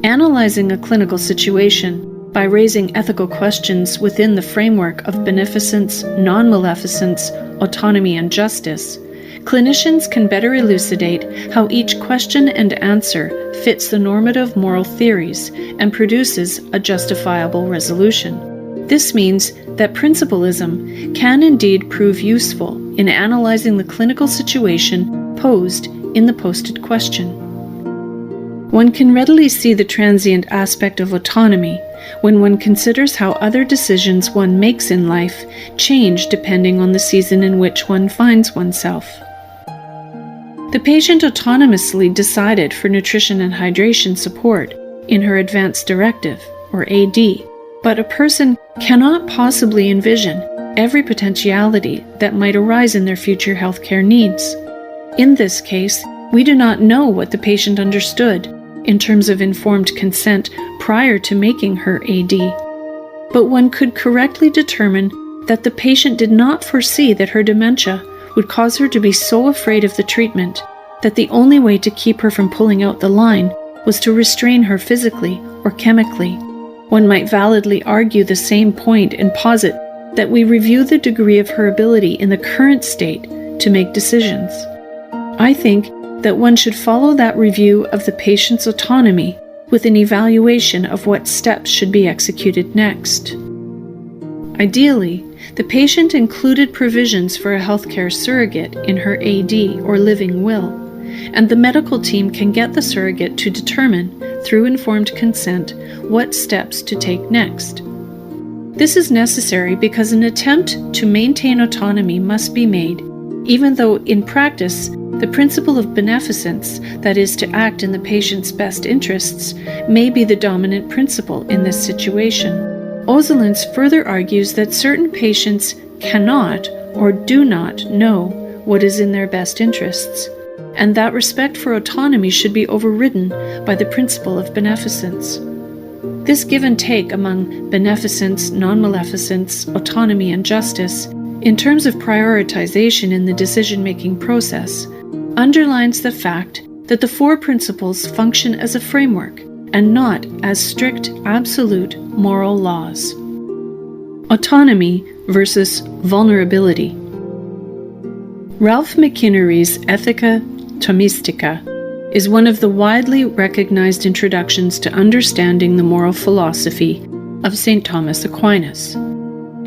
Analyzing a clinical situation by raising ethical questions within the framework of beneficence, non-maleficence, autonomy, and justice, clinicians can better elucidate how each question and answer fits the normative moral theories and produces a justifiable resolution. This means that principalism can indeed prove useful in analyzing the clinical situation posed in the posted question. One can readily see the transient aspect of autonomy when one considers how other decisions one makes in life change depending on the season in which one finds oneself. The patient autonomously decided for nutrition and hydration support in her advance directive, or AD, but a person cannot possibly envision every potentiality that might arise in their future healthcare needs. In this case, we do not know what the patient understood in terms of informed consent prior to making her AD, but one could correctly determine that the patient did not foresee that her dementia would cause her to be so afraid of the treatment that the only way to keep her from pulling out the line was to restrain her physically or chemically. One might validly argue the same point and posit that we review the degree of her ability in the current state to make decisions. I think that one should follow that review of the patient's autonomy with an evaluation of what steps should be executed next. Ideally, the patient included provisions for a healthcare surrogate in her AD or living will, and the medical team can get the surrogate to determine, through informed consent, what steps to take next. This is necessary because an attempt to maintain autonomy must be made, even though in practice, the principle of beneficence, that is to act in the patient's best interests, may be the dominant principle in this situation. Ozelens further argues that certain patients cannot or do not know what is in their best interests, and that respect for autonomy should be overridden by the principle of beneficence. This give and take among beneficence, non-maleficence, autonomy, and justice, in terms of prioritization in the decision-making process, underlines the fact that the four principles function as a framework and not as strict, absolute moral laws. Autonomy versus vulnerability. Ralph McInerny's Ethica Thomistica is one of the widely recognized introductions to understanding the moral philosophy of St. Thomas Aquinas.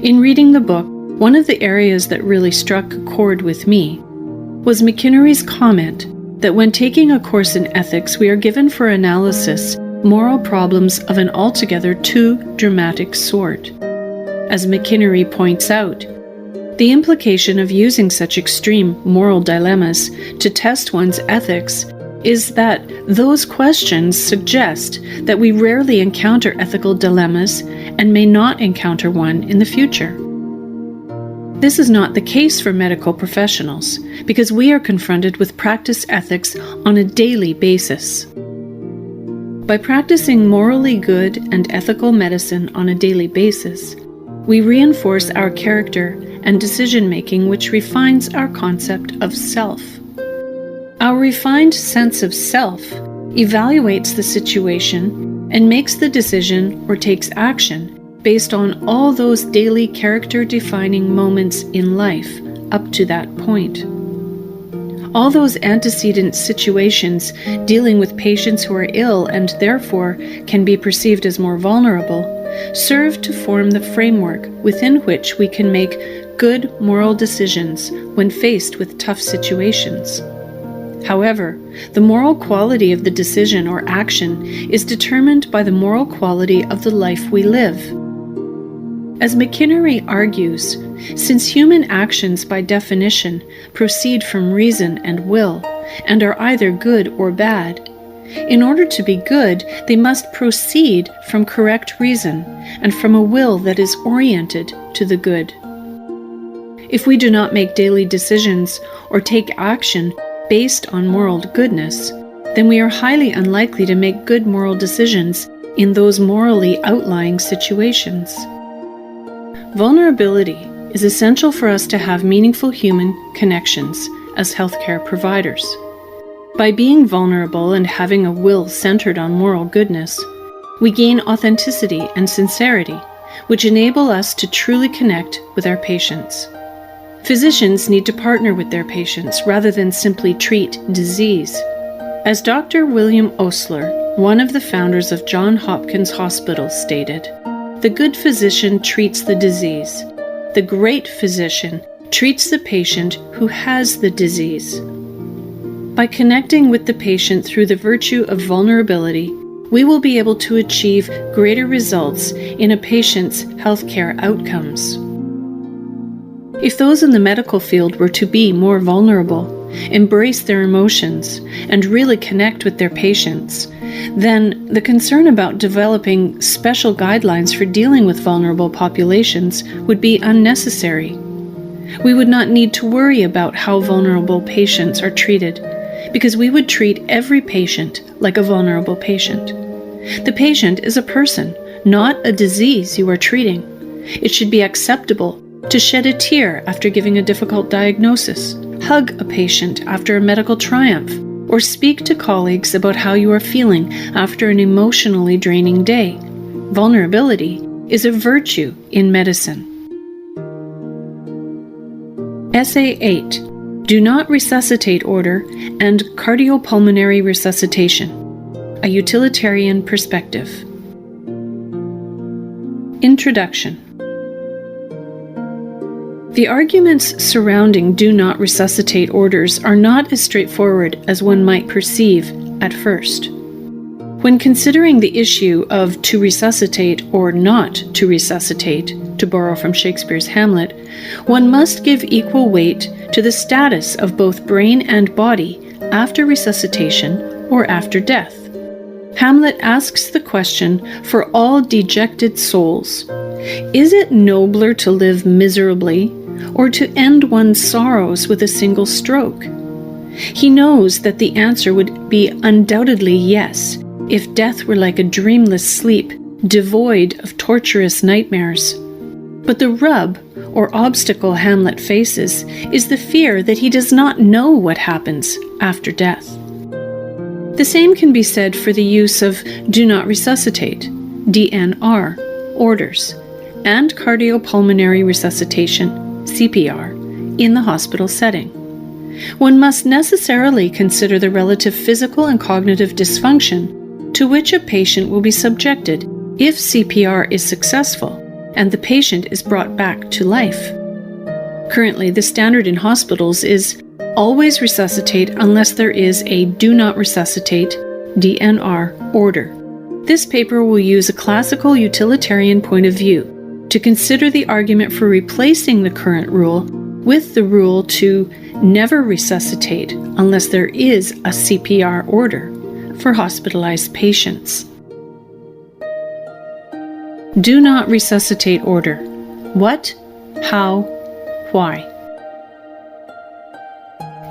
In reading the book, one of the areas that really struck a chord with me was McInerny's comment that when taking a course in ethics, we are given for analysis moral problems of an altogether too dramatic sort. As McInerny points out, the implication of using such extreme moral dilemmas to test one's ethics is that those questions suggest that we rarely encounter ethical dilemmas and may not encounter one in the future. This is not the case for medical professionals, because we are confronted with practice ethics on a daily basis. By practicing morally good and ethical medicine on a daily basis, we reinforce our character and decision-making, which refines our concept of self. Our refined sense of self evaluates the situation and makes the decision or takes action based on all those daily character-defining moments in life up to that point. All those antecedent situations dealing with patients who are ill and therefore can be perceived as more vulnerable serve to form the framework within which we can make good moral decisions when faced with tough situations. However, the moral quality of the decision or action is determined by the moral quality of the life we live. As McInerny argues, since human actions by definition proceed from reason and will, and are either good or bad, in order to be good, they must proceed from correct reason and from a will that is oriented to the good. If we do not make daily decisions or take action based on moral goodness, then we are highly unlikely to make good moral decisions in those morally outlying situations. Vulnerability is essential for us to have meaningful human connections as healthcare providers. By being vulnerable and having a will centered on moral goodness, we gain authenticity and sincerity, which enable us to truly connect with our patients. Physicians need to partner with their patients rather than simply treat disease. As Dr. William Osler, one of the founders of Johns Hopkins Hospital, stated, the good physician treats the disease. The great physician treats the patient who has the disease. By connecting with the patient through the virtue of vulnerability, we will be able to achieve greater results in a patient's healthcare outcomes. If those in the medical field were to be more vulnerable, embrace their emotions, and really connect with their patients, then the concern about developing special guidelines for dealing with vulnerable populations would be unnecessary. We would not need to worry about how vulnerable patients are treated, because we would treat every patient like a vulnerable patient. The patient is a person, not a disease you are treating. It should be acceptable to shed a tear after giving a difficult diagnosis, hug a patient after a medical triumph, or speak to colleagues about how you are feeling after an emotionally draining day. Vulnerability is a virtue in medicine. Essay 8. Do not resuscitate order and cardiopulmonary resuscitation. A utilitarian perspective. Introduction. The arguments surrounding do not resuscitate orders are not as straightforward as one might perceive at first. When considering the issue of to resuscitate or not to resuscitate, to borrow from Shakespeare's Hamlet, one must give equal weight to the status of both brain and body after resuscitation or after death. Hamlet asks the question for all dejected souls: is it nobler to live miserably or to end one's sorrows with a single stroke? He knows that the answer would be undoubtedly yes, if death were like a dreamless sleep, devoid of torturous nightmares. But the rub, or obstacle Hamlet faces, is the fear that he does not know what happens after death. The same can be said for the use of do not resuscitate, DNR, orders, and cardiopulmonary resuscitation, CPR, in the hospital setting. One must necessarily consider the relative physical and cognitive dysfunction to which a patient will be subjected if CPR is successful and the patient is brought back to life. Currently, the standard in hospitals is always resuscitate unless there is a do not resuscitate, DNR, order. This paper will use a classical utilitarian point of view to consider the argument for replacing the current rule with the rule to never resuscitate unless there is a CPR order for hospitalized patients. Do not resuscitate order. What, how, why?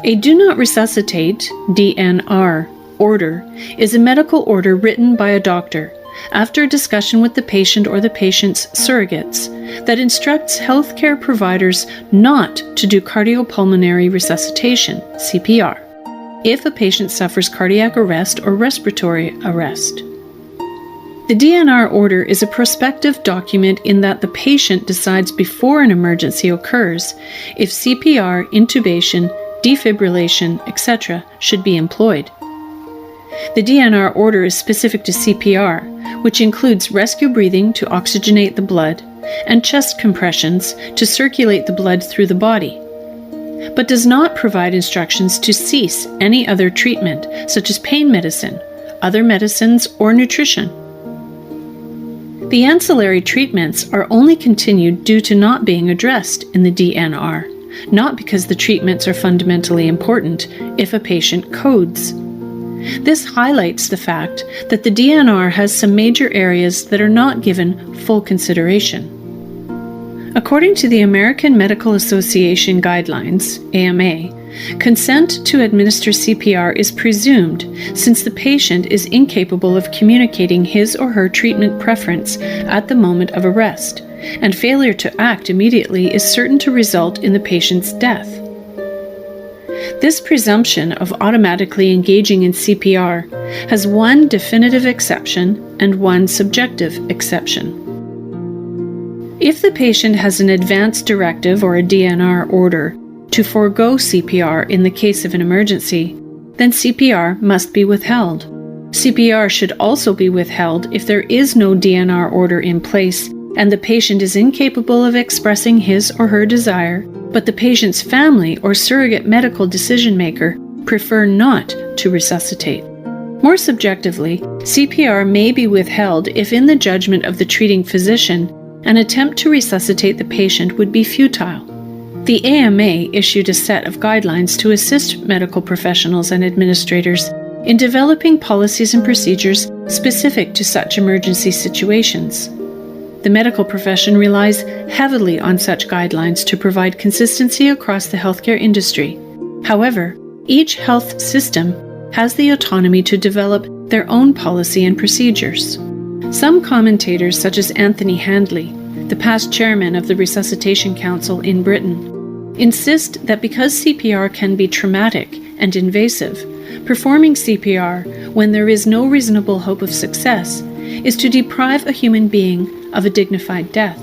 A do not resuscitate, DNR, order is a medical order written by a doctor after a discussion with the patient or the patient's surrogates that instructs healthcare providers not to do cardiopulmonary resuscitation, CPR, if a patient suffers cardiac arrest or respiratory arrest. The DNR order is a prospective document in that the patient decides before an emergency occurs if CPR, intubation, defibrillation, etc. should be employed. The DNR order is specific to CPR, which includes rescue breathing to oxygenate the blood and chest compressions to circulate the blood through the body, but does not provide instructions to cease any other treatment, such as pain medicine, other medicines, or nutrition. The ancillary treatments are only continued due to not being addressed in the DNR, not because the treatments are fundamentally important if a patient codes. This highlights the fact that the DNR has some major areas that are not given full consideration. According to the American Medical Association Guidelines, AMA, consent to administer CPR is presumed since the patient is incapable of communicating his or her treatment preference at the moment of arrest, and failure to act immediately is certain to result in the patient's death. This presumption of automatically engaging in CPR has one definitive exception and one subjective exception. If the patient has an advance directive or a DNR order to forego CPR in the case of an emergency, then CPR must be withheld. CPR should also be withheld if there is no DNR order in place and the patient is incapable of expressing his or her desire, but the patient's family or surrogate medical decision-maker prefer not to resuscitate. More subjectively, CPR may be withheld if, in the judgment of the treating physician, an attempt to resuscitate the patient would be futile. The AMA issued a set of guidelines to assist medical professionals and administrators in developing policies and procedures specific to such emergency situations. The medical profession relies heavily on such guidelines to provide consistency across the healthcare industry. However, each health system has the autonomy to develop their own policy and procedures. Some commentators, such as Anthony Handley, the past chairman of the Resuscitation Council in Britain, insist that because CPR can be traumatic and invasive, performing CPR when there is no reasonable hope of success is to deprive a human being of a dignified death.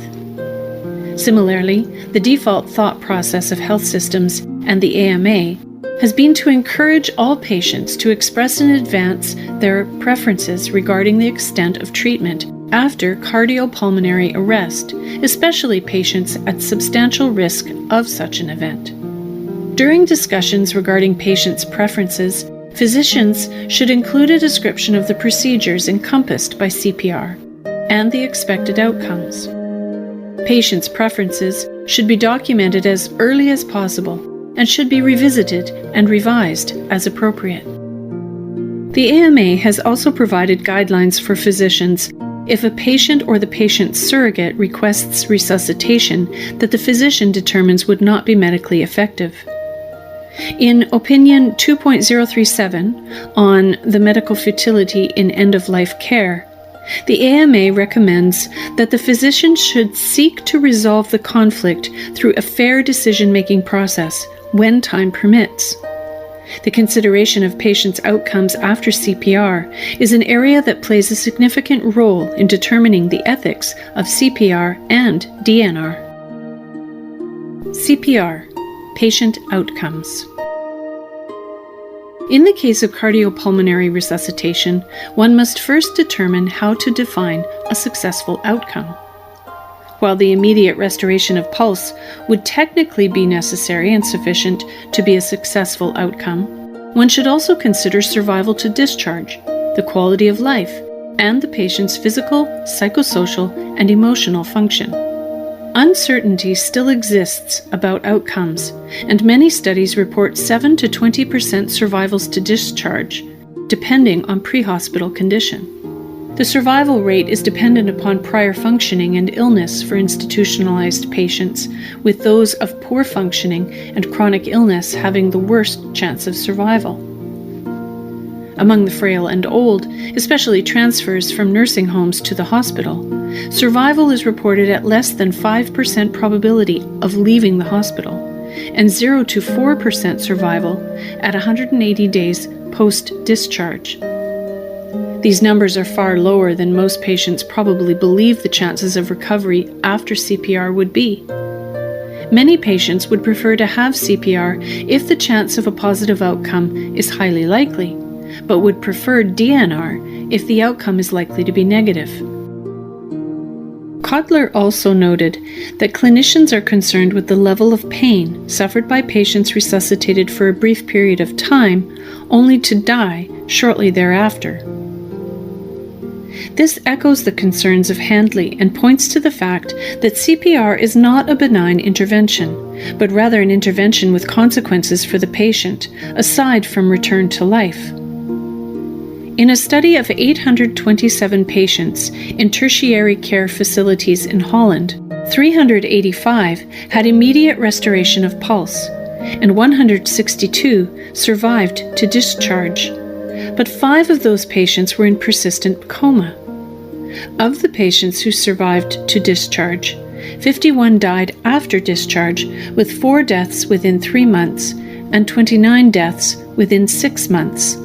Similarly, the default thought process of health systems and the AMA has been to encourage all patients to express in advance their preferences regarding the extent of treatment after cardiopulmonary arrest, especially patients at substantial risk of such an event. During discussions regarding patients' preferences, physicians should include a description of the procedures encompassed by CPR and the expected outcomes. Patients' preferences should be documented as early as possible and should be revisited and revised as appropriate. The AMA has also provided guidelines for physicians if a patient or the patient's surrogate requests resuscitation that the physician determines would not be medically effective. In Opinion 2.037 on the medical futility in end-of-life care, the AMA recommends that the physician should seek to resolve the conflict through a fair decision-making process when time permits. The consideration of patients' outcomes after CPR is an area that plays a significant role in determining the ethics of CPR and DNR. CPR, patient outcomes. In the case of cardiopulmonary resuscitation, one must first determine how to define a successful outcome. While the immediate restoration of pulse would technically be necessary and sufficient to be a successful outcome, one should also consider survival to discharge, the quality of life, and the patient's physical, psychosocial, and emotional function. Uncertainty still exists about outcomes, and many studies report 7 to 20% survivals to discharge, depending on pre-hospital condition. The survival rate is dependent upon prior functioning and illness for institutionalized patients, with those of poor functioning and chronic illness having the worst chance of survival. Among the frail and old, especially transfers from nursing homes to the hospital, survival is reported at less than 5% probability of leaving the hospital, and 0 to 4% survival at 180 days post-discharge. These numbers are far lower than most patients probably believe the chances of recovery after CPR would be. Many patients would prefer to have CPR if the chance of a positive outcome is highly likely, but would prefer DNR if the outcome is likely to be negative. Kotler also noted that clinicians are concerned with the level of pain suffered by patients resuscitated for a brief period of time, only to die shortly thereafter. This echoes the concerns of Handley and points to the fact that CPR is not a benign intervention, but rather an intervention with consequences for the patient, aside from return to life. In a study of 827 patients in tertiary care facilities in Holland, 385 had immediate restoration of pulse, and 162 survived to discharge. But 5 of those patients were in persistent coma. Of the patients who survived to discharge, 51 died after discharge, with 4 deaths within 3 months and 29 deaths within 6 months.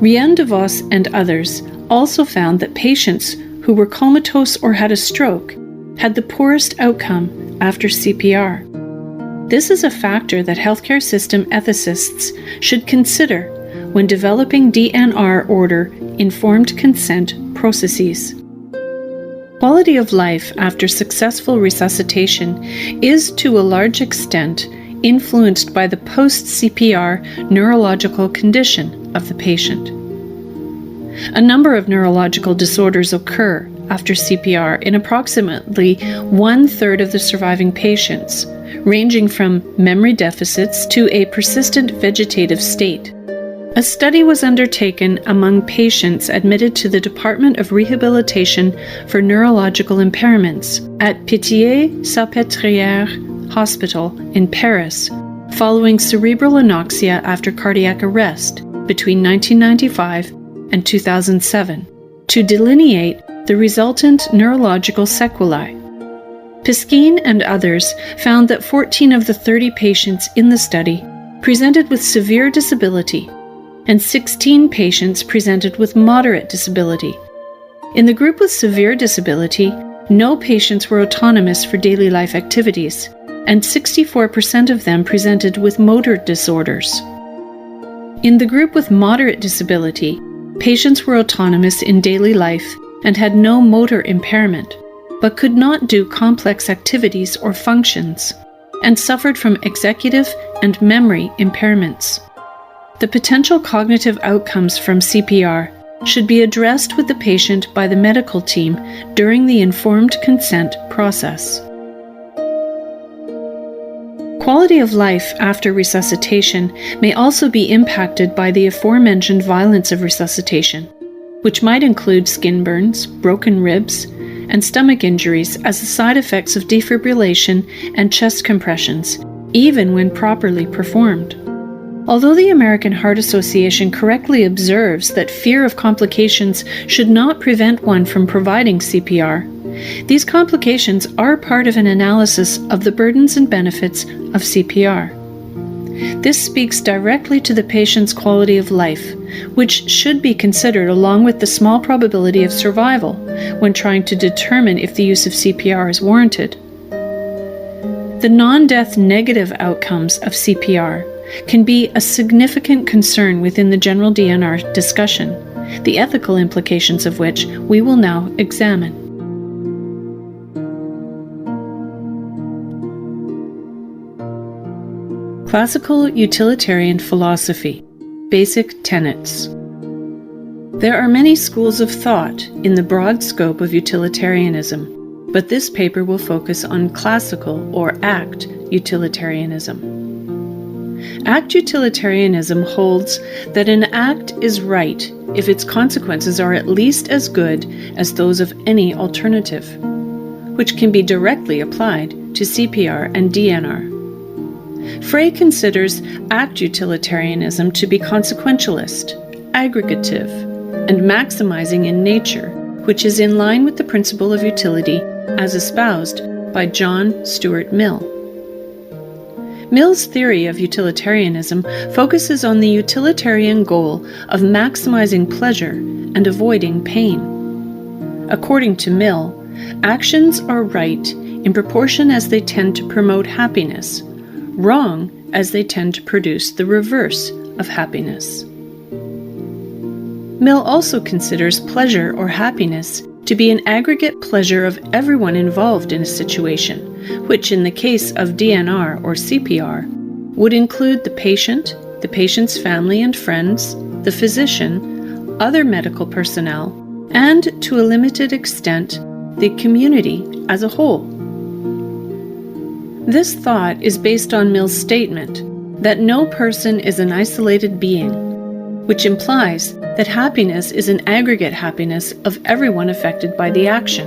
Rian de Vos and others also found that patients who were comatose or had a stroke had the poorest outcome after CPR. This is a factor that healthcare system ethicists should consider when developing DNR order informed consent processes. Quality of life after successful resuscitation is to a large extent influenced by the post-CPR neurological condition of the patient. A number of neurological disorders occur after CPR in approximately 1/3 of the surviving patients, ranging from memory deficits to a persistent vegetative state. A study was undertaken among patients admitted to the Department of Rehabilitation for Neurological Impairments at Pitié-Salpêtrière Hospital in Paris, following cerebral anoxia after cardiac arrest between 1995 and 2007, to delineate the resultant neurological sequelae. Piskin and others found that 14 of the 30 patients in the study presented with severe disability, and 16 patients presented with moderate disability. In the group with severe disability, no patients were autonomous for daily life activities, and 64% of them presented with motor disorders. In the group with moderate disability, patients were autonomous in daily life and had no motor impairment, but could not do complex activities or functions, and suffered from executive and memory impairments. The potential cognitive outcomes from CPR should be addressed with the patient by the medical team during the informed consent process. Quality of life after resuscitation may also be impacted by the aforementioned violence of resuscitation, which might include skin burns, broken ribs, and stomach injuries as the side effects of defibrillation and chest compressions, even when properly performed. Although the American Heart Association correctly observes that fear of complications should not prevent one from providing CPR, these complications are part of an analysis of the burdens and benefits of CPR. This speaks directly to the patient's quality of life, which should be considered along with the small probability of survival when trying to determine if the use of CPR is warranted. The non-death negative outcomes of CPR can be a significant concern within the general DNR discussion, the ethical implications of which we will now examine. Classical utilitarian philosophy, basic tenets. There are many schools of thought in the broad scope of utilitarianism, but this paper will focus on classical or ACT utilitarianism. ACT utilitarianism holds that an act is right if its consequences are at least as good as those of any alternative, which can be directly applied to CPR and DNR. Frey considers ACT utilitarianism to be consequentialist, aggregative, and maximizing in nature, which is in line with the principle of utility as espoused by John Stuart Mill. Mill's theory of utilitarianism focuses on the utilitarian goal of maximizing pleasure and avoiding pain. According to Mill, actions are right in proportion as they tend to promote happiness, wrong as they tend to produce the reverse of happiness. Mill also considers pleasure or happiness to be an aggregate pleasure of everyone involved in a situation, which in the case of DNR or CPR would include the patient's family and friends, the physician, other medical personnel, and to a limited extent, the community as a whole. This thought is based on Mill's statement that no person is an isolated being, which implies that happiness is an aggregate happiness of everyone affected by the action.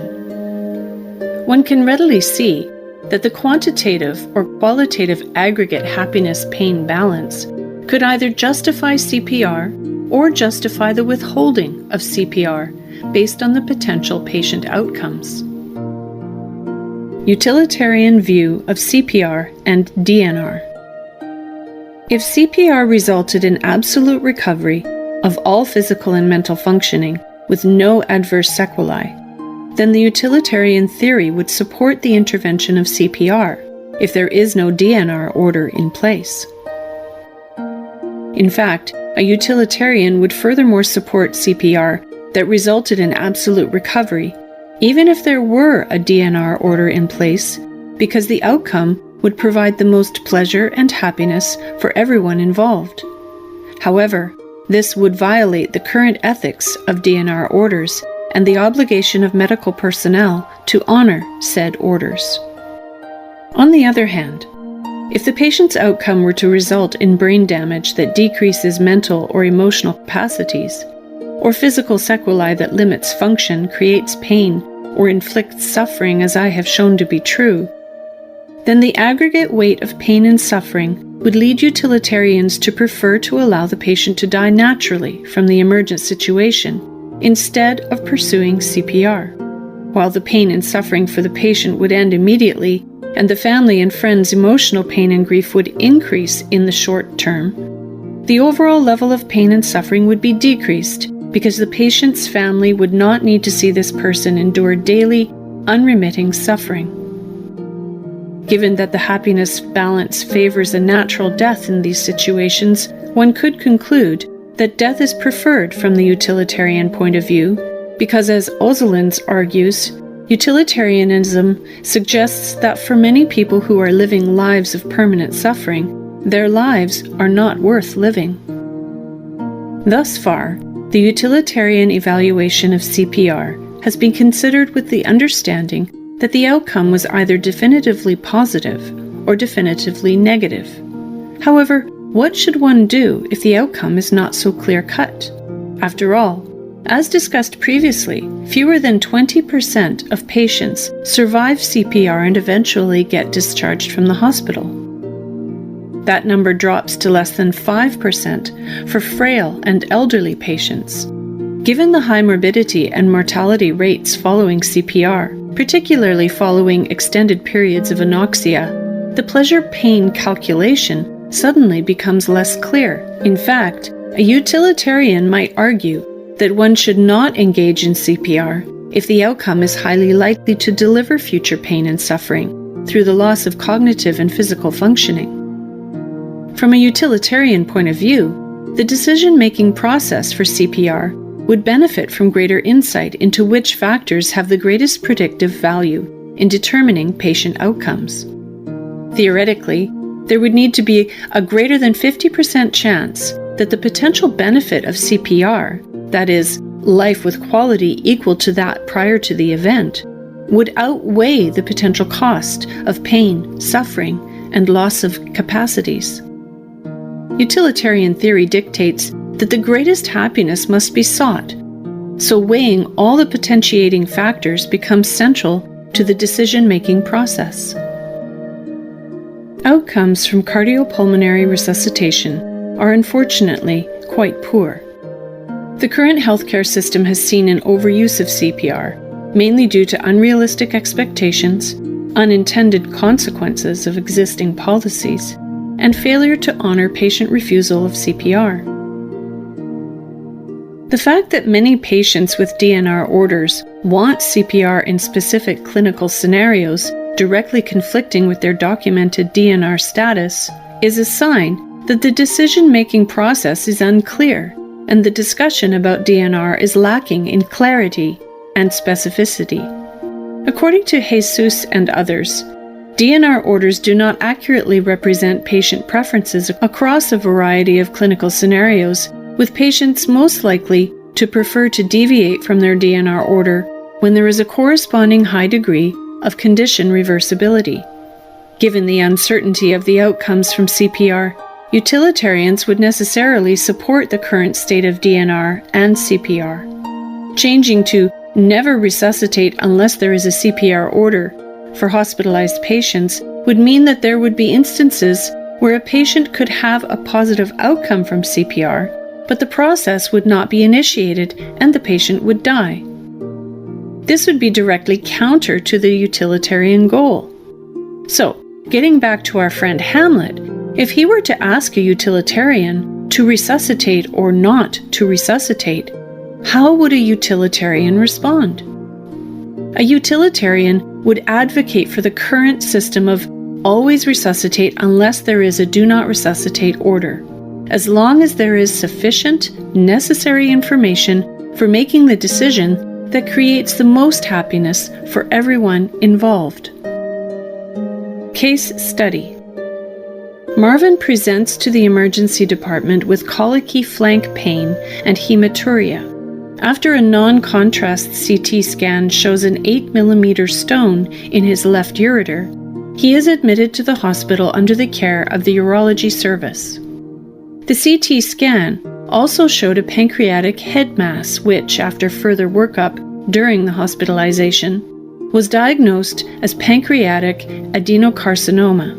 One can readily see that the quantitative or qualitative aggregate happiness-pain balance could either justify CPR or justify the withholding of CPR based on the potential patient outcomes. Utilitarian view of CPR and DNR. If CPR resulted in absolute recovery of all physical and mental functioning with no adverse sequelae, then the utilitarian theory would support the intervention of CPR if there is no DNR order in place. In fact, a utilitarian would furthermore support CPR that resulted in absolute recovery even if there were a DNR order in place, because the outcome would provide the most pleasure and happiness for everyone involved. However, this would violate the current ethics of DNR orders and the obligation of medical personnel to honor said orders. On the other hand, if the patient's outcome were to result in brain damage that decreases mental or emotional capacities, or physical sequelae that limits function, creates pain, or inflicts suffering as I have shown to be true, then the aggregate weight of pain and suffering would lead utilitarians to prefer to allow the patient to die naturally from the emergent situation instead of pursuing CPR. While the pain and suffering for the patient would end immediately, and the family and friends' emotional pain and grief would increase in the short term, the overall level of pain and suffering would be decreased because the patient's family would not need to see this person endure daily, unremitting suffering. Given that the happiness balance favors a natural death in these situations, one could conclude that death is preferred from the utilitarian point of view, because as Ozelins argues, utilitarianism suggests that for many people who are living lives of permanent suffering, their lives are not worth living. Thus far, the utilitarian evaluation of CPR has been considered with the understanding that the outcome was either definitively positive or definitively negative. However, what should one do if the outcome is not so clear-cut? After all, as discussed previously, fewer than 20% of patients survive CPR and eventually get discharged from the hospital. That number drops to less than 5% for frail and elderly patients. Given the high morbidity and mortality rates following CPR, particularly following extended periods of anoxia, the pleasure-pain calculation suddenly becomes less clear. In fact, a utilitarian might argue that one should not engage in CPR if the outcome is highly likely to deliver future pain and suffering through the loss of cognitive and physical functioning. From a utilitarian point of view, the decision-making process for CPR would benefit from greater insight into which factors have the greatest predictive value in determining patient outcomes. Theoretically, there would need to be a greater than 50% chance that the potential benefit of CPR, that is, life with quality equal to that prior to the event, would outweigh the potential cost of pain, suffering, and loss of capacities. Utilitarian theory dictates that the greatest happiness must be sought, so weighing all the potentiating factors becomes central to the decision-making process. Outcomes from cardiopulmonary resuscitation are unfortunately quite poor. The current healthcare system has seen an overuse of CPR, mainly due to unrealistic expectations, unintended consequences of existing policies, and failure to honor patient refusal of CPR. The fact that many patients with DNR orders want CPR in specific clinical scenarios directly conflicting with their documented DNR status is a sign that the decision-making process is unclear and the discussion about DNR is lacking in clarity and specificity. According to Jesus and others, DNR orders do not accurately represent patient preferences across a variety of clinical scenarios, with patients most likely to prefer to deviate from their DNR order when there is a corresponding high degree of condition reversibility. Given the uncertainty of the outcomes from CPR, utilitarians would necessarily support the current state of DNR and CPR. Changing to never resuscitate unless there is a CPR order for hospitalized patients would mean that there would be instances where a patient could have a positive outcome from CPR, but the process would not be initiated and the patient would die. This would be directly counter to the utilitarian goal. So, getting back to our friend Hamlet, if he were to ask a utilitarian to resuscitate or not to resuscitate, how would a utilitarian respond? A utilitarian would advocate for the current system of always resuscitate unless there is a do not resuscitate order, as long as there is sufficient necessary information for making the decision that creates the most happiness for everyone involved. Case study. Marvin presents to the emergency department with colicky flank pain and hematuria. After a non-contrast CT scan shows an 8mm stone in his left ureter, he is admitted to the hospital under the care of the urology service. The CT scan also showed a pancreatic head mass which, after further workup during the hospitalization, was diagnosed as pancreatic adenocarcinoma.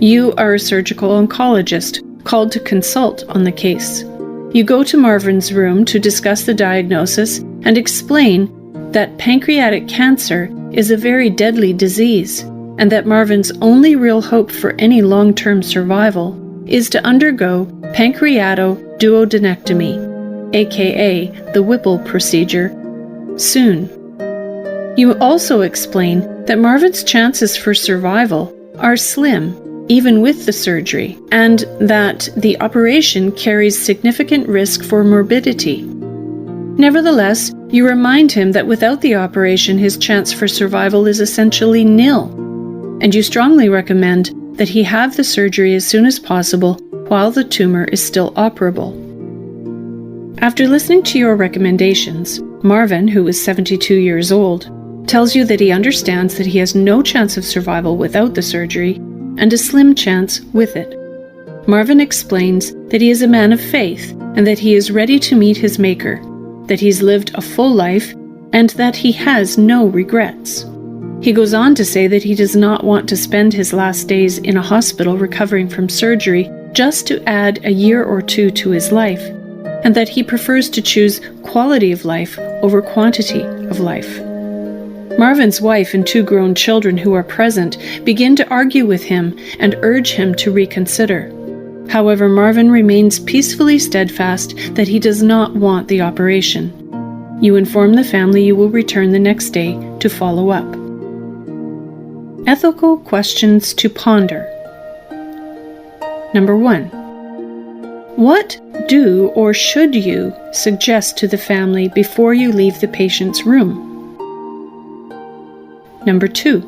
You are a surgical oncologist called to consult on the case. You go to Marvin's room to discuss the diagnosis and explain that pancreatic cancer is a very deadly disease and that Marvin's only real hope for any long-term survival is to undergo pancreatoduodenectomy, aka the Whipple procedure, soon. You also explain that Marvin's chances for survival are slim, even with the surgery, and that the operation carries significant risk for morbidity. Nevertheless, you remind him that without the operation, his chance for survival is essentially nil, and you strongly recommend that he have the surgery as soon as possible while the tumor is still operable. After listening to your recommendations, Marvin, who is 72 years old, tells you that he understands that he has no chance of survival without the surgery and a slim chance with it. Marvin explains that he is a man of faith and that he is ready to meet his Maker, that he's lived a full life, and that he has no regrets. He goes on to say that he does not want to spend his last days in a hospital recovering from surgery just to add a year or two to his life, and that he prefers to choose quality of life over quantity of life. Marvin's wife and 2 grown children who are present begin to argue with him and urge him to reconsider. However, Marvin remains peacefully steadfast that he does not want the operation. You inform the family you will return the next day to follow up. Ethical questions to ponder. Number 1. What do or should you suggest to the family before you leave the patient's room? Number 2.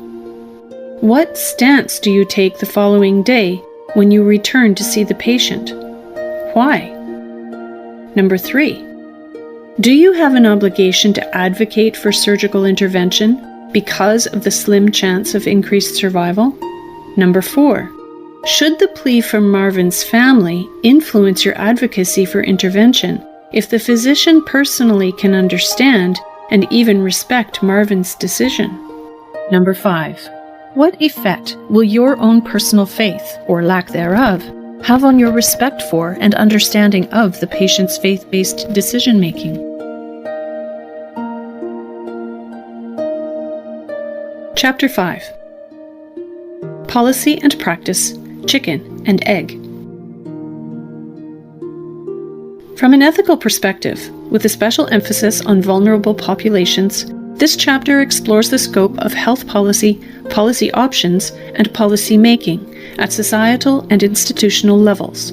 What stance do you take the following day when you return to see the patient? Why? Number 3. Do you have an obligation to advocate for surgical intervention because of the slim chance of increased survival? Number 4. Should the plea from Marvin's family influence your advocacy for intervention if the physician personally can understand and even respect Marvin's decision? Number 5. What effect will your own personal faith, or lack thereof, have on your respect for and understanding of the patient's faith-based decision-making? Chapter 5. Policy and Practice, Chicken and Egg. From an ethical perspective, with a special emphasis on vulnerable populations, this chapter explores the scope of health policy, policy options, and policy making at societal and institutional levels.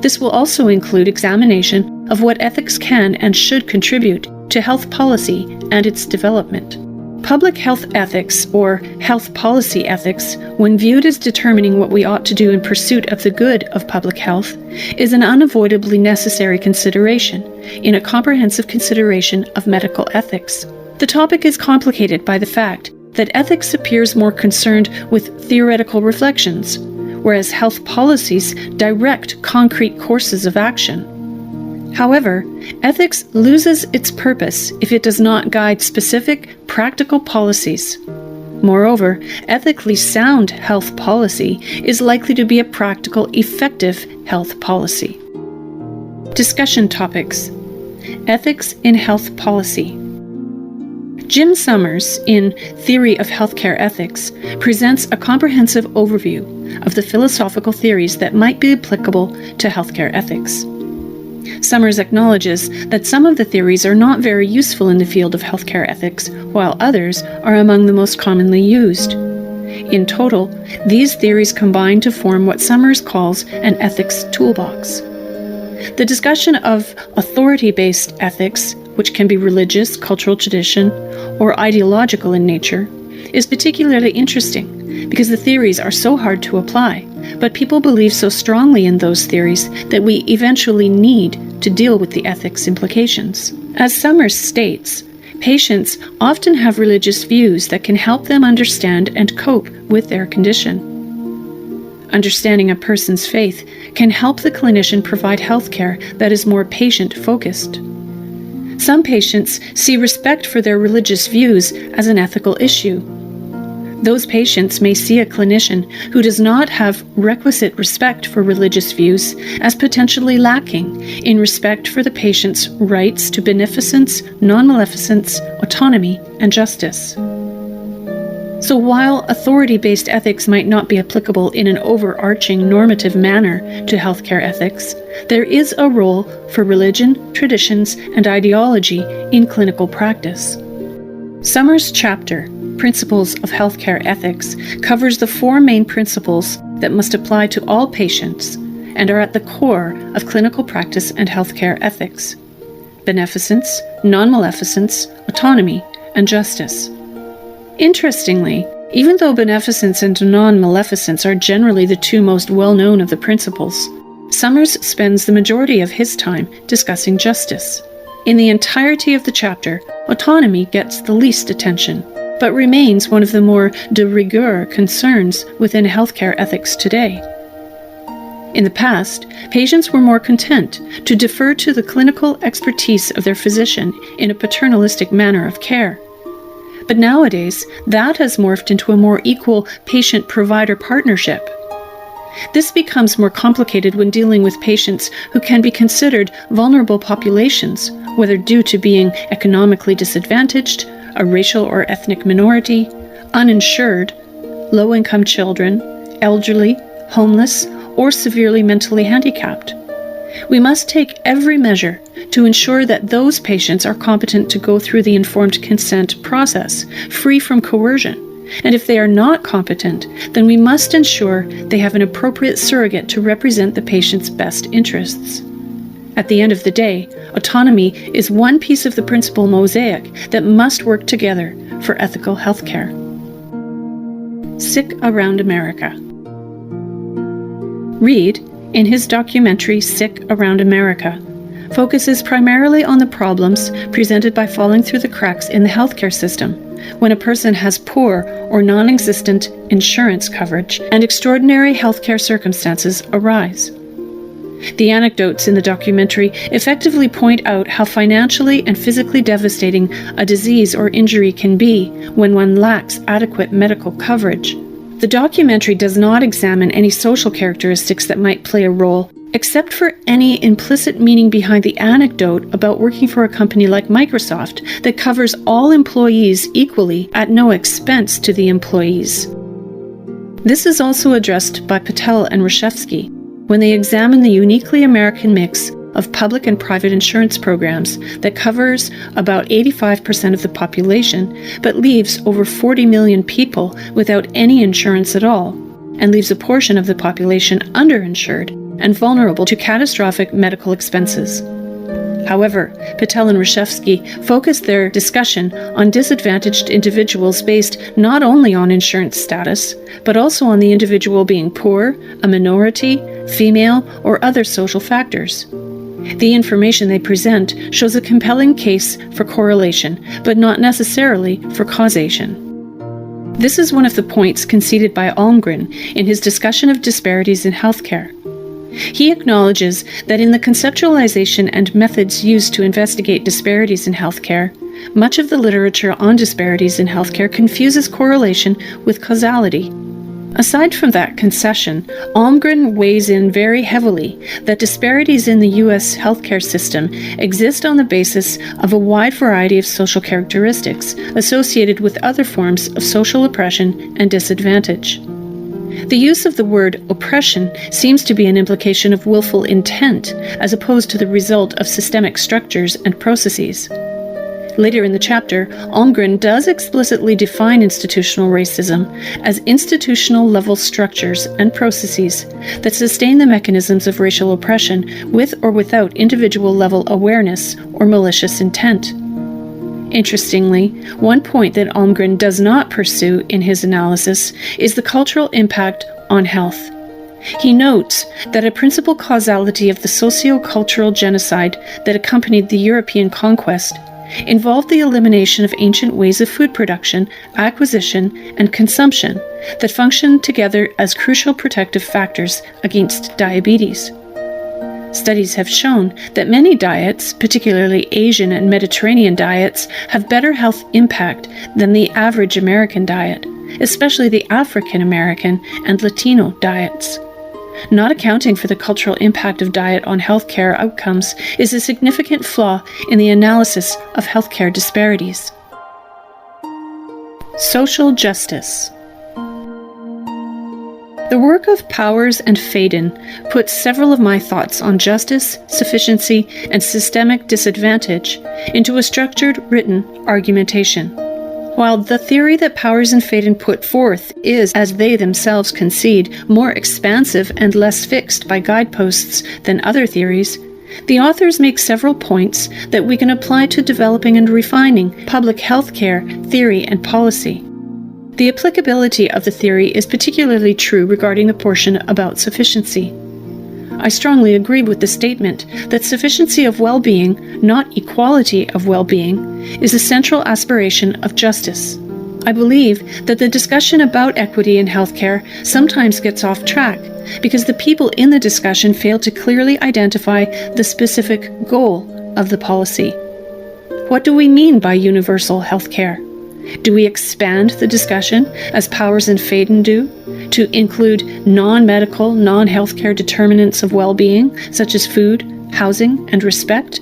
This will also include examination of what ethics can and should contribute to health policy and its development. Public health ethics, or health policy ethics, when viewed as determining what we ought to do in pursuit of the good of public health, is an unavoidably necessary consideration in a comprehensive consideration of medical ethics. The topic is complicated by the fact that ethics appears more concerned with theoretical reflections, whereas health policies direct concrete courses of action. However, ethics loses its purpose if it does not guide specific, practical policies. Moreover, ethically sound health policy is likely to be a practical, effective health policy. Discussion topics: Ethics in Health Policy. Jim Summers, in Theory of Healthcare Ethics, presents a comprehensive overview of the philosophical theories that might be applicable to healthcare ethics. Summers acknowledges that some of the theories are not very useful in the field of healthcare ethics, while others are among the most commonly used. In total, these theories combine to form what Summers calls an ethics toolbox. The discussion of authority-based ethics which can be religious, cultural tradition, or ideological in nature, is particularly interesting because the theories are so hard to apply, but people believe so strongly in those theories that we eventually need to deal with the ethics implications. As Summers states, patients often have religious views that can help them understand and cope with their condition. Understanding a person's faith can help the clinician provide healthcare that is more patient-focused. Some patients see respect for their religious views as an ethical issue. Those patients may see a clinician who does not have requisite respect for religious views as potentially lacking in respect for the patient's rights to beneficence, non-maleficence, autonomy, and justice. So while authority-based ethics might not be applicable in an overarching normative manner to healthcare ethics, there is a role for religion, traditions, and ideology in clinical practice. Summers' chapter, Principles of Healthcare Ethics, covers the four main principles that must apply to all patients and are at the core of clinical practice and healthcare ethics: beneficence, non-maleficence, autonomy, and justice. Interestingly, even though beneficence and non-maleficence are generally the two most well-known of the principles, Summers spends the majority of his time discussing justice. In the entirety of the chapter, autonomy gets the least attention, but remains one of the more de rigueur concerns within healthcare ethics today. In the past, patients were more content to defer to the clinical expertise of their physician in a paternalistic manner of care. But nowadays, that has morphed into a more equal patient-provider partnership. This becomes more complicated when dealing with patients who can be considered vulnerable populations, whether due to being economically disadvantaged, a racial or ethnic minority, uninsured, low-income children, elderly, homeless, or severely mentally handicapped. We must take every measure to ensure that those patients are competent to go through the informed consent process, free from coercion. And if they are not competent, then we must ensure they have an appropriate surrogate to represent the patient's best interests. At the end of the day, autonomy is one piece of the principle mosaic that must work together for ethical healthcare. Sick Around America. Reed, in his documentary Sick Around America, focuses primarily on the problems presented by falling through the cracks in the healthcare system when a person has poor or non-existent insurance coverage and extraordinary healthcare circumstances arise. The anecdotes in the documentary effectively point out how financially and physically devastating a disease or injury can be when one lacks adequate medical coverage. The documentary does not examine any social characteristics that might play a role, except for any implicit meaning behind the anecdote about working for a company like Microsoft that covers all employees equally at no expense to the employees. This is also addressed by Patel and Reshevsky when they examine the uniquely American mix of public and private insurance programs that covers about 85% of the population, but leaves over 40 million people without any insurance at all, and leaves a portion of the population underinsured and vulnerable to catastrophic medical expenses. However, Patel and Reshevsky focused their discussion on disadvantaged individuals based not only on insurance status, but also on the individual being poor, a minority, female, or other social factors. The information they present shows a compelling case for correlation, but not necessarily for causation. This is one of the points conceded by Almgren in his discussion of disparities in healthcare. He acknowledges that in the conceptualization and methods used to investigate disparities in healthcare, much of the literature on disparities in healthcare confuses correlation with causality. Aside from that concession, Almgren weighs in very heavily that disparities in the U.S. healthcare system exist on the basis of a wide variety of social characteristics associated with other forms of social oppression and disadvantage. The use of the word oppression seems to be an implication of willful intent, as opposed to the result of systemic structures and processes. Later in the chapter, Almgren does explicitly define institutional racism as institutional-level structures and processes that sustain the mechanisms of racial oppression with or without individual-level awareness or malicious intent. Interestingly, one point that Almgren does not pursue in his analysis is the cultural impact on health. He notes that a principal causality of the socio-cultural genocide that accompanied the European conquest involved the elimination of ancient ways of food production, acquisition, and consumption that functioned together as crucial protective factors against diabetes. Studies have shown that many diets, particularly Asian and Mediterranean diets, have better health impact than the average American diet, especially the African American and Latino diets. Not accounting for the cultural impact of diet on healthcare outcomes is a significant flaw in the analysis of healthcare disparities. Social justice. The work of Powers and Faden puts several of my thoughts on justice, sufficiency, and systemic disadvantage into a structured, written argumentation. While the theory that Powers and Faden put forth is, as they themselves concede, more expansive and less fixed by guideposts than other theories, the authors make several points that we can apply to developing and refining public health care theory and policy. The applicability of the theory is particularly true regarding the portion about sufficiency. I strongly agree with the statement that sufficiency of well-being, not equality of well-being, is a central aspiration of justice. I believe that the discussion about equity in healthcare sometimes gets off track because the people in the discussion fail to clearly identify the specific goal of the policy. What do we mean by universal healthcare? Do we expand the discussion, as Powers and Faden do, to include non-medical, non-healthcare determinants of well-being, such as food, housing, and respect?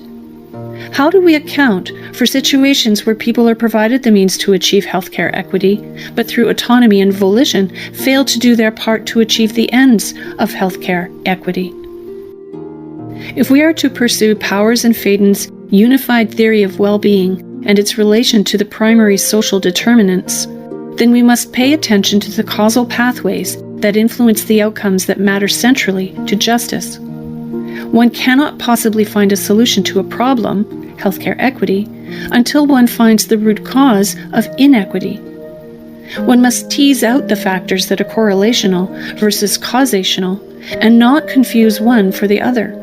How do we account for situations where people are provided the means to achieve healthcare equity, but through autonomy and volition fail to do their part to achieve the ends of healthcare equity? If we are to pursue Powers and Faden's unified theory of well-being and its relation to the primary social determinants, then we must pay attention to the causal pathways that influence the outcomes that matter centrally to justice. One cannot possibly find a solution to a problem, healthcare equity, until one finds the root cause of inequity. One must tease out the factors that are correlational versus causational and not confuse one for the other.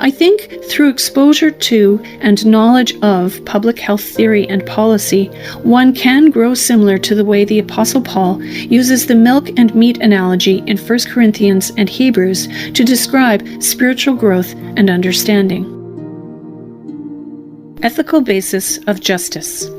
I think through exposure to and knowledge of public health theory and policy, one can grow similar to the way the Apostle Paul uses the milk and meat analogy in 1 Corinthians and Hebrews to describe spiritual growth and understanding. Ethical basis of justice.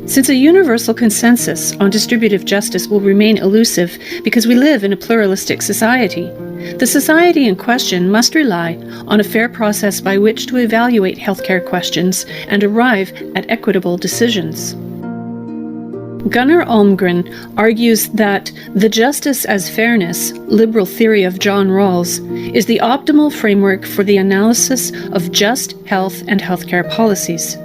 Since a universal consensus on distributive justice will remain elusive because we live in a pluralistic society, the society in question must rely on a fair process by which to evaluate healthcare questions and arrive at equitable decisions. Gunnar Almgren argues that the justice as fairness liberal theory of John Rawls is the optimal framework for the analysis of just health and healthcare policies.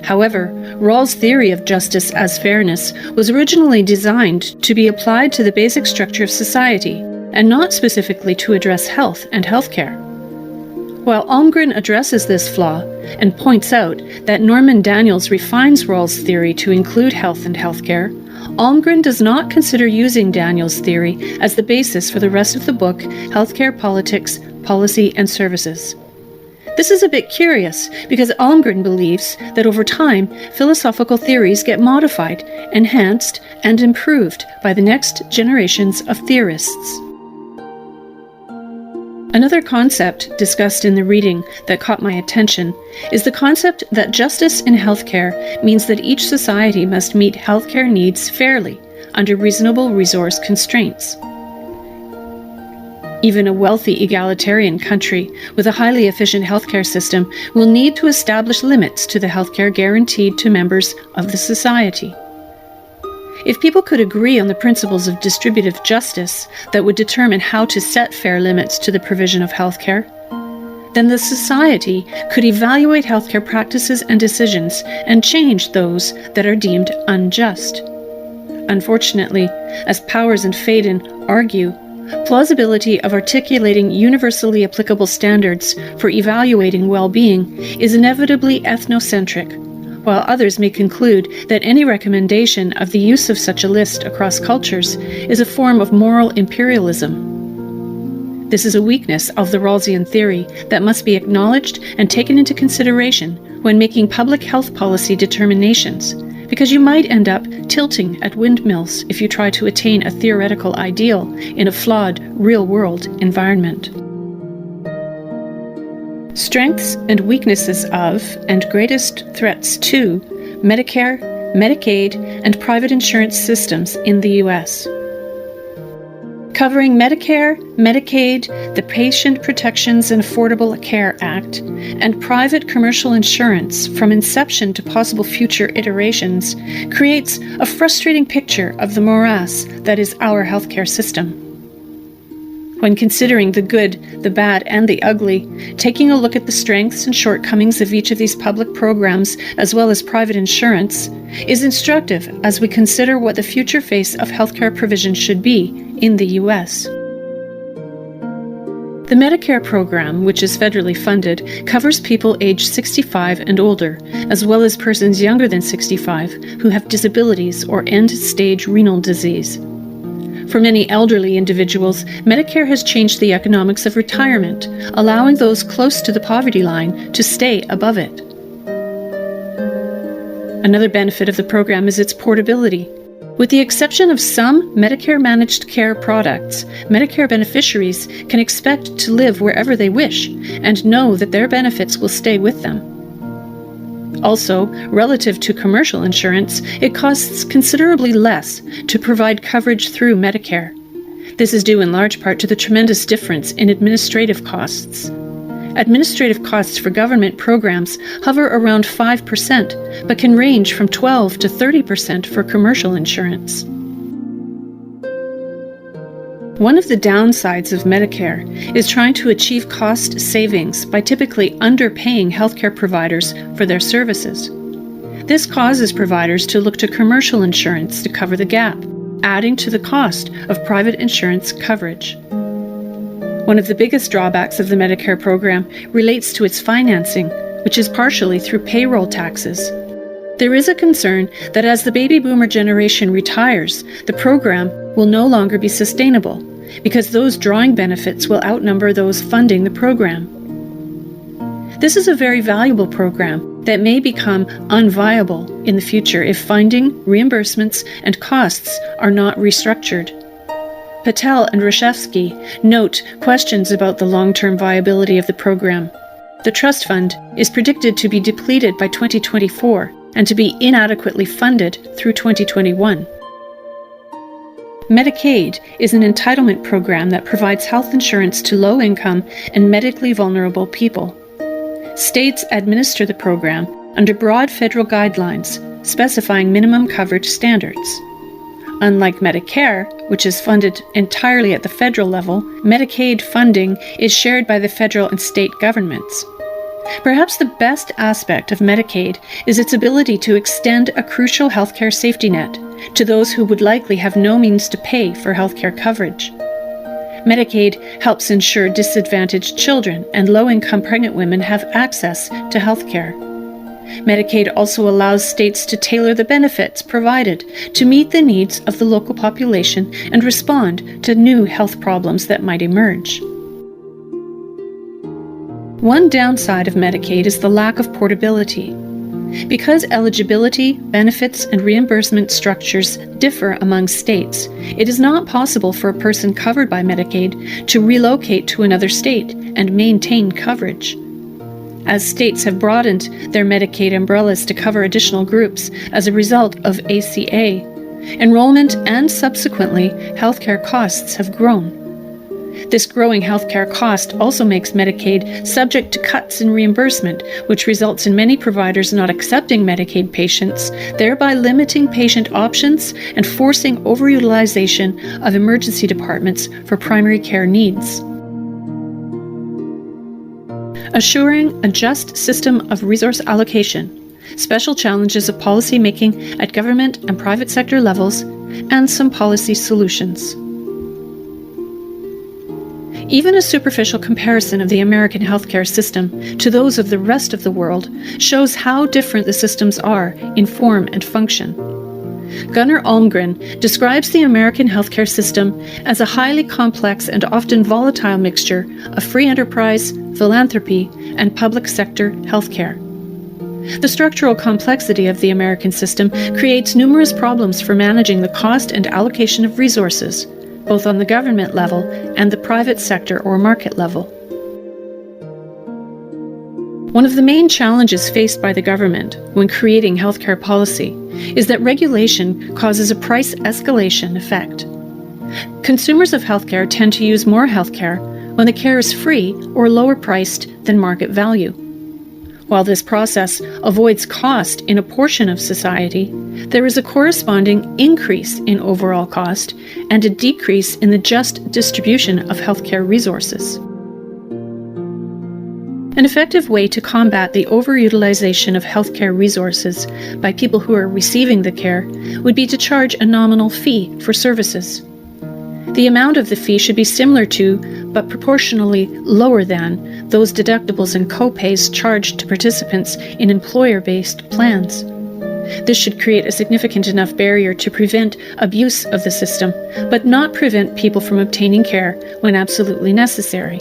However, Rawls' theory of justice as fairness was originally designed to be applied to the basic structure of society and not specifically to address health and healthcare. While Almgren addresses this flaw and points out that Norman Daniels refines Rawls' theory to include health and healthcare, Almgren does not consider using Daniels' theory as the basis for the rest of the book, Healthcare Politics, Policy and Services. This is a bit curious because Almgren believes that over time, philosophical theories get modified, enhanced, and improved by the next generations of theorists. Another concept discussed in the reading that caught my attention is the concept that justice in healthcare means that each society must meet healthcare needs fairly under reasonable resource constraints. Even a wealthy egalitarian country with a highly efficient healthcare system will need to establish limits to the healthcare guaranteed to members of the society. If people could agree on the principles of distributive justice that would determine how to set fair limits to the provision of healthcare, then the society could evaluate healthcare practices and decisions and change those that are deemed unjust. Unfortunately, as Powers and Faden argue, plausibility of articulating universally applicable standards for evaluating well-being is inevitably ethnocentric, while others may conclude that any recommendation of the use of such a list across cultures is a form of moral imperialism. This is a weakness of the Rawlsian theory that must be acknowledged and taken into consideration when making public health policy determinations, because you might end up tilting at windmills if you try to attain a theoretical ideal in a flawed, real-world environment. Strengths and weaknesses of, and greatest threats to, Medicare, Medicaid, and private insurance systems in the U.S. Covering Medicare, Medicaid, the Patient Protections and Affordable Care Act, and private commercial insurance from inception to possible future iterations creates a frustrating picture of the morass that is our healthcare system. When considering the good, the bad, and the ugly, taking a look at the strengths and shortcomings of each of these public programs as well as private insurance is instructive as we consider what the future face of healthcare provision should be in the U.S. The Medicare program, which is federally funded, covers people aged 65 and older, as well as persons younger than 65 who have disabilities or end-stage renal disease. For many elderly individuals, Medicare has changed the economics of retirement, allowing those close to the poverty line to stay above it. Another benefit of the program is its portability. With the exception of some Medicare managed care products, Medicare beneficiaries can expect to live wherever they wish and know that their benefits will stay with them. Also, relative to commercial insurance, it costs considerably less to provide coverage through Medicare. This is due in large part to the tremendous difference in administrative costs. Administrative costs for government programs hover around 5%, but can range from 12 to 30% for commercial insurance. One of the downsides of Medicare is trying to achieve cost savings by typically underpaying healthcare providers for their services. This causes providers to look to commercial insurance to cover the gap, adding to the cost of private insurance coverage. One of the biggest drawbacks of the Medicare program relates to its financing, which is partially through payroll taxes. There is a concern that as the baby boomer generation retires, the program will no longer be sustainable, because those drawing benefits will outnumber those funding the program. This is a very valuable program that may become unviable in the future if funding, reimbursements, and costs are not restructured. Patel and Reshevsky note questions about the long-term viability of the program. The trust fund is predicted to be depleted by 2024 and to be inadequately funded through 2021. Medicaid is an entitlement program that provides health insurance to low-income and medically vulnerable people. States administer the program under broad federal guidelines specifying minimum coverage standards. Unlike Medicare, which is funded entirely at the federal level, Medicaid funding is shared by the federal and state governments. Perhaps the best aspect of Medicaid is its ability to extend a crucial healthcare safety net to those who would likely have no means to pay for healthcare coverage. Medicaid helps ensure disadvantaged children and low-income pregnant women have access to healthcare. Medicaid also allows states to tailor the benefits provided to meet the needs of the local population and respond to new health problems that might emerge. One downside of Medicaid is the lack of portability. Because eligibility, benefits, and reimbursement structures differ among states, it is not possible for a person covered by Medicaid to relocate to another state and maintain coverage. As states have broadened their Medicaid umbrellas to cover additional groups as a result of ACA, enrollment and subsequently healthcare costs have grown. This growing healthcare cost also makes Medicaid subject to cuts in reimbursement, which results in many providers not accepting Medicaid patients, thereby limiting patient options and forcing overutilization of emergency departments for primary care needs. assuring a just system of resource allocation, special challenges of policy making at government and private sector levels, and some policy solutions. Even a superficial comparison of the American healthcare system to those of the rest of the world shows how different the systems are in form and function. Gunnar Almgren describes the American healthcare system as a highly complex and often volatile mixture of free enterprise, philanthropy, and public sector healthcare. The structural complexity of the American system creates numerous problems for managing the cost and allocation of resources, both on the government level and the private sector or market level. One of the main challenges faced by the government when creating healthcare policy is that regulation causes a price escalation effect. Consumers of healthcare tend to use more healthcare when the care is free or lower priced than market value. While this process avoids cost in a portion of society, there is a corresponding increase in overall cost and a decrease in the just distribution of healthcare resources. An effective way to combat the overutilization of healthcare resources by people who are receiving the care would be to charge a nominal fee for services. The amount of the fee should be similar to, but proportionally lower than, those deductibles and co-pays charged to participants in employer-based plans. This should create a significant enough barrier to prevent abuse of the system, but not prevent people from obtaining care when absolutely necessary.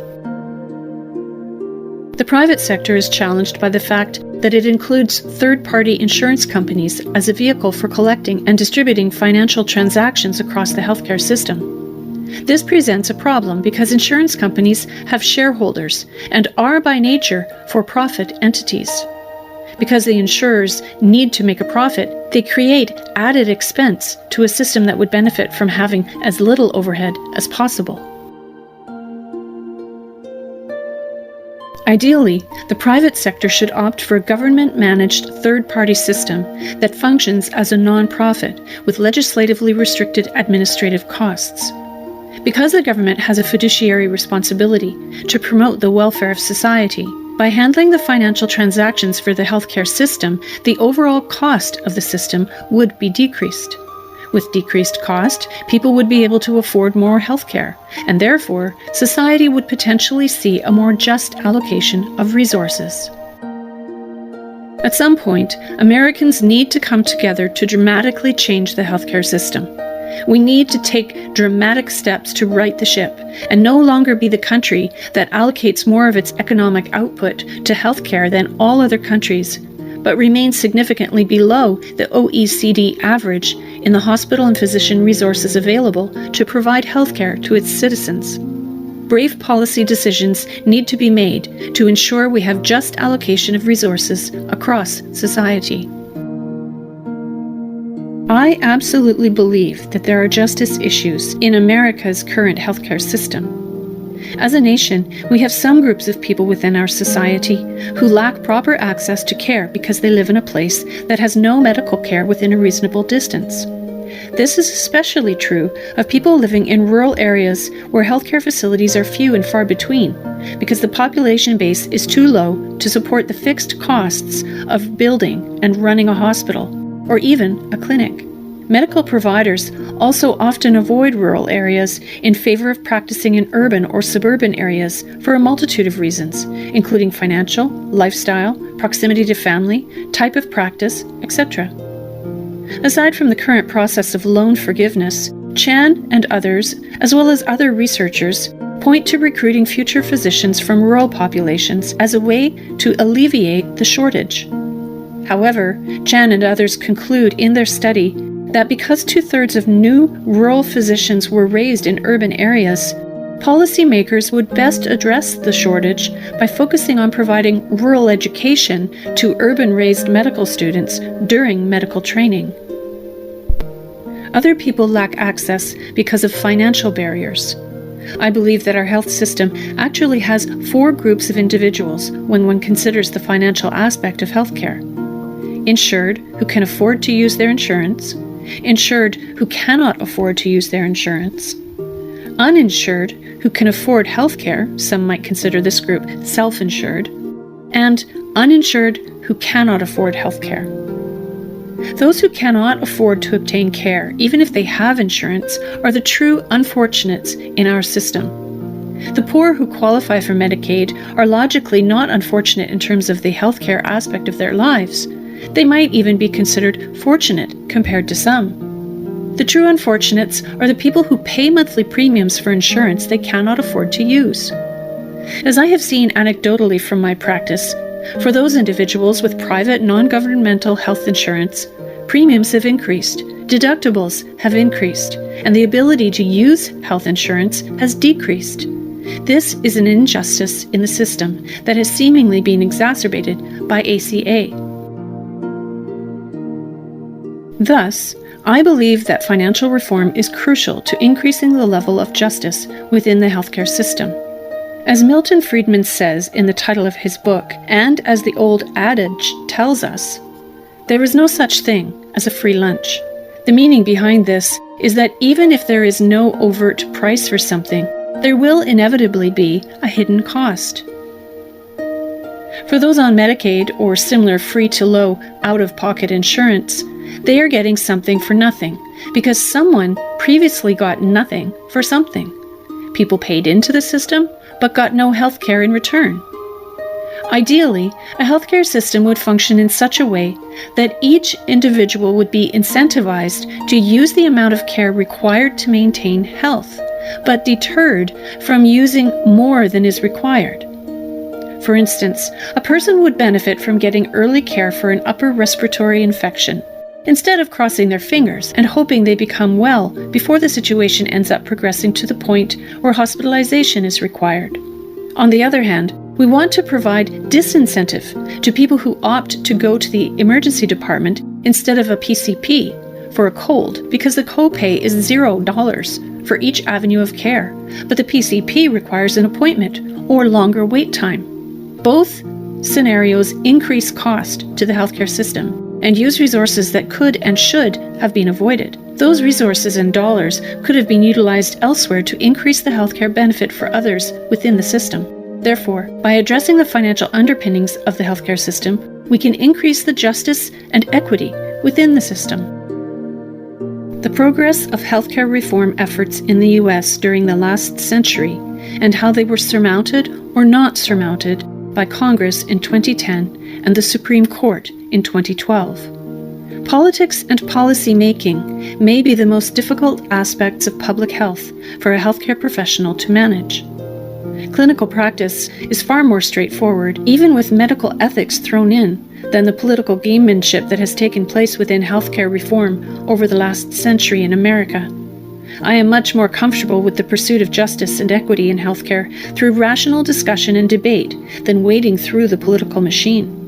The private sector is challenged by the fact that it includes third-party insurance companies as a vehicle for collecting and distributing financial transactions across the healthcare system. This presents a problem because insurance companies have shareholders and are by nature for-profit entities. Because the insurers need to make a profit, they create added expense to a system that would benefit from having as little overhead as possible. Ideally, the private sector should opt for a government-managed third-party system that functions as a non-profit with legislatively restricted administrative costs. Because the government has a fiduciary responsibility to promote the welfare of society, by handling the financial transactions for the healthcare system, the overall cost of the system would be decreased. With decreased cost, people would be able to afford more healthcare, and therefore, society would potentially see a more just allocation of resources. At some point, Americans need to come together to dramatically change the healthcare system. We need to take dramatic steps to right the ship and no longer be the country that allocates more of its economic output to healthcare than all other countries, but remains significantly below the OECD average in the hospital and physician resources available to provide healthcare to its citizens. Brave policy decisions need to be made to ensure we have just allocation of resources across society. I absolutely believe that there are justice issues in America's current healthcare system. As a nation, we have some groups of people within our society who lack proper access to care because they live in a place that has no medical care within a reasonable distance. This is especially true of people living in rural areas where healthcare facilities are few and far between, because the population base is too low to support the fixed costs of building and running a hospital, or even a clinic. Medical providers also often avoid rural areas in favor of practicing in urban or suburban areas for a multitude of reasons, including financial, lifestyle, proximity to family, type of practice, etc. Aside from the current process of loan forgiveness, Chan and others, as well as other researchers, point to recruiting future physicians from rural populations as a way to alleviate the shortage. However, Chan and others conclude in their study that because 2/3 of new rural physicians were raised in urban areas, policymakers would best address the shortage by focusing on providing rural education to urban-raised medical students during medical training. Other people lack access because of financial barriers. I believe that our health system actually has 4 groups of individuals when one considers the financial aspect of healthcare. Insured, who can afford to use their insurance. Insured, who cannot afford to use their insurance. Uninsured, who can afford health care, some might consider this group self-insured. and uninsured who cannot afford health care. Those who cannot afford to obtain care, even if they have insurance, are the true unfortunates in our system. The poor who qualify for Medicaid are logically not unfortunate in terms of the healthcare aspect of their lives. They might even be considered fortunate compared to some. The true unfortunates are the people who pay monthly premiums for insurance they cannot afford to use. As I have seen anecdotally from my practice, for those individuals with private non-governmental health insurance, premiums have increased, deductibles have increased, and the ability to use health insurance has decreased. This is an injustice in the system that has seemingly been exacerbated by ACA. Thus, I believe that financial reform is crucial to increasing the level of justice within the healthcare system. As Milton Friedman says in the title of his book, and as the old adage tells us, there is no such thing as a free lunch. The meaning behind this is that even if there is no overt price for something, there will inevitably be a hidden cost. For those on Medicaid or similar free-to-low out-of-pocket insurance, they are getting something for nothing because someone previously got nothing for something. People paid into the system but got no health care in return. Ideally, a healthcare system would function in such a way that each individual would be incentivized to use the amount of care required to maintain health, but deterred from using more than is required. For instance, a person would benefit from getting early care for an upper respiratory infection, instead of crossing their fingers and hoping they become well before the situation ends up progressing to the point where hospitalization is required. On the other hand, we want to provide disincentive to people who opt to go to the emergency department instead of a PCP for a cold because the copay is $0 for each avenue of care, but the PCP requires an appointment or longer wait time. Both scenarios increase cost to the healthcare system and use resources that could and should have been avoided. Those resources and dollars could have been utilized elsewhere to increase the healthcare benefit for others within the system. Therefore, by addressing the financial underpinnings of the healthcare system, we can increase the justice and equity within the system. The progress of healthcare reform efforts in the U.S. during the last century and how they were surmounted or not surmounted by Congress in 2010 and the Supreme Court in 2012. Politics and policy making may be the most difficult aspects of public health for a healthcare professional to manage. Clinical practice is far more straightforward, even with medical ethics thrown in, than the political gamemanship that has taken place within healthcare reform over the last century in America. I am much more comfortable with the pursuit of justice and equity in healthcare through rational discussion and debate than wading through the political machine.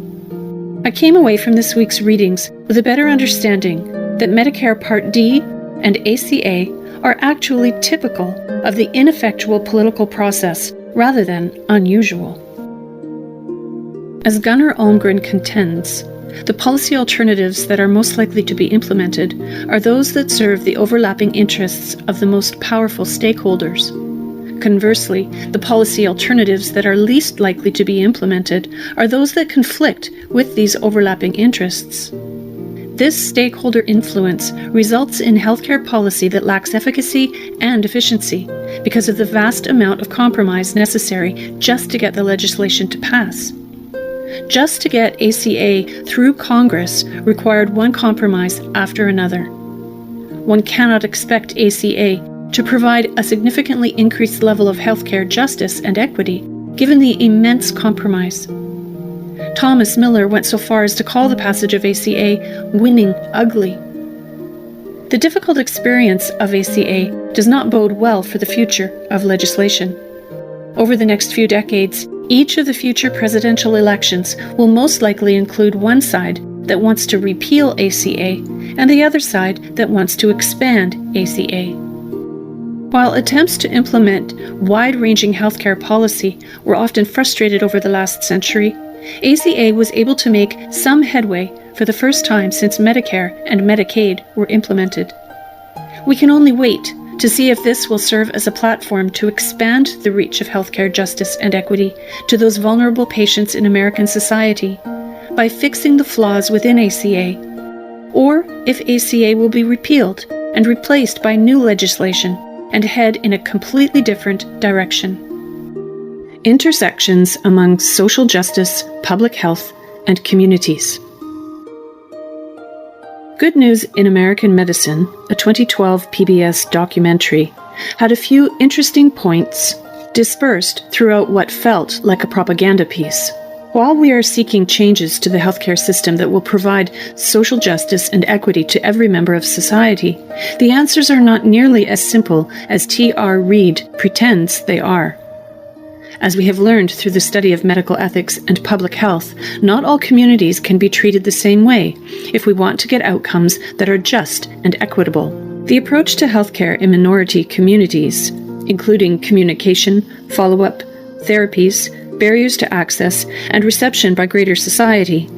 I came away from this week's readings with a better understanding that Medicare Part D and ACA are actually typical of the ineffectual political process rather than unusual. As Gunnar Almgren contends, the policy alternatives that are most likely to be implemented are those that serve the overlapping interests of the most powerful stakeholders. Conversely, the policy alternatives that are least likely to be implemented are those that conflict with these overlapping interests. This stakeholder influence results in healthcare policy that lacks efficacy and efficiency because of the vast amount of compromise necessary just to get the legislation to pass. Just to get ACA through Congress required one compromise after another. One cannot expect ACA to provide a significantly increased level of healthcare justice and equity given the immense compromise. Thomas Miller went so far as to call the passage of ACA winning ugly. The difficult experience of ACA does not bode well for the future of legislation. Over the next few decades, each of the future presidential elections will most likely include one side that wants to repeal ACA and the other side that wants to expand ACA. While attempts to implement wide-ranging healthcare policy were often frustrated over the last century, ACA was able to make some headway for the first time since Medicare and Medicaid were implemented. We can only wait to see if this will serve as a platform to expand the reach of healthcare justice and equity to those vulnerable patients in American society by fixing the flaws within ACA, or if ACA will be repealed and replaced by new legislation and head in a completely different direction. Intersections among social justice, public health, and communities. Good News in American Medicine, a 2012 PBS documentary, had a few interesting points dispersed throughout what felt like a propaganda piece. While we are seeking changes to the healthcare system that will provide social justice and equity to every member of society, the answers are not nearly as simple as T.R. Reid pretends they are. As we have learned through the study of medical ethics and public health, not all communities can be treated the same way if we want to get outcomes that are just and equitable. The approach to healthcare in minority communities, including communication, follow-up, therapies, barriers to access, and reception by greater society,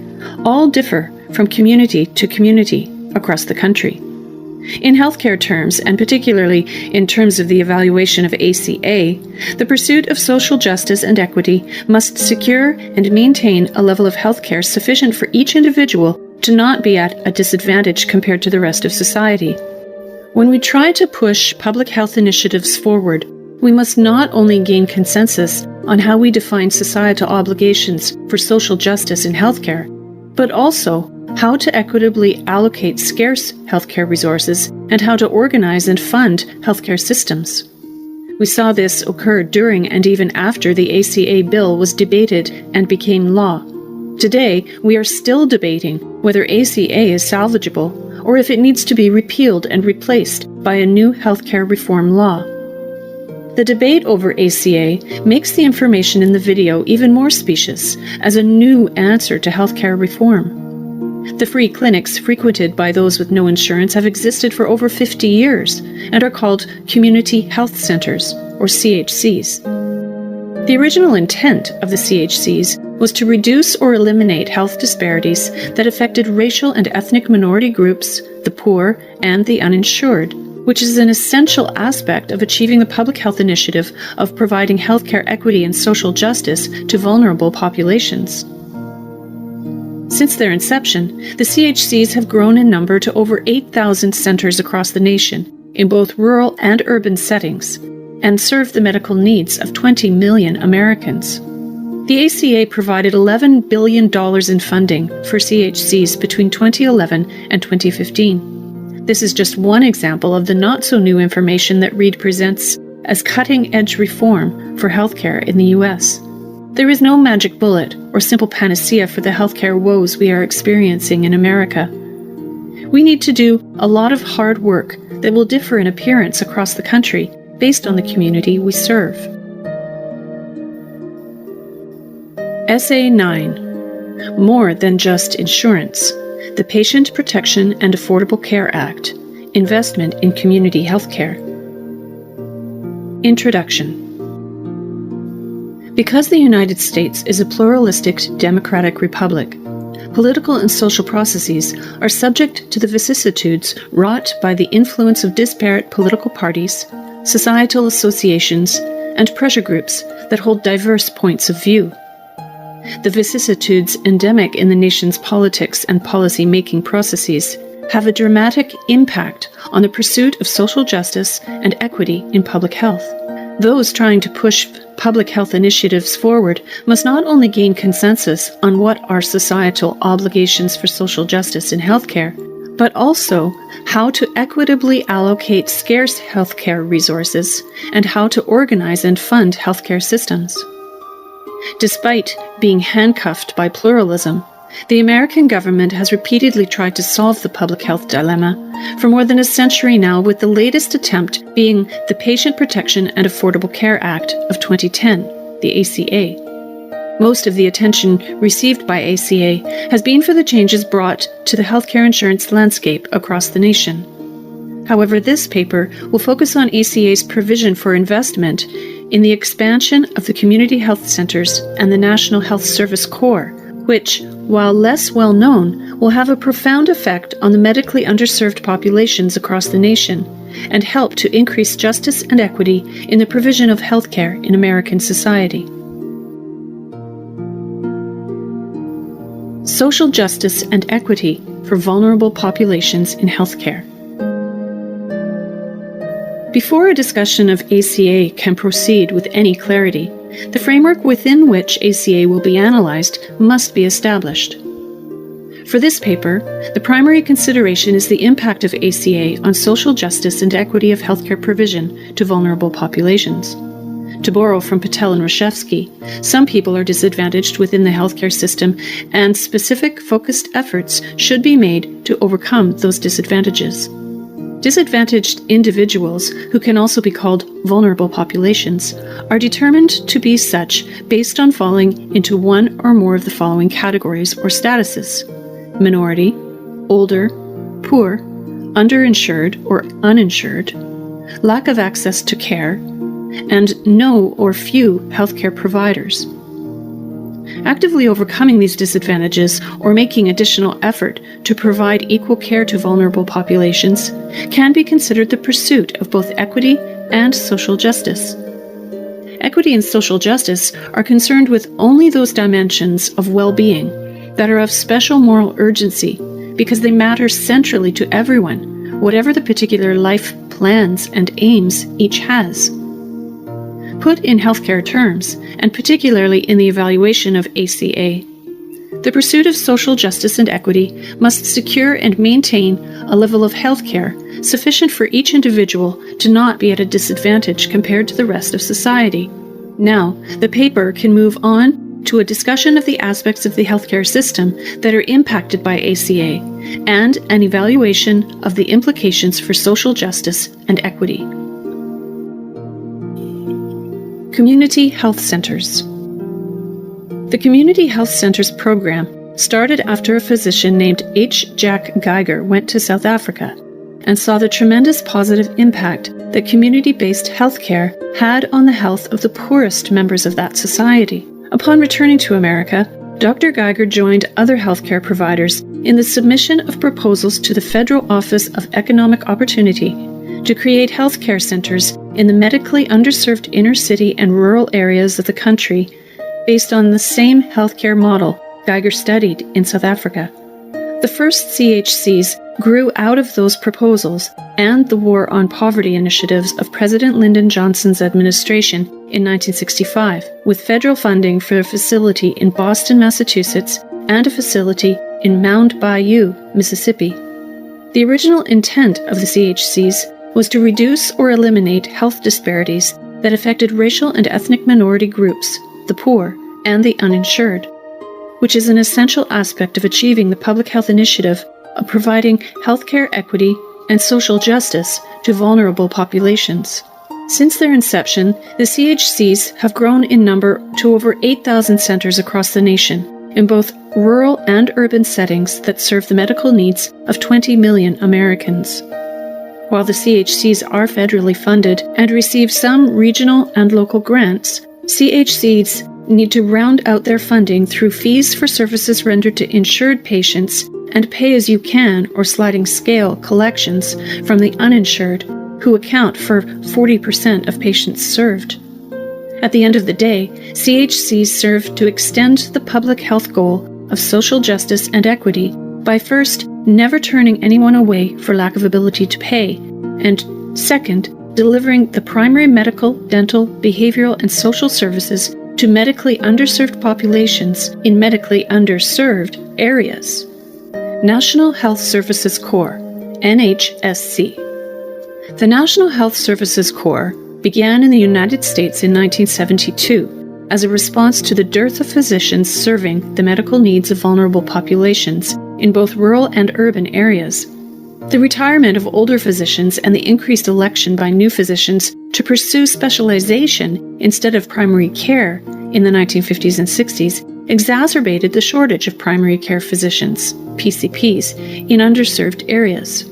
all differ from community to community across the country. In healthcare terms, and particularly in terms of the evaluation of ACA, the pursuit of social justice and equity must secure and maintain a level of healthcare sufficient for each individual to not be at a disadvantage compared to the rest of society. When we try to push public health initiatives forward, we must not only gain consensus on how we define societal obligations for social justice in healthcare, but also how to equitably allocate scarce healthcare resources and how to organize and fund healthcare systems. We saw this occur during and even after the ACA bill was debated and became law. Today, we are still debating whether ACA is salvageable or if it needs to be repealed and replaced by a new healthcare reform law. The debate over ACA makes the information in the video even more specious as a new answer to healthcare reform. The free clinics frequented by those with no insurance have existed for over 50 years and are called Community Health Centers, or CHCs. The original intent of the CHCs was to reduce or eliminate health disparities that affected racial and ethnic minority groups, the poor, and the uninsured, which is an essential aspect of achieving the public health initiative of providing healthcare equity and social justice to vulnerable populations. Since their inception, the CHCs have grown in number to over 8,000 centers across the nation, in both rural and urban settings, and serve the medical needs of 20 million Americans. The ACA provided $11 billion in funding for CHCs between 2011 and 2015. This is just one example of the not-so-new information that Reid presents as cutting-edge reform for healthcare in the U.S. There is no magic bullet or simple panacea for the healthcare woes we are experiencing in America. We need to do a lot of hard work that will differ in appearance across the country based on the community we serve. Essay 9. More than just insurance. The Patient Protection and Affordable Care Act. Investment in Community Healthcare. Introduction. Because the United States is a pluralistic democratic republic, political and social processes are subject to the vicissitudes wrought by the influence of disparate political parties, societal associations, and pressure groups that hold diverse points of view. The vicissitudes endemic in the nation's politics and policy-making processes have a dramatic impact on the pursuit of social justice and equity in public health. Those trying to push public health initiatives forward must not only gain consensus on what are societal obligations for social justice in healthcare, but also how to equitably allocate scarce healthcare resources and how to organize and fund healthcare systems. Despite being handcuffed by pluralism, the American government has repeatedly tried to solve the public health dilemma for more than a century now, with the latest attempt being the Patient Protection and Affordable Care Act of 2010, the ACA. Most of the attention received by ACA has been for the changes brought to the healthcare insurance landscape across the nation. However, this paper will focus on ACA's provision for investment in the expansion of the community health centers and the National Health Service Corps, which, while less well-known, will have a profound effect on the medically underserved populations across the nation and help to increase justice and equity in the provision of healthcare in American society. Social justice and equity for vulnerable populations in healthcare. Before a discussion of ACA can proceed with any clarity, the framework within which ACA will be analyzed must be established. For this paper, the primary consideration is the impact of ACA on social justice and equity of healthcare provision to vulnerable populations. To borrow from Patel and Reshevsky, some people are disadvantaged within the healthcare system, and specific focused efforts should be made to overcome those disadvantages. Disadvantaged individuals, who can also be called vulnerable populations, are determined to be such based on falling into one or more of the following categories or statuses: minority, older, poor, underinsured or uninsured, lack of access to care, and no or few healthcare providers. Actively overcoming these disadvantages or making additional effort to provide equal care to vulnerable populations can be considered the pursuit of both equity and social justice. Equity and social justice are concerned with only those dimensions of well-being that are of special moral urgency because they matter centrally to everyone, whatever the particular life plans and aims each has. Put in healthcare terms, and particularly in the evaluation of ACA, the pursuit of social justice and equity must secure and maintain a level of healthcare sufficient for each individual to not be at a disadvantage compared to the rest of society. Now, the paper can move on to a discussion of the aspects of the healthcare system that are impacted by ACA and an evaluation of the implications for social justice and equity. Community Health Centers. The Community Health Centers program started after a physician named H. Jack Geiger went to South Africa and saw the tremendous positive impact that community-based healthcare had on the health of the poorest members of that society. Upon returning to America, Dr. Geiger joined other healthcare providers in the submission of proposals to the Federal Office of Economic Opportunity to create healthcare centers in the medically underserved inner city and rural areas of the country based on the same healthcare model Geiger studied in South Africa. The first CHCs grew out of those proposals and the War on Poverty initiatives of President Lyndon Johnson's administration in 1965, with federal funding for a facility in Boston, Massachusetts, and a facility in Mound Bayou, Mississippi. The original intent of the CHCs was to reduce or eliminate health disparities that affected racial and ethnic minority groups, the poor, and the uninsured, which is an essential aspect of achieving the public health initiative of providing healthcare equity and social justice to vulnerable populations. Since their inception, the CHCs have grown in number to over 8,000 centers across the nation, in both rural and urban settings that serve the medical needs of 20 million Americans. While the CHCs are federally funded and receive some regional and local grants, CHCs need to round out their funding through fees for services rendered to insured patients and pay-as-you-can or sliding scale collections from the uninsured, who account for 40% of patients served. At the end of the day, CHCs serve to extend the public health goal of social justice and equity by first, never turning anyone away for lack of ability to pay, and second, delivering the primary medical, dental, behavioral, and social services to medically underserved populations in medically underserved areas. National Health Services Corps, NHSC. The National Health Services Corps began in the United States in 1972 as a response to the dearth of physicians serving the medical needs of vulnerable populations in both rural and urban areas. The retirement of older physicians and the increased election by new physicians to pursue specialization instead of primary care in the 1950s and 60s exacerbated the shortage of primary care physicians, PCPs, in underserved areas.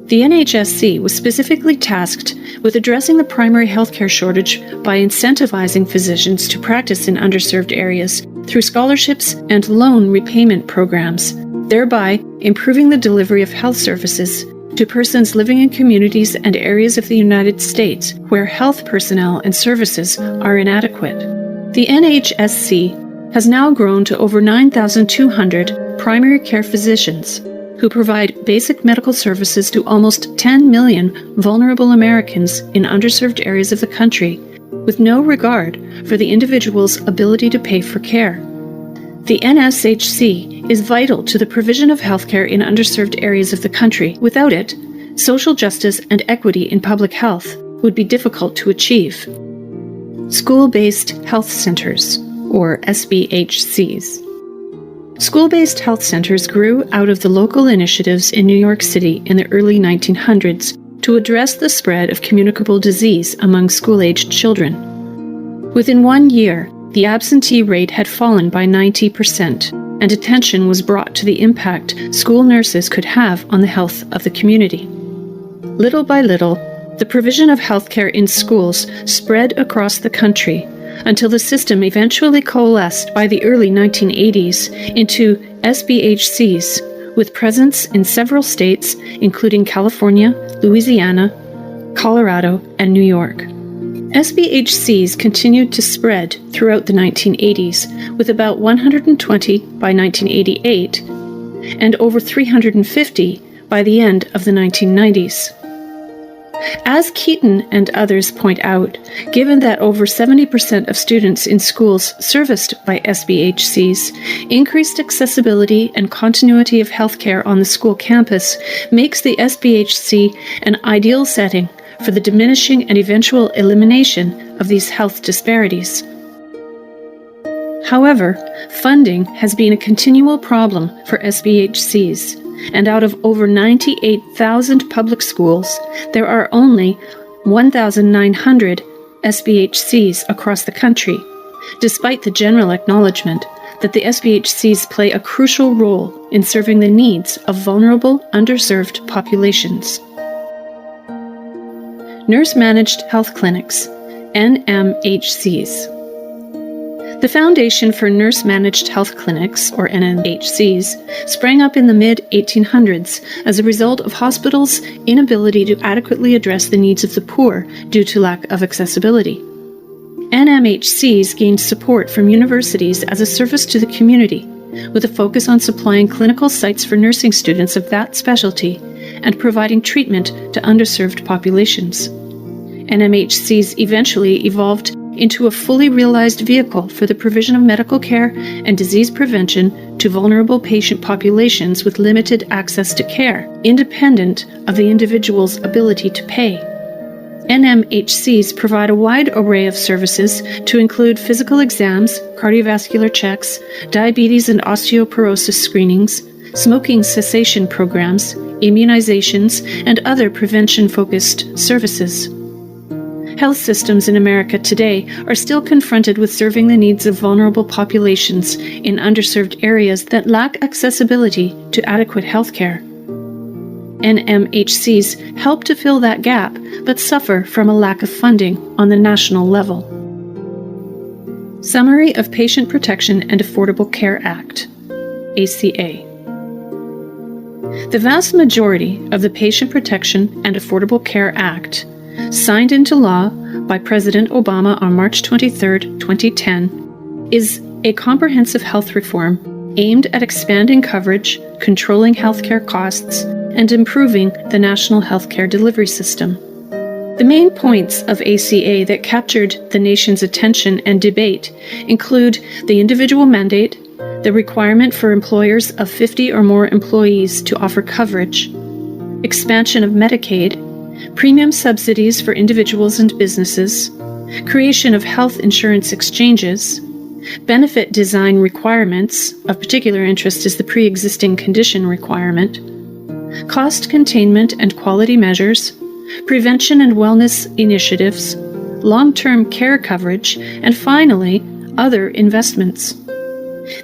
The NHSC was specifically tasked with addressing the primary healthcare shortage by incentivizing physicians to practice in underserved areas through scholarships and loan repayment programs, thereby improving the delivery of health services to persons living in communities and areas of the United States where health personnel and services are inadequate. The NHSC has now grown to over 9,200 primary care physicians who provide basic medical services to almost 10 million vulnerable Americans in underserved areas of the country, with no regard for the individual's ability to pay for care. The NSHC is vital to the provision of healthcare in underserved areas of the country. Without it, social justice and equity in public health would be difficult to achieve. School-based health centers, or SBHCs. School-based health centers grew out of the local initiatives in New York City in the early 1900s to address the spread of communicable disease among school-aged children. Within 1 year, the absentee rate had fallen by 90%, and attention was brought to the impact school nurses could have on the health of the community. Little by little, the provision of healthcare in schools spread across the country until the system eventually coalesced by the early 1980s into SBHCs, with presence in several states, including California, Louisiana, Colorado, and New York. SBHCs continued to spread throughout the 1980s, with about 120 by 1988 and over 350 by the end of the 1990s. As Keaton and others point out, given that over 70% of students in schools serviced by SBHCs, increased accessibility and continuity of healthcare on the school campus makes the SBHC an ideal setting for the diminishing and eventual elimination of these health disparities. However, funding has been a continual problem for SBHCs, and out of over 98,000 public schools, there are only 1,900 SBHCs across the country, despite the general acknowledgement that the SBHCs play a crucial role in serving the needs of vulnerable, underserved populations. Nurse-Managed Health Clinics, NMHCs. The Foundation for Nurse-Managed Health Clinics, or NMHCs, sprang up in the mid-1800s as a result of hospitals' inability to adequately address the needs of the poor due to lack of accessibility. NMHCs gained support from universities as a service to the community, with a focus on supplying clinical sites for nursing students of that specialty and providing treatment to underserved populations. NMHCs eventually evolved into a fully realized vehicle for the provision of medical care and disease prevention to vulnerable patient populations with limited access to care, independent of the individual's ability to pay. NMHCs provide a wide array of services to include physical exams, cardiovascular checks, diabetes and osteoporosis screenings, smoking cessation programs, immunizations, and other prevention-focused services. Health systems in America today are still confronted with serving the needs of vulnerable populations in underserved areas that lack accessibility to adequate health care. NMHCs help to fill that gap, but suffer from a lack of funding on the national level. Summary of Patient Protection and Affordable Care Act, ACA. The vast majority of the Patient Protection and Affordable Care Act, signed into law by President Obama on March 23, 2010, is a comprehensive health reform aimed at expanding coverage, controlling healthcare costs, and improving the national healthcare delivery system. The main points of ACA that captured the nation's attention and debate include the individual mandate, the requirement for employers of 50 or more employees to offer coverage, expansion of Medicaid, premium subsidies for individuals and businesses, creation of health insurance exchanges, benefit design requirements, of particular interest is the pre-existing condition requirement, cost containment and quality measures, prevention and wellness initiatives, long-term care coverage, and finally, other investments.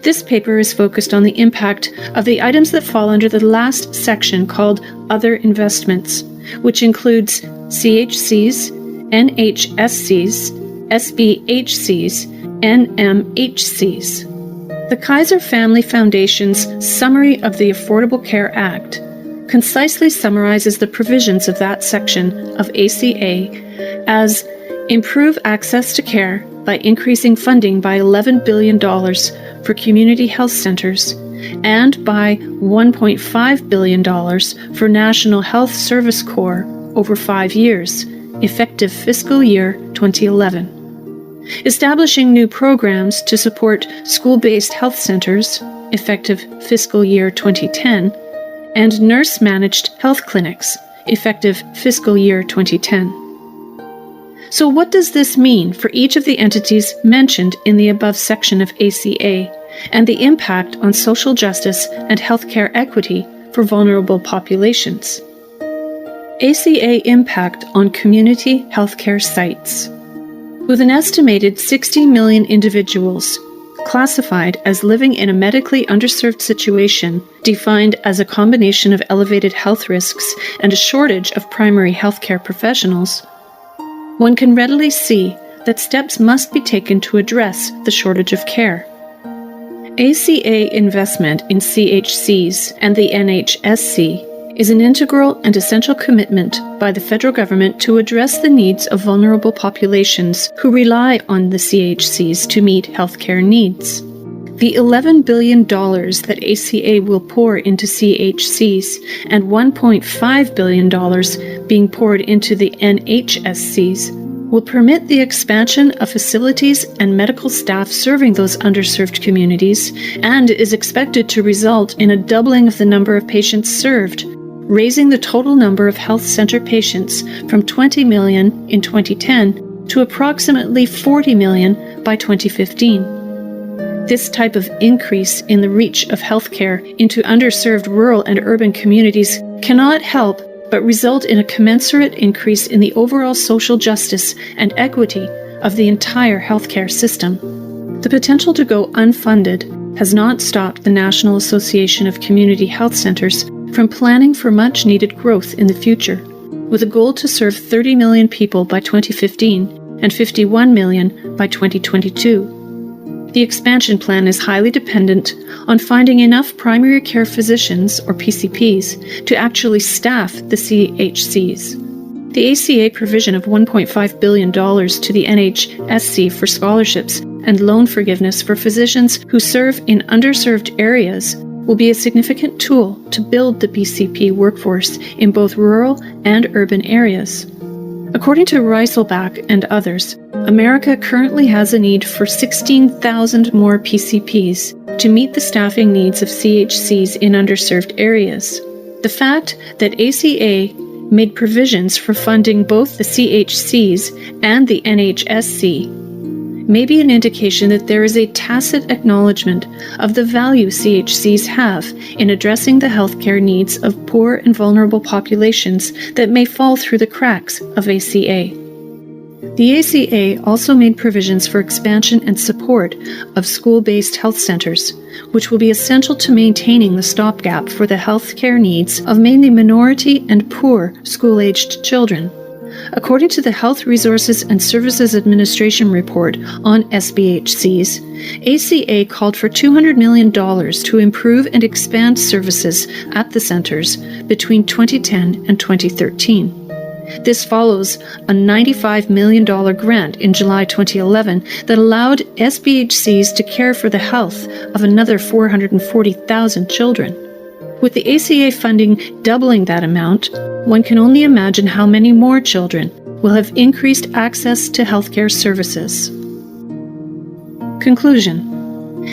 This paper is focused on the impact of the items that fall under the last section called Other Investments, which includes CHCs, NHSCs, SBHCs, NMHCs. The Kaiser Family Foundation's Summary of the Affordable Care Act concisely summarizes the provisions of that section of ACA as improve access to care by increasing funding by $11 billion for community health centers and by $1.5 billion for National Health Service Corps over 5 years, effective fiscal year 2011. Establishing new programs to support school-based health centers, effective fiscal year 2010, and nurse-managed health clinics, effective fiscal year 2010. So what does this mean for each of the entities mentioned in the above section of ACA and the impact on social justice and healthcare equity for vulnerable populations? ACA impact on community healthcare sites. With an estimated 60 million individuals classified as living in a medically underserved situation, defined as a combination of elevated health risks and a shortage of primary healthcare professionals, one can readily see that steps must be taken to address the shortage of care. ACA investment in CHCs and the NHSC is an integral and essential commitment by the federal government to address the needs of vulnerable populations who rely on the CHCs to meet healthcare needs. The $11 billion that ACA will pour into CHCs and $1.5 billion being poured into the NHSCs will permit the expansion of facilities and medical staff serving those underserved communities and is expected to result in a doubling of the number of patients served, raising the total number of health center patients from 20 million in 2010 to approximately 40 million by 2015. This type of increase in the reach of healthcare into underserved rural and urban communities cannot help but result in a commensurate increase in the overall social justice and equity of the entire healthcare system. The potential to go unfunded has not stopped the National Association of Community Health Centers from planning for much-needed growth in the future, with a goal to serve 30 million people by 2015 and 51 million by 2022. The expansion plan is highly dependent on finding enough primary care physicians, or PCPs, to actually staff the CHCs. The ACA provision of $1.5 billion to the NHSC for scholarships and loan forgiveness for physicians who serve in underserved areas will be a significant tool to build the PCP workforce in both rural and urban areas. According to Reiselbach and others, America currently has a need for 16,000 more PCPs to meet the staffing needs of CHCs in underserved areas. The fact that ACA made provisions for funding both the CHCs and the NHSC may be an indication that there is a tacit acknowledgement of the value CHCs have in addressing the healthcare needs of poor and vulnerable populations that may fall through the cracks of ACA. The ACA also made provisions for expansion and support of school-based health centers, which will be essential to maintaining the stopgap for the healthcare needs of mainly minority and poor school-aged children. According to the Health Resources and Services Administration report on SBHCs, ACA called for $200 million to improve and expand services at the centers between 2010 and 2013. This follows a $95 million grant in July 2011 that allowed SBHCs to care for the health of another 440,000 children. With the ACA funding doubling that amount, one can only imagine how many more children will have increased access to healthcare services. Conclusion.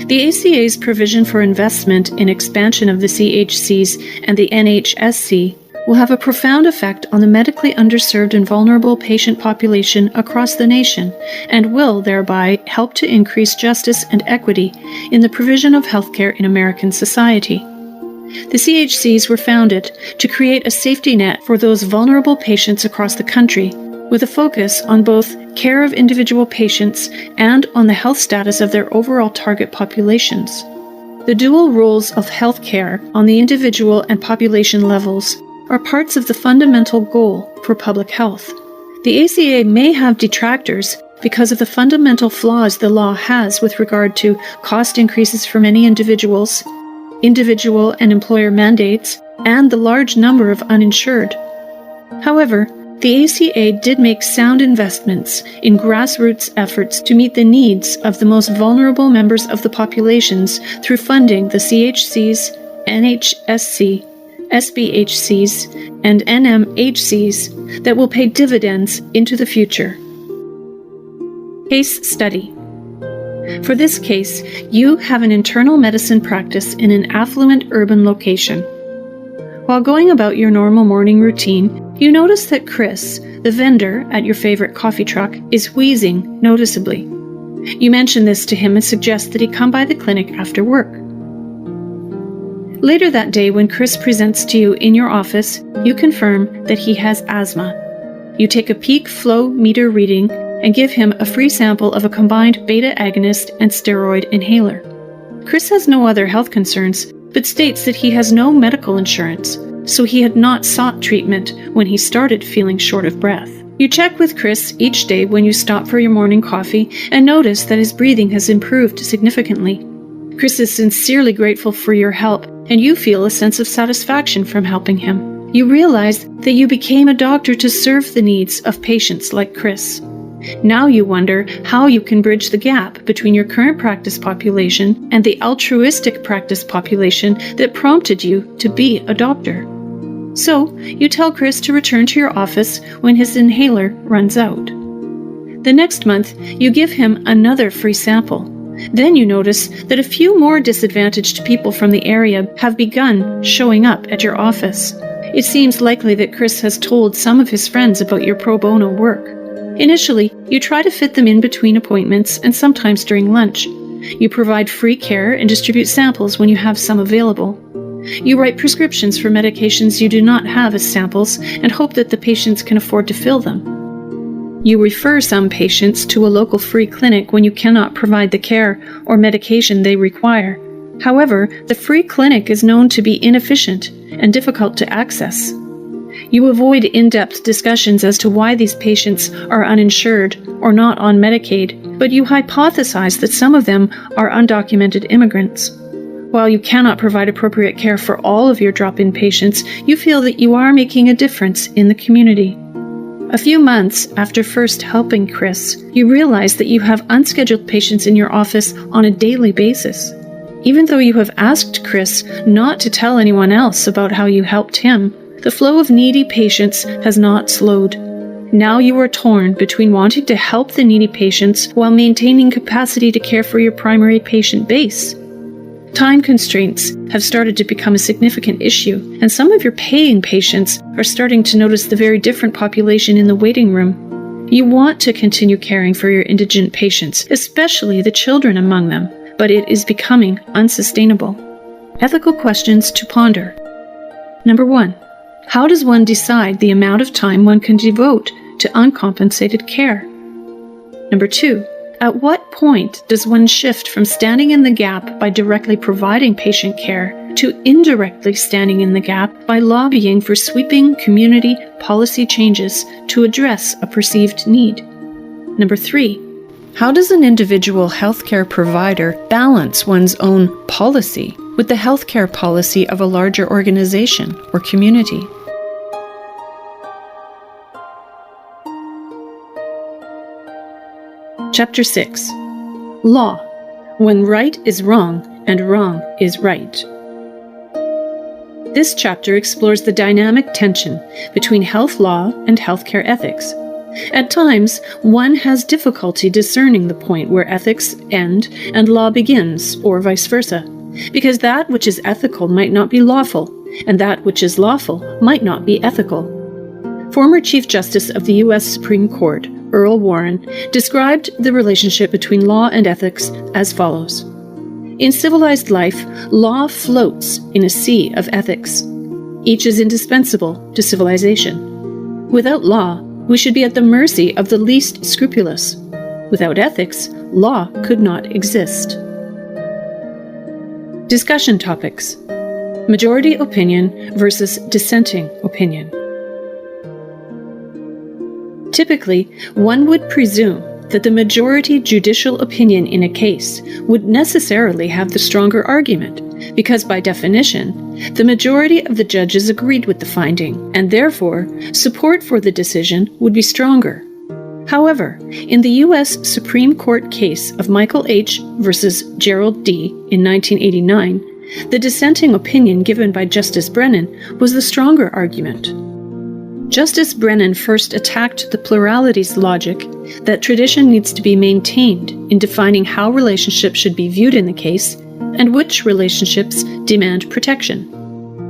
The ACA's provision for investment in expansion of the CHCs and the NHSC will have a profound effect on the medically underserved and vulnerable patient population across the nation and will thereby help to increase justice and equity in the provision of healthcare in American society. The CHCs were founded to create a safety net for those vulnerable patients across the country, with a focus on both care of individual patients and on the health status of their overall target populations. The dual roles of healthcare on the individual and population levels are parts of the fundamental goal for public health. The ACA may have detractors because of the fundamental flaws the law has with regard to cost increases for many individual and employer mandates, and the large number of uninsured. However, the ACA did make sound investments in grassroots efforts to meet the needs of the most vulnerable members of the populations through funding the CHCs, NHSC, SBHCs, and NMHCs that will pay dividends into the future. Case study. For this case, you have an internal medicine practice in an affluent urban location. While going about your normal morning routine, you notice that Chris, the vendor at your favorite coffee truck, is wheezing noticeably. You mention this to him and suggest that he come by the clinic after work. Later that day, when Chris presents to you in your office, you confirm that he has asthma. You take a peak flow meter reading and give him a free sample of a combined beta agonist and steroid inhaler. Chris has no other health concerns, but states that he has no medical insurance, so he had not sought treatment when he started feeling short of breath. You check with Chris each day when you stop for your morning coffee and notice that his breathing has improved significantly. Chris is sincerely grateful for your help, and you feel a sense of satisfaction from helping him. You realize that you became a doctor to serve the needs of patients like Chris. Now you wonder how you can bridge the gap between your current practice population and the altruistic practice population that prompted you to be a doctor. So, you tell Chris to return to your office when his inhaler runs out. The next month, you give him another free sample. Then you notice that a few more disadvantaged people from the area have begun showing up at your office. It seems likely that Chris has told some of his friends about your pro bono work. Initially, you try to fit them in between appointments and sometimes during lunch. You provide free care and distribute samples when you have some available. You write prescriptions for medications you do not have as samples and hope that the patients can afford to fill them. You refer some patients to a local free clinic when you cannot provide the care or medication they require. However, the free clinic is known to be inefficient and difficult to access. You avoid in-depth discussions as to why these patients are uninsured or not on Medicaid, but you hypothesize that some of them are undocumented immigrants. While you cannot provide appropriate care for all of your drop-in patients, you feel that you are making a difference in the community. A few months after first helping Chris, you realize that you have unscheduled patients in your office on a daily basis. Even though you have asked Chris not to tell anyone else about how you helped him, the flow of needy patients has not slowed. Now you are torn between wanting to help the needy patients while maintaining capacity to care for your primary patient base. Time constraints have started to become a significant issue, and some of your paying patients are starting to notice the very different population in the waiting room. You want to continue caring for your indigent patients, especially the children among them, but it is becoming unsustainable. Ethical questions to ponder. Number 1. How does one decide the amount of time one can devote to uncompensated care? Number 2. At what point does one shift from standing in the gap by directly providing patient care to indirectly standing in the gap by lobbying for sweeping community policy changes to address a perceived need? Number 3. How does an individual healthcare provider balance one's own policy with the healthcare policy of a larger organization or community? Chapter 6. Law. When right is wrong and wrong is right. This chapter explores the dynamic tension between health law and healthcare ethics. At times, one has difficulty discerning the point where ethics end and law begins, or vice versa, because that which is ethical might not be lawful, and that which is lawful might not be ethical. Former Chief Justice of the U.S. Supreme Court, Earl Warren, described the relationship between law and ethics as follows. In civilized life, law floats in a sea of ethics. Each is indispensable to civilization. Without law, we should be at the mercy of the least scrupulous. Without ethics, law could not exist. Discussion topics. Majority opinion versus dissenting opinion. Typically, one would presume that the majority judicial opinion in a case would necessarily have the stronger argument, because by definition, the majority of the judges agreed with the finding, and therefore, support for the decision would be stronger. However, in the U.S. Supreme Court case of Michael H. versus Gerald D. in 1989, the dissenting opinion given by Justice Brennan was the stronger argument. Justice Brennan first attacked the plurality's logic that tradition needs to be maintained in defining how relationships should be viewed in the case and which relationships demand protection.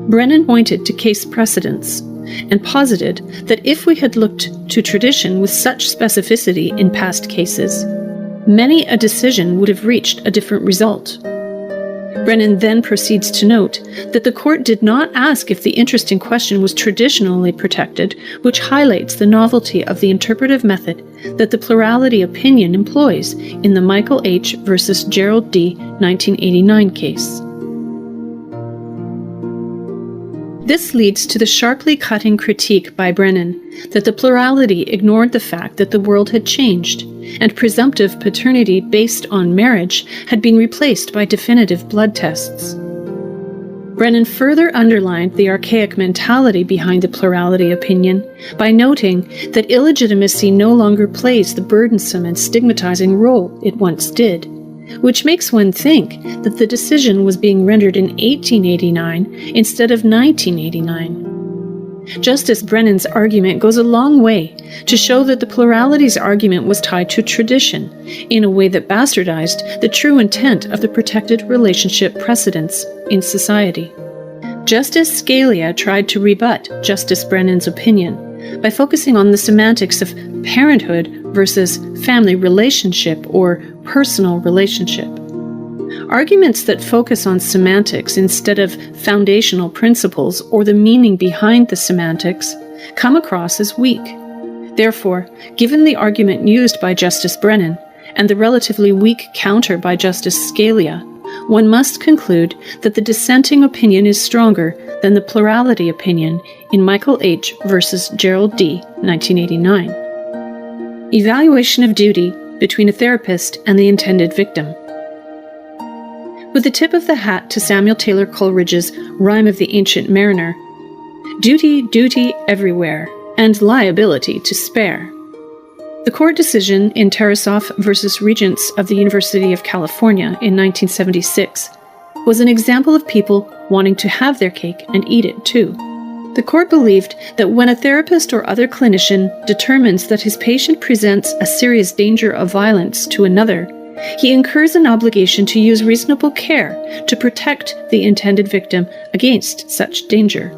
Brennan pointed to case precedents and posited that if we had looked to tradition with such specificity in past cases, many a decision would have reached a different result. Brennan then proceeds to note that the court did not ask if the interest in question was traditionally protected, which highlights the novelty of the interpretive method that the plurality opinion employs in the Michael H. versus Gerald D. 1989 case. This leads to the sharply cutting critique by Brennan that the plurality ignored the fact that the world had changed, and presumptive paternity based on marriage had been replaced by definitive blood tests. Brennan further underlined the archaic mentality behind the plurality opinion by noting that illegitimacy no longer plays the burdensome and stigmatizing role it once did, which makes one think that the decision was being rendered in 1889 instead of 1989. Justice Brennan's argument goes a long way to show that the plurality's argument was tied to tradition in a way that bastardized the true intent of the protected relationship precedents in society. Justice Scalia tried to rebut Justice Brennan's opinion by focusing on the semantics of parenthood versus family relationship or personal relationship. Arguments that focus on semantics instead of foundational principles or the meaning behind the semantics come across as weak. Therefore, given the argument used by Justice Brennan and the relatively weak counter by Justice Scalia, one must conclude that the dissenting opinion is stronger than the plurality opinion in Michael H. versus Gerald D. 1989. Evaluation of duty between a therapist and the intended victim. With the tip of the hat to Samuel Taylor Coleridge's Rime of the Ancient Mariner, duty, duty everywhere, and liability to spare. The court decision in Tarasoff versus Regents of the University of California in 1976 was an example of people wanting to have their cake and eat it too. The court believed that when a therapist or other clinician determines that his patient presents a serious danger of violence to another, he incurs an obligation to use reasonable care to protect the intended victim against such danger.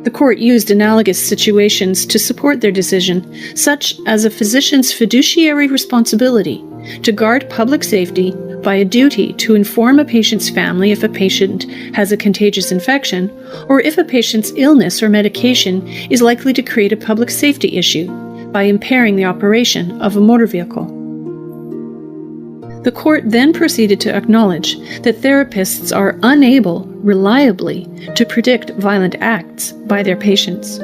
The court used analogous situations to support their decision, such as a physician's fiduciary responsibility to guard public safety by a duty to inform a patient's family if a patient has a contagious infection, or if a patient's illness or medication is likely to create a public safety issue by impairing the operation of a motor vehicle. The court then proceeded to acknowledge that therapists are unable reliably to predict violent acts by their patients.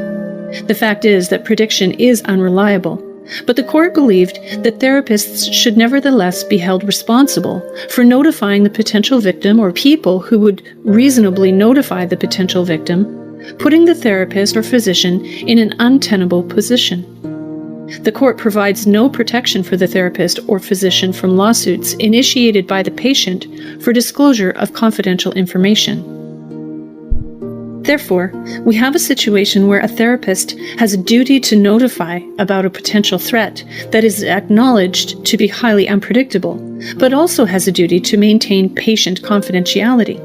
The fact is that prediction is unreliable, but the court believed that therapists should nevertheless be held responsible for notifying the potential victim or people who would reasonably notify the potential victim, putting the therapist or physician in an untenable position. The court provides no protection for the therapist or physician from lawsuits initiated by the patient for disclosure of confidential information. Therefore, we have a situation where a therapist has a duty to notify about a potential threat that is acknowledged to be highly unpredictable, but also has a duty to maintain patient confidentiality.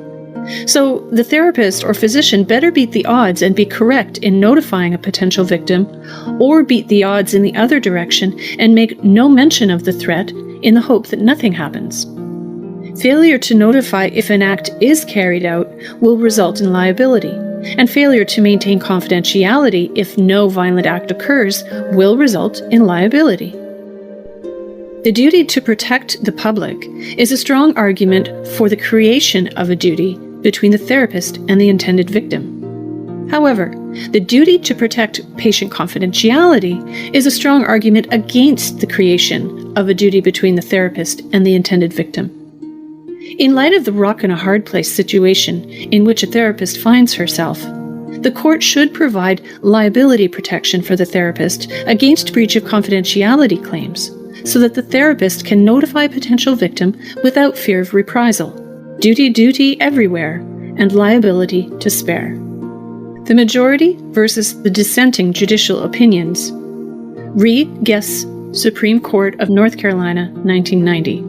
So, the therapist or physician better beat the odds and be correct in notifying a potential victim, or beat the odds in the other direction and make no mention of the threat in the hope that nothing happens. Failure to notify if an act is carried out will result in liability, and failure to maintain confidentiality if no violent act occurs will result in liability. The duty to protect the public is a strong argument for the creation of a duty between the therapist and the intended victim. However, the duty to protect patient confidentiality is a strong argument against the creation of a duty between the therapist and the intended victim. In light of the rock-and-a-hard-place situation in which a therapist finds herself, the court should provide liability protection for the therapist against breach of confidentiality claims, so that the therapist can notify a potential victim without fear of reprisal. Duty everywhere, and liability to spare. The majority versus the dissenting judicial opinions. Re Guess, Supreme Court of North Carolina, 1990.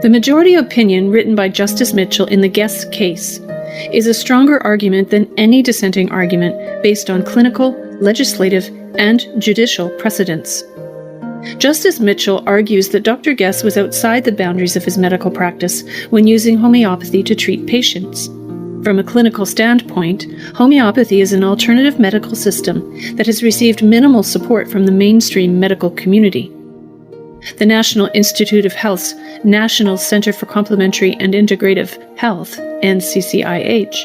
The majority opinion written by Justice Mitchell in the Guess case is a stronger argument than any dissenting argument based on clinical, legislative, and judicial precedents. Justice Mitchell argues that Dr. Guess was outside the boundaries of his medical practice when using homeopathy to treat patients. From a clinical standpoint, homeopathy is an alternative medical system that has received minimal support from the mainstream medical community. The National Institute of Health's National Center for Complementary and Integrative Health, NCCIH,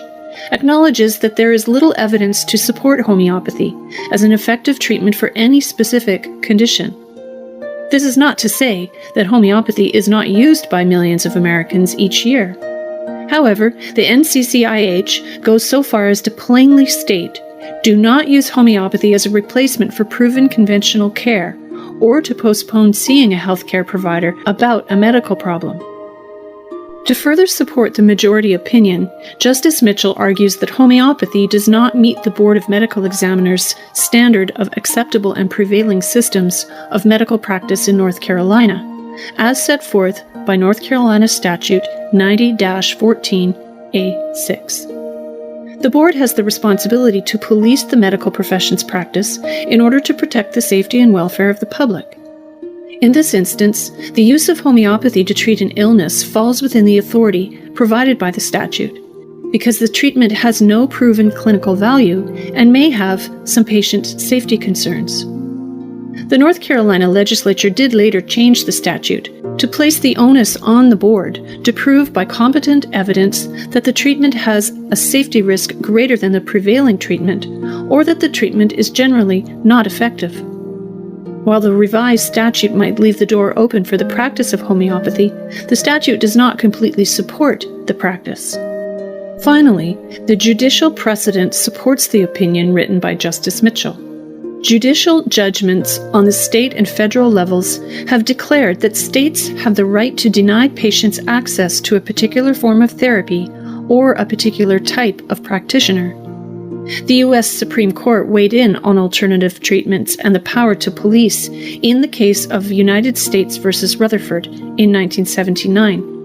acknowledges that there is little evidence to support homeopathy as an effective treatment for any specific condition. This is not to say that homeopathy is not used by millions of Americans each year. However, the NCCIH goes so far as to plainly state, do not use homeopathy as a replacement for proven conventional care, or to postpone seeing a healthcare provider about a medical problem. To further support the majority opinion, Justice Mitchell argues that homeopathy does not meet the Board of Medical Examiners' standard of acceptable and prevailing systems of medical practice in North Carolina, as set forth by North Carolina Statute 90-14A6. The Board has the responsibility to police the medical profession's practice in order to protect the safety and welfare of the public. In this instance, the use of homeopathy to treat an illness falls within the authority provided by the statute, because the treatment has no proven clinical value and may have some patient safety concerns. The North Carolina legislature did later change the statute to place the onus on the board to prove by competent evidence that the treatment has a safety risk greater than the prevailing treatment, or that the treatment is generally not effective. While the revised statute might leave the door open for the practice of homeopathy, the statute does not completely support the practice. Finally, the judicial precedent supports the opinion written by Justice Mitchell. Judicial judgments on the state and federal levels have declared that states have the right to deny patients access to a particular form of therapy or a particular type of practitioner. The U.S. Supreme Court weighed in on alternative treatments and the power to police in the case of United States v. Rutherford in 1979.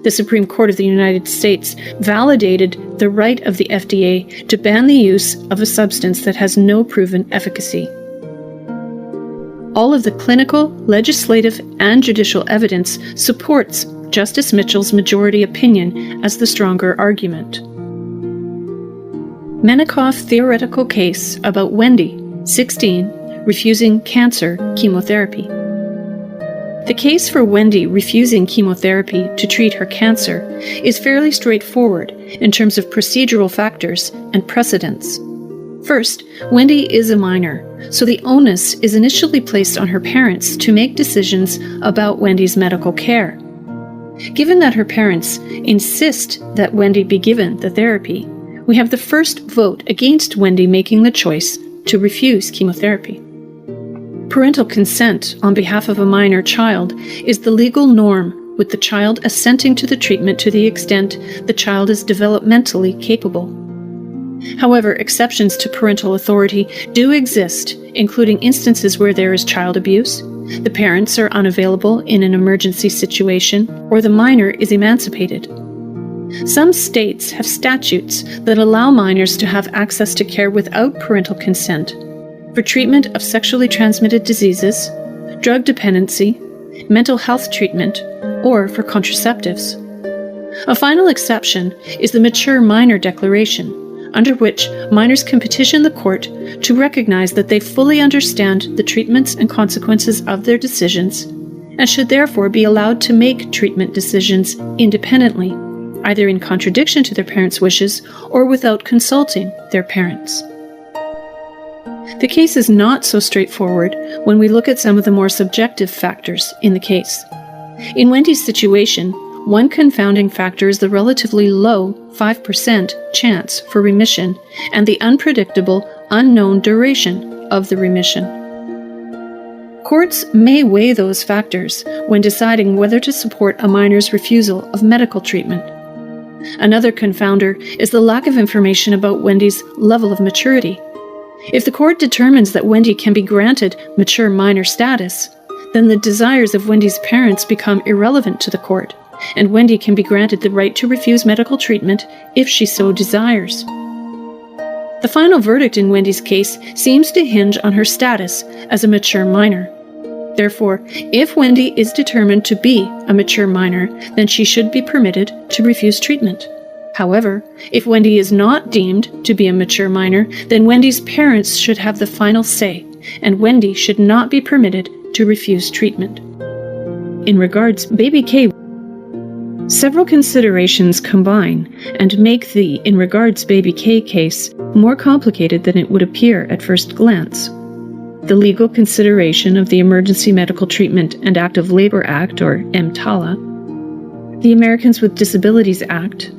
The Supreme Court of the United States validated the right of the FDA to ban the use of a substance that has no proven efficacy. All of the clinical, legislative, and judicial evidence supports Justice Mitchell's majority opinion as the stronger argument. Menikoff theoretical case about Wendy, 16, refusing cancer chemotherapy. The case for Wendy refusing chemotherapy to treat her cancer is fairly straightforward in terms of procedural factors and precedents. First, Wendy is a minor, so the onus is initially placed on her parents to make decisions about Wendy's medical care. Given that her parents insist that Wendy be given the therapy, we have the first vote against Wendy making the choice to refuse chemotherapy. Parental consent on behalf of a minor child is the legal norm, with the child assenting to the treatment to the extent the child is developmentally capable. However, exceptions to parental authority do exist, including instances where there is child abuse, the parents are unavailable in an emergency situation, or the minor is emancipated. Some states have statutes that allow minors to have access to care without parental consent for treatment of sexually transmitted diseases, drug dependency, mental health treatment, or for contraceptives. A final exception is the mature minor declaration, under which minors can petition the court to recognize that they fully understand the treatments and consequences of their decisions, and should therefore be allowed to make treatment decisions independently, either in contradiction to their parents' wishes or without consulting their parents. The case is not so straightforward when we look at some of the more subjective factors in the case. In Wendy's situation, one confounding factor is the relatively low 5% chance for remission and the unpredictable, unknown duration of the remission. Courts may weigh those factors when deciding whether to support a minor's refusal of medical treatment. Another confounder is the lack of information about Wendy's level of maturity. If the court determines that Wendy can be granted mature minor status, then the desires of Wendy's parents become irrelevant to the court, and Wendy can be granted the right to refuse medical treatment if she so desires. The final verdict in Wendy's case seems to hinge on her status as a mature minor. Therefore, if Wendy is determined to be a mature minor, then she should be permitted to refuse treatment. However, if Wendy is not deemed to be a mature minor, then Wendy's parents should have the final say, and Wendy should not be permitted to refuse treatment. In regards baby K, several considerations combine and make the in regards baby K case more complicated than it would appear at first glance. The legal consideration of the Emergency Medical Treatment and Active Labor Act, or EMTALA, the Americans with Disabilities Act,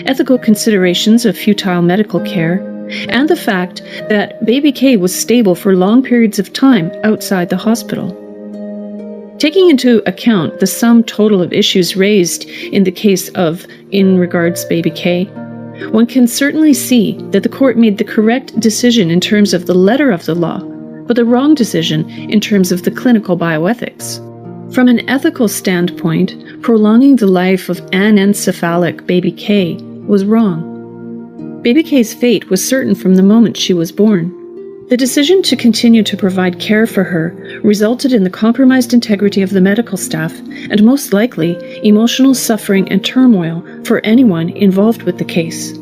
ethical considerations of futile medical care, and the fact that baby K was stable for long periods of time outside the hospital. Taking into account the sum total of issues raised in the case of in regards baby K, one can certainly see that the court made the correct decision in terms of the letter of the law, but the wrong decision in terms of the clinical bioethics. From an ethical standpoint, prolonging the life of anencephalic baby K was wrong. Baby K's fate was certain from the moment she was born. The decision to continue to provide care for her resulted in the compromised integrity of the medical staff and most likely emotional suffering and turmoil for anyone involved with the case.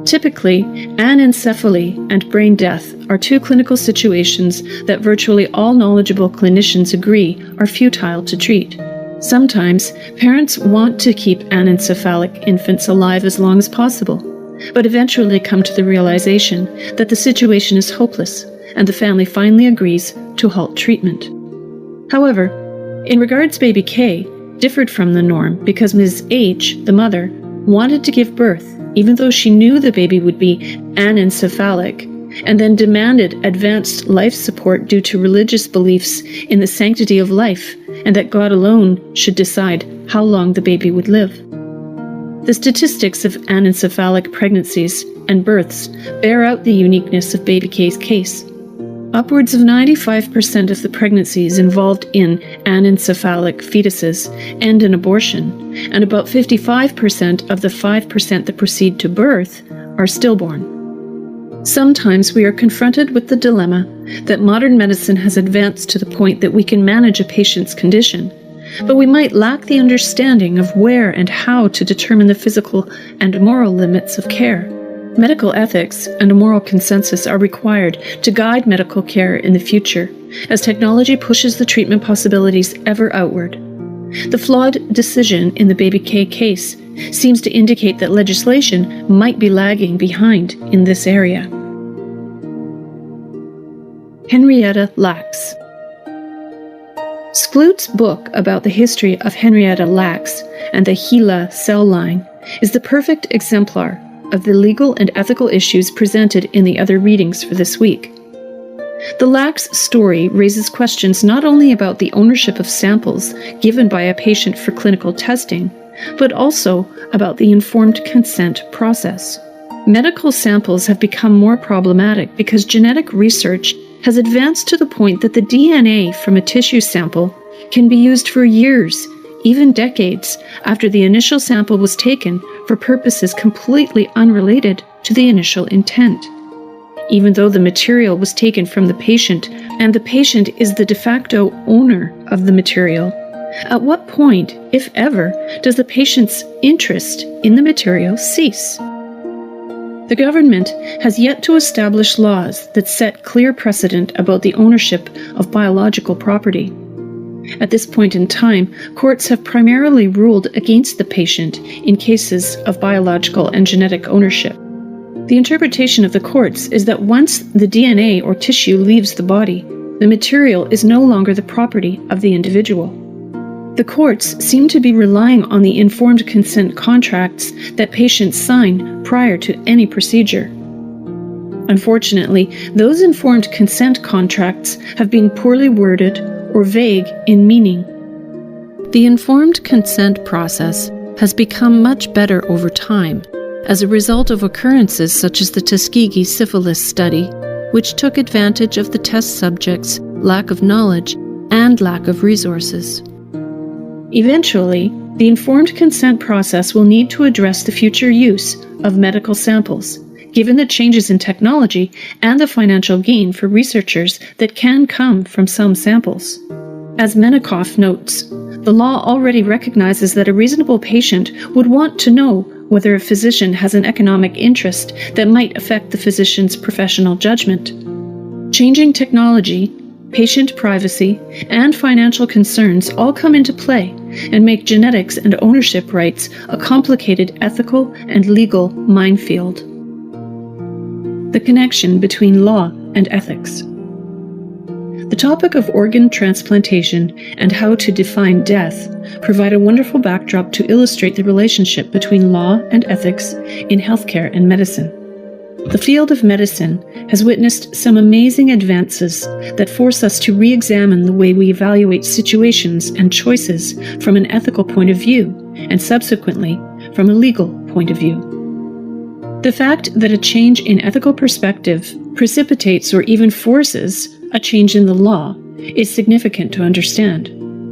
Typically, anencephaly and brain death are two clinical situations that virtually all knowledgeable clinicians agree are futile to treat. Sometimes, parents want to keep anencephalic infants alive as long as possible, but eventually come to the realization that the situation is hopeless, and the family finally agrees to halt treatment. However, in regards baby K differed from the norm because Ms. H, the mother, wanted to give birth even though she knew the baby would be anencephalic, and then demanded advanced life support due to religious beliefs in the sanctity of life and that God alone should decide how long the baby would live. The statistics of anencephalic pregnancies and births bear out the uniqueness of baby K's case. Upwards of 95% of the pregnancies involved in anencephalic fetuses end in abortion, and about 55% of the 5% that proceed to birth are stillborn. Sometimes we are confronted with the dilemma that modern medicine has advanced to the point that we can manage a patient's condition, but we might lack the understanding of where and how to determine the physical and moral limits of care. Medical ethics and a moral consensus are required to guide medical care in the future, as technology pushes the treatment possibilities ever outward. The flawed decision in the baby K case seems to indicate that legislation might be lagging behind in this area. Henrietta Lacks. Skloot's book about the history of Henrietta Lacks and the HeLa cell line is the perfect exemplar of the legal and ethical issues presented in the other readings for this week. The Lacks story raises questions not only about the ownership of samples given by a patient for clinical testing, but also about the informed consent process. Medical samples have become more problematic because genetic research has advanced to the point that the DNA from a tissue sample can be used for years, even decades, after the initial sample was taken for purposes completely unrelated to the initial intent. Even though the material was taken from the patient, and the patient is the de facto owner of the material, at what point, if ever, does the patient's interest in the material cease? The government has yet to establish laws that set clear precedent about the ownership of biological property. At this point in time, courts have primarily ruled against the patient in cases of biological and genetic ownership. The interpretation of the courts is that once the DNA or tissue leaves the body, the material is no longer the property of the individual. The courts seem to be relying on the informed consent contracts that patients sign prior to any procedure. Unfortunately, those informed consent contracts have been poorly worded or vague in meaning. The informed consent process has become much better over time as a result of occurrences such as the Tuskegee syphilis study, which took advantage of the test subjects' lack of knowledge and lack of resources. Eventually, the informed consent process will need to address the future use of medical samples, given the changes in technology and the financial gain for researchers that can come from some samples. As Menikoff notes, the law already recognizes that a reasonable patient would want to know whether a physician has an economic interest that might affect the physician's professional judgment. Changing technology, patient privacy, and financial concerns all come into play and make genetics and ownership rights a complicated ethical and legal minefield. The connection between law and ethics. The topic of organ transplantation and how to define death provide a wonderful backdrop to illustrate the relationship between law and ethics in healthcare and medicine. The field of medicine has witnessed some amazing advances that force us to re-examine the way we evaluate situations and choices from an ethical point of view, and subsequently from a legal point of view. The fact that a change in ethical perspective precipitates or even forces a change in the law is significant to understand.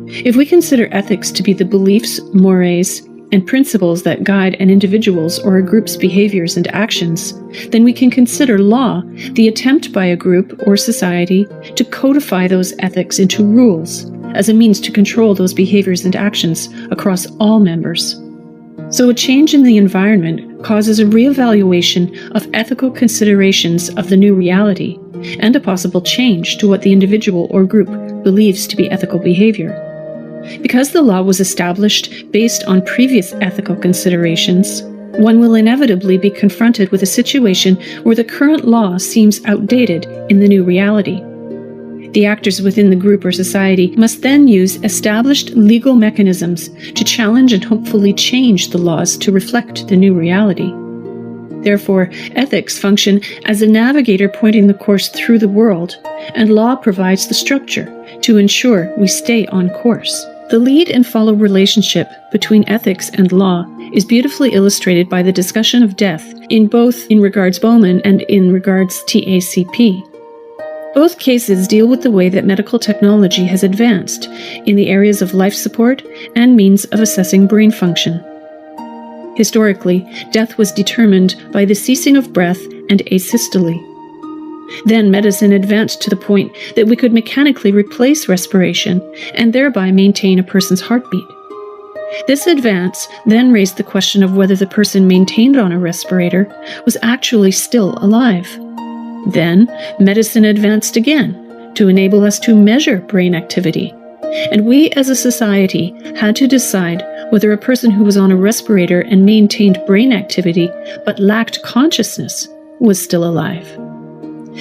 If we consider ethics to be the beliefs, mores, and principles that guide an individual's or a group's behaviors and actions, then we can consider law the attempt by a group or society to codify those ethics into rules as a means to control those behaviors and actions across all members. So a change in the environment causes a reevaluation of ethical considerations of the new reality and a possible change to what the individual or group believes to be ethical behavior. Because the law was established based on previous ethical considerations, one will inevitably be confronted with a situation where the current law seems outdated in the new reality. The actors within the group or society must then use established legal mechanisms to challenge and hopefully change the laws to reflect the new reality. Therefore, ethics function as a navigator pointing the course through the world, and law provides the structure to ensure we stay on course. The lead and follow relationship between ethics and law is beautifully illustrated by the discussion of death in both in regards Bowman and in regards TACP. Both cases deal with the way that medical technology has advanced in the areas of life support and means of assessing brain function. Historically, death was determined by the ceasing of breath and asystole. Then medicine advanced to the point that we could mechanically replace respiration and thereby maintain a person's heartbeat. This advance then raised the question of whether the person maintained on a respirator was actually still alive. Then, medicine advanced again to enable us to measure brain activity, and we as a society had to decide whether a person who was on a respirator and maintained brain activity but lacked consciousness was still alive.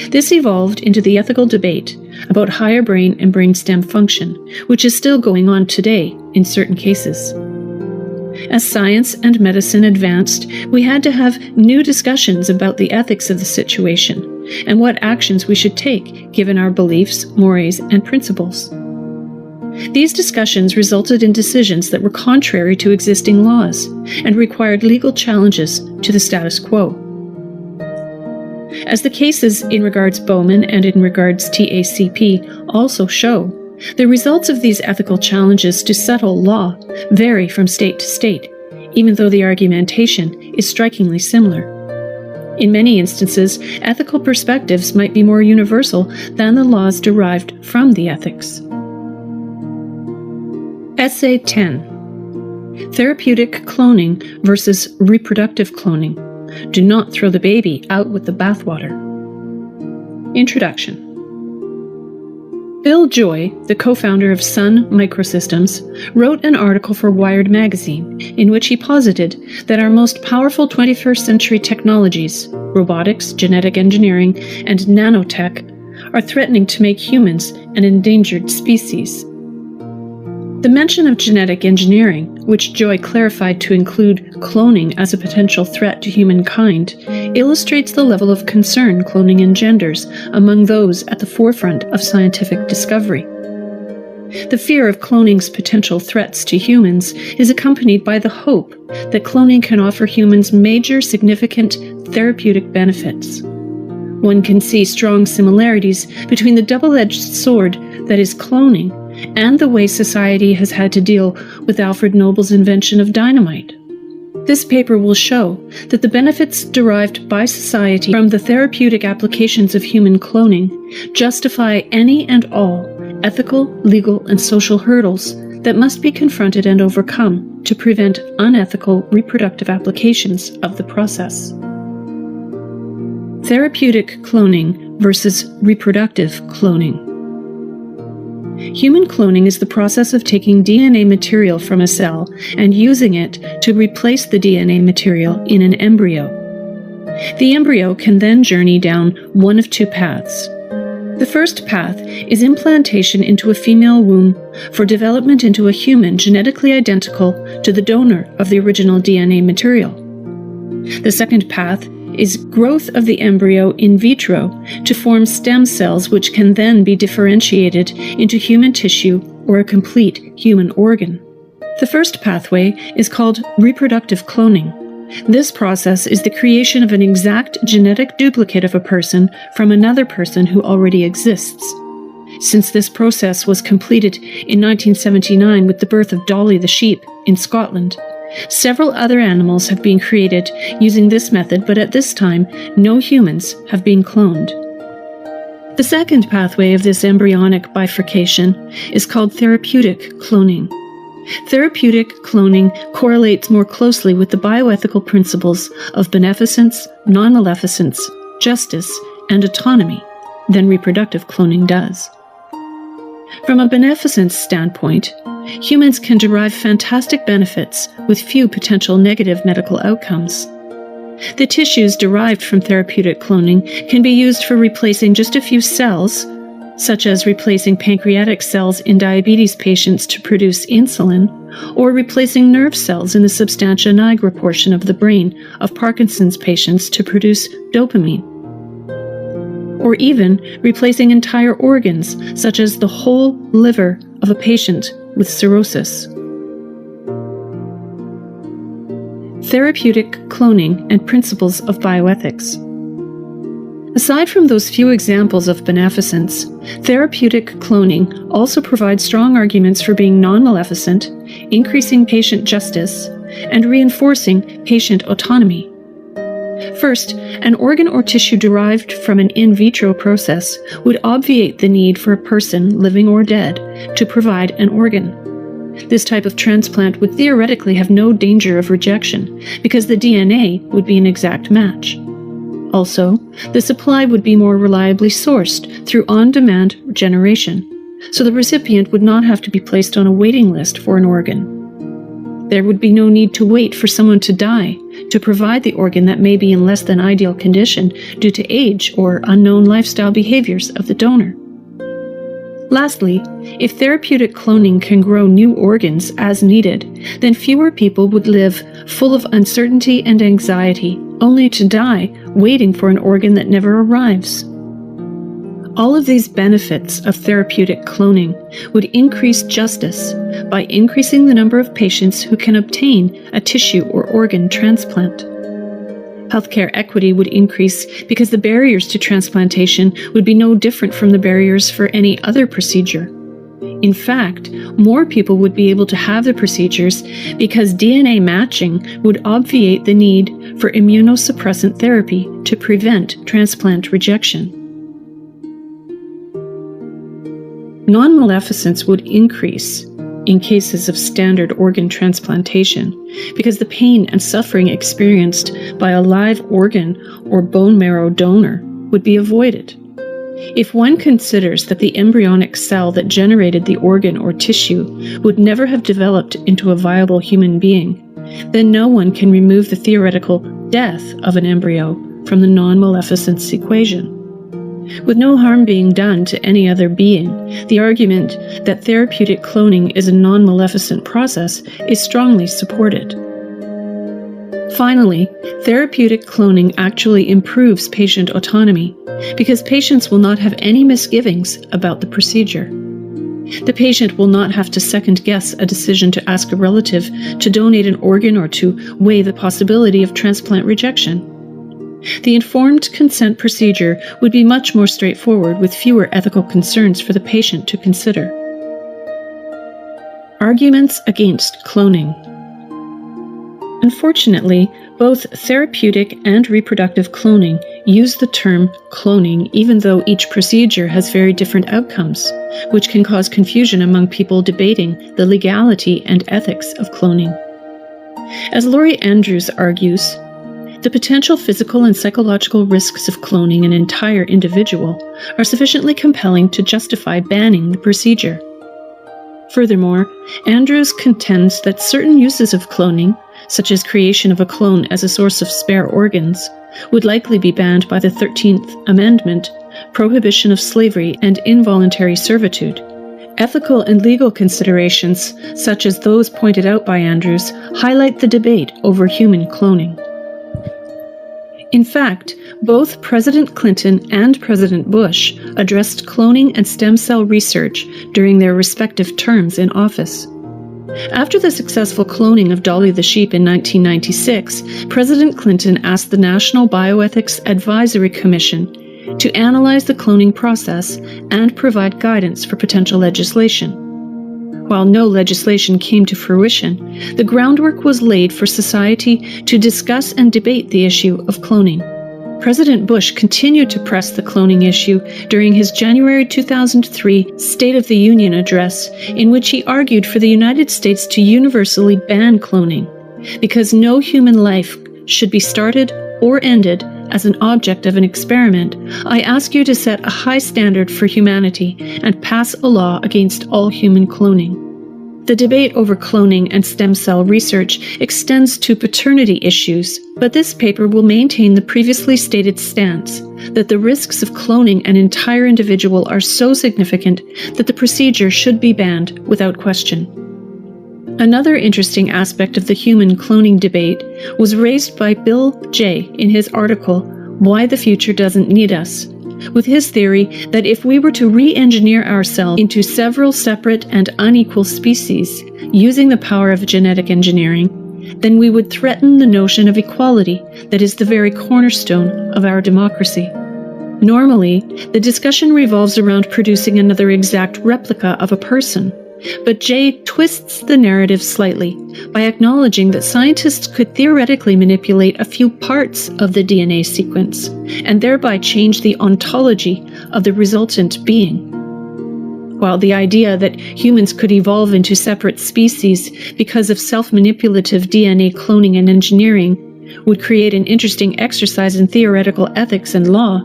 This evolved into the ethical debate about higher brain and brainstem function, which is still going on today in certain cases. As science and medicine advanced, we had to have new discussions about the ethics of the situation and what actions we should take given our beliefs, mores, and principles. These discussions resulted in decisions that were contrary to existing laws and required legal challenges to the status quo. As the cases in regards Bowman and in regards TACP also show, the results of these ethical challenges to settle law vary from state to state, even though the argumentation is strikingly similar. In many instances, ethical perspectives might be more universal than the laws derived from the ethics. Essay 10. Therapeutic cloning versus reproductive cloning. Do not throw the baby out with the bathwater. Introduction. Bill Joy, the co-founder of Sun Microsystems, wrote an article for Wired magazine in which he posited that our most powerful 21st century technologies, robotics, genetic engineering, and nanotech, are threatening to make humans an endangered species. The mention of genetic engineering, which Joy clarified to include cloning as a potential threat to humankind, illustrates the level of concern cloning engenders among those at the forefront of scientific discovery. The fear of cloning's potential threats to humans is accompanied by the hope that cloning can offer humans major significant therapeutic benefits. One can see strong similarities between the double-edged sword that is cloning and the way society has had to deal with Alfred Nobel's invention of dynamite. This paper will show that the benefits derived by society from the therapeutic applications of human cloning justify any and all ethical, legal, and social hurdles that must be confronted and overcome to prevent unethical reproductive applications of the process. Therapeutic cloning versus reproductive cloning. Human cloning is the process of taking DNA material from a cell and using it to replace the DNA material in an embryo. The embryo can then journey down one of two paths. The first path is implantation into a female womb for development into a human genetically identical to the donor of the original DNA material. The second path is growth of the embryo in vitro to form stem cells which can then be differentiated into human tissue or a complete human organ. The first pathway is called reproductive cloning. This process is the creation of an exact genetic duplicate of a person from another person who already exists. Since this process was completed in 1979 with the birth of Dolly the sheep in Scotland, several other animals have been created using this method, but at this time, no humans have been cloned. The second pathway of this embryonic bifurcation is called therapeutic cloning. Therapeutic cloning correlates more closely with the bioethical principles of beneficence, non-maleficence, justice, and autonomy than reproductive cloning does. From a beneficence standpoint, humans can derive fantastic benefits with few potential negative medical outcomes. The tissues derived from therapeutic cloning can be used for replacing just a few cells, such as replacing pancreatic cells in diabetes patients to produce insulin, or replacing nerve cells in the substantia nigra portion of the brain of Parkinson's patients to produce dopamine, or even replacing entire organs, such as the whole liver of a patient with cirrhosis. Therapeutic cloning and principles of bioethics. Aside from those few examples of beneficence, therapeutic cloning also provides strong arguments for being non-maleficent, increasing patient justice, and reinforcing patient autonomy. First, an organ or tissue derived from an in vitro process would obviate the need for a person, living or dead, to provide an organ. This type of transplant would theoretically have no danger of rejection because the DNA would be an exact match. Also, the supply would be more reliably sourced through on-demand generation, so the recipient would not have to be placed on a waiting list for an organ. There would be no need to wait for someone to die to provide the organ that may be in less than ideal condition due to age or unknown lifestyle behaviors of the donor. Lastly, if therapeutic cloning can grow new organs as needed, then fewer people would live full of uncertainty and anxiety, only to die waiting for an organ that never arrives. All of these benefits of therapeutic cloning would increase justice by increasing the number of patients who can obtain a tissue or organ transplant. Healthcare equity would increase because the barriers to transplantation would be no different from the barriers for any other procedure. In fact, more people would be able to have the procedures because DNA matching would obviate the need for immunosuppressant therapy to prevent transplant rejection. Non-maleficence would increase in cases of standard organ transplantation because the pain and suffering experienced by a live organ or bone marrow donor would be avoided. If one considers that the embryonic cell that generated the organ or tissue would never have developed into a viable human being, then no one can remove the theoretical death of an embryo from the non-maleficence equation. With no harm being done to any other being, the argument that therapeutic cloning is a non-maleficent process is strongly supported. Finally, therapeutic cloning actually improves patient autonomy because patients will not have any misgivings about the procedure. The patient will not have to second-guess a decision to ask a relative to donate an organ or to weigh the possibility of transplant rejection. The informed consent procedure would be much more straightforward with fewer ethical concerns for the patient to consider. Arguments against cloning. Unfortunately, both therapeutic and reproductive cloning use the term cloning even though each procedure has very different outcomes, which can cause confusion among people debating the legality and ethics of cloning. As Laurie Andrews argues, the potential physical and psychological risks of cloning an entire individual are sufficiently compelling to justify banning the procedure. Furthermore, Andrews contends that certain uses of cloning, such as creation of a clone as a source of spare organs, would likely be banned by the 13th Amendment, prohibition of slavery and involuntary servitude. Ethical and legal considerations, such as those pointed out by Andrews, highlight the debate over human cloning. In fact, both President Clinton and President Bush addressed cloning and stem cell research during their respective terms in office. After the successful cloning of Dolly the sheep in 1996, President Clinton asked the National Bioethics Advisory Commission to analyze the cloning process and provide guidance for potential legislation. While no legislation came to fruition, the groundwork was laid for society to discuss and debate the issue of cloning. President Bush continued to press the cloning issue during his January 2003 State of the Union address, in which he argued for the United States to universally ban cloning, because no human life should be started or ended as an object of an experiment. I ask you to set a high standard for humanity and pass a law against all human cloning. The debate over cloning and stem cell research extends to paternity issues, but this paper will maintain the previously stated stance that the risks of cloning an entire individual are so significant that the procedure should be banned without question. Another interesting aspect of the human cloning debate was raised by Bill J. in his article, Why the Future Doesn't Need Us, with his theory that if we were to re-engineer ourselves into several separate and unequal species using the power of genetic engineering, then we would threaten the notion of equality that is the very cornerstone of our democracy. Normally, the discussion revolves around producing another exact replica of a person, but Jay twists the narrative slightly by acknowledging that scientists could theoretically manipulate a few parts of the DNA sequence and thereby change the ontology of the resultant being. While the idea that humans could evolve into separate species because of self-manipulative DNA cloning and engineering would create an interesting exercise in theoretical ethics and law,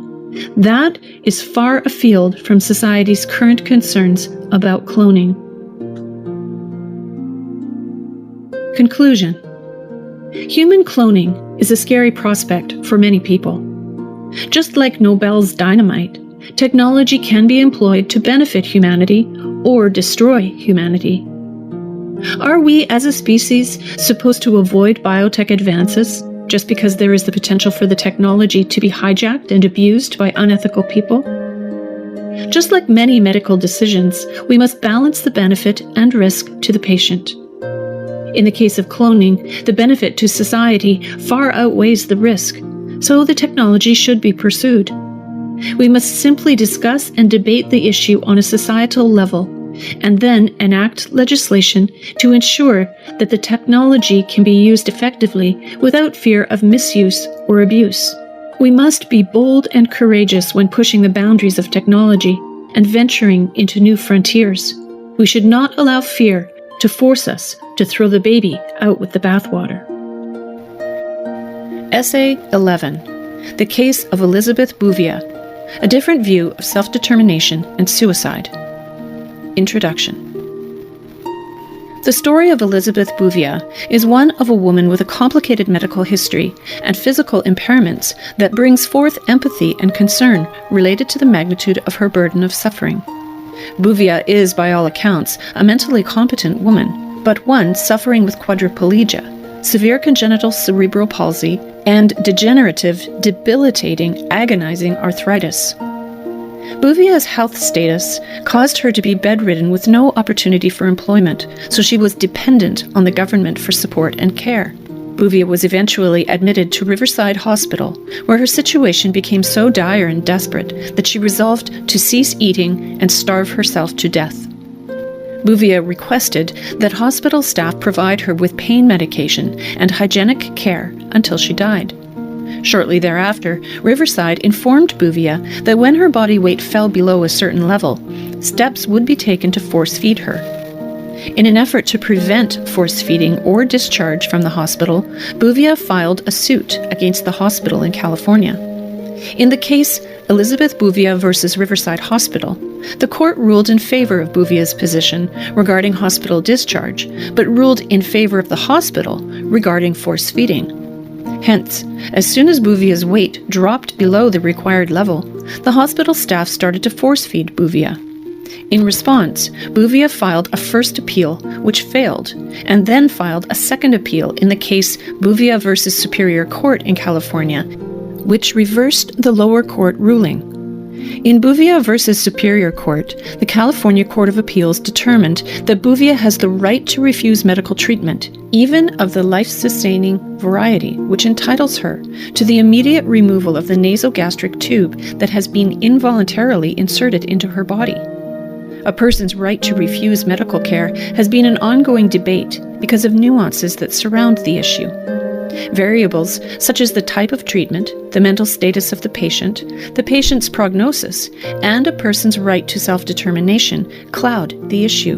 that is far afield from society's current concerns about cloning. Conclusion. Human cloning is a scary prospect for many people. Just like Nobel's dynamite, technology can be employed to benefit humanity or destroy humanity. Are we as a species supposed to avoid biotech advances just because there is the potential for the technology to be hijacked and abused by unethical people? Just like many medical decisions, we must balance the benefit and risk to the patient. In the case of cloning, the benefit to society far outweighs the risk, so the technology should be pursued. We must simply discuss and debate the issue on a societal level, and then enact legislation to ensure that the technology can be used effectively without fear of misuse or abuse. We must be bold and courageous when pushing the boundaries of technology and venturing into new frontiers. We should not allow fear to force us to throw the baby out with the bathwater. Essay 11. The Case of Elizabeth Bouvier, A Different View of Self-Determination and Suicide. Introduction. The story of Elizabeth Bouvier is one of a woman with a complicated medical history and physical impairments that brings forth empathy and concern related to the magnitude of her burden of suffering. Bouvier is, by all accounts, a mentally competent woman, but one suffering with quadriplegia, severe congenital cerebral palsy, and degenerative, debilitating, agonizing arthritis. Bouvier's health status caused her to be bedridden with no opportunity for employment, so she was dependent on the government for support and care. Bouvier was eventually admitted to Riverside Hospital, where her situation became so dire and desperate that she resolved to cease eating and starve herself to death. Bouvier requested that hospital staff provide her with pain medication and hygienic care until she died. Shortly thereafter, Riverside informed Bouvier that when her body weight fell below a certain level, steps would be taken to force-feed her. In an effort to prevent force-feeding or discharge from the hospital, Bouvier filed a suit against the hospital in California. In the case Elizabeth Bouvier versus Riverside Hospital, the court ruled in favor of Bouvier's position regarding hospital discharge, but ruled in favor of the hospital regarding force-feeding. Hence, as soon as Bouvier's weight dropped below the required level, the hospital staff started to force-feed Bouvier. In response, Bouvier filed a first appeal, which failed, and then filed a second appeal in the case Bouvier versus Superior Court in California, which reversed the lower court ruling. In Bouvier versus Superior Court, the California Court of Appeals determined that Bouvier has the right to refuse medical treatment, even of the life-sustaining variety, which entitles her to the immediate removal of the nasogastric tube that has been involuntarily inserted into her body. A person's right to refuse medical care has been an ongoing debate because of nuances that surround the issue. Variables such as the type of treatment, the mental status of the patient's prognosis, and a person's right to self-determination cloud the issue.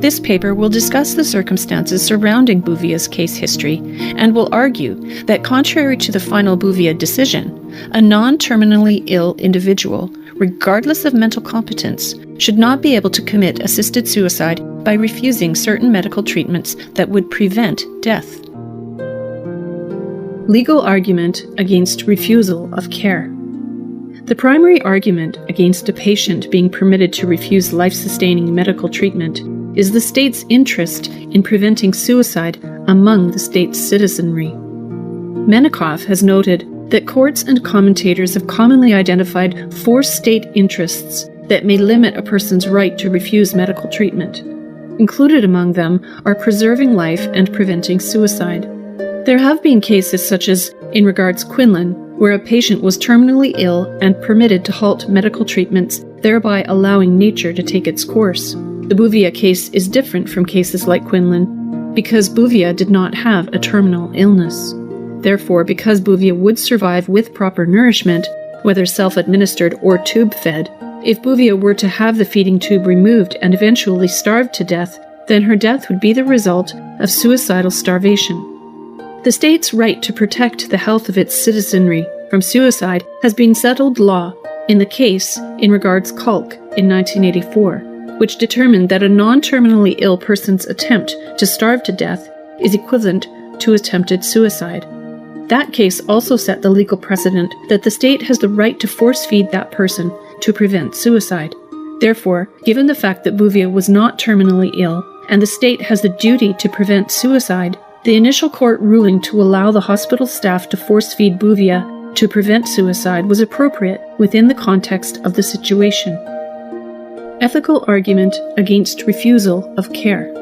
This paper will discuss the circumstances surrounding Bouvier's case history and will argue that contrary to the final Bouvier decision, a non-terminally ill individual, regardless of mental competence, should not be able to commit assisted suicide by refusing certain medical treatments that would prevent death. Legal argument against refusal of care. The primary argument against a patient being permitted to refuse life-sustaining medical treatment is the state's interest in preventing suicide among the state's citizenry. Menikoff has noted that courts and commentators have commonly identified 4 state interests that may limit a person's right to refuse medical treatment. Included among them are preserving life and preventing suicide. There have been cases such as, in regards Quinlan, where a patient was terminally ill and permitted to halt medical treatments, thereby allowing nature to take its course. The Bouvier case is different from cases like Quinlan because Bouvier did not have a terminal illness. Therefore, because Bouvier would survive with proper nourishment, whether self-administered or tube-fed, if Bouvier were to have the feeding tube removed and eventually starved to death, then her death would be the result of suicidal starvation. The state's right to protect the health of its citizenry from suicide has been settled law in the case in regards Kalk in 1984, which determined that a non-terminally ill person's attempt to starve to death is equivalent to attempted suicide. That case also set the legal precedent that the state has the right to force-feed that person to prevent suicide. Therefore, given the fact that Bouvier was not terminally ill and the state has the duty to prevent suicide, the initial court ruling to allow the hospital staff to force-feed Bouvier to prevent suicide was appropriate within the context of the situation. Ethical argument against refusal of care.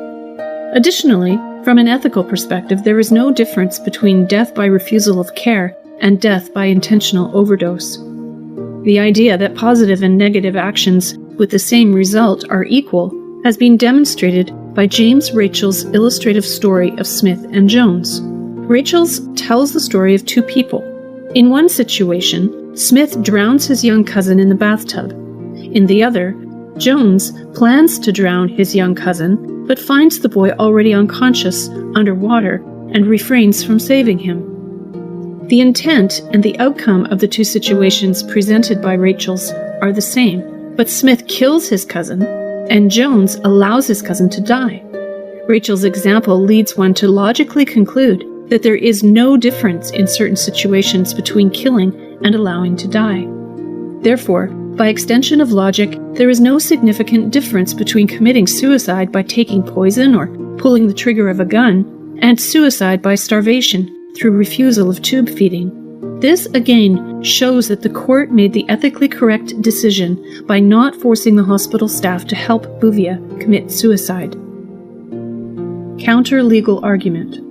Additionally, from an ethical perspective, there is no difference between death by refusal of care and death by intentional overdose. The idea that positive and negative actions with the same result are equal has been demonstrated by James Rachel's illustrative story of Smith and Jones. Rachel's tells the story of 2 people. In one situation, Smith drowns his young cousin in the bathtub. In the other, Jones plans to drown his young cousin, but finds the boy already unconscious underwater and refrains from saving him. The intent and the outcome of the 2 situations presented by Rachel's are the same, but Smith kills his cousin, and Jones allows his cousin to die. Rachel's example leads one to logically conclude that there is no difference in certain situations between killing and allowing to die. Therefore, by extension of logic, there is no significant difference between committing suicide by taking poison or pulling the trigger of a gun and suicide by starvation through refusal of tube feeding. This, again, shows that the court made the ethically correct decision by not forcing the hospital staff to help Bouvier commit suicide. Counter-legal argument.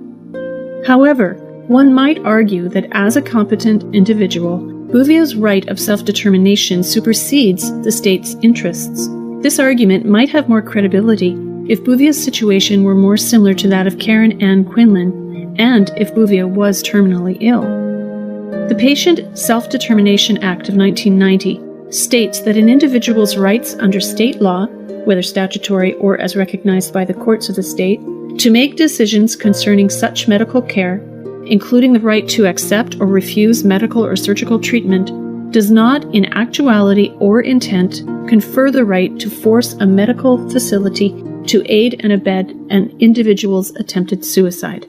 However, one might argue that as a competent individual, Bouvier's right of self-determination supersedes the state's interests. This argument might have more credibility if Bouvier's situation were more similar to that of Karen Ann Quinlan, and if Bouvier was terminally ill. The Patient Self-Determination Act of 1990 states that an individual's rights under state law, whether statutory or as recognized by the courts of the state, to make decisions concerning such medical care, including the right to accept or refuse medical or surgical treatment, does not, in actuality or intent, confer the right to force a medical facility to aid and abet an individual's attempted suicide.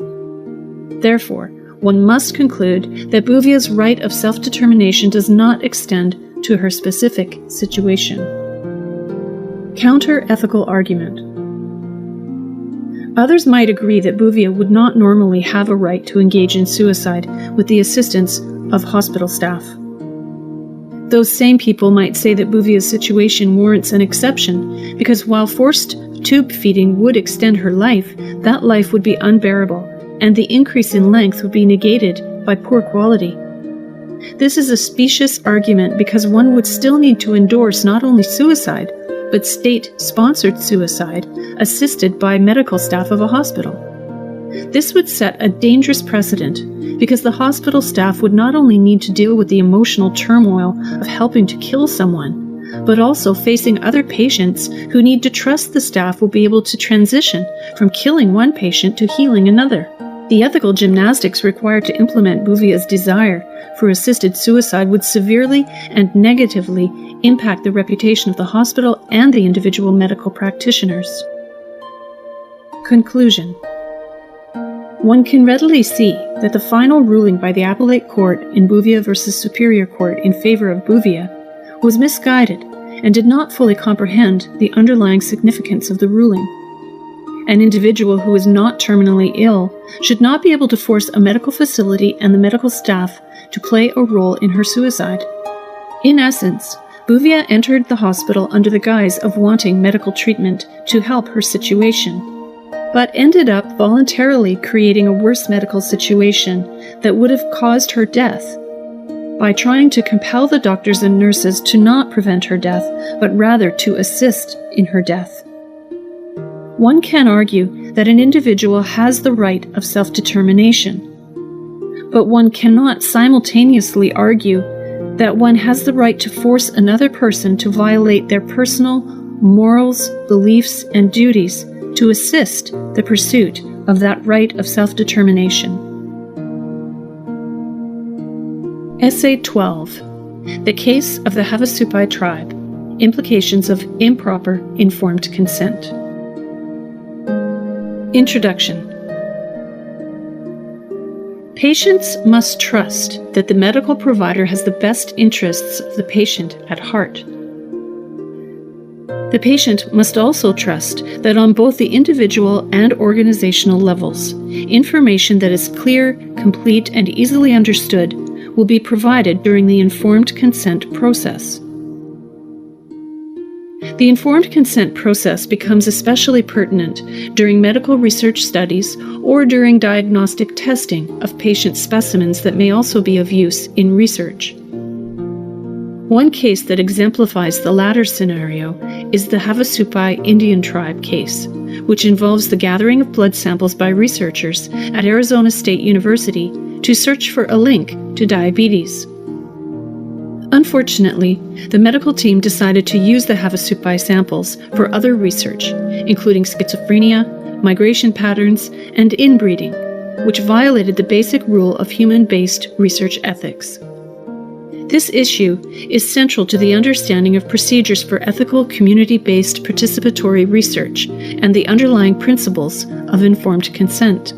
Therefore, one must conclude that Bouvier's right of self-determination does not extend to her specific situation. Counter-ethical argument. Others might agree that Bouvier would not normally have a right to engage in suicide with the assistance of hospital staff. Those same people might say that Bouvier's situation warrants an exception because while forced tube feeding would extend her life, that life would be unbearable, and the increase in length would be negated by poor quality. This is a specious argument because one would still need to endorse not only suicide, but state-sponsored suicide assisted by medical staff of a hospital. This would set a dangerous precedent because the hospital staff would not only need to deal with the emotional turmoil of helping to kill someone, but also facing other patients who need to trust the staff will be able to transition from killing one patient to healing another. The ethical gymnastics required to implement Bouvier's desire for assisted suicide would severely and negatively impact the reputation of the hospital and the individual medical practitioners. Conclusion. One can readily see that the final ruling by the Appellate Court in Bouvier v. Superior Court in favor of Bouvier was misguided and did not fully comprehend the underlying significance of the ruling. An individual who is not terminally ill should not be able to force a medical facility and the medical staff to play a role in her suicide. In essence, Bouvier entered the hospital under the guise of wanting medical treatment to help her situation, but ended up voluntarily creating a worse medical situation that would have caused her death by trying to compel the doctors and nurses to not prevent her death, but rather to assist in her death. One can argue that an individual has the right of self-determination, but one cannot simultaneously argue that one has the right to force another person to violate their personal morals, beliefs, and duties to assist the pursuit of that right of self-determination. Essay 12. The Case of the Havasupai Tribe. Implications of Improper Informed Consent. Introduction. Patients must trust that the medical provider has the best interests of the patient at heart. The patient must also trust that on both the individual and organizational levels, information that is clear, complete, and easily understood will be provided during the informed consent process. The informed consent process becomes especially pertinent during medical research studies or during diagnostic testing of patient specimens that may also be of use in research. One case that exemplifies the latter scenario is the Havasupai Indian tribe case, which involves the gathering of blood samples by researchers at Arizona State University to search for a link to diabetes. Unfortunately, the medical team decided to use the Havasupai samples for other research, including schizophrenia, migration patterns, and inbreeding, which violated the basic rule of human-based research ethics. This issue is central to the understanding of procedures for ethical, community-based participatory research and the underlying principles of informed consent.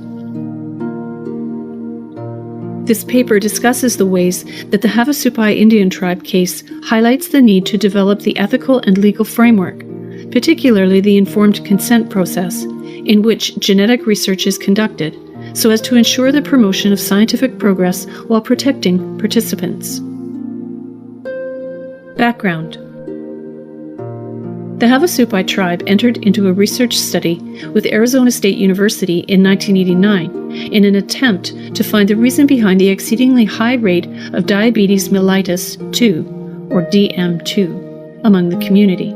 This paper discusses the ways that the Havasupai Indian tribe case highlights the need to develop the ethical and legal framework, particularly the informed consent process, in which genetic research is conducted, so as to ensure the promotion of scientific progress while protecting participants. Background. The Havasupai tribe entered into a research study with Arizona State University in 1989 in an attempt to find the reason behind the exceedingly high rate of diabetes mellitus 2, or DM2, among the community.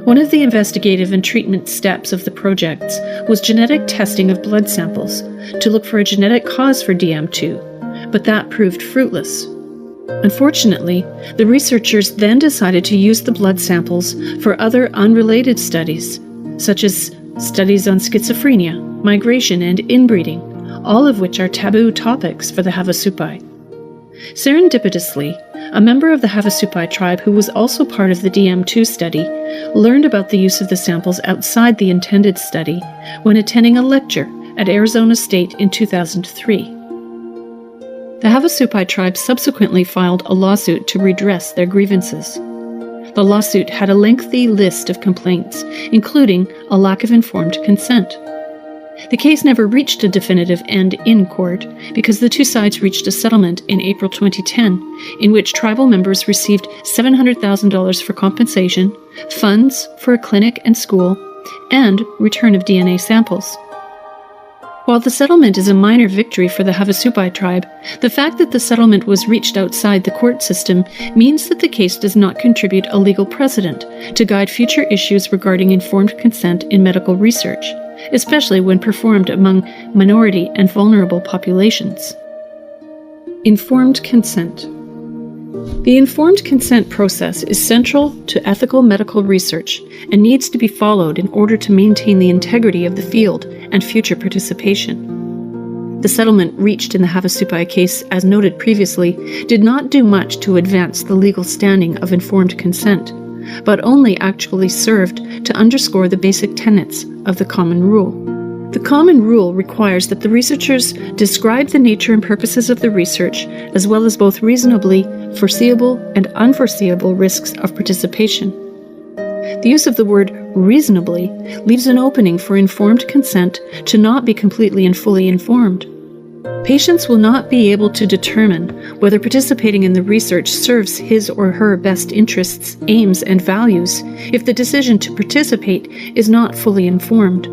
One of the investigative and treatment steps of the projects was genetic testing of blood samples to look for a genetic cause for DM2, but that proved fruitless. Unfortunately, the researchers then decided to use the blood samples for other unrelated studies, such as studies on schizophrenia, migration, and inbreeding, all of which are taboo topics for the Havasupai. Serendipitously, a member of the Havasupai tribe who was also part of the DM2 study learned about the use of the samples outside the intended study when attending a lecture at Arizona State in 2003. The Havasupai tribe subsequently filed a lawsuit to redress their grievances. The lawsuit had a lengthy list of complaints, including a lack of informed consent. The case never reached a definitive end in court because the two sides reached a settlement in April 2010 in which tribal members received $700,000 for compensation, funds for a clinic and school, and return of DNA samples. While the settlement is a minor victory for the Havasupai tribe, the fact that the settlement was reached outside the court system means that the case does not contribute a legal precedent to guide future issues regarding informed consent in medical research, especially when performed among minority and vulnerable populations. Informed consent. The informed consent process is central to ethical medical research and needs to be followed in order to maintain the integrity of the field and future participation. The settlement reached in the Havasupai case, as noted previously, did not do much to advance the legal standing of informed consent, but only actually served to underscore the basic tenets of the common rule. The common rule requires that the researchers describe the nature and purposes of the research, as well as both reasonably foreseeable and unforeseeable risks of participation. The use of the word reasonably leaves an opening for informed consent to not be completely and fully informed. Patients will not be able to determine whether participating in the research serves his or her best interests, aims, and values if the decision to participate is not fully informed.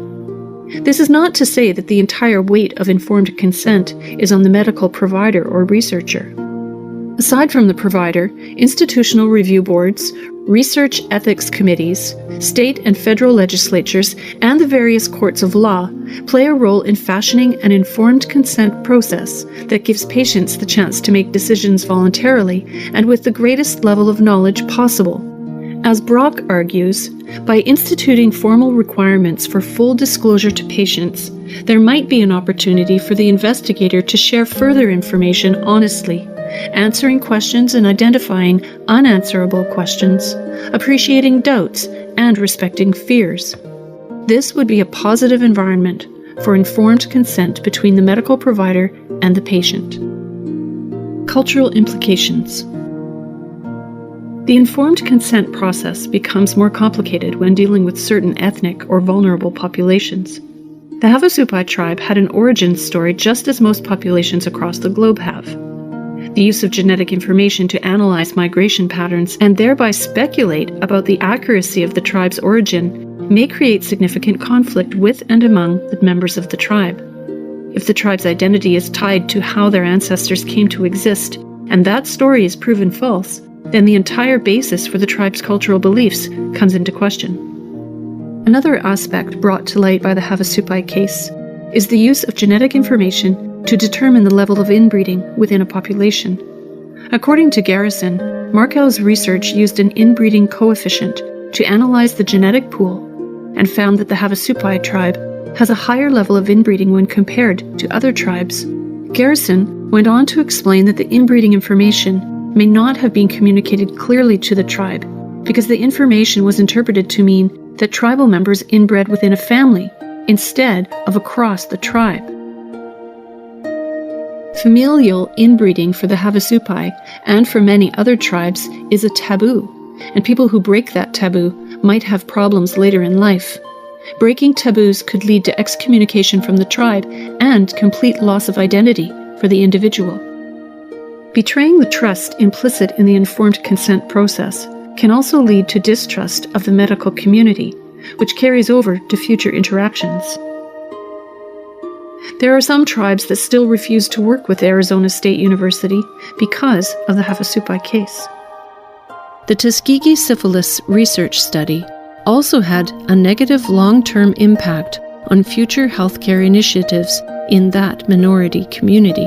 This is not to say that the entire weight of informed consent is on the medical provider or researcher. Aside from the provider, institutional review boards, research ethics committees, state and federal legislatures, and the various courts of law play a role in fashioning an informed consent process that gives patients the chance to make decisions voluntarily and with the greatest level of knowledge possible. As Brock argues, by instituting formal requirements for full disclosure to patients, there might be an opportunity for the investigator to share further information honestly, answering questions and identifying unanswerable questions, appreciating doubts, and respecting fears. This would be a positive environment for informed consent between the medical provider and the patient. Cultural implications. The informed consent process becomes more complicated when dealing with certain ethnic or vulnerable populations. The Havasupai tribe had an origin story just as most populations across the globe have. The use of genetic information to analyze migration patterns and thereby speculate about the accuracy of the tribe's origin may create significant conflict with and among the members of the tribe. If the tribe's identity is tied to how their ancestors came to exist, and that story is proven false, then the entire basis for the tribe's cultural beliefs comes into question. Another aspect brought to light by the Havasupai case is the use of genetic information to determine the level of inbreeding within a population. According to Garrison, Markow's research used an inbreeding coefficient to analyze the genetic pool and found that the Havasupai tribe has a higher level of inbreeding when compared to other tribes. Garrison went on to explain that the inbreeding information may not have been communicated clearly to the tribe because the information was interpreted to mean that tribal members inbred within a family instead of across the tribe. Familial inbreeding for the Havasupai and for many other tribes is a taboo, and people who break that taboo might have problems later in life. Breaking taboos could lead to excommunication from the tribe and complete loss of identity for the individual. Betraying the trust implicit in the informed consent process can also lead to distrust of the medical community, which carries over to future interactions. There are some tribes that still refuse to work with Arizona State University because of the Havasupai case. The Tuskegee syphilis research study also had a negative long-term impact on future healthcare initiatives in that minority community.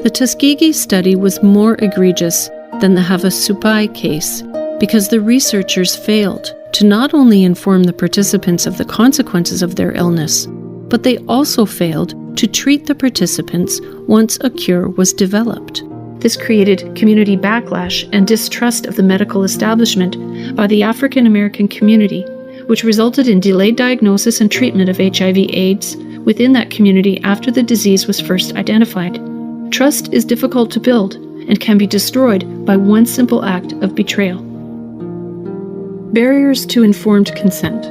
The Tuskegee study was more egregious than the Havasupai case because the researchers failed to not only inform the participants of the consequences of their illness, but they also failed to treat the participants once a cure was developed. This created community backlash and distrust of the medical establishment by the African American community, which resulted in delayed diagnosis and treatment of HIV/AIDS within that community after the disease was first identified. Trust is difficult to build and can be destroyed by one simple act of betrayal. Barriers to informed consent.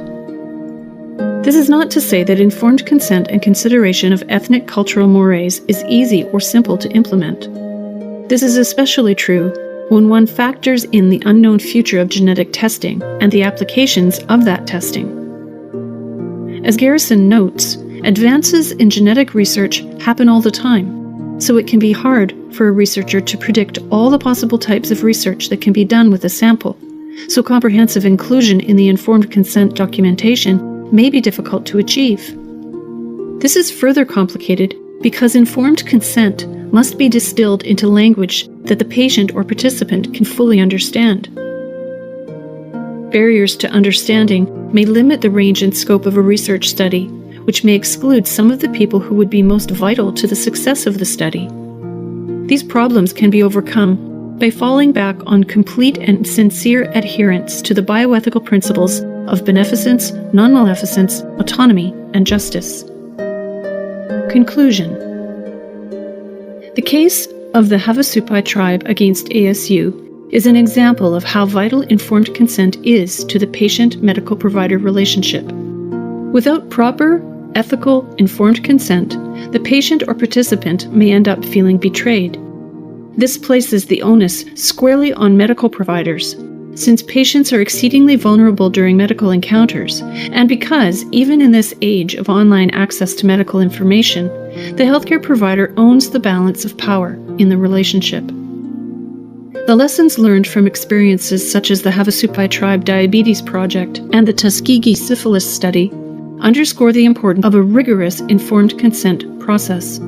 This is not to say that informed consent and consideration of ethnic cultural mores is easy or simple to implement. This is especially true when one factors in the unknown future of genetic testing and the applications of that testing. As Garrison notes, advances in genetic research happen all the time, so it can be hard for a researcher to predict all the possible types of research that can be done with a sample, so comprehensive inclusion in the informed consent documentation may be difficult to achieve. This is further complicated because informed consent must be distilled into language that the patient or participant can fully understand. Barriers to understanding may limit the range and scope of a research study, which may exclude some of the people who would be most vital to the success of the study. These problems can be overcome by falling back on complete and sincere adherence to the bioethical principles of beneficence, non-maleficence, autonomy, and justice. Conclusion. The case of the Havasupai tribe against ASU is an example of how vital informed consent is to the patient-medical provider relationship. Without proper, ethical, informed consent, the patient or participant may end up feeling betrayed. This places the onus squarely on medical providers, since patients are exceedingly vulnerable during medical encounters, and because, even in this age of online access to medical information, the healthcare provider owns the balance of power in the relationship. The lessons learned from experiences such as the Havasupai Tribe Diabetes Project and the Tuskegee Syphilis Study underscore the importance of a rigorous informed consent process.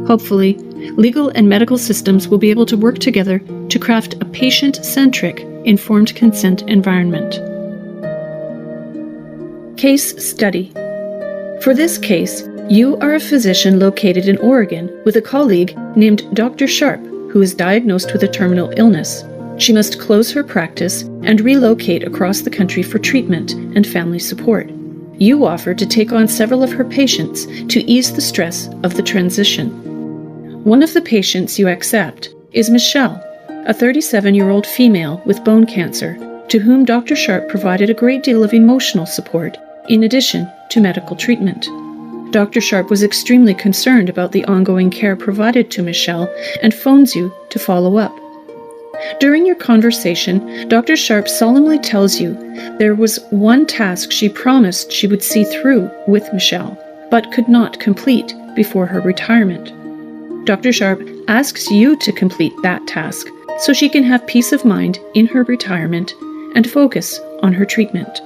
Hopefully, legal and medical systems will be able to work together to craft a patient-centric informed consent environment. Case study. For this case, you are a physician located in Oregon with a colleague named Dr. Sharp, who is diagnosed with a terminal illness. She must close her practice and relocate across the country for treatment and family support. You offer to take on several of her patients to ease the stress of the transition. One of the patients you accept is Michelle, a 37-year-old female with bone cancer, to whom Dr. Sharp provided a great deal of emotional support, in addition to medical treatment. Dr. Sharp was extremely concerned about the ongoing care provided to Michelle and phones you to follow up. During your conversation, Dr. Sharp solemnly tells you there was one task she promised she would see through with Michelle, but could not complete before her retirement. Dr. Sharp asks you to complete that task so she can have peace of mind in her retirement and focus on her treatment.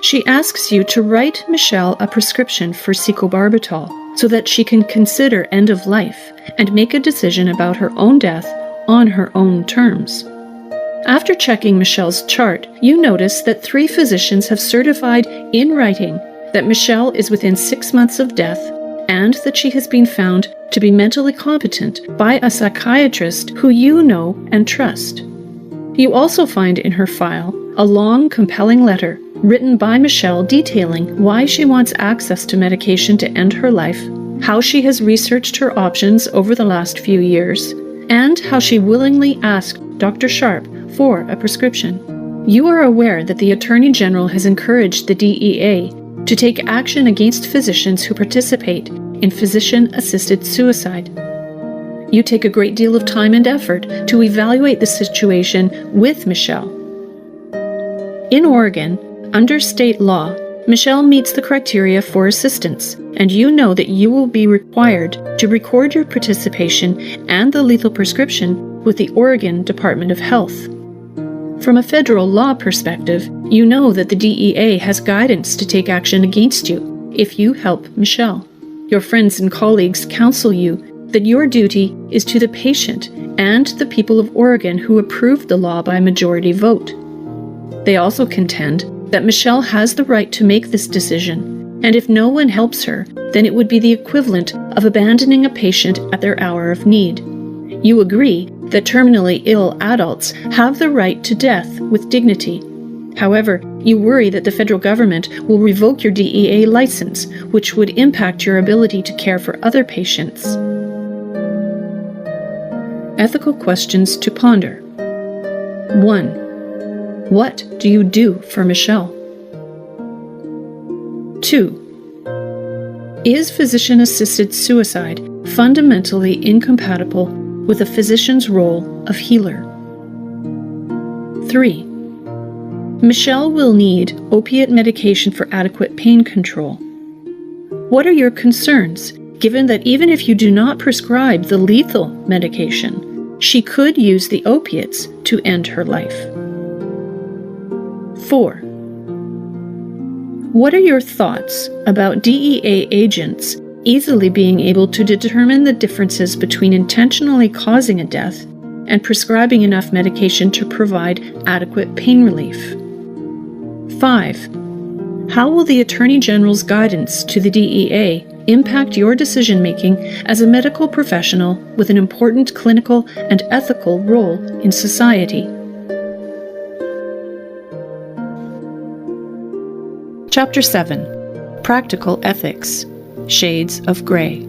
She asks you to write Michelle a prescription for secobarbital so that she can consider end of life and make a decision about her own death on her own terms. After checking Michelle's chart, you notice that 3 physicians have certified in writing that Michelle is within 6 months of death and that she has been found to be mentally competent by a psychiatrist who you know and trust. You also find in her file a long, compelling letter written by Michelle detailing why she wants access to medication to end her life, how she has researched her options over the last few years, and how she willingly asked Dr. Sharp for a prescription. You are aware that the Attorney General has encouraged the DEA to take action against physicians who participate in physician-assisted suicide. You take a great deal of time and effort to evaluate the situation with Michelle. In Oregon, under state law, Michelle meets the criteria for assistance, and you know that you will be required to record your participation and the lethal prescription with the Oregon Department of Health. From a federal law perspective, you know that the DEA has guidance to take action against you if you help Michelle. Your friends and colleagues counsel you that your duty is to the patient and the people of Oregon who approved the law by majority vote. They also contend that Michelle has the right to make this decision, and if no one helps her, then it would be the equivalent of abandoning a patient at their hour of need. You agree that terminally ill adults have the right to death with dignity. However, you worry that the federal government will revoke your DEA license, which would impact your ability to care for other patients. Ethical questions to ponder. 1. What do you do for Michelle? 2. Is physician-assisted suicide fundamentally incompatible with a physician's role of healer? 3. Michelle will need opiate medication for adequate pain control. What are your concerns, given that even if you do not prescribe the lethal medication, she could use the opiates to end her life? 4. What are your thoughts about DEA agents easily being able to determine the differences between intentionally causing a death and prescribing enough medication to provide adequate pain relief? 5. How will the Attorney General's guidance to the DEA impact your decision-making as a medical professional with an important clinical and ethical role in society? Chapter 7. Practical Ethics. Shades of Gray.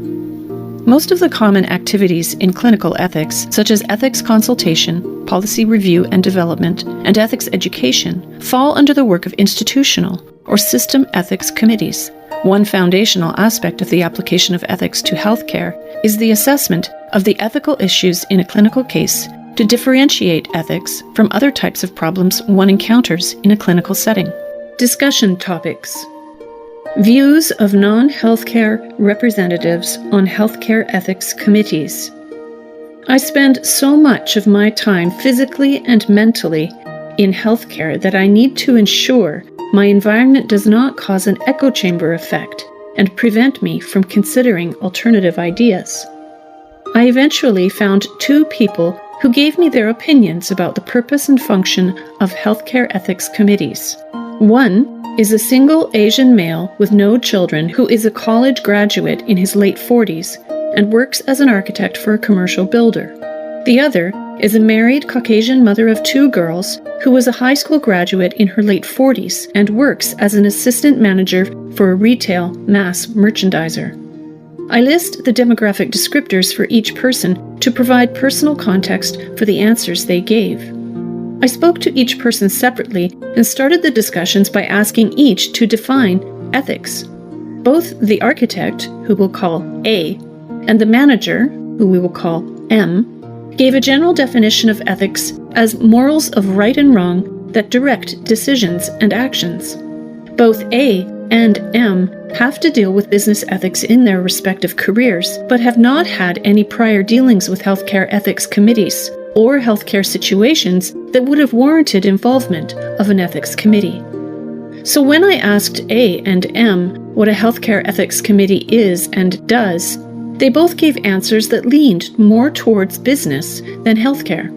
Most of the common activities in clinical ethics, such as ethics consultation, policy review and development, and ethics education, fall under the work of institutional or system ethics committees. One foundational aspect of the application of ethics to healthcare is the assessment of the ethical issues in a clinical case to differentiate ethics from other types of problems one encounters in a clinical setting. Discussion topics. Views of non-healthcare representatives on healthcare ethics committees. I spend so much of my time physically and mentally in healthcare that I need to ensure my environment does not cause an echo chamber effect and prevent me from considering alternative ideas. I eventually found 2 people who gave me their opinions about the purpose and function of healthcare ethics committees. One is a single Asian male with no children who is a college graduate in his late 40s and works as an architect for a commercial builder. The other is a married Caucasian mother of 2 girls who was a high school graduate in her late 40s and works as an assistant manager for a retail mass merchandiser. I list the demographic descriptors for each person to provide personal context for the answers they gave. I spoke to each person separately and started the discussions by asking each to define ethics. Both the architect, who we'll call A, and the manager, who we will call M, gave a general definition of ethics as morals of right and wrong that direct decisions and actions. Both A and M have to deal with business ethics in their respective careers, but have not had any prior dealings with healthcare ethics committees or healthcare situations that would have warranted involvement of an ethics committee. So when I asked A and M what a healthcare ethics committee is and does, they both gave answers that leaned more towards business than healthcare.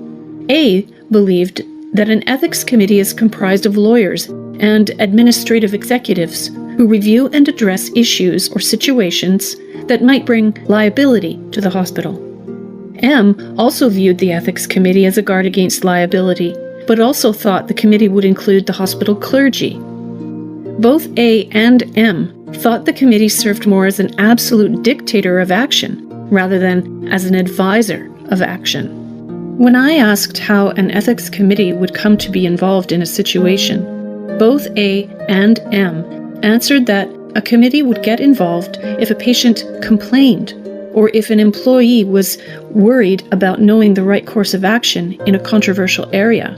A believed that an ethics committee is comprised of lawyers and administrative executives who review and address issues or situations that might bring liability to the hospital. M also viewed the ethics committee as a guard against liability, but also thought the committee would include the hospital clergy. Both A and M thought the committee served more as an absolute dictator of action rather than as an advisor of action. When I asked how an ethics committee would come to be involved in a situation, both A and M answered that a committee would get involved if a patient complained or if an employee was worried about knowing the right course of action in a controversial area.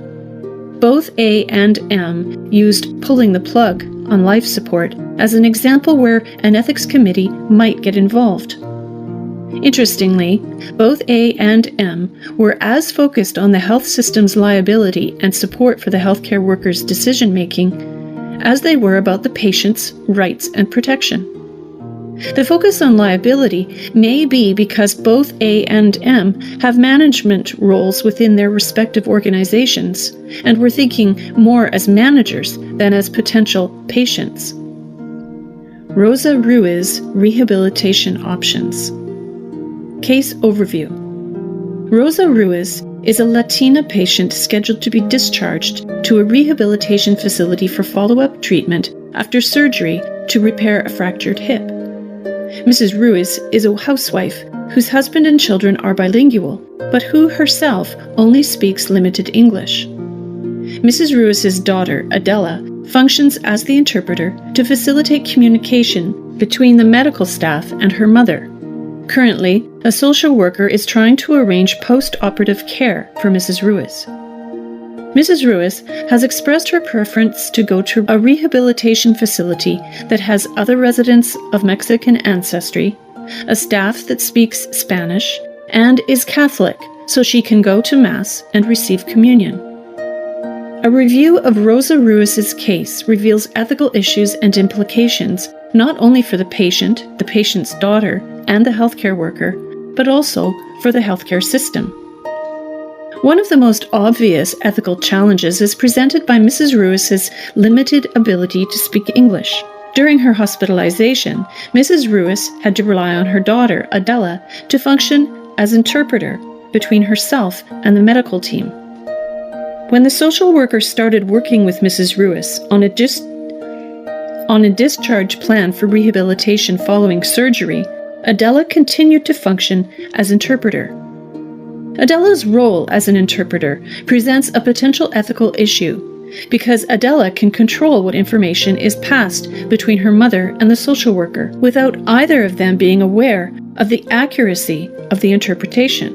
Both A and M used pulling the plug on life support as an example where an ethics committee might get involved. Interestingly, both A and M were as focused on the health system's liability and support for the healthcare workers' decision-making as they were about the patient's rights and protection. The focus on liability may be because both A and M have management roles within their respective organizations and were thinking more as managers than as potential patients. Rosa Ruiz Rehabilitation Options. Case Overview. Rosa Ruiz is a Latina patient scheduled to be discharged to a rehabilitation facility for follow-up treatment after surgery to repair a fractured hip. Mrs. Ruiz is a housewife whose husband and children are bilingual, but who herself only speaks limited English. Mrs. Ruiz's daughter, Adela, functions as the interpreter to facilitate communication between the medical staff and her mother. Currently, a social worker is trying to arrange post-operative care for Mrs. Ruiz. Mrs. Ruiz has expressed her preference to go to a rehabilitation facility that has other residents of Mexican ancestry, a staff that speaks Spanish, and is Catholic, so she can go to Mass and receive communion. A review of Rosa Ruiz's case reveals ethical issues and implications not only for the patient's daughter, and the healthcare worker, but also for the healthcare system. One of the most obvious ethical challenges is presented by Mrs. Ruiz's limited ability to speak English. During her hospitalization, Mrs. Ruiz had to rely on her daughter, Adela, to function as interpreter between herself and the medical team. When the social worker started working with Mrs. Ruiz on a discharge plan for rehabilitation following surgery, Adela continued to function as interpreter. Adela's role as an interpreter presents a potential ethical issue because Adela can control what information is passed between her mother and the social worker without either of them being aware of the accuracy of the interpretation.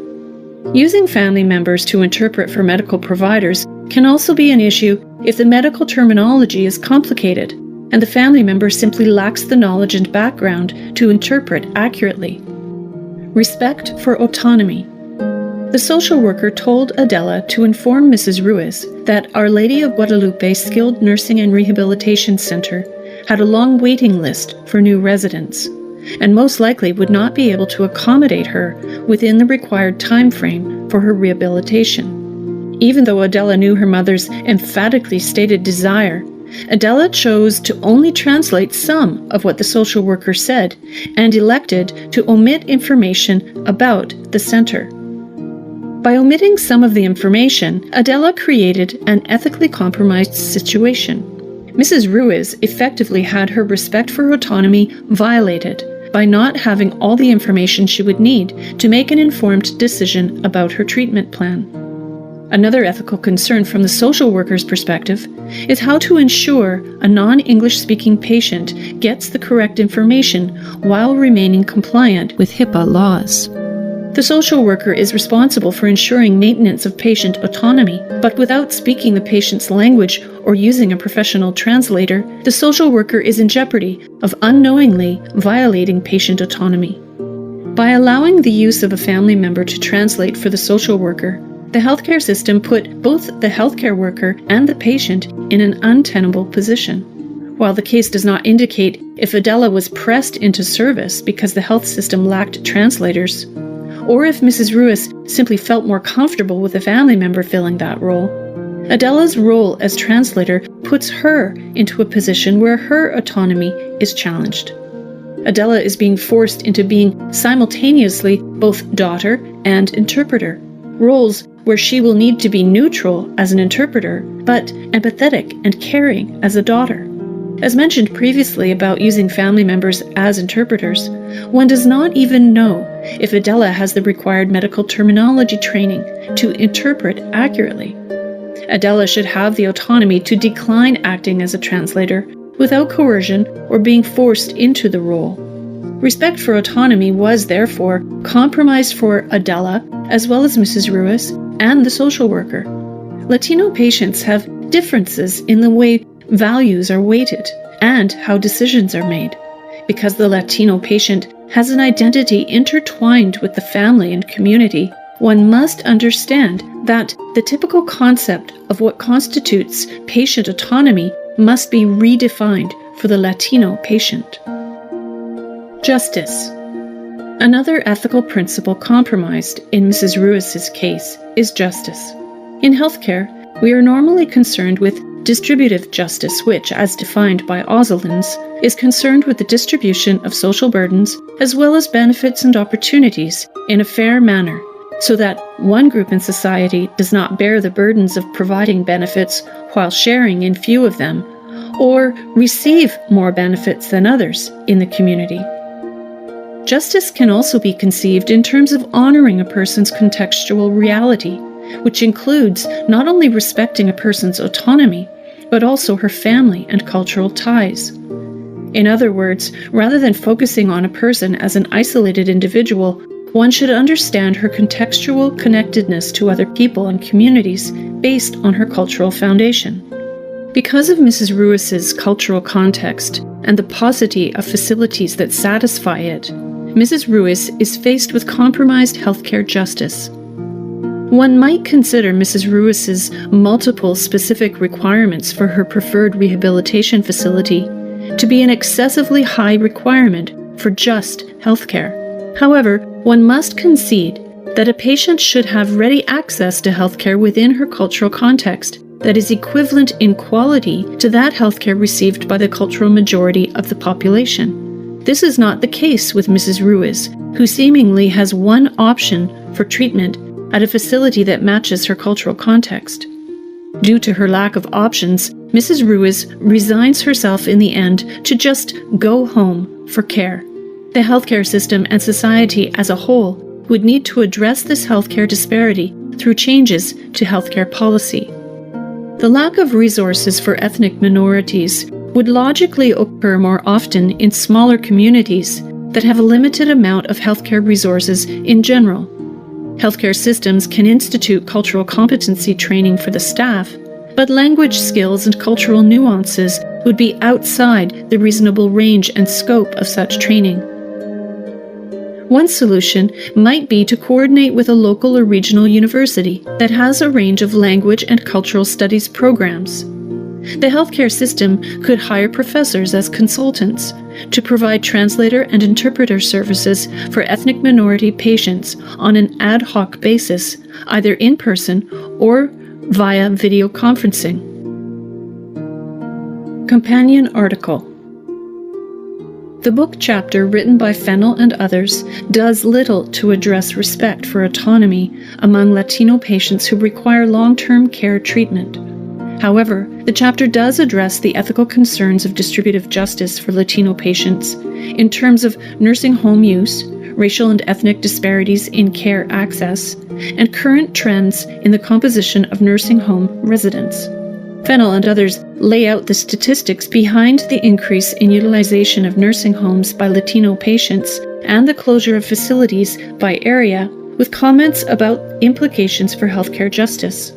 Using family members to interpret for medical providers can also be an issue if the medical terminology is complicated and the family member simply lacks the knowledge and background to interpret accurately. Respect for autonomy. The social worker told Adela to inform Mrs. Ruiz that Our Lady of Guadalupe Skilled Nursing and Rehabilitation Center had a long waiting list for new residents, and most likely would not be able to accommodate her within the required time frame for her rehabilitation. Even though Adela knew her mother's emphatically stated desire, Adela chose to only translate some of what the social worker said and elected to omit information about the center. By omitting some of the information, Adela created an ethically compromised situation. Mrs. Ruiz effectively had her respect for autonomy violated by not having all the information she would need to make an informed decision about her treatment plan. Another ethical concern from the social worker's perspective is how to ensure a non-English speaking patient gets the correct information while remaining compliant with HIPAA laws. The social worker is responsible for ensuring maintenance of patient autonomy, but without speaking the patient's language or using a professional translator, the social worker is in jeopardy of unknowingly violating patient autonomy. By allowing the use of a family member to translate for the social worker, the healthcare system put both the healthcare worker and the patient in an untenable position. While the case does not indicate if Adela was pressed into service because the health system lacked translators, or if Mrs. Ruiz simply felt more comfortable with a family member filling that role, Adela's role as translator puts her into a position where her autonomy is challenged. Adela is being forced into being simultaneously both daughter and interpreter, roles where she will need to be neutral as an interpreter, but empathetic and caring as a daughter. As mentioned previously about using family members as interpreters, one does not even know if Adela has the required medical terminology training to interpret accurately. Adela should have the autonomy to decline acting as a translator without coercion or being forced into the role. Respect for autonomy was, therefore, compromised for Adela, as well as Mrs. Ruiz and the social worker. Latino patients have differences in the way values are weighted and how decisions are made. Because the Latino patient has an identity intertwined with the family and community, one must understand that the typical concept of what constitutes patient autonomy must be redefined for the Latino patient. Justice. Another ethical principle compromised in Mrs. Ruiz's case is justice. In healthcare, we are normally concerned with distributive justice, which, as defined by Ozelins, is concerned with the distribution of social burdens as well as benefits and opportunities in a fair manner, so that one group in society does not bear the burdens of providing benefits while sharing in few of them, or receive more benefits than others in the community. Justice can also be conceived in terms of honoring a person's contextual reality, which includes not only respecting a person's autonomy, but also her family and cultural ties. In other words, rather than focusing on a person as an isolated individual, one should understand her contextual connectedness to other people and communities based on her cultural foundation. Because of Mrs. Ruiz's cultural context and the paucity of facilities that satisfy it, Mrs. Ruiz is faced with compromised healthcare justice. One might consider Mrs. Ruiz's multiple specific requirements for her preferred rehabilitation facility to be an excessively high requirement for just healthcare. However, one must concede that a patient should have ready access to healthcare within her cultural context that is equivalent in quality to that healthcare received by the cultural majority of the population. This is not the case with Mrs. Ruiz, who seemingly has one option for treatment at a facility that matches her cultural context. Due to her lack of options, Mrs. Ruiz resigns herself in the end to just go home for care. The healthcare system and society as a whole would need to address this healthcare disparity through changes to healthcare policy. The lack of resources for ethnic minorities would logically occur more often in smaller communities that have a limited amount of healthcare resources in general. Healthcare systems can institute cultural competency training for the staff, but language skills and cultural nuances would be outside the reasonable range and scope of such training. One solution might be to coordinate with a local or regional university that has a range of language and cultural studies programs. The healthcare system could hire professors as consultants to provide translator and interpreter services for ethnic minority patients on an ad hoc basis, either in person or via video conferencing. Companion article. The book chapter written by Fennell and others does little to address respect for autonomy among Latino patients who require long-term care treatment. However, the chapter does address the ethical concerns of distributive justice for Latino patients in terms of nursing home use, racial and ethnic disparities in care access, and current trends in the composition of nursing home residents. Fennell and others lay out the statistics behind the increase in utilization of nursing homes by Latino patients and the closure of facilities by area, with comments about implications for healthcare justice.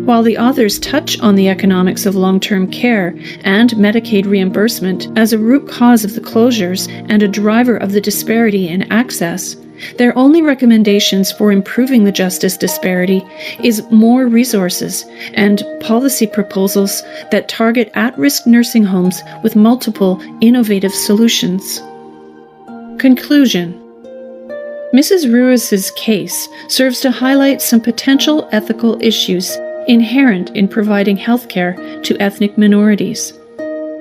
While the authors touch on the economics of long-term care and Medicaid reimbursement as a root cause of the closures and a driver of the disparity in access, their only recommendations for improving the justice disparity is more resources and policy proposals that target at-risk nursing homes with multiple innovative solutions. Conclusion. Mrs. Ruiz's case serves to highlight some potential ethical issues inherent in providing healthcare to ethnic minorities.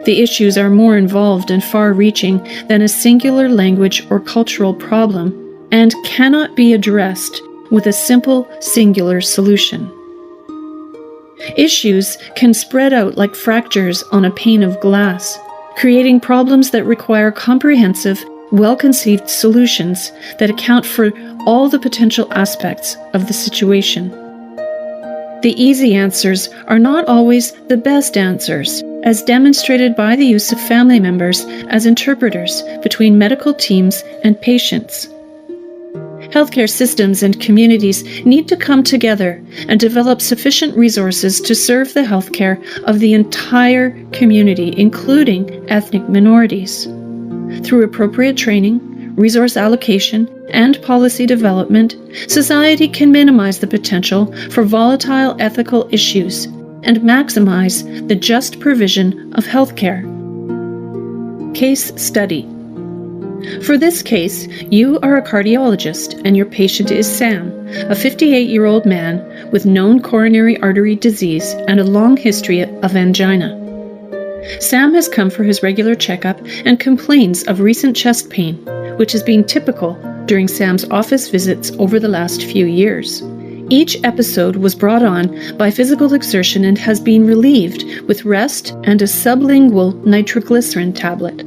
The issues are more involved and far-reaching than a singular language or cultural problem and cannot be addressed with a simple, singular solution. Issues can spread out like fractures on a pane of glass, creating problems that require comprehensive, well-conceived solutions that account for all the potential aspects of the situation. The easy answers are not always the best answers, as demonstrated by the use of family members as interpreters between medical teams and patients. Healthcare systems and communities need to come together and develop sufficient resources to serve the healthcare of the entire community, including ethnic minorities. Through appropriate training, resource allocation, and policy development, society can minimize the potential for volatile ethical issues and maximize the just provision of healthcare. Case study. For this case, you are a cardiologist and your patient is Sam, a 58-year-old man with known coronary artery disease and a long history of angina. Sam has come for his regular checkup and complains of recent chest pain, which has been typical during Sam's office visits over the last few years. Each episode was brought on by physical exertion and has been relieved with rest and a sublingual nitroglycerin tablet.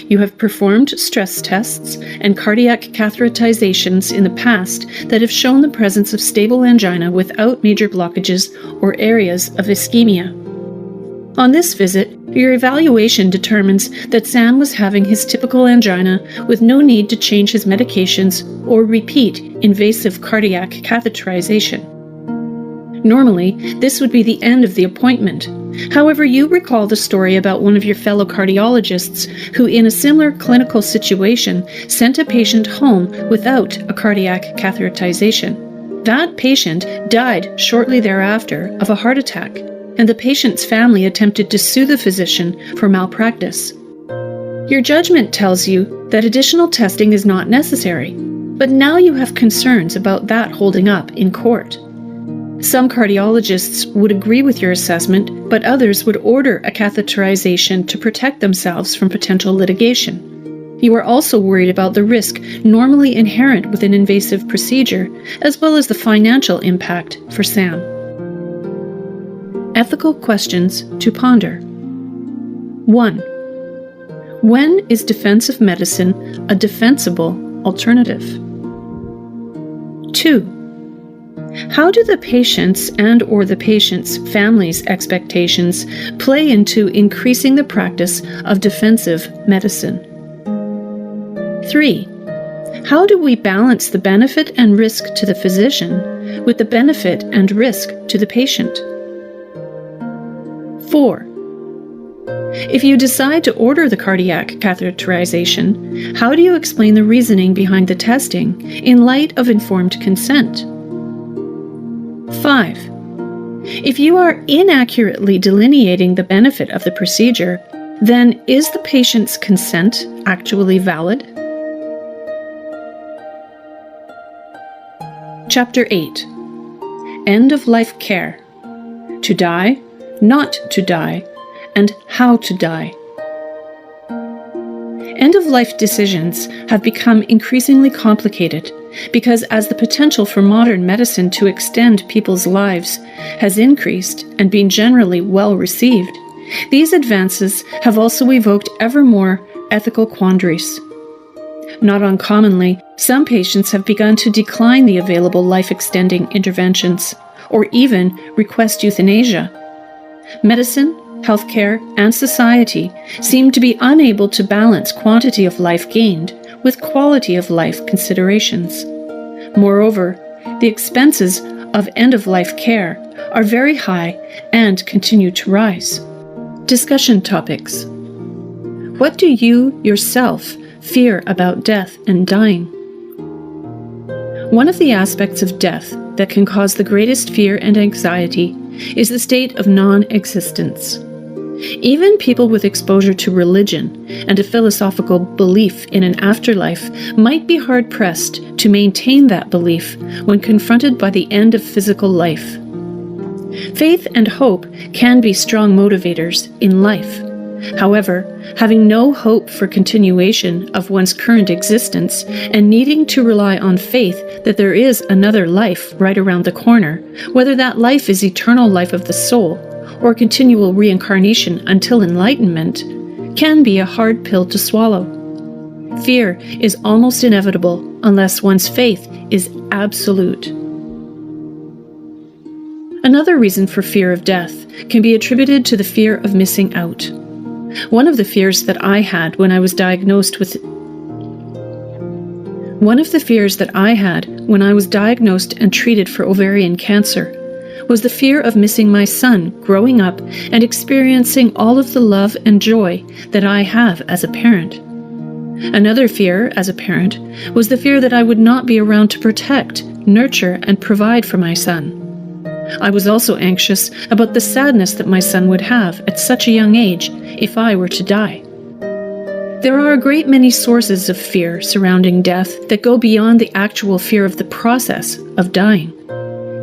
You have performed stress tests and cardiac catheterizations in the past that have shown the presence of stable angina without major blockages or areas of ischemia. On this visit, your evaluation determines that Sam was having his typical angina with no need to change his medications or repeat invasive cardiac catheterization. Normally, this would be the end of the appointment. However, you recall the story about one of your fellow cardiologists who, in a similar clinical situation, sent a patient home without a cardiac catheterization. That patient died shortly thereafter of a heart attack, and the patient's family attempted to sue the physician for malpractice. Your judgment tells you that additional testing is not necessary, but now you have concerns about that holding up in court. Some cardiologists would agree with your assessment, but others would order a catheterization to protect themselves from potential litigation. You are also worried about the risk normally inherent with an invasive procedure, as well as the financial impact for Sam. Ethical questions to ponder. 1. When is defensive medicine a defensible alternative? 2. How do the patient's and/or the patient's family's expectations play into increasing the practice of defensive medicine? 3. How do we balance the benefit and risk to the physician with the benefit and risk to the patient? 4. If you decide to order the cardiac catheterization, how do you explain the reasoning behind the testing in light of informed consent? 5. If you are inaccurately delineating the benefit of the procedure, then is the patient's consent actually valid? Chapter 8. End-of-life care. To die, not to die, and how to die. End-of-life decisions have become increasingly complicated because as the potential for modern medicine to extend people's lives has increased and been generally well received, these advances have also evoked ever more ethical quandaries. Not uncommonly, some patients have begun to decline the available life-extending interventions, or even request euthanasia. Medicine, healthcare, and society seem to be unable to balance quantity of life gained with quality of life considerations. Moreover, the expenses of end-of-life care are very high and continue to rise. Discussion topics. What do you yourself fear about death and dying? One of the aspects of death that can cause the greatest fear and anxiety is the state of non-existence. Even people with exposure to religion and a philosophical belief in an afterlife might be hard-pressed to maintain that belief when confronted by the end of physical life. Faith and hope can be strong motivators in life. However, having no hope for continuation of one's current existence and needing to rely on faith that there is another life right around the corner, whether that life is eternal life of the soul or continual reincarnation until enlightenment, can be a hard pill to swallow. Fear is almost inevitable unless one's faith is absolute. Another reason for fear of death can be attributed to the fear of missing out. One of the fears that I had when I was diagnosed and treated for ovarian cancer was the fear of missing my son growing up and experiencing all of the love and joy that I have as a parent. Another fear as a parent was the fear that I would not be around to protect, nurture, and provide for my son. I was also anxious about the sadness that my son would have at such a young age if I were to die. There are a great many sources of fear surrounding death that go beyond the actual fear of the process of dying.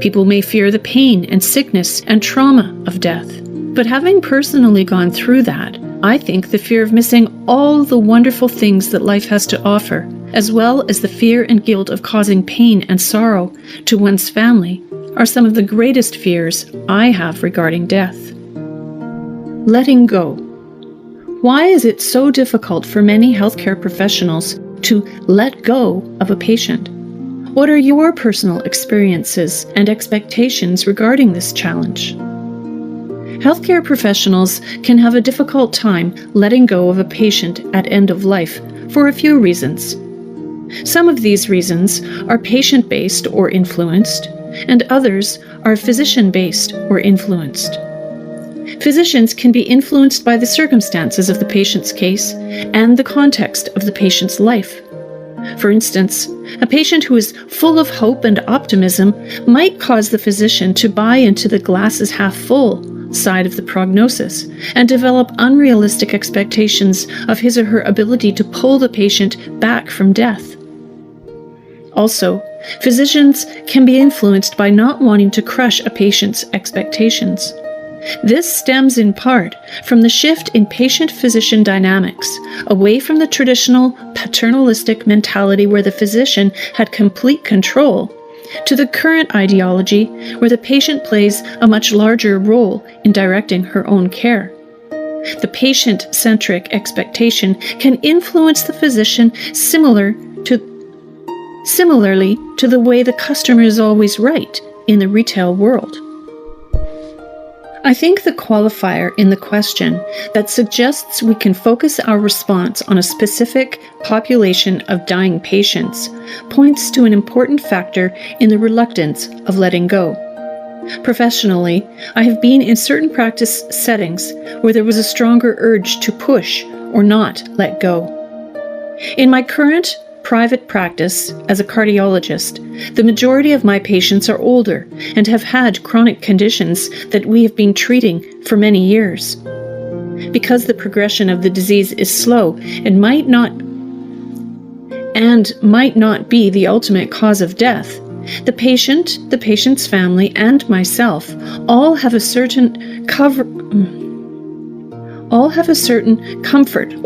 People may fear the pain and sickness and trauma of death. But having personally gone through that, I think the fear of missing all the wonderful things that life has to offer, as well as the fear and guilt of causing pain and sorrow to one's family, are some of the greatest fears I have regarding death. Letting go. Why is it so difficult for many healthcare professionals to let go of a patient? What are your personal experiences and expectations regarding this challenge? Healthcare professionals can have a difficult time letting go of a patient at end of life for a few reasons. Some of these reasons are patient-based or influenced, and others are physician-based or influenced. Physicians can be influenced by the circumstances of the patient's case and the context of the patient's life. For instance, a patient who is full of hope and optimism might cause the physician to buy into the glass is half full side of the prognosis and develop unrealistic expectations of his or her ability to pull the patient back from death. Also, physicians can be influenced by not wanting to crush a patient's expectations. This stems in part from the shift in patient-physician dynamics, away from the traditional paternalistic mentality where the physician had complete control, to the current ideology where the patient plays a much larger role in directing her own care. The patient-centric expectation can influence the physician similarly to the way the customer is always right in the retail world. I think the qualifier in the question that suggests we can focus our response on a specific population of dying patients points to an important factor in the reluctance of letting go. Professionally, I have been in certain practice settings where there was a stronger urge to push or not let go. In my current private practice as a cardiologist, the majority of my patients are older and have had chronic conditions that we have been treating for many years. Because the progression of the disease is slow and might not be the ultimate cause of death, the patient, the patient's family, and myself all have a certain comfort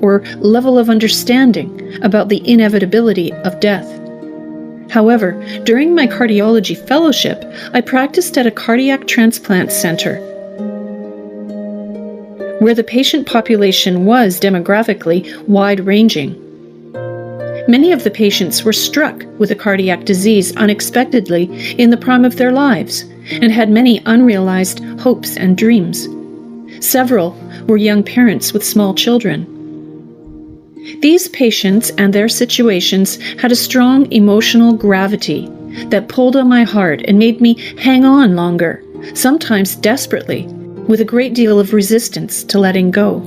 or level of understanding about the inevitability of death. However, during my cardiology fellowship, I practiced at a cardiac transplant center where the patient population was demographically wide-ranging. Many of the patients were struck with a cardiac disease unexpectedly in the prime of their lives and had many unrealized hopes and dreams. Several were young parents with small children. These patients and their situations had a strong emotional gravity that pulled on my heart and made me hang on longer, sometimes desperately, with a great deal of resistance to letting go.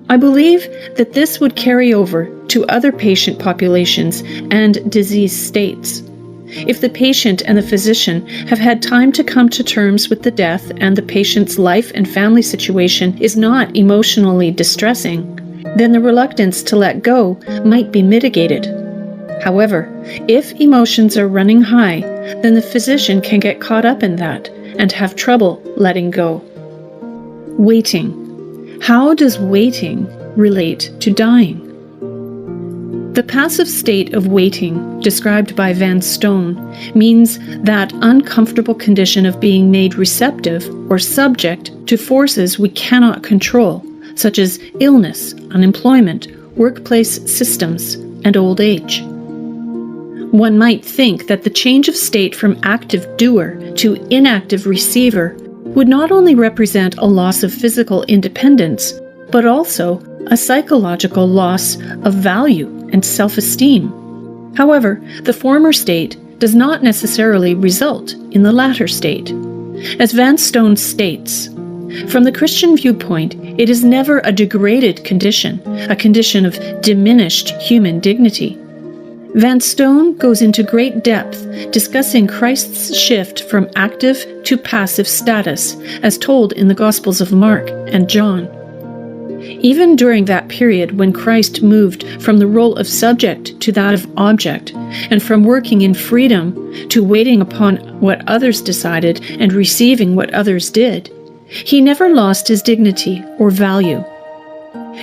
I believe that this would carry over to other patient populations and disease states. If the patient and the physician have had time to come to terms with the death and the patient's life and family situation is not emotionally distressing, then the reluctance to let go might be mitigated. However, if emotions are running high, then the physician can get caught up in that and have trouble letting go. Waiting. How does waiting relate to dying? The passive state of waiting, described by Van Stone, means that uncomfortable condition of being made receptive or subject to forces we cannot control, such as illness, unemployment, workplace systems, and old age. One might think that the change of state from active doer to inactive receiver would not only represent a loss of physical independence, but also a psychological loss of value and self-esteem. However, the former state does not necessarily result in the latter state. As Van Stone states, from the Christian viewpoint, it is never a degraded condition, a condition of diminished human dignity. Van Stone goes into great depth discussing Christ's shift from active to passive status, as told in the Gospels of Mark and John. Even during that period when Christ moved from the role of subject to that of object, and from working in freedom to waiting upon what others decided and receiving what others did, he never lost his dignity or value.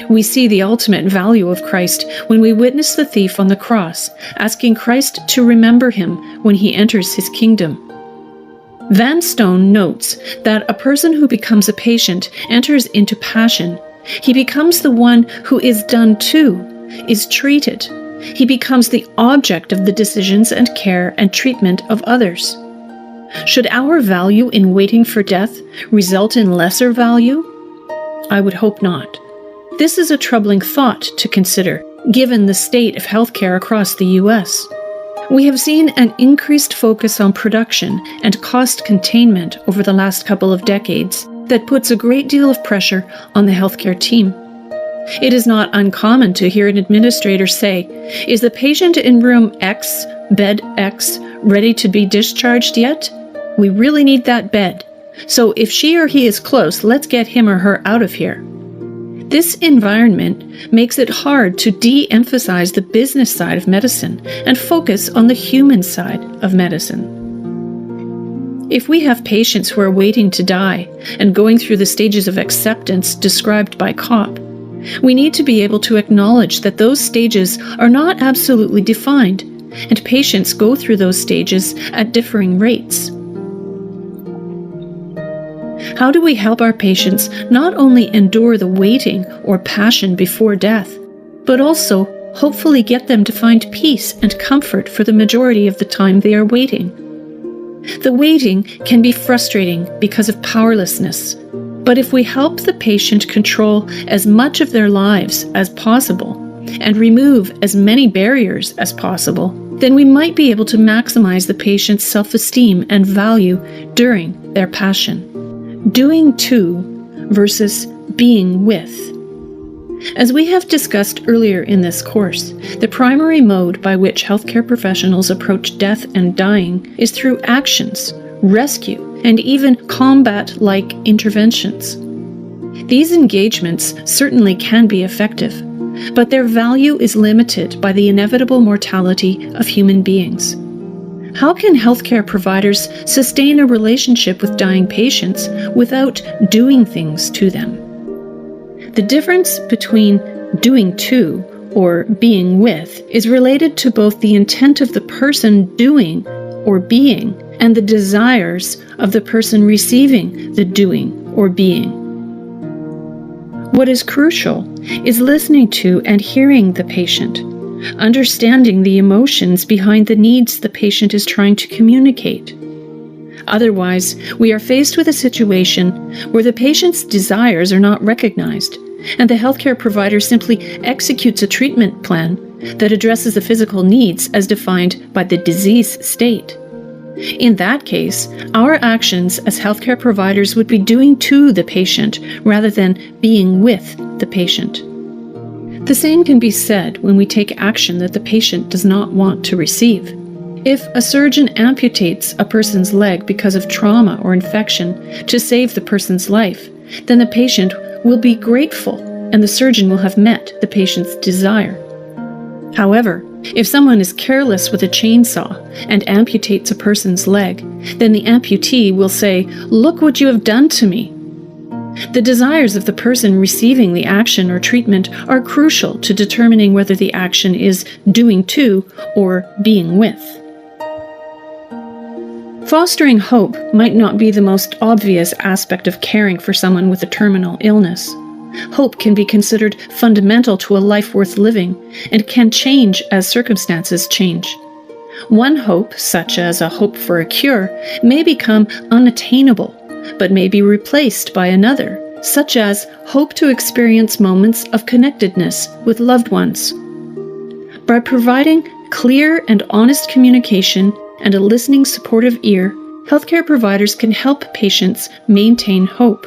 We see the ultimate value of Christ when we witness the thief on the cross, asking Christ to remember him when he enters his kingdom. Van Stone notes that a person who becomes a patient enters into passion. He becomes the one who is done to, is treated. He becomes the object of the decisions and care and treatment of others. Should our value in waiting for death result in lesser value? I would hope not. This is a troubling thought to consider, given the state of healthcare across the U.S. We have seen an increased focus on production and cost containment over the last couple of decades that puts a great deal of pressure on the healthcare team. It is not uncommon to hear an administrator say, "Is the patient in room X, bed X, ready to be discharged yet? We really need that bed. So if she or he is close, let's get him or her out of here." This environment makes it hard to de-emphasize the business side of medicine and focus on the human side of medicine. If we have patients who are waiting to die and going through the stages of acceptance described by Kopp, we need to be able to acknowledge that those stages are not absolutely defined, and patients go through those stages at differing rates. How do we help our patients not only endure the waiting or passion before death, but also hopefully get them to find peace and comfort for the majority of the time they are waiting? The waiting can be frustrating because of powerlessness, but if we help the patient control as much of their lives as possible and remove as many barriers as possible, then we might be able to maximize the patient's self-esteem and value during their passion. Doing to versus being with. As we have discussed earlier in this course, the primary mode by which healthcare professionals approach death and dying is through actions, rescue, and even combat-like interventions. These engagements certainly can be effective, but their value is limited by the inevitable mortality of human beings. How can healthcare providers sustain a relationship with dying patients without doing things to them? The difference between doing to or being with is related to both the intent of the person doing or being and the desires of the person receiving the doing or being. What is crucial is listening to and hearing the patient, understanding the emotions behind the needs the patient is trying to communicate. Otherwise, we are faced with a situation where the patient's desires are not recognized, and the healthcare provider simply executes a treatment plan that addresses the physical needs as defined by the disease state. In that case, our actions as healthcare providers would be doing to the patient rather than being with the patient. The same can be said when we take action that the patient does not want to receive. If a surgeon amputates a person's leg because of trauma or infection to save the person's life, then the patient will be grateful and the surgeon will have met the patient's desire. However, If someone is careless with a chainsaw and amputates a person's leg, then the amputee will say, "Look what you have done to me." The desires of the person receiving the action or treatment are crucial to determining whether the action is doing to or being with. Fostering hope might not be the most obvious aspect of caring for someone with a terminal illness. Hope can be considered fundamental to a life worth living and can change as circumstances change. One hope, such as a hope for a cure, may become unattainable, but may be replaced by another, such as hope to experience moments of connectedness with loved ones. By providing clear and honest communication and a listening, supportive ear, healthcare providers can help patients maintain hope.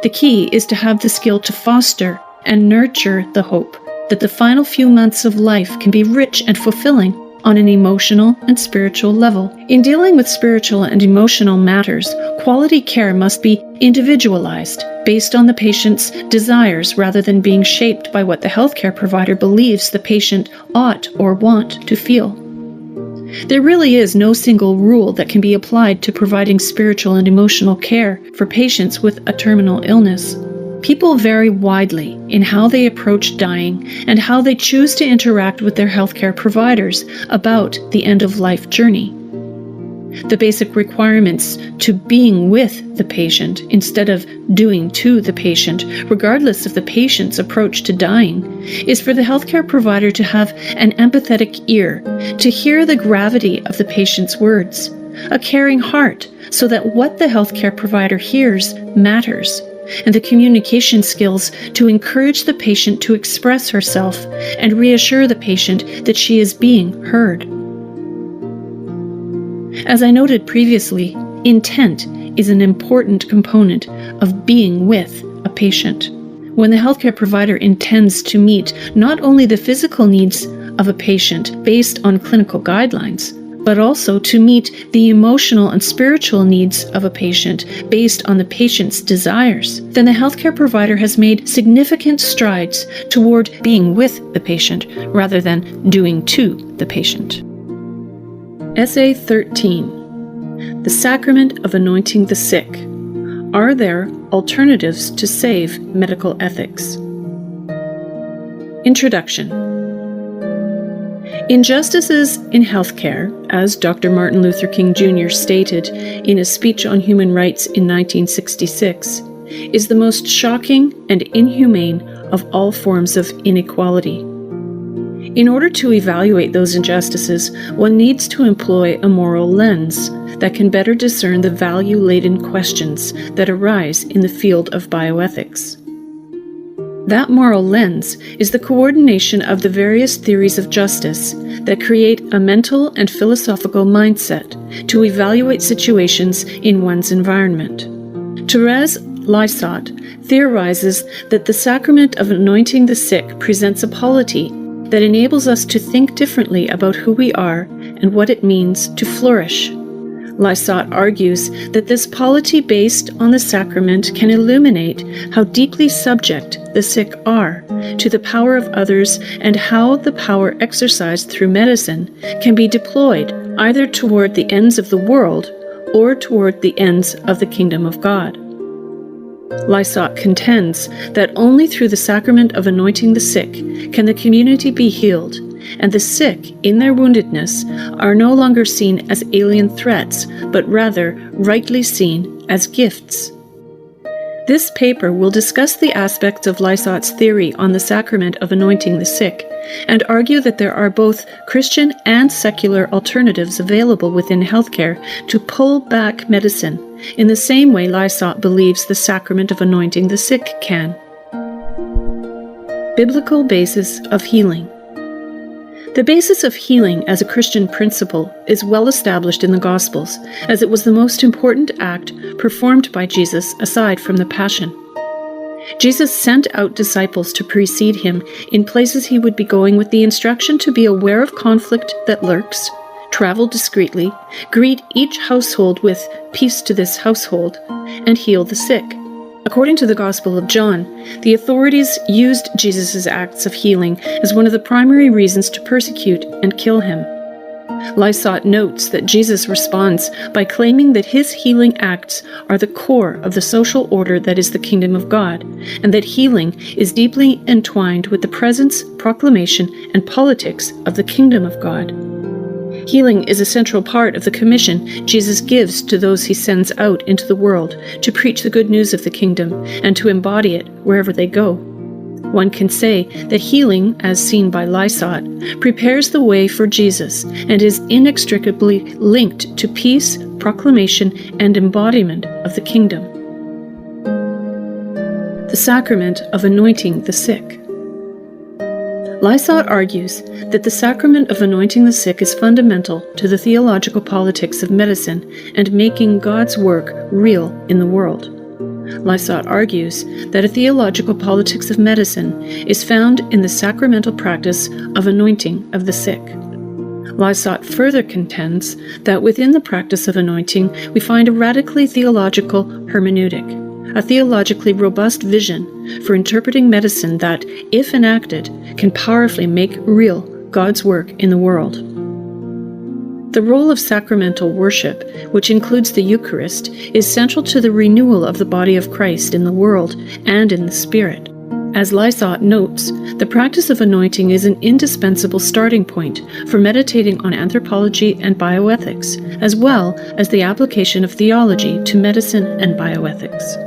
The key is to have the skill to foster and nurture the hope that the final few months of life can be rich and fulfilling on an emotional and spiritual level. In dealing with spiritual and emotional matters, quality care must be individualized based on the patient's desires rather than being shaped by what the healthcare provider believes the patient ought or want to feel. There really is no single rule that can be applied to providing spiritual and emotional care for patients with a terminal illness. People vary widely in how they approach dying and how they choose to interact with their healthcare providers about the end-of-life journey. The basic requirements to being with the patient instead of doing to the patient, regardless of the patient's approach to dying, is for the healthcare provider to have an empathetic ear, to hear the gravity of the patient's words, a caring heart, so that what the healthcare provider hears matters, and the communication skills to encourage the patient to express herself and reassure the patient that she is being heard. As I noted previously, intent is an important component of being with a patient. When the healthcare provider intends to meet not only the physical needs of a patient based on clinical guidelines, but also to meet the emotional and spiritual needs of a patient based on the patient's desires, then the healthcare provider has made significant strides toward being with the patient rather than doing to the patient. Essay 13. The Sacrament of Anointing the Sick. Are there alternatives to save medical ethics? Introduction. Injustices in healthcare, as Dr. Martin Luther King Jr. stated in a speech on human rights in 1966, is the most shocking and inhumane of all forms of inequality. In order to evaluate those injustices, one needs to employ a moral lens that can better discern the value-laden questions that arise in the field of bioethics. That moral lens is the coordination of the various theories of justice that create a mental and philosophical mindset to evaluate situations in one's environment. Therese Lysott theorizes that the sacrament of anointing the sick presents a polity that enables us to think differently about who we are and what it means to flourish. Lysott argues that this polity based on the sacrament can illuminate how deeply subject the sick are to the power of others and how the power exercised through medicine can be deployed either toward the ends of the world or toward the ends of the kingdom of God. Lysott contends that only through the sacrament of anointing the sick can the community be healed, and the sick, in their woundedness, are no longer seen as alien threats, but rather rightly seen as gifts. This paper will discuss the aspects of Lysott's theory on the sacrament of anointing the sick, and argue that there are both Christian and secular alternatives available within healthcare to pull back medicine, in the same way Lysott believes the sacrament of anointing the sick can. Biblical basis of healing. The basis of healing as a Christian principle is well established in the Gospels, as it was the most important act performed by Jesus aside from the Passion. Jesus sent out disciples to precede him in places he would be going with the instruction to be aware of conflict that lurks, travel discreetly, greet each household with "peace to this household," and heal the sick. According to the Gospel of John, the authorities used Jesus' acts of healing as one of the primary reasons to persecute and kill him. Lysot notes that Jesus responds by claiming that his healing acts are the core of the social order that is the kingdom of God, and that healing is deeply entwined with the presence, proclamation, and politics of the kingdom of God. Healing is a central part of the commission Jesus gives to those he sends out into the world to preach the good news of the kingdom and to embody it wherever they go. One can say that healing, as seen by Lysot, prepares the way for Jesus and is inextricably linked to peace, proclamation, and embodiment of the kingdom. The sacrament of anointing the sick. Lysot argues that the sacrament of anointing the sick is fundamental to the theological politics of medicine and making God's work real in the world. Lysot argues that a theological politics of medicine is found in the sacramental practice of anointing of the sick. Lysot further contends that within the practice of anointing we find a radically theological hermeneutic, a theologically robust vision for interpreting medicine that, if enacted, can powerfully make real God's work in the world. The role of sacramental worship, which includes the Eucharist, is central to the renewal of the body of Christ in the world and in the Spirit. As Lysot notes, the practice of anointing is an indispensable starting point for meditating on anthropology and bioethics, as well as the application of theology to medicine and bioethics.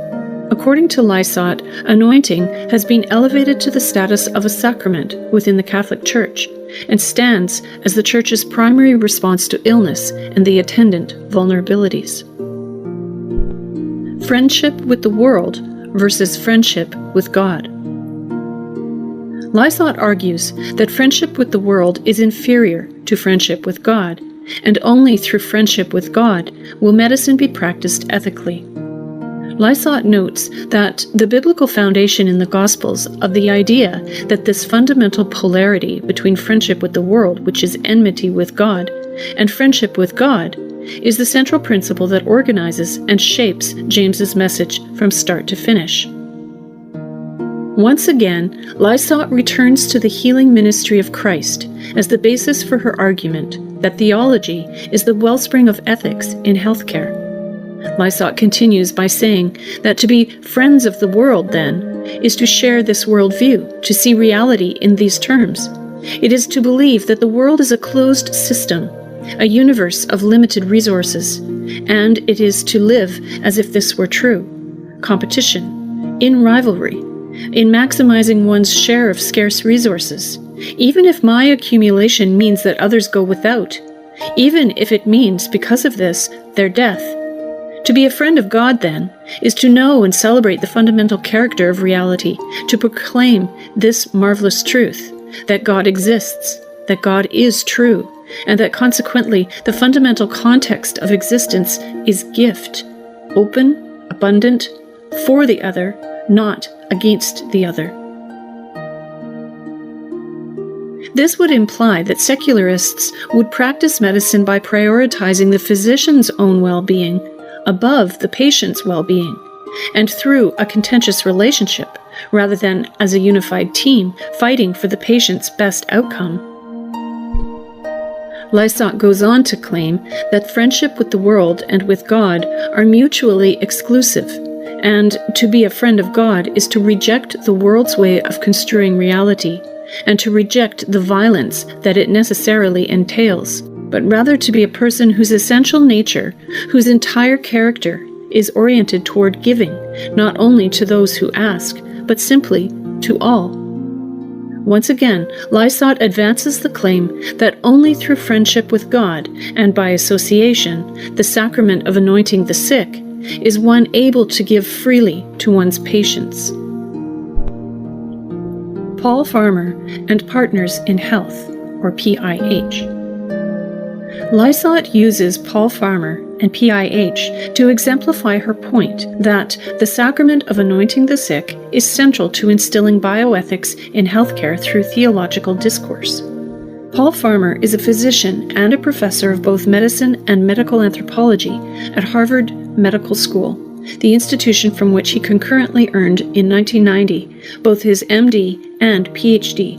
According to Lysot, anointing has been elevated to the status of a sacrament within the Catholic Church and stands as the Church's primary response to illness and the attendant vulnerabilities. Friendship with the world versus friendship with God. Lysot argues that friendship with the world is inferior to friendship with God, and only through friendship with God will medicine be practiced ethically. Lysot notes that the biblical foundation in the Gospels of the idea that this fundamental polarity between friendship with the world, which is enmity with God, and friendship with God, is the central principle that organizes and shapes James's message from start to finish. Once again, Lysot returns to the healing ministry of Christ as the basis for her argument that theology is the wellspring of ethics in healthcare. Lysot continues by saying that to be friends of the world, then, is to share this worldview, to see reality in these terms. It is to believe that the world is a closed system, a universe of limited resources, and it is to live as if this were true. Competition, in rivalry, in maximizing one's share of scarce resources, even if my accumulation means that others go without, even if it means, because of this, their death. To be a friend of God, then, is to know and celebrate the fundamental character of reality, to proclaim this marvelous truth, that God exists, that God is true, and that consequently the fundamental context of existence is gift, open, abundant, for the other, not against the other. This would imply that secularists would practice medicine by prioritizing the physician's own well-being above the patient's well-being, and through a contentious relationship, rather than as a unified team fighting for the patient's best outcome. Lysot goes on to claim that friendship with the world and with God are mutually exclusive, and to be a friend of God is to reject the world's way of construing reality, and to reject the violence that it necessarily entails, but rather to be a person whose essential nature, whose entire character, is oriented toward giving, not only to those who ask, but simply to all. Once again, Lysot advances the claim that only through friendship with God, and by association, the sacrament of anointing the sick, is one able to give freely to one's patients. Paul Farmer and Partners in Health, or PIH. Lysot uses Paul Farmer and PIH to exemplify her point that the sacrament of anointing the sick is central to instilling bioethics in healthcare through theological discourse. Paul Farmer is a physician and a professor of both medicine and medical anthropology at Harvard Medical School. the institution from which he concurrently earned in 1990 both his MD and PhD.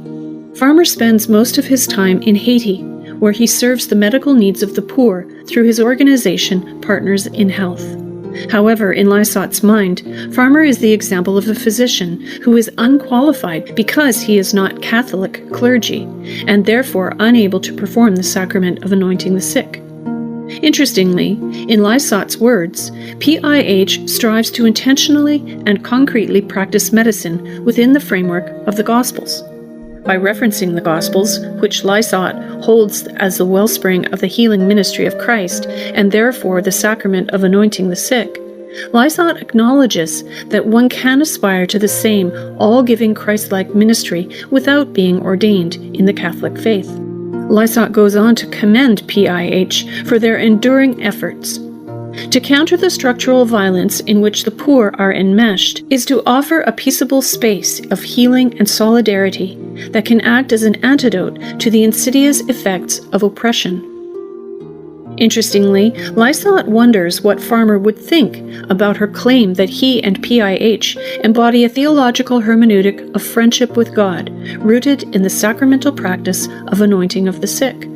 Farmer spends most of his time in Haiti, where he serves the medical needs of the poor through his organization, Partners in Health. However, in Lysot's mind, Farmer is the example of a physician who is unqualified because he is not Catholic clergy, and therefore unable to perform the sacrament of anointing the sick. Interestingly, in Lysot's words, PIH strives to intentionally and concretely practice medicine within the framework of the Gospels. By referencing the Gospels, which Lysot holds as the wellspring of the healing ministry of Christ, and therefore the sacrament of anointing the sick, Lysot acknowledges that one can aspire to the same all-giving Christ-like ministry without being ordained in the Catholic faith. Lysot goes on to commend PIH for their enduring efforts. To counter the structural violence in which the poor are enmeshed is to offer a peaceable space of healing and solidarity that can act as an antidote to the insidious effects of oppression. Interestingly, Lysot wonders what Farmer would think about her claim that he and PIH embody a theological hermeneutic of friendship with God, rooted in the sacramental practice of anointing of the sick.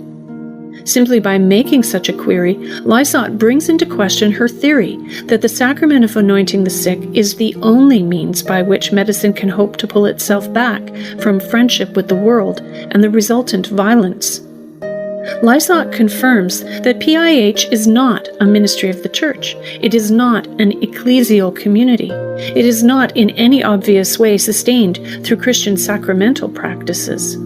Simply by making such a query, Lysot brings into question her theory that the sacrament of anointing the sick is the only means by which medicine can hope to pull itself back from friendship with the world and the resultant violence. Lysot confirms that PIH is not a ministry of the Church. It is not an ecclesial community. It is not in any obvious way sustained through Christian sacramental practices.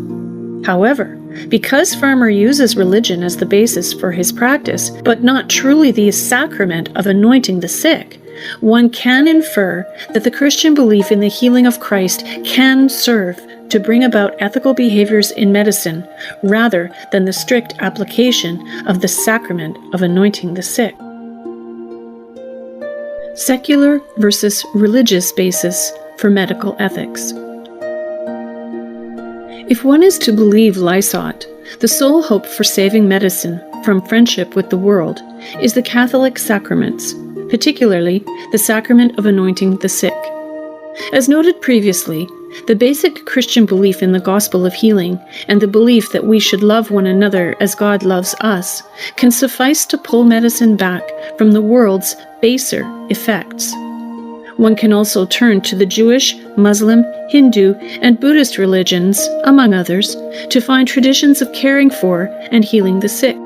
However, because Farmer uses religion as the basis for his practice, but not truly the sacrament of anointing the sick, one can infer that the Christian belief in the healing of Christ can serve to bring about ethical behaviors in medicine, rather than the strict application of the sacrament of anointing the sick. Secular versus religious basis for medical ethics. If one is to believe Lysot, the sole hope for saving medicine from friendship with the world is the Catholic sacraments, particularly the sacrament of anointing the sick. As noted previously, the basic Christian belief in the gospel of healing and the belief that we should love one another as God loves us can suffice to pull medicine back from the world's baser effects. One can also turn to the Jewish, Muslim, Hindu, and Buddhist religions, among others, to find traditions of caring for and healing the sick.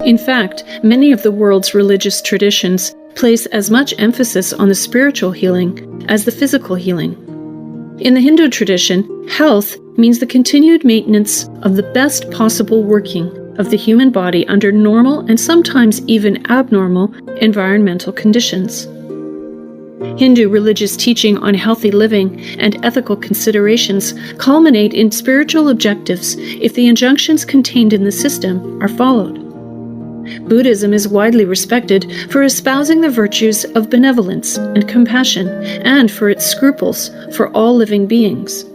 In fact, many of the world's religious traditions place as much emphasis on the spiritual healing as the physical healing. In the Hindu tradition, health means the continued maintenance of the best possible working of the human body under normal and sometimes even abnormal environmental conditions. Hindu religious teaching on healthy living and ethical considerations culminate in spiritual objectives if the injunctions contained in the system are followed. Buddhism is widely respected for espousing the virtues of benevolence and compassion and for its scruples for all living beings.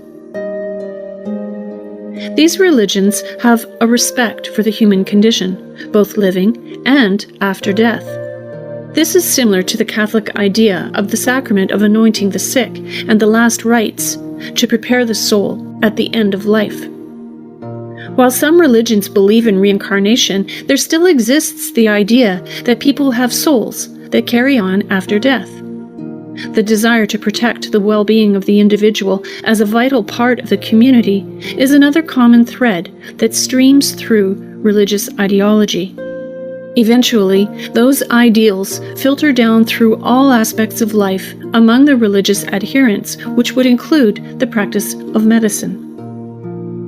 These religions have a respect for the human condition, both living and after death. This is similar to the Catholic idea of the sacrament of anointing the sick and the last rites to prepare the soul at the end of life. While some religions believe in reincarnation, there still exists the idea that people have souls that carry on after death. The desire to protect the well-being of the individual as a vital part of the community is another common thread that streams through religious ideology. Eventually, those ideals filter down through all aspects of life among the religious adherents, which would include the practice of medicine.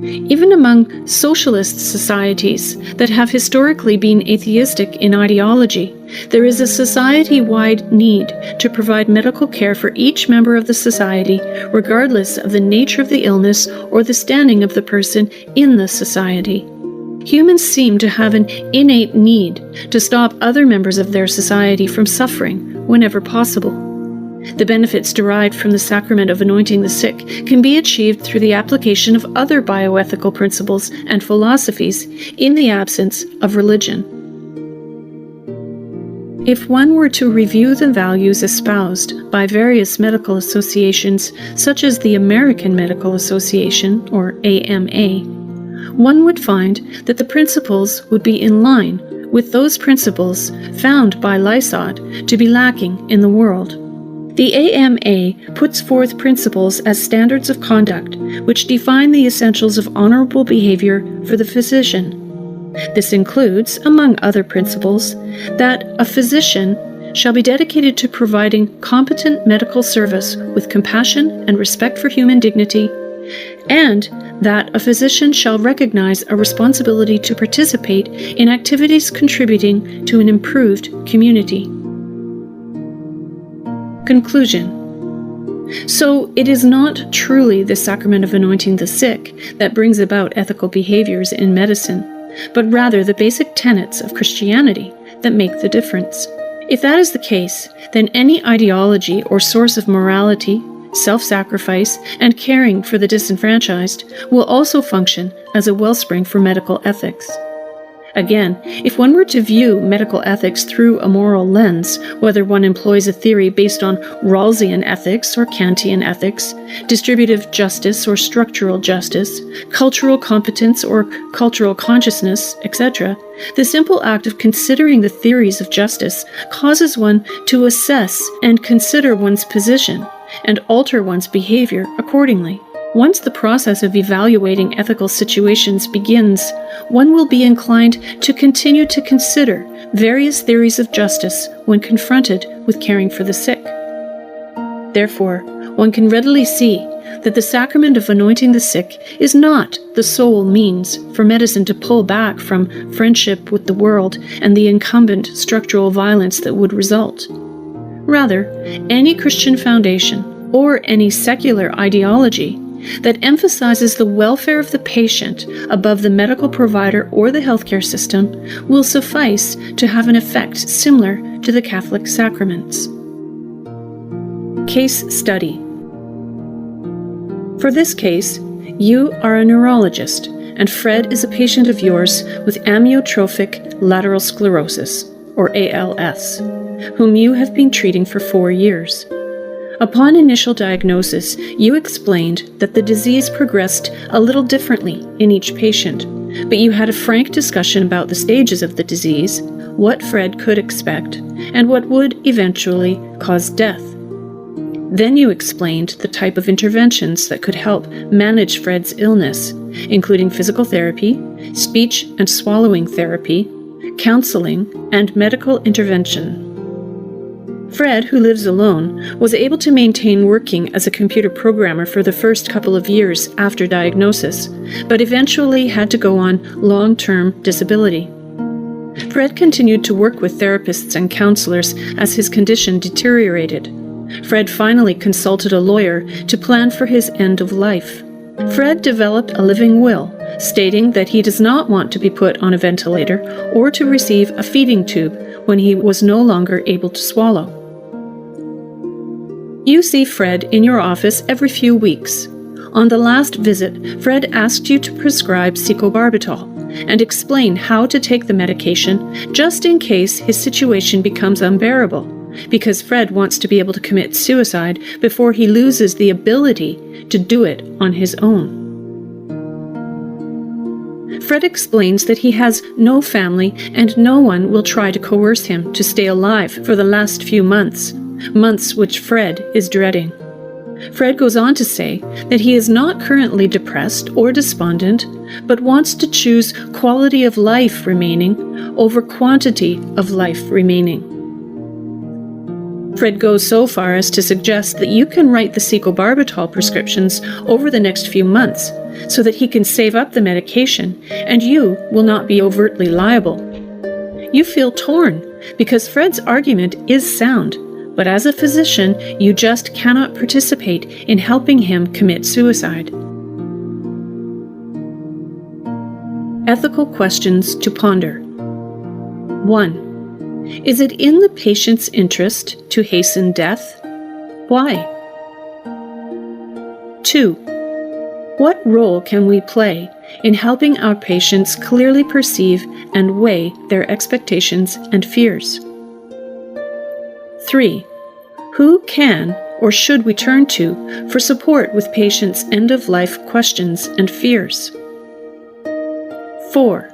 Even among socialist societies that have historically been atheistic in ideology, there is a society-wide need to provide medical care for each member of the society, regardless of the nature of the illness or the standing of the person in the society. Humans seem to have an innate need to stop other members of their society from suffering whenever possible. The benefits derived from the sacrament of anointing the sick can be achieved through the application of other bioethical principles and philosophies in the absence of religion. If one were to review the values espoused by various medical associations, such as the American Medical Association, or AMA, one would find that the principles would be in line with those principles found by Lysot to be lacking in the world. The AMA puts forth principles as standards of conduct which define the essentials of honorable behavior for the physician. This includes, among other principles, that a physician shall be dedicated to providing competent medical service with compassion and respect for human dignity, and that a physician shall recognize a responsibility to participate in activities contributing to an improved community. Conclusion. So it is not truly the sacrament of anointing the sick that brings about ethical behaviors in medicine, but rather the basic tenets of Christianity that make the difference. If that is the case, then any ideology or source of morality, self-sacrifice, and caring for the disenfranchised will also function as a wellspring for medical ethics. Again, if one were to view medical ethics through a moral lens, whether one employs a theory based on Rawlsian ethics or Kantian ethics, distributive justice or structural justice, cultural competence or cultural consciousness, etc., the simple act of considering the theories of justice causes one to assess and consider one's position and alter one's behavior accordingly. Once the process of evaluating ethical situations begins, one will be inclined to continue to consider various theories of justice when confronted with caring for the sick. Therefore, one can readily see that the sacrament of anointing the sick is not the sole means for medicine to pull back from friendship with the world and the incumbent structural violence that would result. Rather, any Christian foundation or any secular ideology that emphasizes the welfare of the patient above the medical provider or the healthcare system will suffice to have an effect similar to the Catholic sacraments. Case study. For this case, you are a neurologist, and Fred is a patient of yours with amyotrophic lateral sclerosis, or ALS, whom you have been treating for 4 years. Upon initial diagnosis, you explained that the disease progressed a little differently in each patient, but you had a frank discussion about the stages of the disease, what Fred could expect, and what would eventually cause death. Then you explained the type of interventions that could help manage Fred's illness, including physical therapy, speech and swallowing therapy, counseling, and medical intervention. Fred, who lives alone, was able to maintain working as a computer programmer for the first couple of years after diagnosis, but eventually had to go on long-term disability. Fred continued to work with therapists and counselors as his condition deteriorated. Fred finally consulted a lawyer to plan for his end of life. Fred developed a living will, stating that he does not want to be put on a ventilator or to receive a feeding tube when he was no longer able to swallow. You see Fred in your office every few weeks. On the last visit, Fred asked you to prescribe secobarbital and explain how to take the medication just in case his situation becomes unbearable, because Fred wants to be able to commit suicide before he loses the ability to do it on his own. Fred explains that he has no family and no one will try to coerce him to stay alive for the last few months which Fred is dreading. Fred goes on to say that he is not currently depressed or despondent, but wants to choose quality of life remaining over quantity of life remaining. Fred goes so far as to suggest that you can write the secobarbital prescriptions over the next few months so that he can save up the medication and you will not be overtly liable. You feel torn because Fred's argument is sound, but as a physician, you just cannot participate in helping him commit suicide. Ethical questions to ponder. 1. Is it in the patient's interest to hasten death? Why? 2. What role can we play in helping our patients clearly perceive and weigh their expectations and fears? 3. Who can or should we turn to for support with patients' end-of-life questions and fears? 4.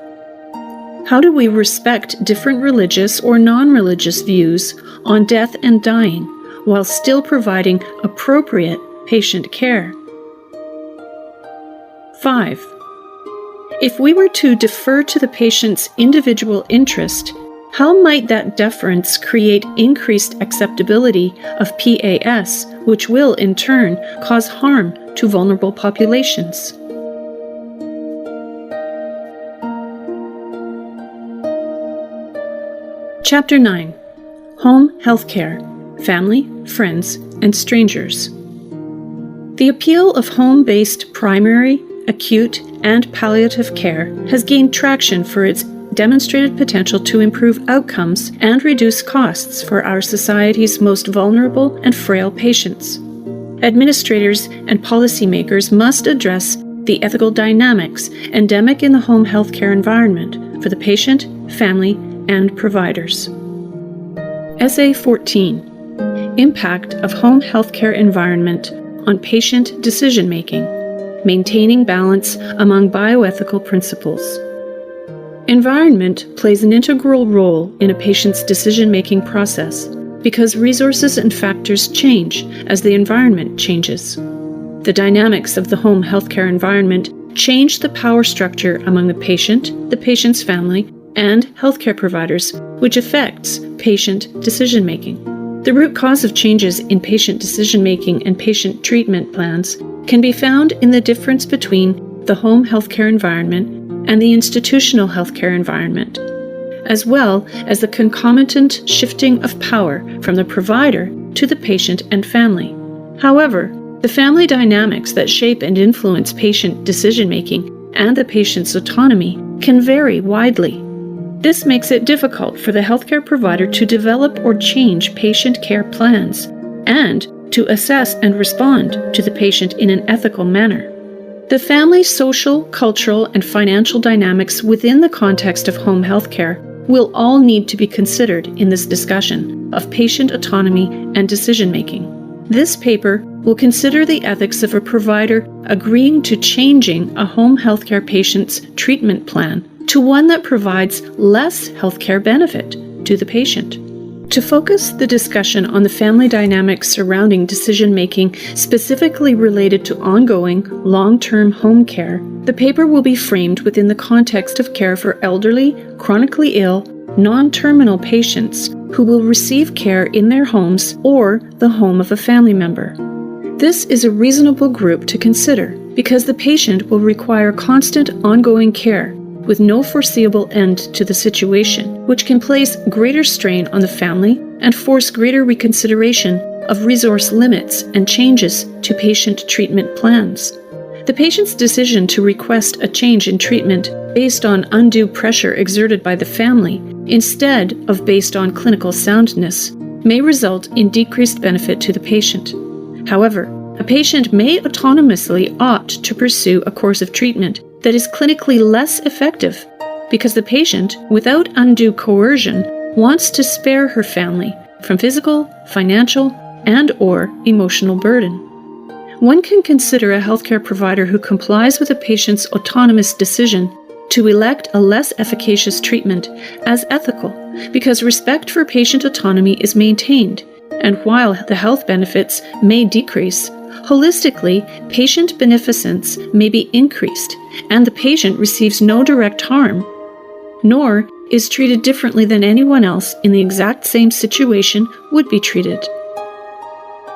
How do we respect different religious or non-religious views on death and dying while still providing appropriate patient care? 5. If we were to defer to the patient's individual interest, how might that deference create increased acceptability of PAS, which will, in turn, cause harm to vulnerable populations? Chapter 9. Home Healthcare, Family, Friends, and Strangers. The appeal of home-based primary, acute, and palliative care has gained traction for its demonstrated potential to improve outcomes and reduce costs for our society's most vulnerable and frail patients. Administrators and policymakers must address the ethical dynamics endemic in the home healthcare environment for the patient, family, and providers. Essay 14. Impact of home healthcare environment on patient decision-making, maintaining balance among bioethical principles. Environment plays an integral role in a patient's decision-making process because resources and factors change as the environment changes. The dynamics of the home healthcare environment change the power structure among the patient's family, and healthcare providers, which affects patient decision-making. The root cause of changes in patient decision-making and patient treatment plans can be found in the difference between the home healthcare environment and the institutional healthcare environment, as well as the concomitant shifting of power from the provider to the patient and family. However, the family dynamics that shape and influence patient decision-making and the patient's autonomy can vary widely. This makes it difficult for the healthcare provider to develop or change patient care plans and to assess and respond to the patient in an ethical manner. The family's social, cultural, and financial dynamics within the context of home healthcare will all need to be considered in this discussion of patient autonomy and decision-making. This paper will consider the ethics of a provider agreeing to changing a home healthcare patient's treatment plan to one that provides less healthcare benefit to the patient. To focus the discussion on the family dynamics surrounding decision-making specifically related to ongoing, long-term home care, the paper will be framed within the context of care for elderly, chronically ill, non-terminal patients who will receive care in their homes or the home of a family member. This is a reasonable group to consider because the patient will require constant, ongoing care with no foreseeable end to the situation, which can place greater strain on the family and force greater reconsideration of resource limits and changes to patient treatment plans. The patient's decision to request a change in treatment based on undue pressure exerted by the family instead of based on clinical soundness may result in decreased benefit to the patient. However, a patient may autonomously opt to pursue a course of treatment that is clinically less effective because the patient, without undue coercion, wants to spare her family from physical, financial, and/or emotional burden. One can consider a healthcare provider who complies with a patient's autonomous decision to elect a less efficacious treatment as ethical because respect for patient autonomy is maintained, and while the health benefits may decrease, holistically, patient beneficence may be increased, and the patient receives no direct harm, nor is treated differently than anyone else in the exact same situation would be treated.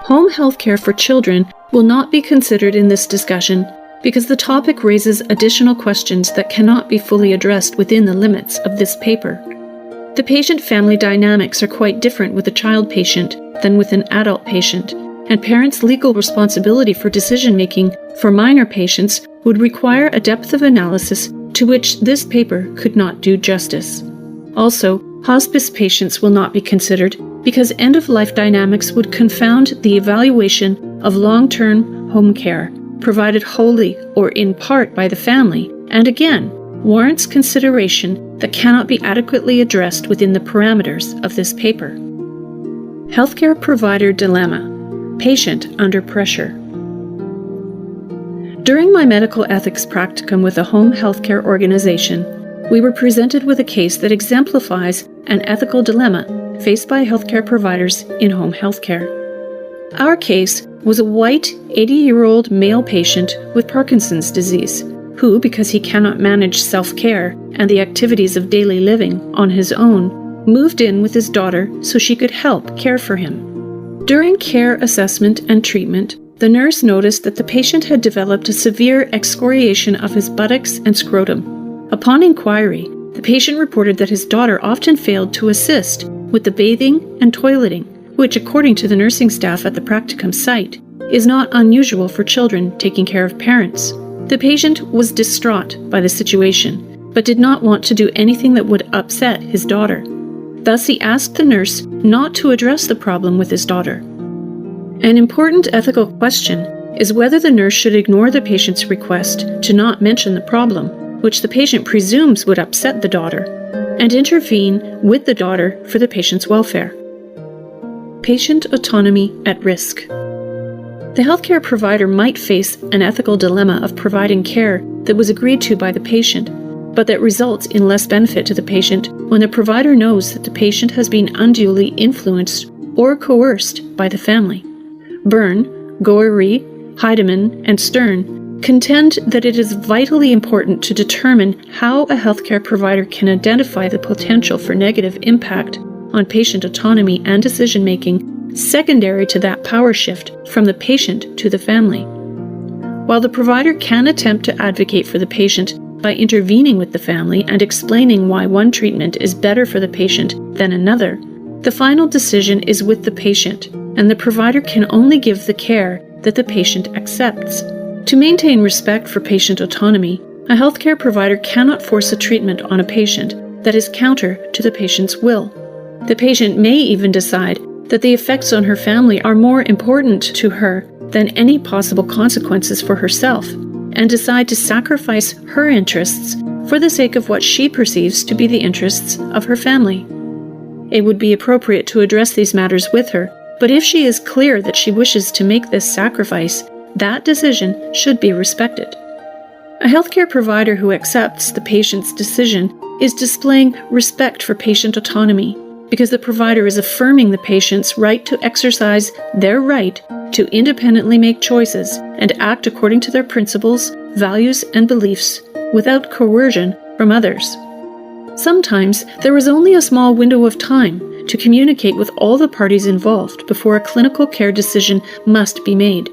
Home health care for children will not be considered in this discussion because the topic raises additional questions that cannot be fully addressed within the limits of this paper. The patient-family dynamics are quite different with a child patient than with an adult patient, and parents' legal responsibility for decision-making for minor patients would require a depth of analysis to which this paper could not do justice. Also, hospice patients will not be considered because end-of-life dynamics would confound the evaluation of long-term home care, provided wholly or in part by the family, and again, warrants consideration that cannot be adequately addressed within the parameters of this paper. Healthcare Provider Dilemma: Patient Under Pressure. During my medical ethics practicum with a home healthcare organization, we were presented with a case that exemplifies an ethical dilemma faced by healthcare providers in home healthcare. Our case was a white, 80-year-old male patient with Parkinson's disease, who, because he cannot manage self-care and the activities of daily living on his own, moved in with his daughter so she could help care for him. During care assessment and treatment, the nurse noticed that the patient had developed a severe excoriation of his buttocks and scrotum. Upon inquiry, the patient reported that his daughter often failed to assist with the bathing and toileting, which, according to the nursing staff at the practicum site, is not unusual for children taking care of parents. The patient was distraught by the situation, but did not want to do anything that would upset his daughter. Thus, he asked the nurse not to address the problem with his daughter. An important ethical question is whether the nurse should ignore the patient's request to not mention the problem, which the patient presumes would upset the daughter, and intervene with the daughter for the patient's welfare. Patient autonomy at risk. The healthcare provider might face an ethical dilemma of providing care that was agreed to by the patient, but that results in less benefit to the patient when the provider knows that the patient has been unduly influenced or coerced by the family. Byrne, Goeree, Heidemann, and Stern contend that it is vitally important to determine how a healthcare provider can identify the potential for negative impact on patient autonomy and decision-making secondary to that power shift from the patient to the family. While the provider can attempt to advocate for the patient by intervening with the family and explaining why one treatment is better for the patient than another, the final decision is with the patient, and the provider can only give the care that the patient accepts. To maintain respect for patient autonomy, a healthcare provider cannot force a treatment on a patient that is counter to the patient's will. The patient may even decide that the effects on her family are more important to her than any possible consequences for herself, and decide to sacrifice her interests for the sake of what she perceives to be the interests of her family. It would be appropriate to address these matters with her, but if she is clear that she wishes to make this sacrifice, that decision should be respected. A healthcare provider who accepts the patient's decision is displaying respect for patient autonomy, because the provider is affirming the patient's right to exercise their right to independently make choices and act according to their principles, values, and beliefs without coercion from others. Sometimes there is only a small window of time to communicate with all the parties involved before a clinical care decision must be made.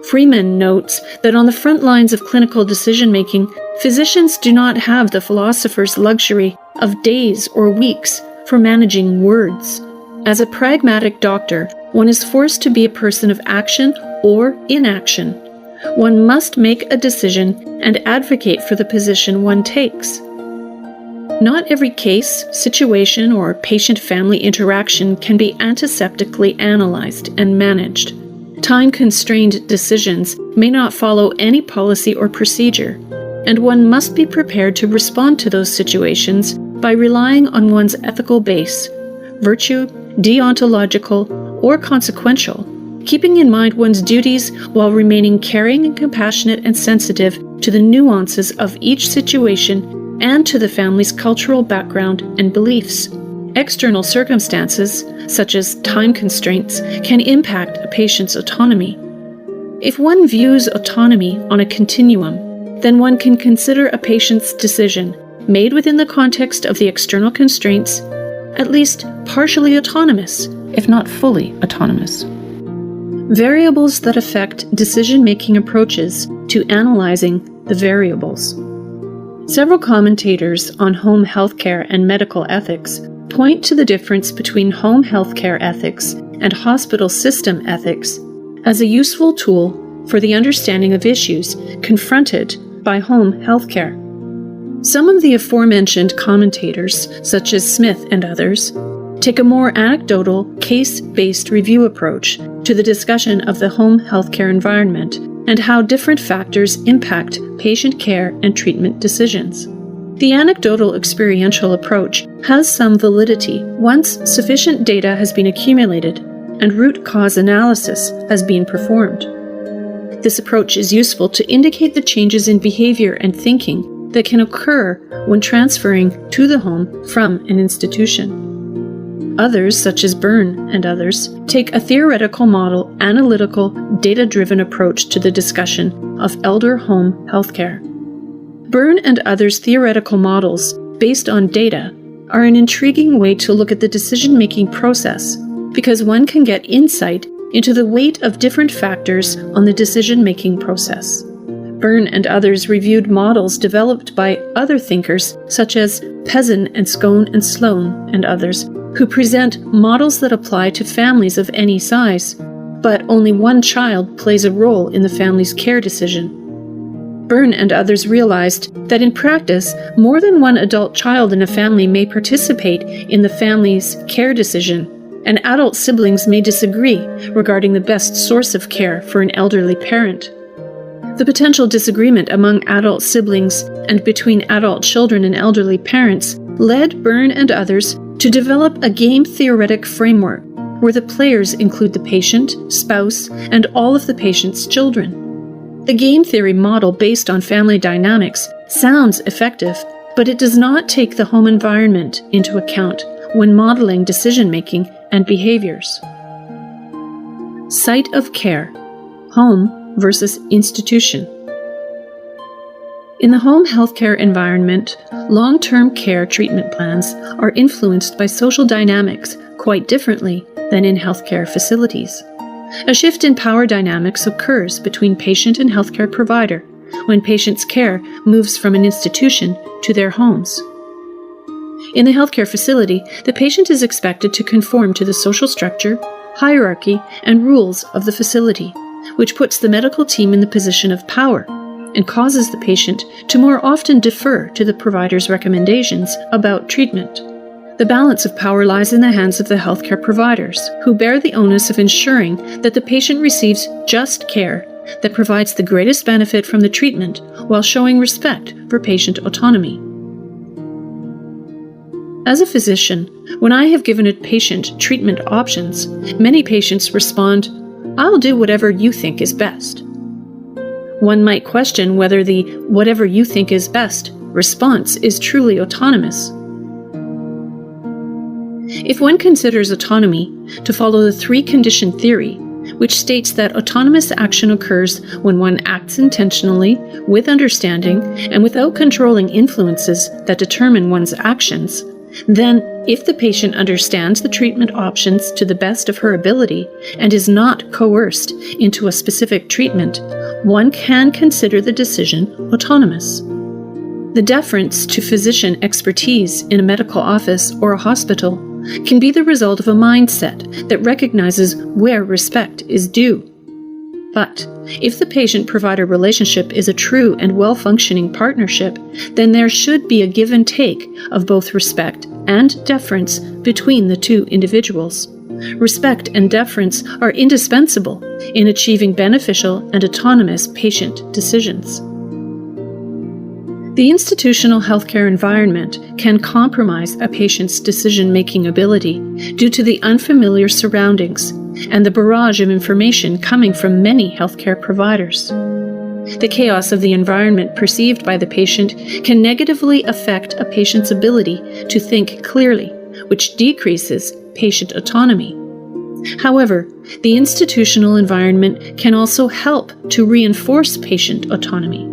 Freeman notes that on the front lines of clinical decision-making, physicians do not have the philosopher's luxury of days or weeks for managing words. As a pragmatic doctor, one is forced to be a person of action or inaction. One must make a decision and advocate for the position one takes. Not every case, situation, or patient-family interaction can be antiseptically analyzed and managed. Time-constrained decisions may not follow any policy or procedure, and one must be prepared to respond to those situations by relying on one's ethical base, virtue, deontological, or consequential, keeping in mind one's duties while remaining caring and compassionate and sensitive to the nuances of each situation and to the family's cultural background and beliefs. External circumstances, such as time constraints, can impact a patient's autonomy. If one views autonomy on a continuum, then one can consider a patient's decision, made within the context of the external constraints, at least partially autonomous, if not fully autonomous. Variables that affect decision-making approaches to analyzing the variables. Several commentators on home healthcare and medical ethics point to the difference between home healthcare ethics and hospital system ethics as a useful tool for the understanding of issues confronted by home healthcare. Some of the aforementioned commentators, such as Smith and others, take a more anecdotal, case-based review approach to the discussion of the home healthcare environment and how different factors impact patient care and treatment decisions. The anecdotal experiential approach has some validity once sufficient data has been accumulated and root cause analysis has been performed. This approach is useful to indicate the changes in behavior and thinking that can occur when transferring to the home from an institution. Others, such as Byrne and others, take a theoretical model, analytical, data-driven approach to the discussion of elder home healthcare. Byrne and others' theoretical models, based on data, are an intriguing way to look at the decision-making process because one can get insight into the weight of different factors on the decision-making process. Byrne and others reviewed models developed by other thinkers such as Pezin and Scone and Sloan and others, who present models that apply to families of any size, but only one child plays a role in the family's care decision. Byrne and others realized that in practice, more than one adult child in a family may participate in the family's care decision, and adult siblings may disagree regarding the best source of care for an elderly parent. The potential disagreement among adult siblings and between adult children and elderly parents led Byrne and others to develop a game-theoretic framework where the players include the patient, spouse, and all of the patient's children. The game theory model based on family dynamics sounds effective, but it does not take the home environment into account when modeling decision-making and behaviors. Site of care, home versus institution. In the home healthcare environment, long-term care treatment plans are influenced by social dynamics quite differently than in healthcare facilities. A shift in power dynamics occurs between patient and healthcare provider when patient's care moves from an institution to their homes. In the healthcare facility, the patient is expected to conform to the social structure, hierarchy, and rules of the facility, which puts the medical team in the position of power and causes the patient to more often defer to the provider's recommendations about treatment. The balance of power lies in the hands of the healthcare providers, who bear the onus of ensuring that the patient receives just care that provides the greatest benefit from the treatment while showing respect for patient autonomy. As a physician, when I have given a patient treatment options, many patients respond, "I'll do whatever you think is best." One might question whether the "whatever you think is best" response is truly autonomous. If one considers autonomy to follow the three-condition theory, which states that autonomous action occurs when one acts intentionally, with understanding, and without controlling influences that determine one's actions, then if the patient understands the treatment options to the best of her ability and is not coerced into a specific treatment, one can consider the decision autonomous. The deference to physician expertise in a medical office or a hospital can be the result of a mindset that recognizes where respect is due. But if the patient-provider relationship is a true and well-functioning partnership, then there should be a give and take of both respect and deference between the two individuals. Respect and deference are indispensable in achieving beneficial and autonomous patient decisions. The institutional healthcare environment can compromise a patient's decision-making ability due to the unfamiliar surroundings and the barrage of information coming from many healthcare providers. The chaos of the environment perceived by the patient can negatively affect a patient's ability to think clearly, which decreases patient autonomy. However, the institutional environment can also help to reinforce patient autonomy.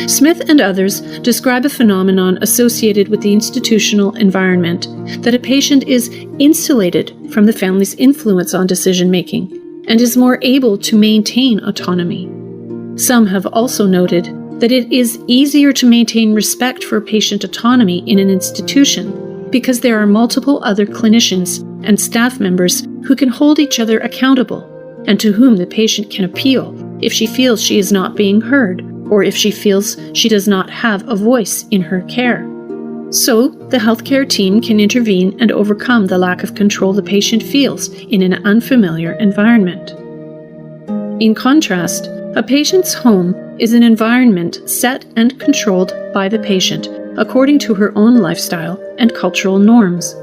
Smith and others describe a phenomenon associated with the institutional environment that a patient is insulated from the family's influence on decision-making and is more able to maintain autonomy. Some have also noted that it is easier to maintain respect for patient autonomy in an institution because there are multiple other clinicians and staff members who can hold each other accountable and to whom the patient can appeal if she feels she is not being heard or if she feels she does not have a voice in her care. So, the healthcare team can intervene and overcome the lack of control the patient feels in an unfamiliar environment. In contrast, a patient's home is an environment set and controlled by the patient, according to her own lifestyle and cultural norms.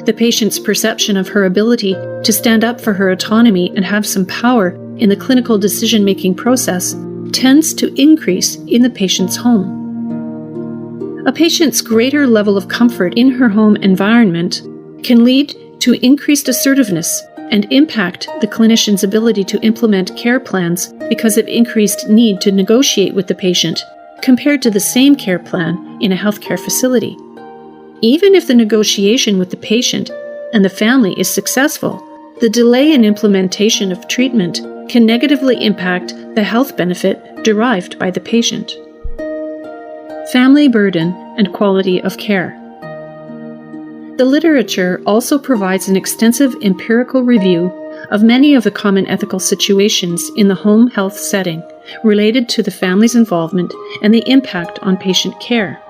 The patient's perception of her ability to stand up for her autonomy and have some power in the clinical decision-making process tends to increase in the patient's home. A patient's greater level of comfort in her home environment can lead to increased assertiveness and impact the clinician's ability to implement care plans because of increased need to negotiate with the patient compared to the same care plan in a healthcare facility. Even if the negotiation with the patient and the family is successful, the delay in implementation of treatment can negatively impact the health benefit derived by the patient. Family burden and quality of care. The literature also provides an extensive empirical review of many of the common ethical situations in the home health setting related to the family's involvement and the impact on patient care.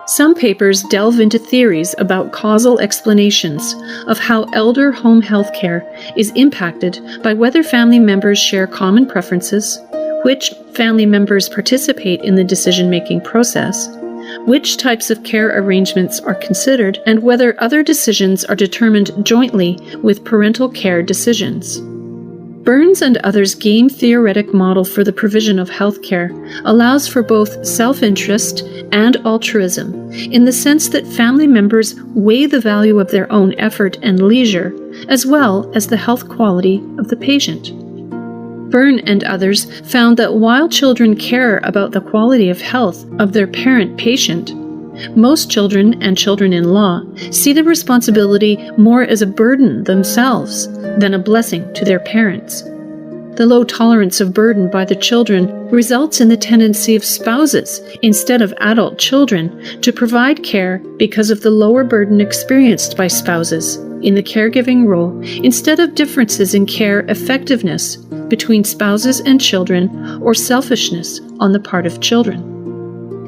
Some papers delve into theories about causal explanations of how elder home health care is impacted by whether family members share common preferences, which family members participate in the decision-making process, which types of care arrangements are considered, and whether other decisions are determined jointly with parental care decisions. Burns and others' game-theoretic model for the provision of healthcare allows for both self-interest and altruism, in the sense that family members weigh the value of their own effort and leisure, as well as the health quality of the patient. Byrne and others found that while children care about the quality of health of their parent patient, most children and children-in-law see the responsibility more as a burden themselves than a blessing to their parents. The low tolerance of burden by the children results in the tendency of spouses, instead of adult children, to provide care because of the lower burden experienced by spouses in the caregiving role, instead of differences in care effectiveness between spouses and children or selfishness on the part of children.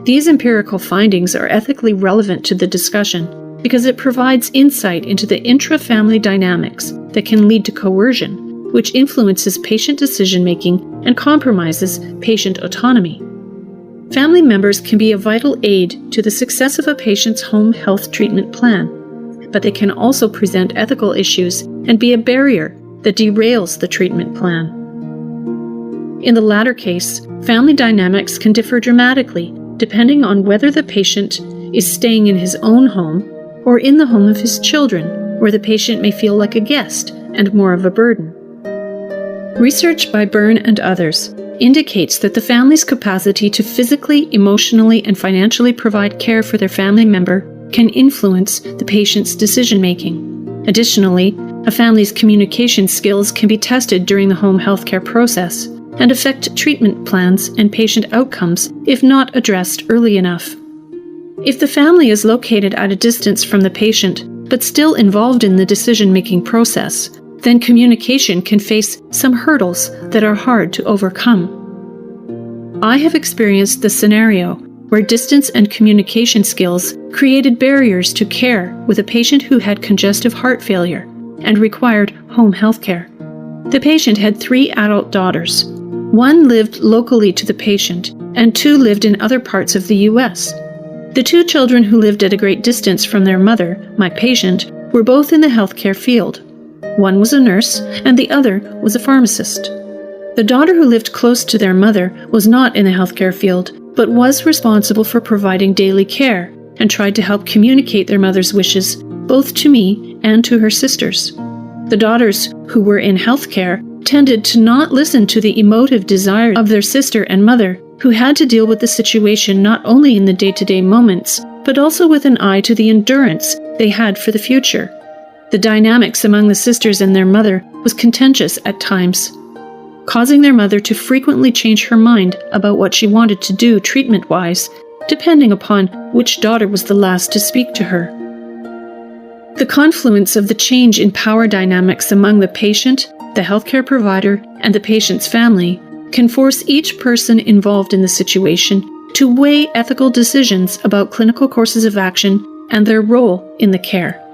These empirical findings are ethically relevant to the discussion because it provides insight into the intra-family dynamics that can lead to coercion, which influences patient decision-making and compromises patient autonomy. Family members can be a vital aid to the success of a patient's home health treatment plan, but they can also present ethical issues and be a barrier that derails the treatment plan. In the latter case, family dynamics can differ dramatically depending on whether the patient is staying in his own home or in the home of his children, where the patient may feel like a guest and more of a burden. Research by Byrne and others indicates that the family's capacity to physically, emotionally, and financially provide care for their family member can influence the patient's decision-making. Additionally, a family's communication skills can be tested during the home healthcare process and affect treatment plans and patient outcomes if not addressed early enough. If the family is located at a distance from the patient but still involved in the decision-making process, then communication can face some hurdles that are hard to overcome. I have experienced the scenario where distance and communication skills created barriers to care with a patient who had congestive heart failure and required home health care. The patient had 3 adult daughters. 1 lived locally to the patient, and 2 lived in other parts of the U.S. The 2 children who lived at a great distance from their mother, my patient, were both in the healthcare field. 1 was a nurse, and the other was a pharmacist. The daughter who lived close to their mother was not in the healthcare field, but was responsible for providing daily care and tried to help communicate their mother's wishes both to me and to her sisters. The daughters who were in healthcare tended to not listen to the emotive desires of their sister and mother, who had to deal with the situation not only in the day-to-day moments, but also with an eye to the endurance they had for the future. The dynamics among the sisters and their mother was contentious at times, causing their mother to frequently change her mind about what she wanted to do treatment-wise, depending upon which daughter was the last to speak to her. The confluence of the change in power dynamics among the patient, the healthcare provider, and the patient's family can force each person involved in the situation to weigh ethical decisions about clinical courses of action and their role in the care.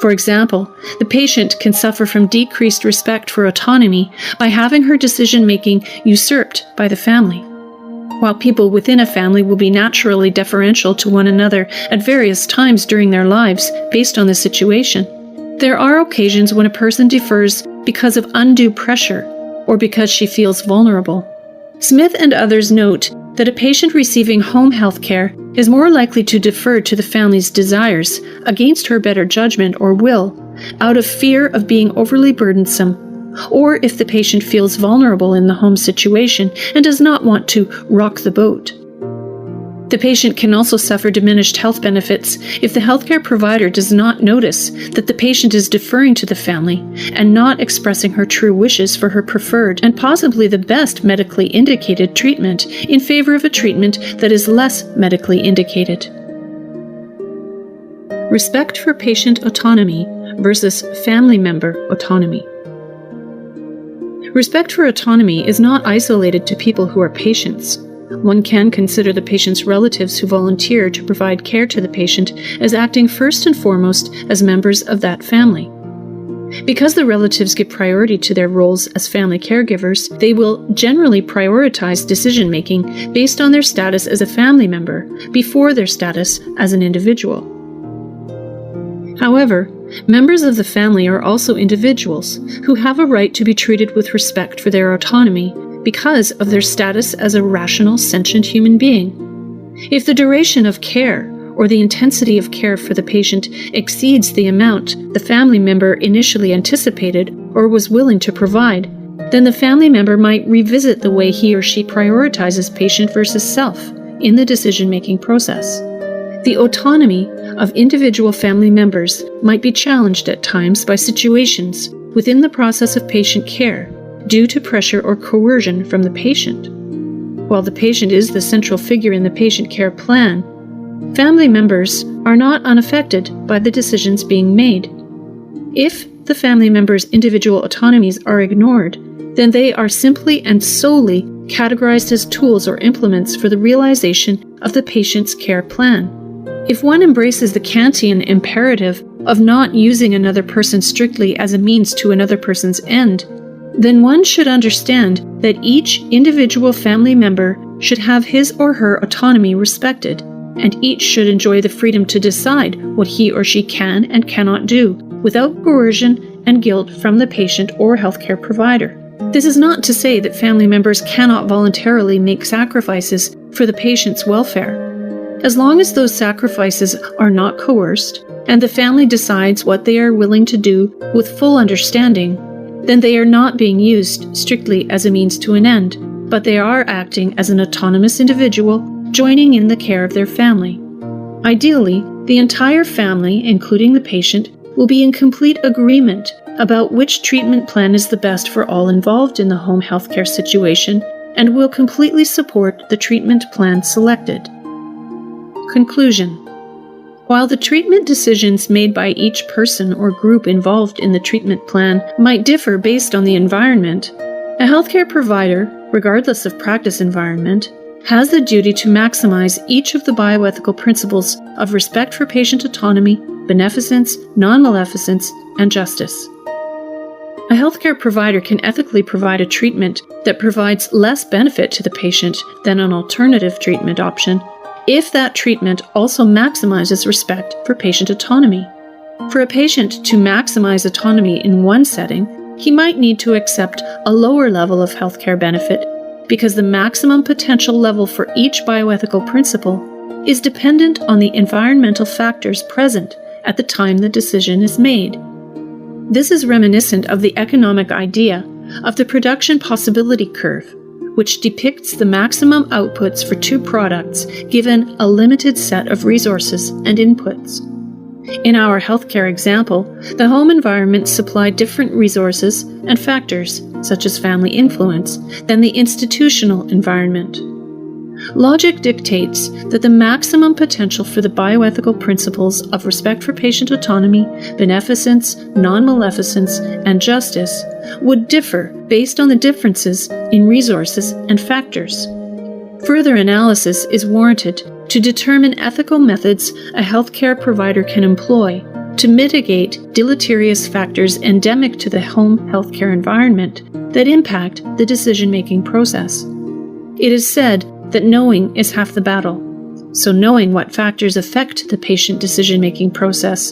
For example, the patient can suffer from decreased respect for autonomy by having her decision-making usurped by the family. While people within a family will be naturally deferential to one another at various times during their lives based on the situation, there are occasions when a person defers because of undue pressure or because she feels vulnerable. Smith and others note that a patient receiving home health care is more likely to defer to the family's desires against her better judgment or will, out of fear of being overly burdensome, or if the patient feels vulnerable in the home situation and does not want to rock the boat. The patient can also suffer diminished health benefits if the healthcare provider does not notice that the patient is deferring to the family and not expressing her true wishes for her preferred and possibly the best medically indicated treatment in favor of a treatment that is less medically indicated. Respect for patient autonomy versus family member autonomy. Respect for autonomy is not isolated to people who are patients. One can consider the patient's relatives who volunteer to provide care to the patient as acting first and foremost as members of that family. Because the relatives give priority to their roles as family caregivers, they will generally prioritize decision-making based on their status as a family member before their status as an individual. However, members of the family are also individuals who have a right to be treated with respect for their autonomy because of their status as a rational, sentient human being. If the duration of care or the intensity of care for the patient exceeds the amount the family member initially anticipated or was willing to provide, then the family member might revisit the way he or she prioritizes patient versus self in the decision-making process. The autonomy of individual family members might be challenged at times by situations within the process of patient care due to pressure or coercion from the patient. While the patient is the central figure in the patient care plan, family members are not unaffected by the decisions being made. If the family members' individual autonomies are ignored, then they are simply and solely categorized as tools or implements for the realization of the patient's care plan. If one embraces the Kantian imperative of not using another person strictly as a means to another person's end, then one should understand that each individual family member should have his or her autonomy respected, and each should enjoy the freedom to decide what he or she can and cannot do, without coercion and guilt from the patient or healthcare provider. This is not to say that family members cannot voluntarily make sacrifices for the patient's welfare. As long as those sacrifices are not coerced, and the family decides what they are willing to do with full understanding, then they are not being used strictly as a means to an end, but they are acting as an autonomous individual joining in the care of their family. Ideally, the entire family, including the patient, will be in complete agreement about which treatment plan is the best for all involved in the home healthcare situation and will completely support the treatment plan selected. Conclusion. While the treatment decisions made by each person or group involved in the treatment plan might differ based on the environment, a healthcare provider, regardless of practice environment, has the duty to maximize each of the bioethical principles of respect for patient autonomy, beneficence, non-maleficence, and justice. A healthcare provider can ethically provide a treatment that provides less benefit to the patient than an alternative treatment option, if that treatment also maximizes respect for patient autonomy. For a patient to maximize autonomy in one setting, he might need to accept a lower level of healthcare benefit because the maximum potential level for each bioethical principle is dependent on the environmental factors present at the time the decision is made. This is reminiscent of the economic idea of the production possibility curve, which depicts the maximum outputs for two products given a limited set of resources and inputs. In our healthcare example, the home environment supplied different resources and factors, such as family influence, than the institutional environment. Logic dictates that the maximum potential for the bioethical principles of respect for patient autonomy, beneficence, non-maleficence, and justice would differ based on the differences in resources and factors. Further analysis is warranted to determine ethical methods a healthcare provider can employ to mitigate deleterious factors endemic to the home healthcare environment that impact the decision-making process. It is said that knowing is half the battle. So knowing what factors affect the patient decision-making process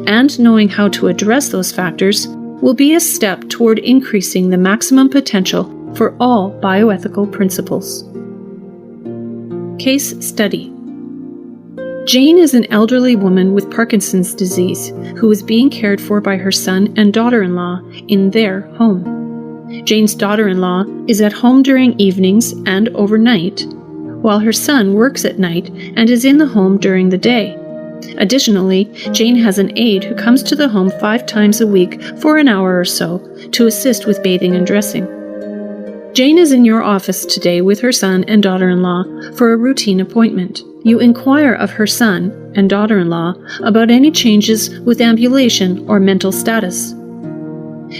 and knowing how to address those factors will be a step toward increasing the maximum potential for all bioethical principles. Case study. Jane is an elderly woman with Parkinson's disease who is being cared for by her son and daughter-in-law in their home. Jane's daughter-in-law is at home during evenings and overnight, while her son works at night and is in the home during the day. Additionally, Jane has an aide who comes to the home 5 times a week for an hour or so to assist with bathing and dressing. Jane is in your office today with her son and daughter-in-law for a routine appointment. You inquire of her son and daughter-in-law about any changes with ambulation or mental status.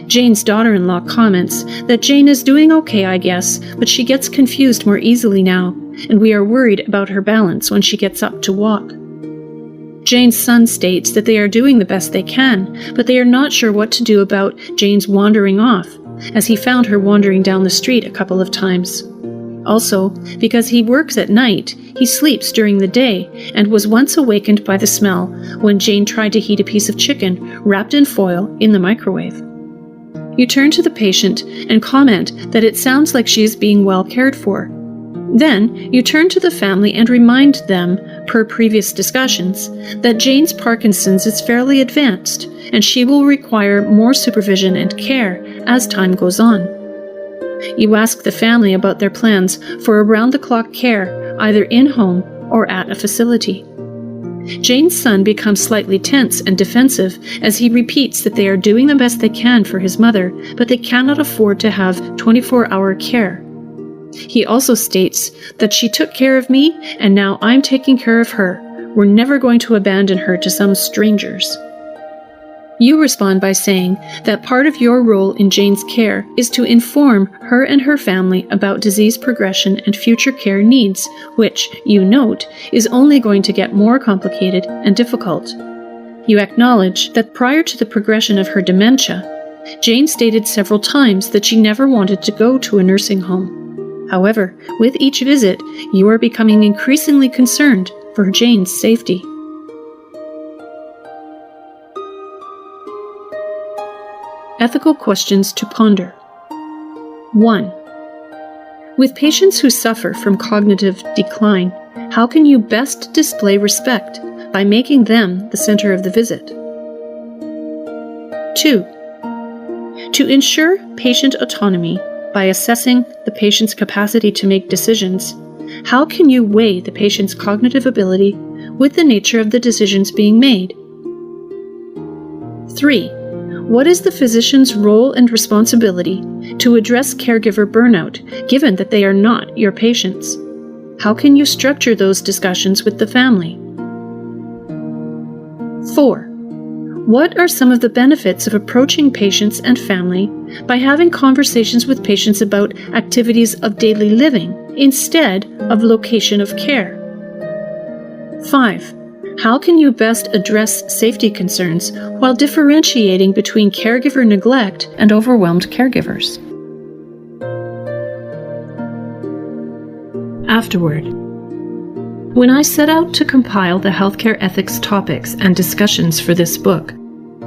Jane's daughter-in-law comments that Jane is doing okay, I guess, but she gets confused more easily now, and we are worried about her balance when she gets up to walk. Jane's son states that they are doing the best they can, but they are not sure what to do about Jane's wandering off, as he found her wandering down the street a couple of times. Also, because he works at night, he sleeps during the day and was once awakened by the smell when Jane tried to heat a piece of chicken wrapped in foil in the microwave. You turn to the patient and comment that it sounds like she is being well cared for. Then, you turn to the family and remind them, per previous discussions, that Jane's Parkinson's is fairly advanced and she will require more supervision and care as time goes on. You ask the family about their plans for around-the-clock care, either in-home or at a facility. Jane's son becomes slightly tense and defensive as he repeats that they are doing the best they can for his mother, but they cannot afford to have 24-hour care. He also states that she took care of me and now I'm taking care of her. We're never going to abandon her to some strangers. You respond by saying that part of your role in Jane's care is to inform her and her family about disease progression and future care needs, which, you note, is only going to get more complicated and difficult. You acknowledge that prior to the progression of her dementia, Jane stated several times that she never wanted to go to a nursing home. However, with each visit, you are becoming increasingly concerned for Jane's safety. Ethical questions to ponder. 1. With patients who suffer from cognitive decline, how can you best display respect by making them the center of the visit? 2. To ensure patient autonomy by assessing the patient's capacity to make decisions, how can you weigh the patient's cognitive ability with the nature of the decisions being made? 3. What is the physician's role and responsibility to address caregiver burnout, given that they are not your patients? How can you structure those discussions with the family? 4. What are some of the benefits of approaching patients and family by having conversations with patients about activities of daily living instead of location of care? 5. How can you best address safety concerns while differentiating between caregiver neglect and overwhelmed caregivers? Afterward. When I set out to compile the healthcare ethics topics and discussions for this book,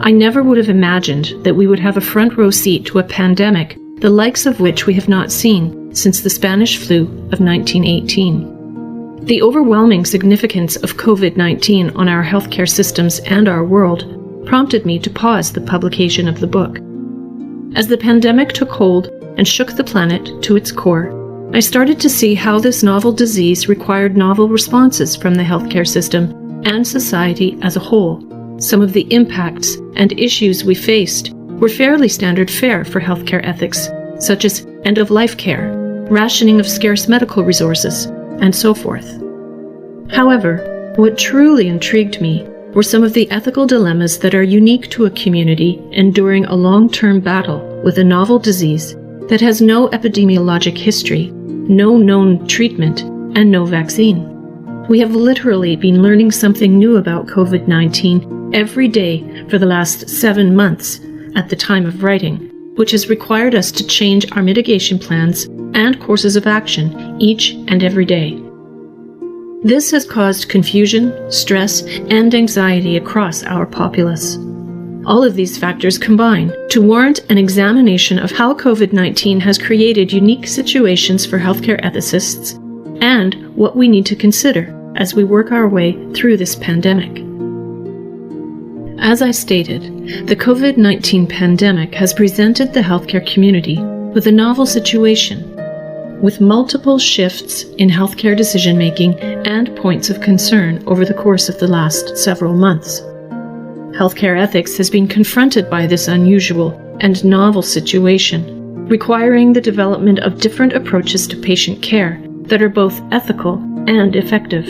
I never would have imagined that we would have a front row seat to a pandemic the likes of which we have not seen since the Spanish flu of 1918. The overwhelming significance of COVID-19 on our healthcare systems and our world prompted me to pause the publication of the book. As the pandemic took hold and shook the planet to its core, I started to see how this novel disease required novel responses from the healthcare system and society as a whole. Some of the impacts and issues we faced were fairly standard fare for healthcare ethics, such as end-of-life care, rationing of scarce medical resources, and so forth. However, what truly intrigued me were some of the ethical dilemmas that are unique to a community enduring a long-term battle with a novel disease that has no epidemiologic history, no known treatment, and no vaccine. We have literally been learning something new about COVID-19 every day for the last 7 months at the time of writing, which has required us to change our mitigation plans and courses of action each and every day. This has caused confusion, stress, and anxiety across our populace. All of these factors combine to warrant an examination of how COVID-19 has created unique situations for healthcare ethicists and what we need to consider as we work our way through this pandemic. As I stated, the COVID-19 pandemic has presented the healthcare community with a novel situation, with multiple shifts in healthcare decision-making and points of concern over the course of the last several months. Healthcare ethics has been confronted by this unusual and novel situation, requiring the development of different approaches to patient care that are both ethical and effective.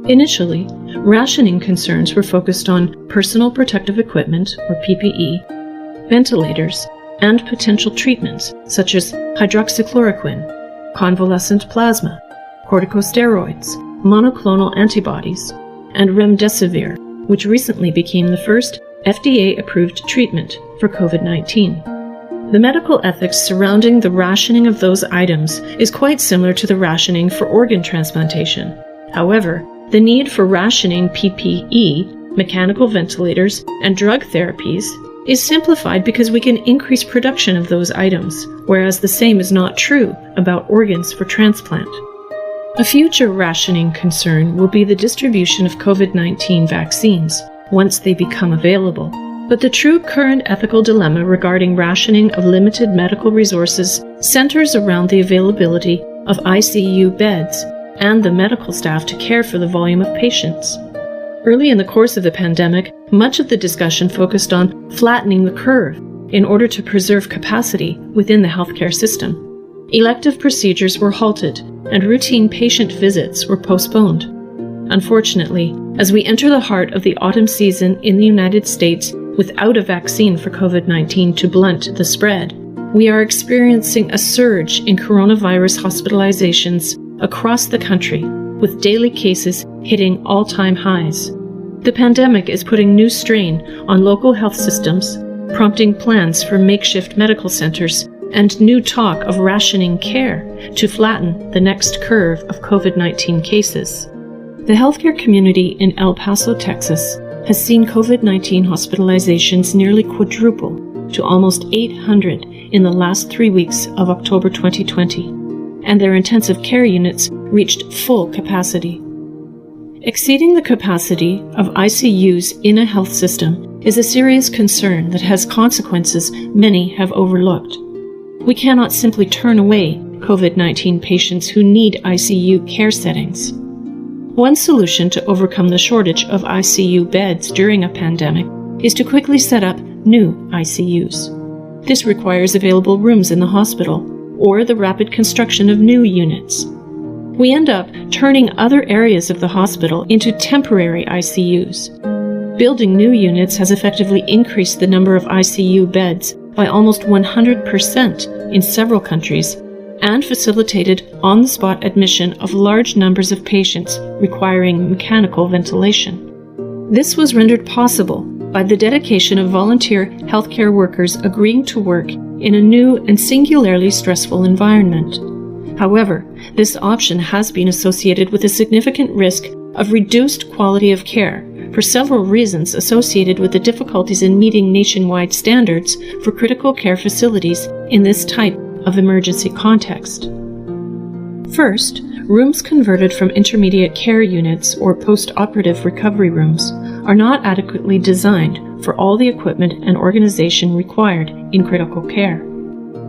Initially, rationing concerns were focused on personal protective equipment, or PPE, ventilators, and potential treatments such as hydroxychloroquine, convalescent plasma, corticosteroids, monoclonal antibodies, and remdesivir, which recently became the first FDA-approved treatment for COVID-19. The medical ethics surrounding the rationing of those items is quite similar to the rationing for organ transplantation. However, the need for rationing PPE, mechanical ventilators, and drug therapies is simplified because we can increase production of those items, whereas the same is not true about organs for transplant. A future rationing concern will be the distribution of COVID-19 vaccines once they become available, but the true current ethical dilemma regarding rationing of limited medical resources centers around the availability of ICU beds and the medical staff to care for the volume of patients. Early in the course of the pandemic, much of the discussion focused on flattening the curve in order to preserve capacity within the healthcare system. Elective procedures were halted, and routine patient visits were postponed. Unfortunately, as we enter the heart of the autumn season in the United States without a vaccine for COVID-19 to blunt the spread, we are experiencing a surge in coronavirus hospitalizations across the country, with daily cases hitting all-time highs. The pandemic is putting new strain on local health systems, prompting plans for makeshift medical centers and new talk of rationing care to flatten the next curve of COVID-19 cases. The healthcare community in El Paso, Texas, has seen COVID-19 hospitalizations nearly quadruple to almost 800 in the last 3 weeks of October 2020, and their intensive care units reached full capacity. Exceeding the capacity of ICUs in a health system is a serious concern that has consequences many have overlooked. We cannot simply turn away COVID-19 patients who need ICU care settings. One solution to overcome the shortage of ICU beds during a pandemic is to quickly set up new ICUs. This requires available rooms in the hospital or the rapid construction of new units. We end up turning other areas of the hospital into temporary ICUs. Building new units has effectively increased the number of ICU beds by almost 100% in several countries, and facilitated on-the-spot admission of large numbers of patients requiring mechanical ventilation. This was rendered possible by the dedication of volunteer healthcare workers agreeing to work in a new and singularly stressful environment. However, this option has been associated with a significant risk of reduced quality of care for several reasons associated with the difficulties in meeting nationwide standards for critical care facilities in this type of emergency context. First, rooms converted from intermediate care units or post-operative recovery rooms are not adequately designed for all the equipment and organization required in critical care.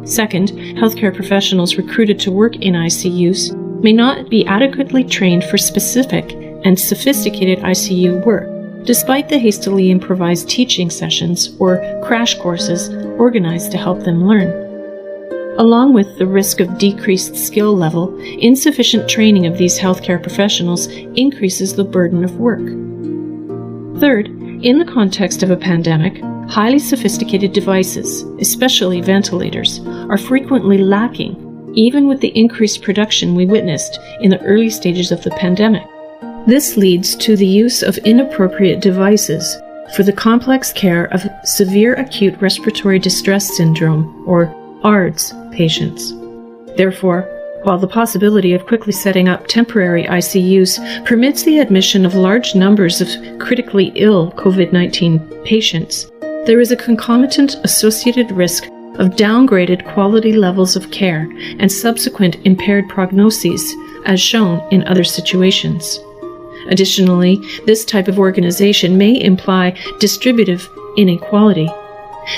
Second, healthcare professionals recruited to work in ICUs may not be adequately trained for specific and sophisticated ICU work, despite the hastily improvised teaching sessions or crash courses organized to help them learn. Along with the risk of decreased skill level, insufficient training of these healthcare professionals increases the burden of work. Third, in the context of a pandemic, highly sophisticated devices, especially ventilators, are frequently lacking, even with the increased production we witnessed in the early stages of the pandemic. This leads to the use of inappropriate devices for the complex care of severe acute respiratory distress syndrome, or ARDS, patients. Therefore, while the possibility of quickly setting up temporary ICUs permits the admission of large numbers of critically ill COVID-19 patients, there is a concomitant associated risk of downgraded quality levels of care and subsequent impaired prognoses, as shown in other situations. Additionally, this type of organization may imply distributive inequality.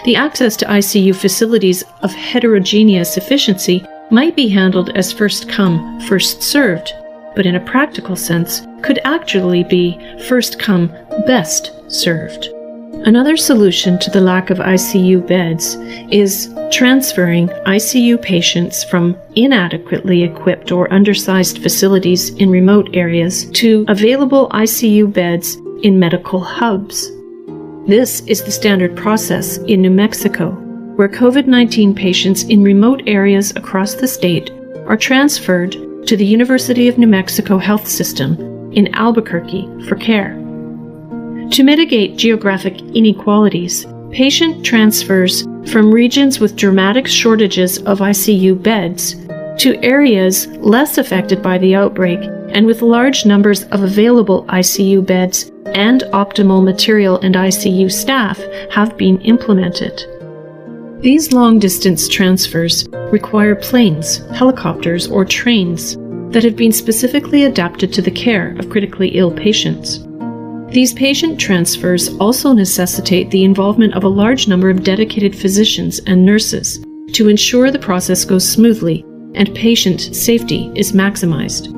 The access to ICU facilities of heterogeneous efficiency might be handled as first come, first served, but in a practical sense could actually be first come, best served. Another solution to the lack of ICU beds is transferring ICU patients from inadequately equipped or undersized facilities in remote areas to available ICU beds in medical hubs. This is the standard process in New Mexico, where COVID-19 patients in remote areas across the state are transferred to the University of New Mexico Health System in Albuquerque for care. To mitigate geographic inequalities, patient transfers from regions with dramatic shortages of ICU beds to areas less affected by the outbreak and with large numbers of available ICU beds and optimal material and ICU staff have been implemented. These long-distance transfers require planes, helicopters, or trains that have been specifically adapted to the care of critically ill patients. These patient transfers also necessitate the involvement of a large number of dedicated physicians and nurses to ensure the process goes smoothly and patient safety is maximized.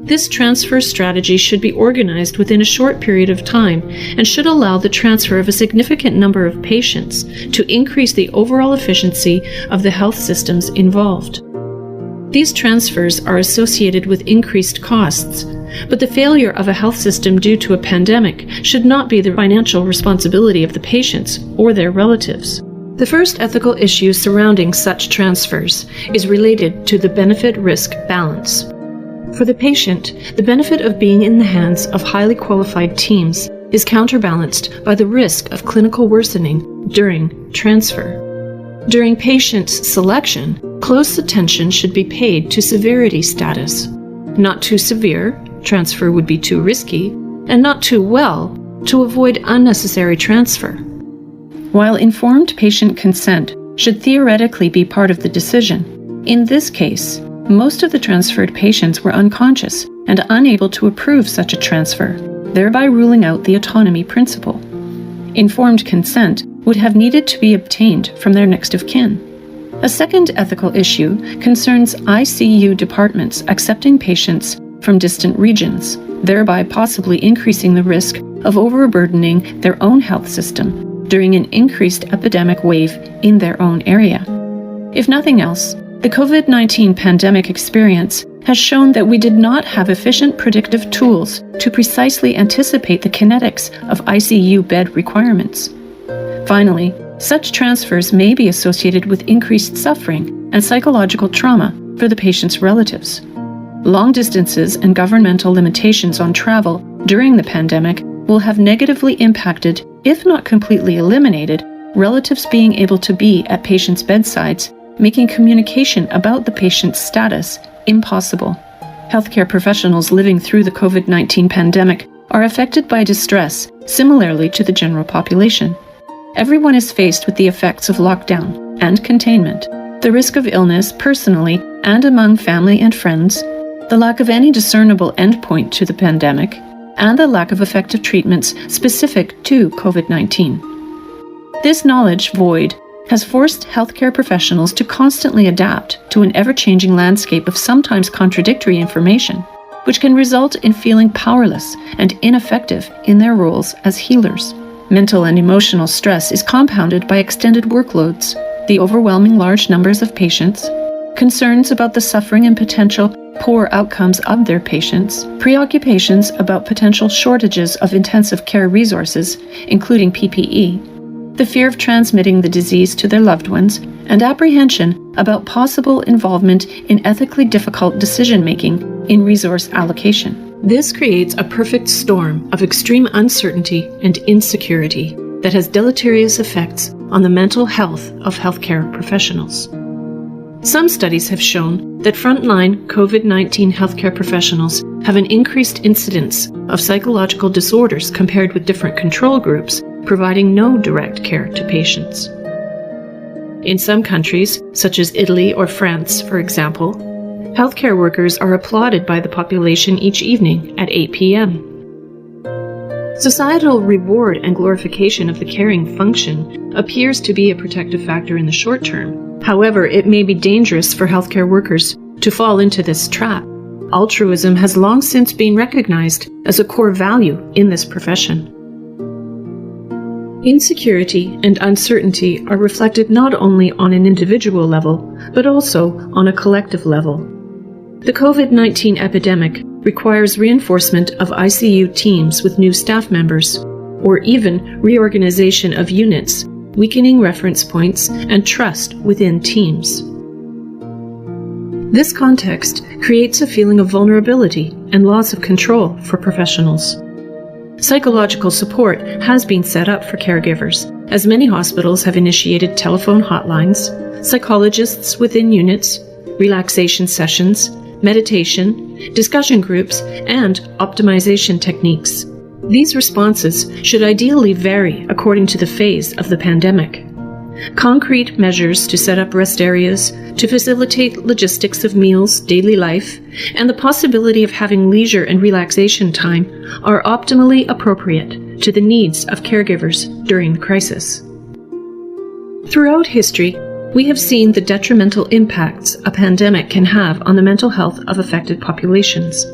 This transfer strategy should be organized within a short period of time and should allow the transfer of a significant number of patients to increase the overall efficiency of the health systems involved. These transfers are associated with increased costs, but the failure of a health system due to a pandemic should not be the financial responsibility of the patients or their relatives. The first ethical issue surrounding such transfers is related to the benefit-risk balance. For the patient, the benefit of being in the hands of highly qualified teams is counterbalanced by the risk of clinical worsening during transfer. During patient selection, close attention should be paid to severity status. Not too severe, transfer would be too risky, and not too well, to avoid unnecessary transfer. While informed patient consent should theoretically be part of the decision, in this case, most of the transferred patients were unconscious and unable to approve such a transfer, thereby ruling out the autonomy principle. Informed consent would have needed to be obtained from their next of kin. A second ethical issue concerns ICU departments accepting patients from distant regions, thereby possibly increasing the risk of overburdening their own health system during an increased epidemic wave in their own area. If nothing else, the COVID-19 pandemic experience has shown that we did not have efficient predictive tools to precisely anticipate the kinetics of ICU bed requirements. Finally, such transfers may be associated with increased suffering and psychological trauma for the patient's relatives. Long distances and governmental limitations on travel during the pandemic will have negatively impacted, if not completely eliminated, relatives being able to be at patients' bedsides, making communication about the patient's status impossible. Healthcare professionals living through the COVID-19 pandemic are affected by distress similarly to the general population. Everyone is faced with the effects of lockdown and containment, the risk of illness personally and among family and friends, the lack of any discernible endpoint to the pandemic, and the lack of effective treatments specific to COVID-19. This knowledge void has forced healthcare professionals to constantly adapt to an ever-changing landscape of sometimes contradictory information, which can result in feeling powerless and ineffective in their roles as healers. Mental and emotional stress is compounded by extended workloads, the overwhelming large numbers of patients, concerns about the suffering and potential poor outcomes of their patients, preoccupations about potential shortages of intensive care resources, including PPE, the fear of transmitting the disease to their loved ones, and apprehension about possible involvement in ethically difficult decision-making in resource allocation. This creates a perfect storm of extreme uncertainty and insecurity that has deleterious effects on the mental health of healthcare professionals. Some studies have shown that frontline COVID-19 healthcare professionals have an increased incidence of psychological disorders compared with different control groups, providing no direct care to patients. In some countries, such as Italy or France, for example, healthcare workers are applauded by the population each evening at 8 p.m. Societal reward and glorification of the caring function appears to be a protective factor in the short term. However, it may be dangerous for healthcare workers to fall into this trap. Altruism has long since been recognized as a core value in this profession. Insecurity and uncertainty are reflected not only on an individual level, but also on a collective level. The COVID-19 epidemic requires reinforcement of ICU teams with new staff members, or even reorganization of units, weakening reference points and trust within teams. This context creates a feeling of vulnerability and loss of control for professionals. Psychological support has been set up for caregivers, as many hospitals have initiated telephone hotlines, psychologists within units, relaxation sessions, meditation, discussion groups, and optimization techniques. These responses should ideally vary according to the phase of the pandemic. Concrete measures to set up rest areas, to facilitate logistics of meals, daily life, and the possibility of having leisure and relaxation time are optimally appropriate to the needs of caregivers during the crisis. Throughout history, we have seen the detrimental impacts a pandemic can have on the mental health of affected populations.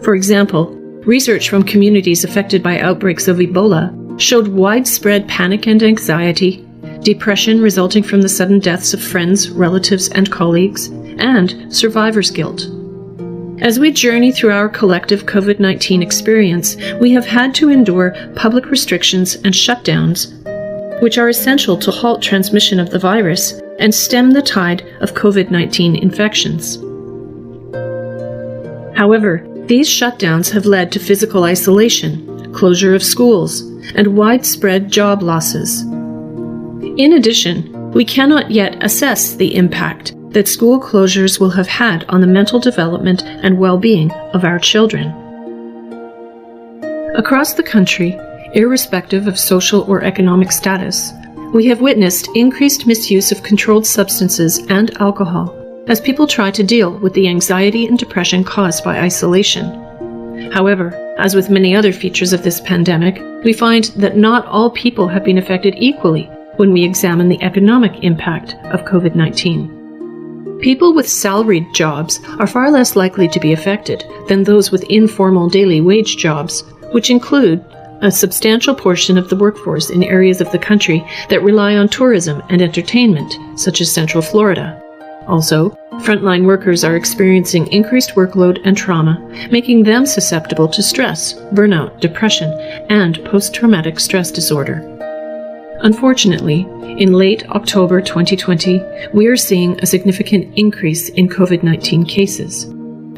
For example, research from communities affected by outbreaks of Ebola showed widespread panic and anxiety, depression resulting from the sudden deaths of friends, relatives, and colleagues, and survivor's guilt. As we journey through our collective COVID-19 experience, we have had to endure public restrictions and shutdowns, which are essential to halt transmission of the virus and stem the tide of COVID-19 infections. However, these shutdowns have led to physical isolation, closure of schools, and widespread job losses. In addition, we cannot yet assess the impact that school closures will have had on the mental development and well-being of our children. Across the country, irrespective of social or economic status, we have witnessed increased misuse of controlled substances and alcohol as people try to deal with the anxiety and depression caused by isolation. However, as with many other features of this pandemic, we find that not all people have been affected equally when we examine the economic impact of COVID-19. People with salaried jobs are far less likely to be affected than those with informal daily wage jobs, which include a substantial portion of the workforce in areas of the country that rely on tourism and entertainment, such as Central Florida. Also, frontline workers are experiencing increased workload and trauma, making them susceptible to stress, burnout, depression, and post-traumatic stress disorder. Unfortunately, in late October 2020, we are seeing a significant increase in COVID-19 cases.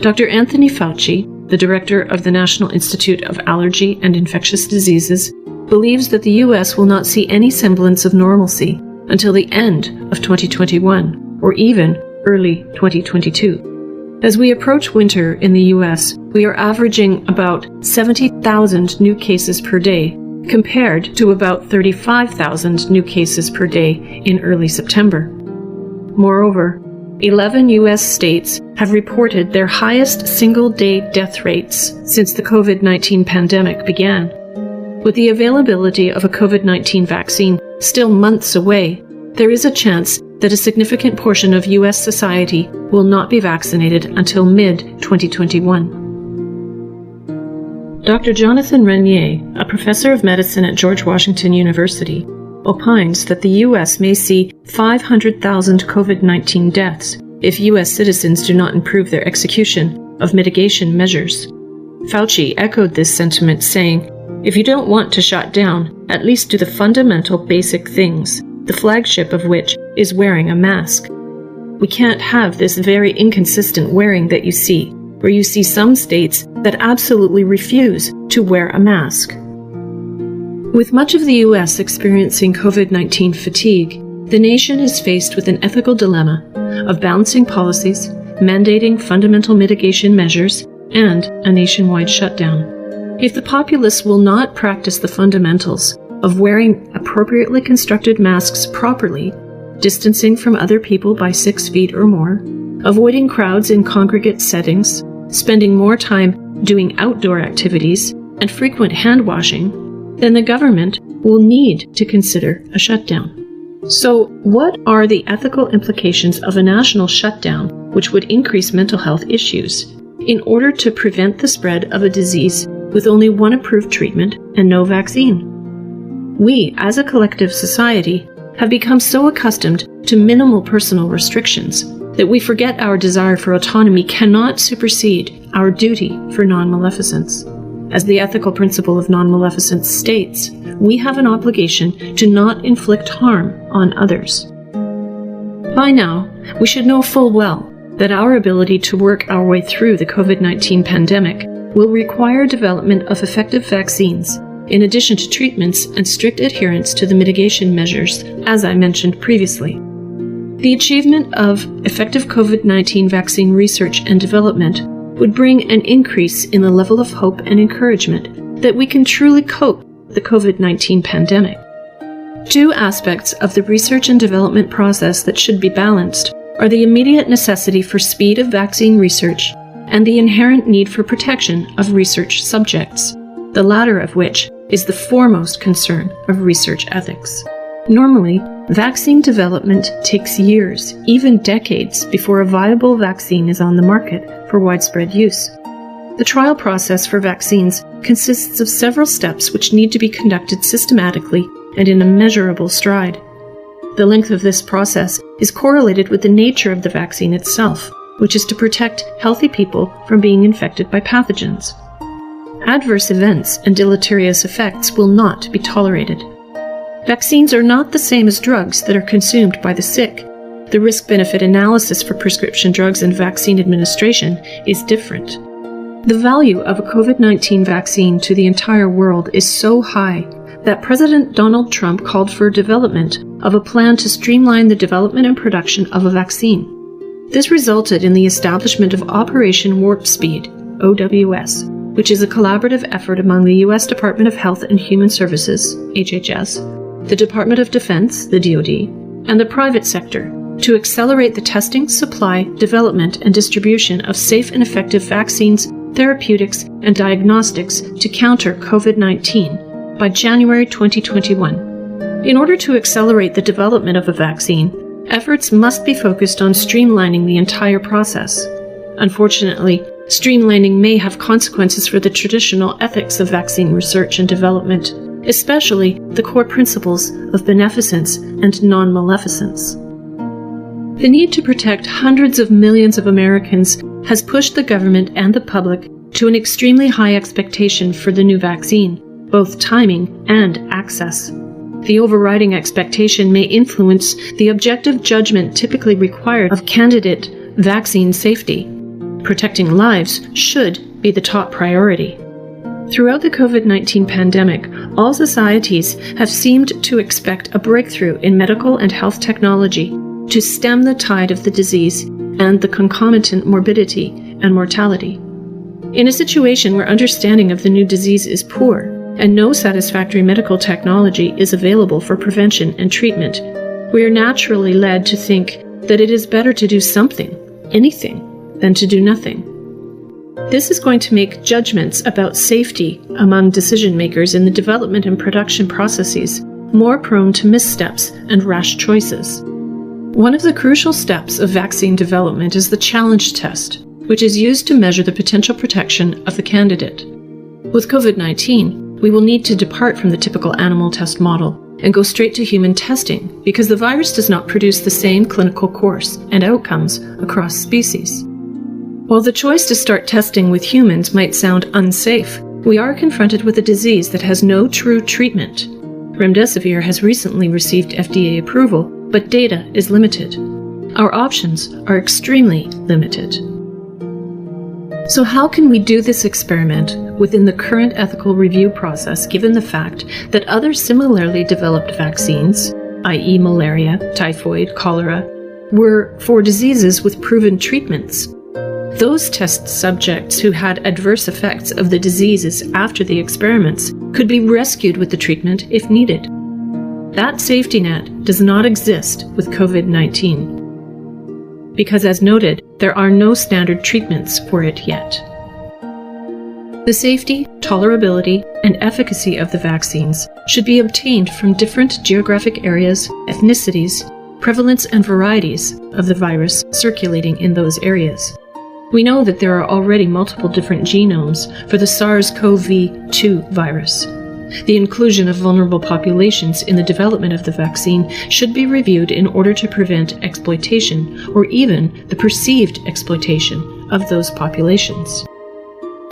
Dr. Anthony Fauci, the director of the National Institute of Allergy and Infectious Diseases, believes that the U.S. will not see any semblance of normalcy until the end of 2021, or even early 2022. As we approach winter in the U.S., we are averaging about 70,000 new cases per day, compared to about 35,000 new cases per day in early September. Moreover, 11 U.S. states have reported their highest single-day death rates since the COVID-19 pandemic began. With the availability of a COVID-19 vaccine still months away, there is a chance that a significant portion of U.S. society will not be vaccinated until mid-2021. Dr. Jonathan Renier, a professor of medicine at George Washington University, opines that the U.S. may see 500,000 COVID-19 deaths if U.S. citizens do not improve their execution of mitigation measures. Fauci echoed this sentiment, saying, "If you don't want to shut down, at least do the fundamental basic things, the flagship of which is wearing a mask. We can't have this very inconsistent wearing that you see, where you see some states that absolutely refuse to wear a mask." With much of the U.S. experiencing COVID-19 fatigue, the nation is faced with an ethical dilemma of balancing policies, mandating fundamental mitigation measures, and a nationwide shutdown. If the populace will not practice the fundamentals of wearing appropriately constructed masks properly, distancing from other people by 6 feet or more, avoiding crowds in congregate settings, spending more time doing outdoor activities, and frequent hand washing, then the government will need to consider a shutdown. So, what are the ethical implications of a national shutdown which would increase mental health issues in order to prevent the spread of a disease with only one approved treatment and no vaccine? We, as a collective society, have become so accustomed to minimal personal restrictions that we forget our desire for autonomy cannot supersede our duty for non-maleficence. As the ethical principle of non-maleficence states, we have an obligation to not inflict harm on others. By now, we should know full well that our ability to work our way through the COVID-19 pandemic will require development of effective vaccines, in addition to treatments and strict adherence to the mitigation measures, as I mentioned previously. The achievement of effective COVID-19 vaccine research and development would bring an increase in the level of hope and encouragement that we can truly cope with the COVID-19 pandemic. Two aspects of the research and development process that should be balanced are the immediate necessity for speed of vaccine research and the inherent need for protection of research subjects, the latter of which is the foremost concern of research ethics. Normally, vaccine development takes years, even decades, before a viable vaccine is on the market for widespread use. The trial process for vaccines consists of several steps which need to be conducted systematically and in a measurable stride. The length of this process is correlated with the nature of the vaccine itself, which is to protect healthy people from being infected by pathogens. Adverse events and deleterious effects will not be tolerated. Vaccines are not the same as drugs that are consumed by the sick. The risk-benefit analysis for prescription drugs and vaccine administration is different. The value of a COVID-19 vaccine to the entire world is so high that President Donald Trump called for development of a plan to streamline the development and production of a vaccine. This resulted in the establishment of Operation Warp Speed, OWS, which is a collaborative effort among the U.S. Department of Health and Human Services, HHS, the Department of Defense, the DoD, and the private sector to accelerate the testing, supply, development, and distribution of safe and effective vaccines, therapeutics, and diagnostics to counter COVID-19 by January 2021. In order to accelerate the development of a vaccine, efforts must be focused on streamlining the entire process. Unfortunately, streamlining may have consequences for the traditional ethics of vaccine research and development, especially the core principles of beneficence and non-maleficence. The need to protect hundreds of millions of Americans has pushed the government and the public to an extremely high expectation for the new vaccine, both timing and access. The overriding expectation may influence the objective judgment typically required of candidate vaccine safety. Protecting lives should be the top priority. Throughout the COVID-19 pandemic, all societies have seemed to expect a breakthrough in medical and health technology to stem the tide of the disease and the concomitant morbidity and mortality. In a situation where understanding of the new disease is poor and no satisfactory medical technology is available for prevention and treatment, we are naturally led to think that it is better to do something, anything, than to do nothing. This is going to make judgments about safety among decision makers in the development and production processes more prone to missteps and rash choices. One of the crucial steps of vaccine development is the challenge test, which is used to measure the potential protection of the candidate. With COVID-19, we will need to depart from the typical animal test model and go straight to human testing because the virus does not produce the same clinical course and outcomes across species. While the choice to start testing with humans might sound unsafe, we are confronted with a disease that has no true treatment. Remdesivir has recently received FDA approval, but data is limited. Our options are extremely limited. So how can we do this experiment within the current ethical review process given the fact that other similarly developed vaccines, i.e. malaria, typhoid, cholera, were for diseases with proven treatments. Those test subjects who had adverse effects of the diseases after the experiments could be rescued with the treatment if needed. That safety net does not exist with COVID-19, because as noted, there are no standard treatments for it yet. The safety, tolerability, and efficacy of the vaccines should be obtained from different geographic areas, ethnicities, prevalence and varieties of the virus circulating in those areas. We know that there are already multiple different genomes for the SARS-CoV-2 virus. The inclusion of vulnerable populations in the development of the vaccine should be reviewed in order to prevent exploitation or even the perceived exploitation of those populations.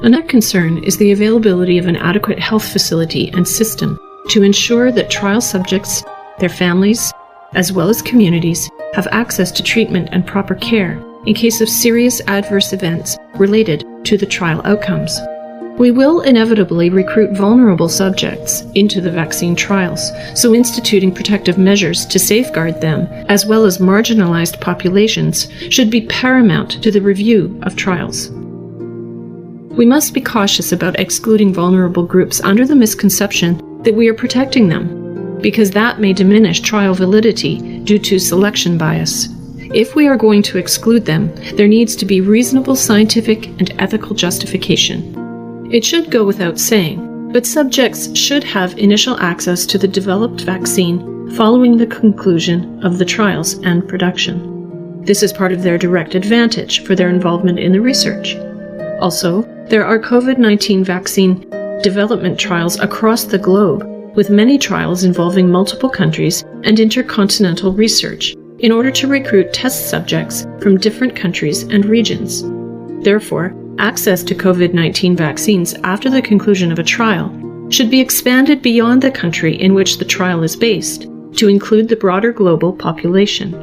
Another concern is the availability of an adequate health facility and system to ensure that trial subjects, their families, as well as communities, have access to treatment and proper care in case of serious adverse events related to the trial outcomes. We will inevitably recruit vulnerable subjects into the vaccine trials, so instituting protective measures to safeguard them, as well as marginalized populations, should be paramount to the review of trials. We must be cautious about excluding vulnerable groups under the misconception that we are protecting them, because that may diminish trial validity due to selection bias. If we are going to exclude them, there needs to be reasonable scientific and ethical justification. It should go without saying, but subjects should have initial access to the developed vaccine following the conclusion of the trials and production. This is part of their direct advantage for their involvement in the research. Also, there are COVID-19 vaccine development trials across the globe, with many trials involving multiple countries and intercontinental research, in order to recruit test subjects from different countries and regions. Therefore, access to COVID-19 vaccines after the conclusion of a trial should be expanded beyond the country in which the trial is based to include the broader global population.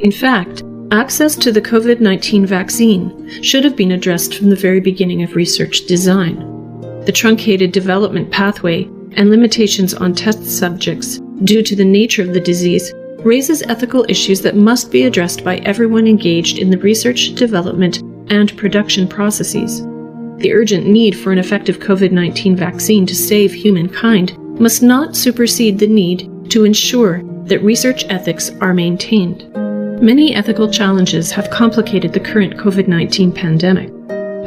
In fact, access to the COVID-19 vaccine should have been addressed from the very beginning of research design. The truncated development pathway and limitations on test subjects due to the nature of the disease raises ethical issues that must be addressed by everyone engaged in the research, development, and production processes. The urgent need for an effective COVID-19 vaccine to save humankind must not supersede the need to ensure that research ethics are maintained. Many ethical challenges have complicated the current COVID-19 pandemic.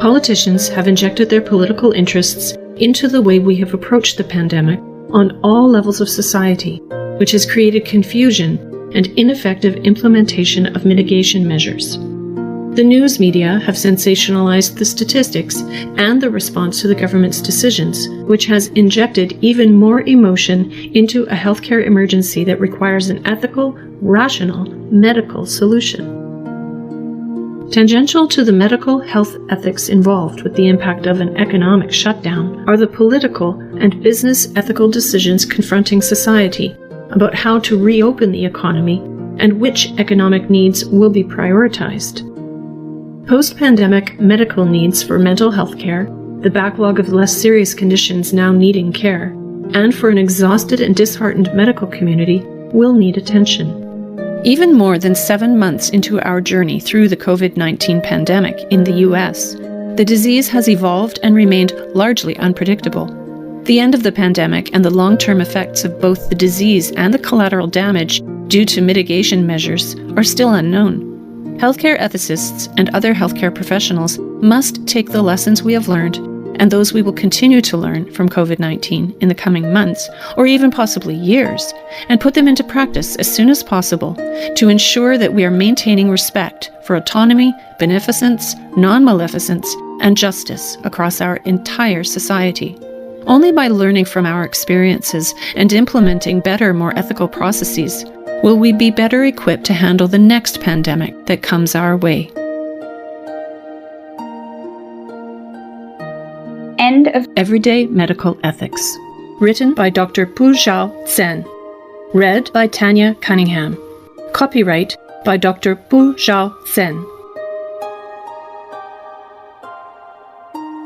Politicians have injected their political interests into the way we have approached the pandemic on all levels of society, which has created confusion and ineffective implementation of mitigation measures. The news media have sensationalized the statistics and the response to the government's decisions, which has injected even more emotion into a healthcare emergency that requires an ethical, rational, medical solution. Tangential to the medical health ethics involved with the impact of an economic shutdown are the political and business ethical decisions confronting society about how to reopen the economy and which economic needs will be prioritized. Post-pandemic medical needs for mental health care, the backlog of less serious conditions now needing care, and for an exhausted and disheartened medical community will need attention. Even more than 7 months into our journey through the COVID-19 pandemic in the US, the disease has evolved and remained largely unpredictable. The end of the pandemic and the long-term effects of both the disease and the collateral damage due to mitigation measures are still unknown. Healthcare ethicists and other healthcare professionals must take the lessons we have learned and those we will continue to learn from COVID-19 in the coming months, or even possibly years, and put them into practice as soon as possible to ensure that we are maintaining respect for autonomy, beneficence, non-maleficence, and justice across our entire society. Only by learning from our experiences and implementing better, more ethical processes will we be better equipped to handle the next pandemic that comes our way. End of Everyday Medical Ethics. Written by Dr. Puxiao Cen. Read by Tanya Cunningham. Copyright by Dr. Puxiao Cen.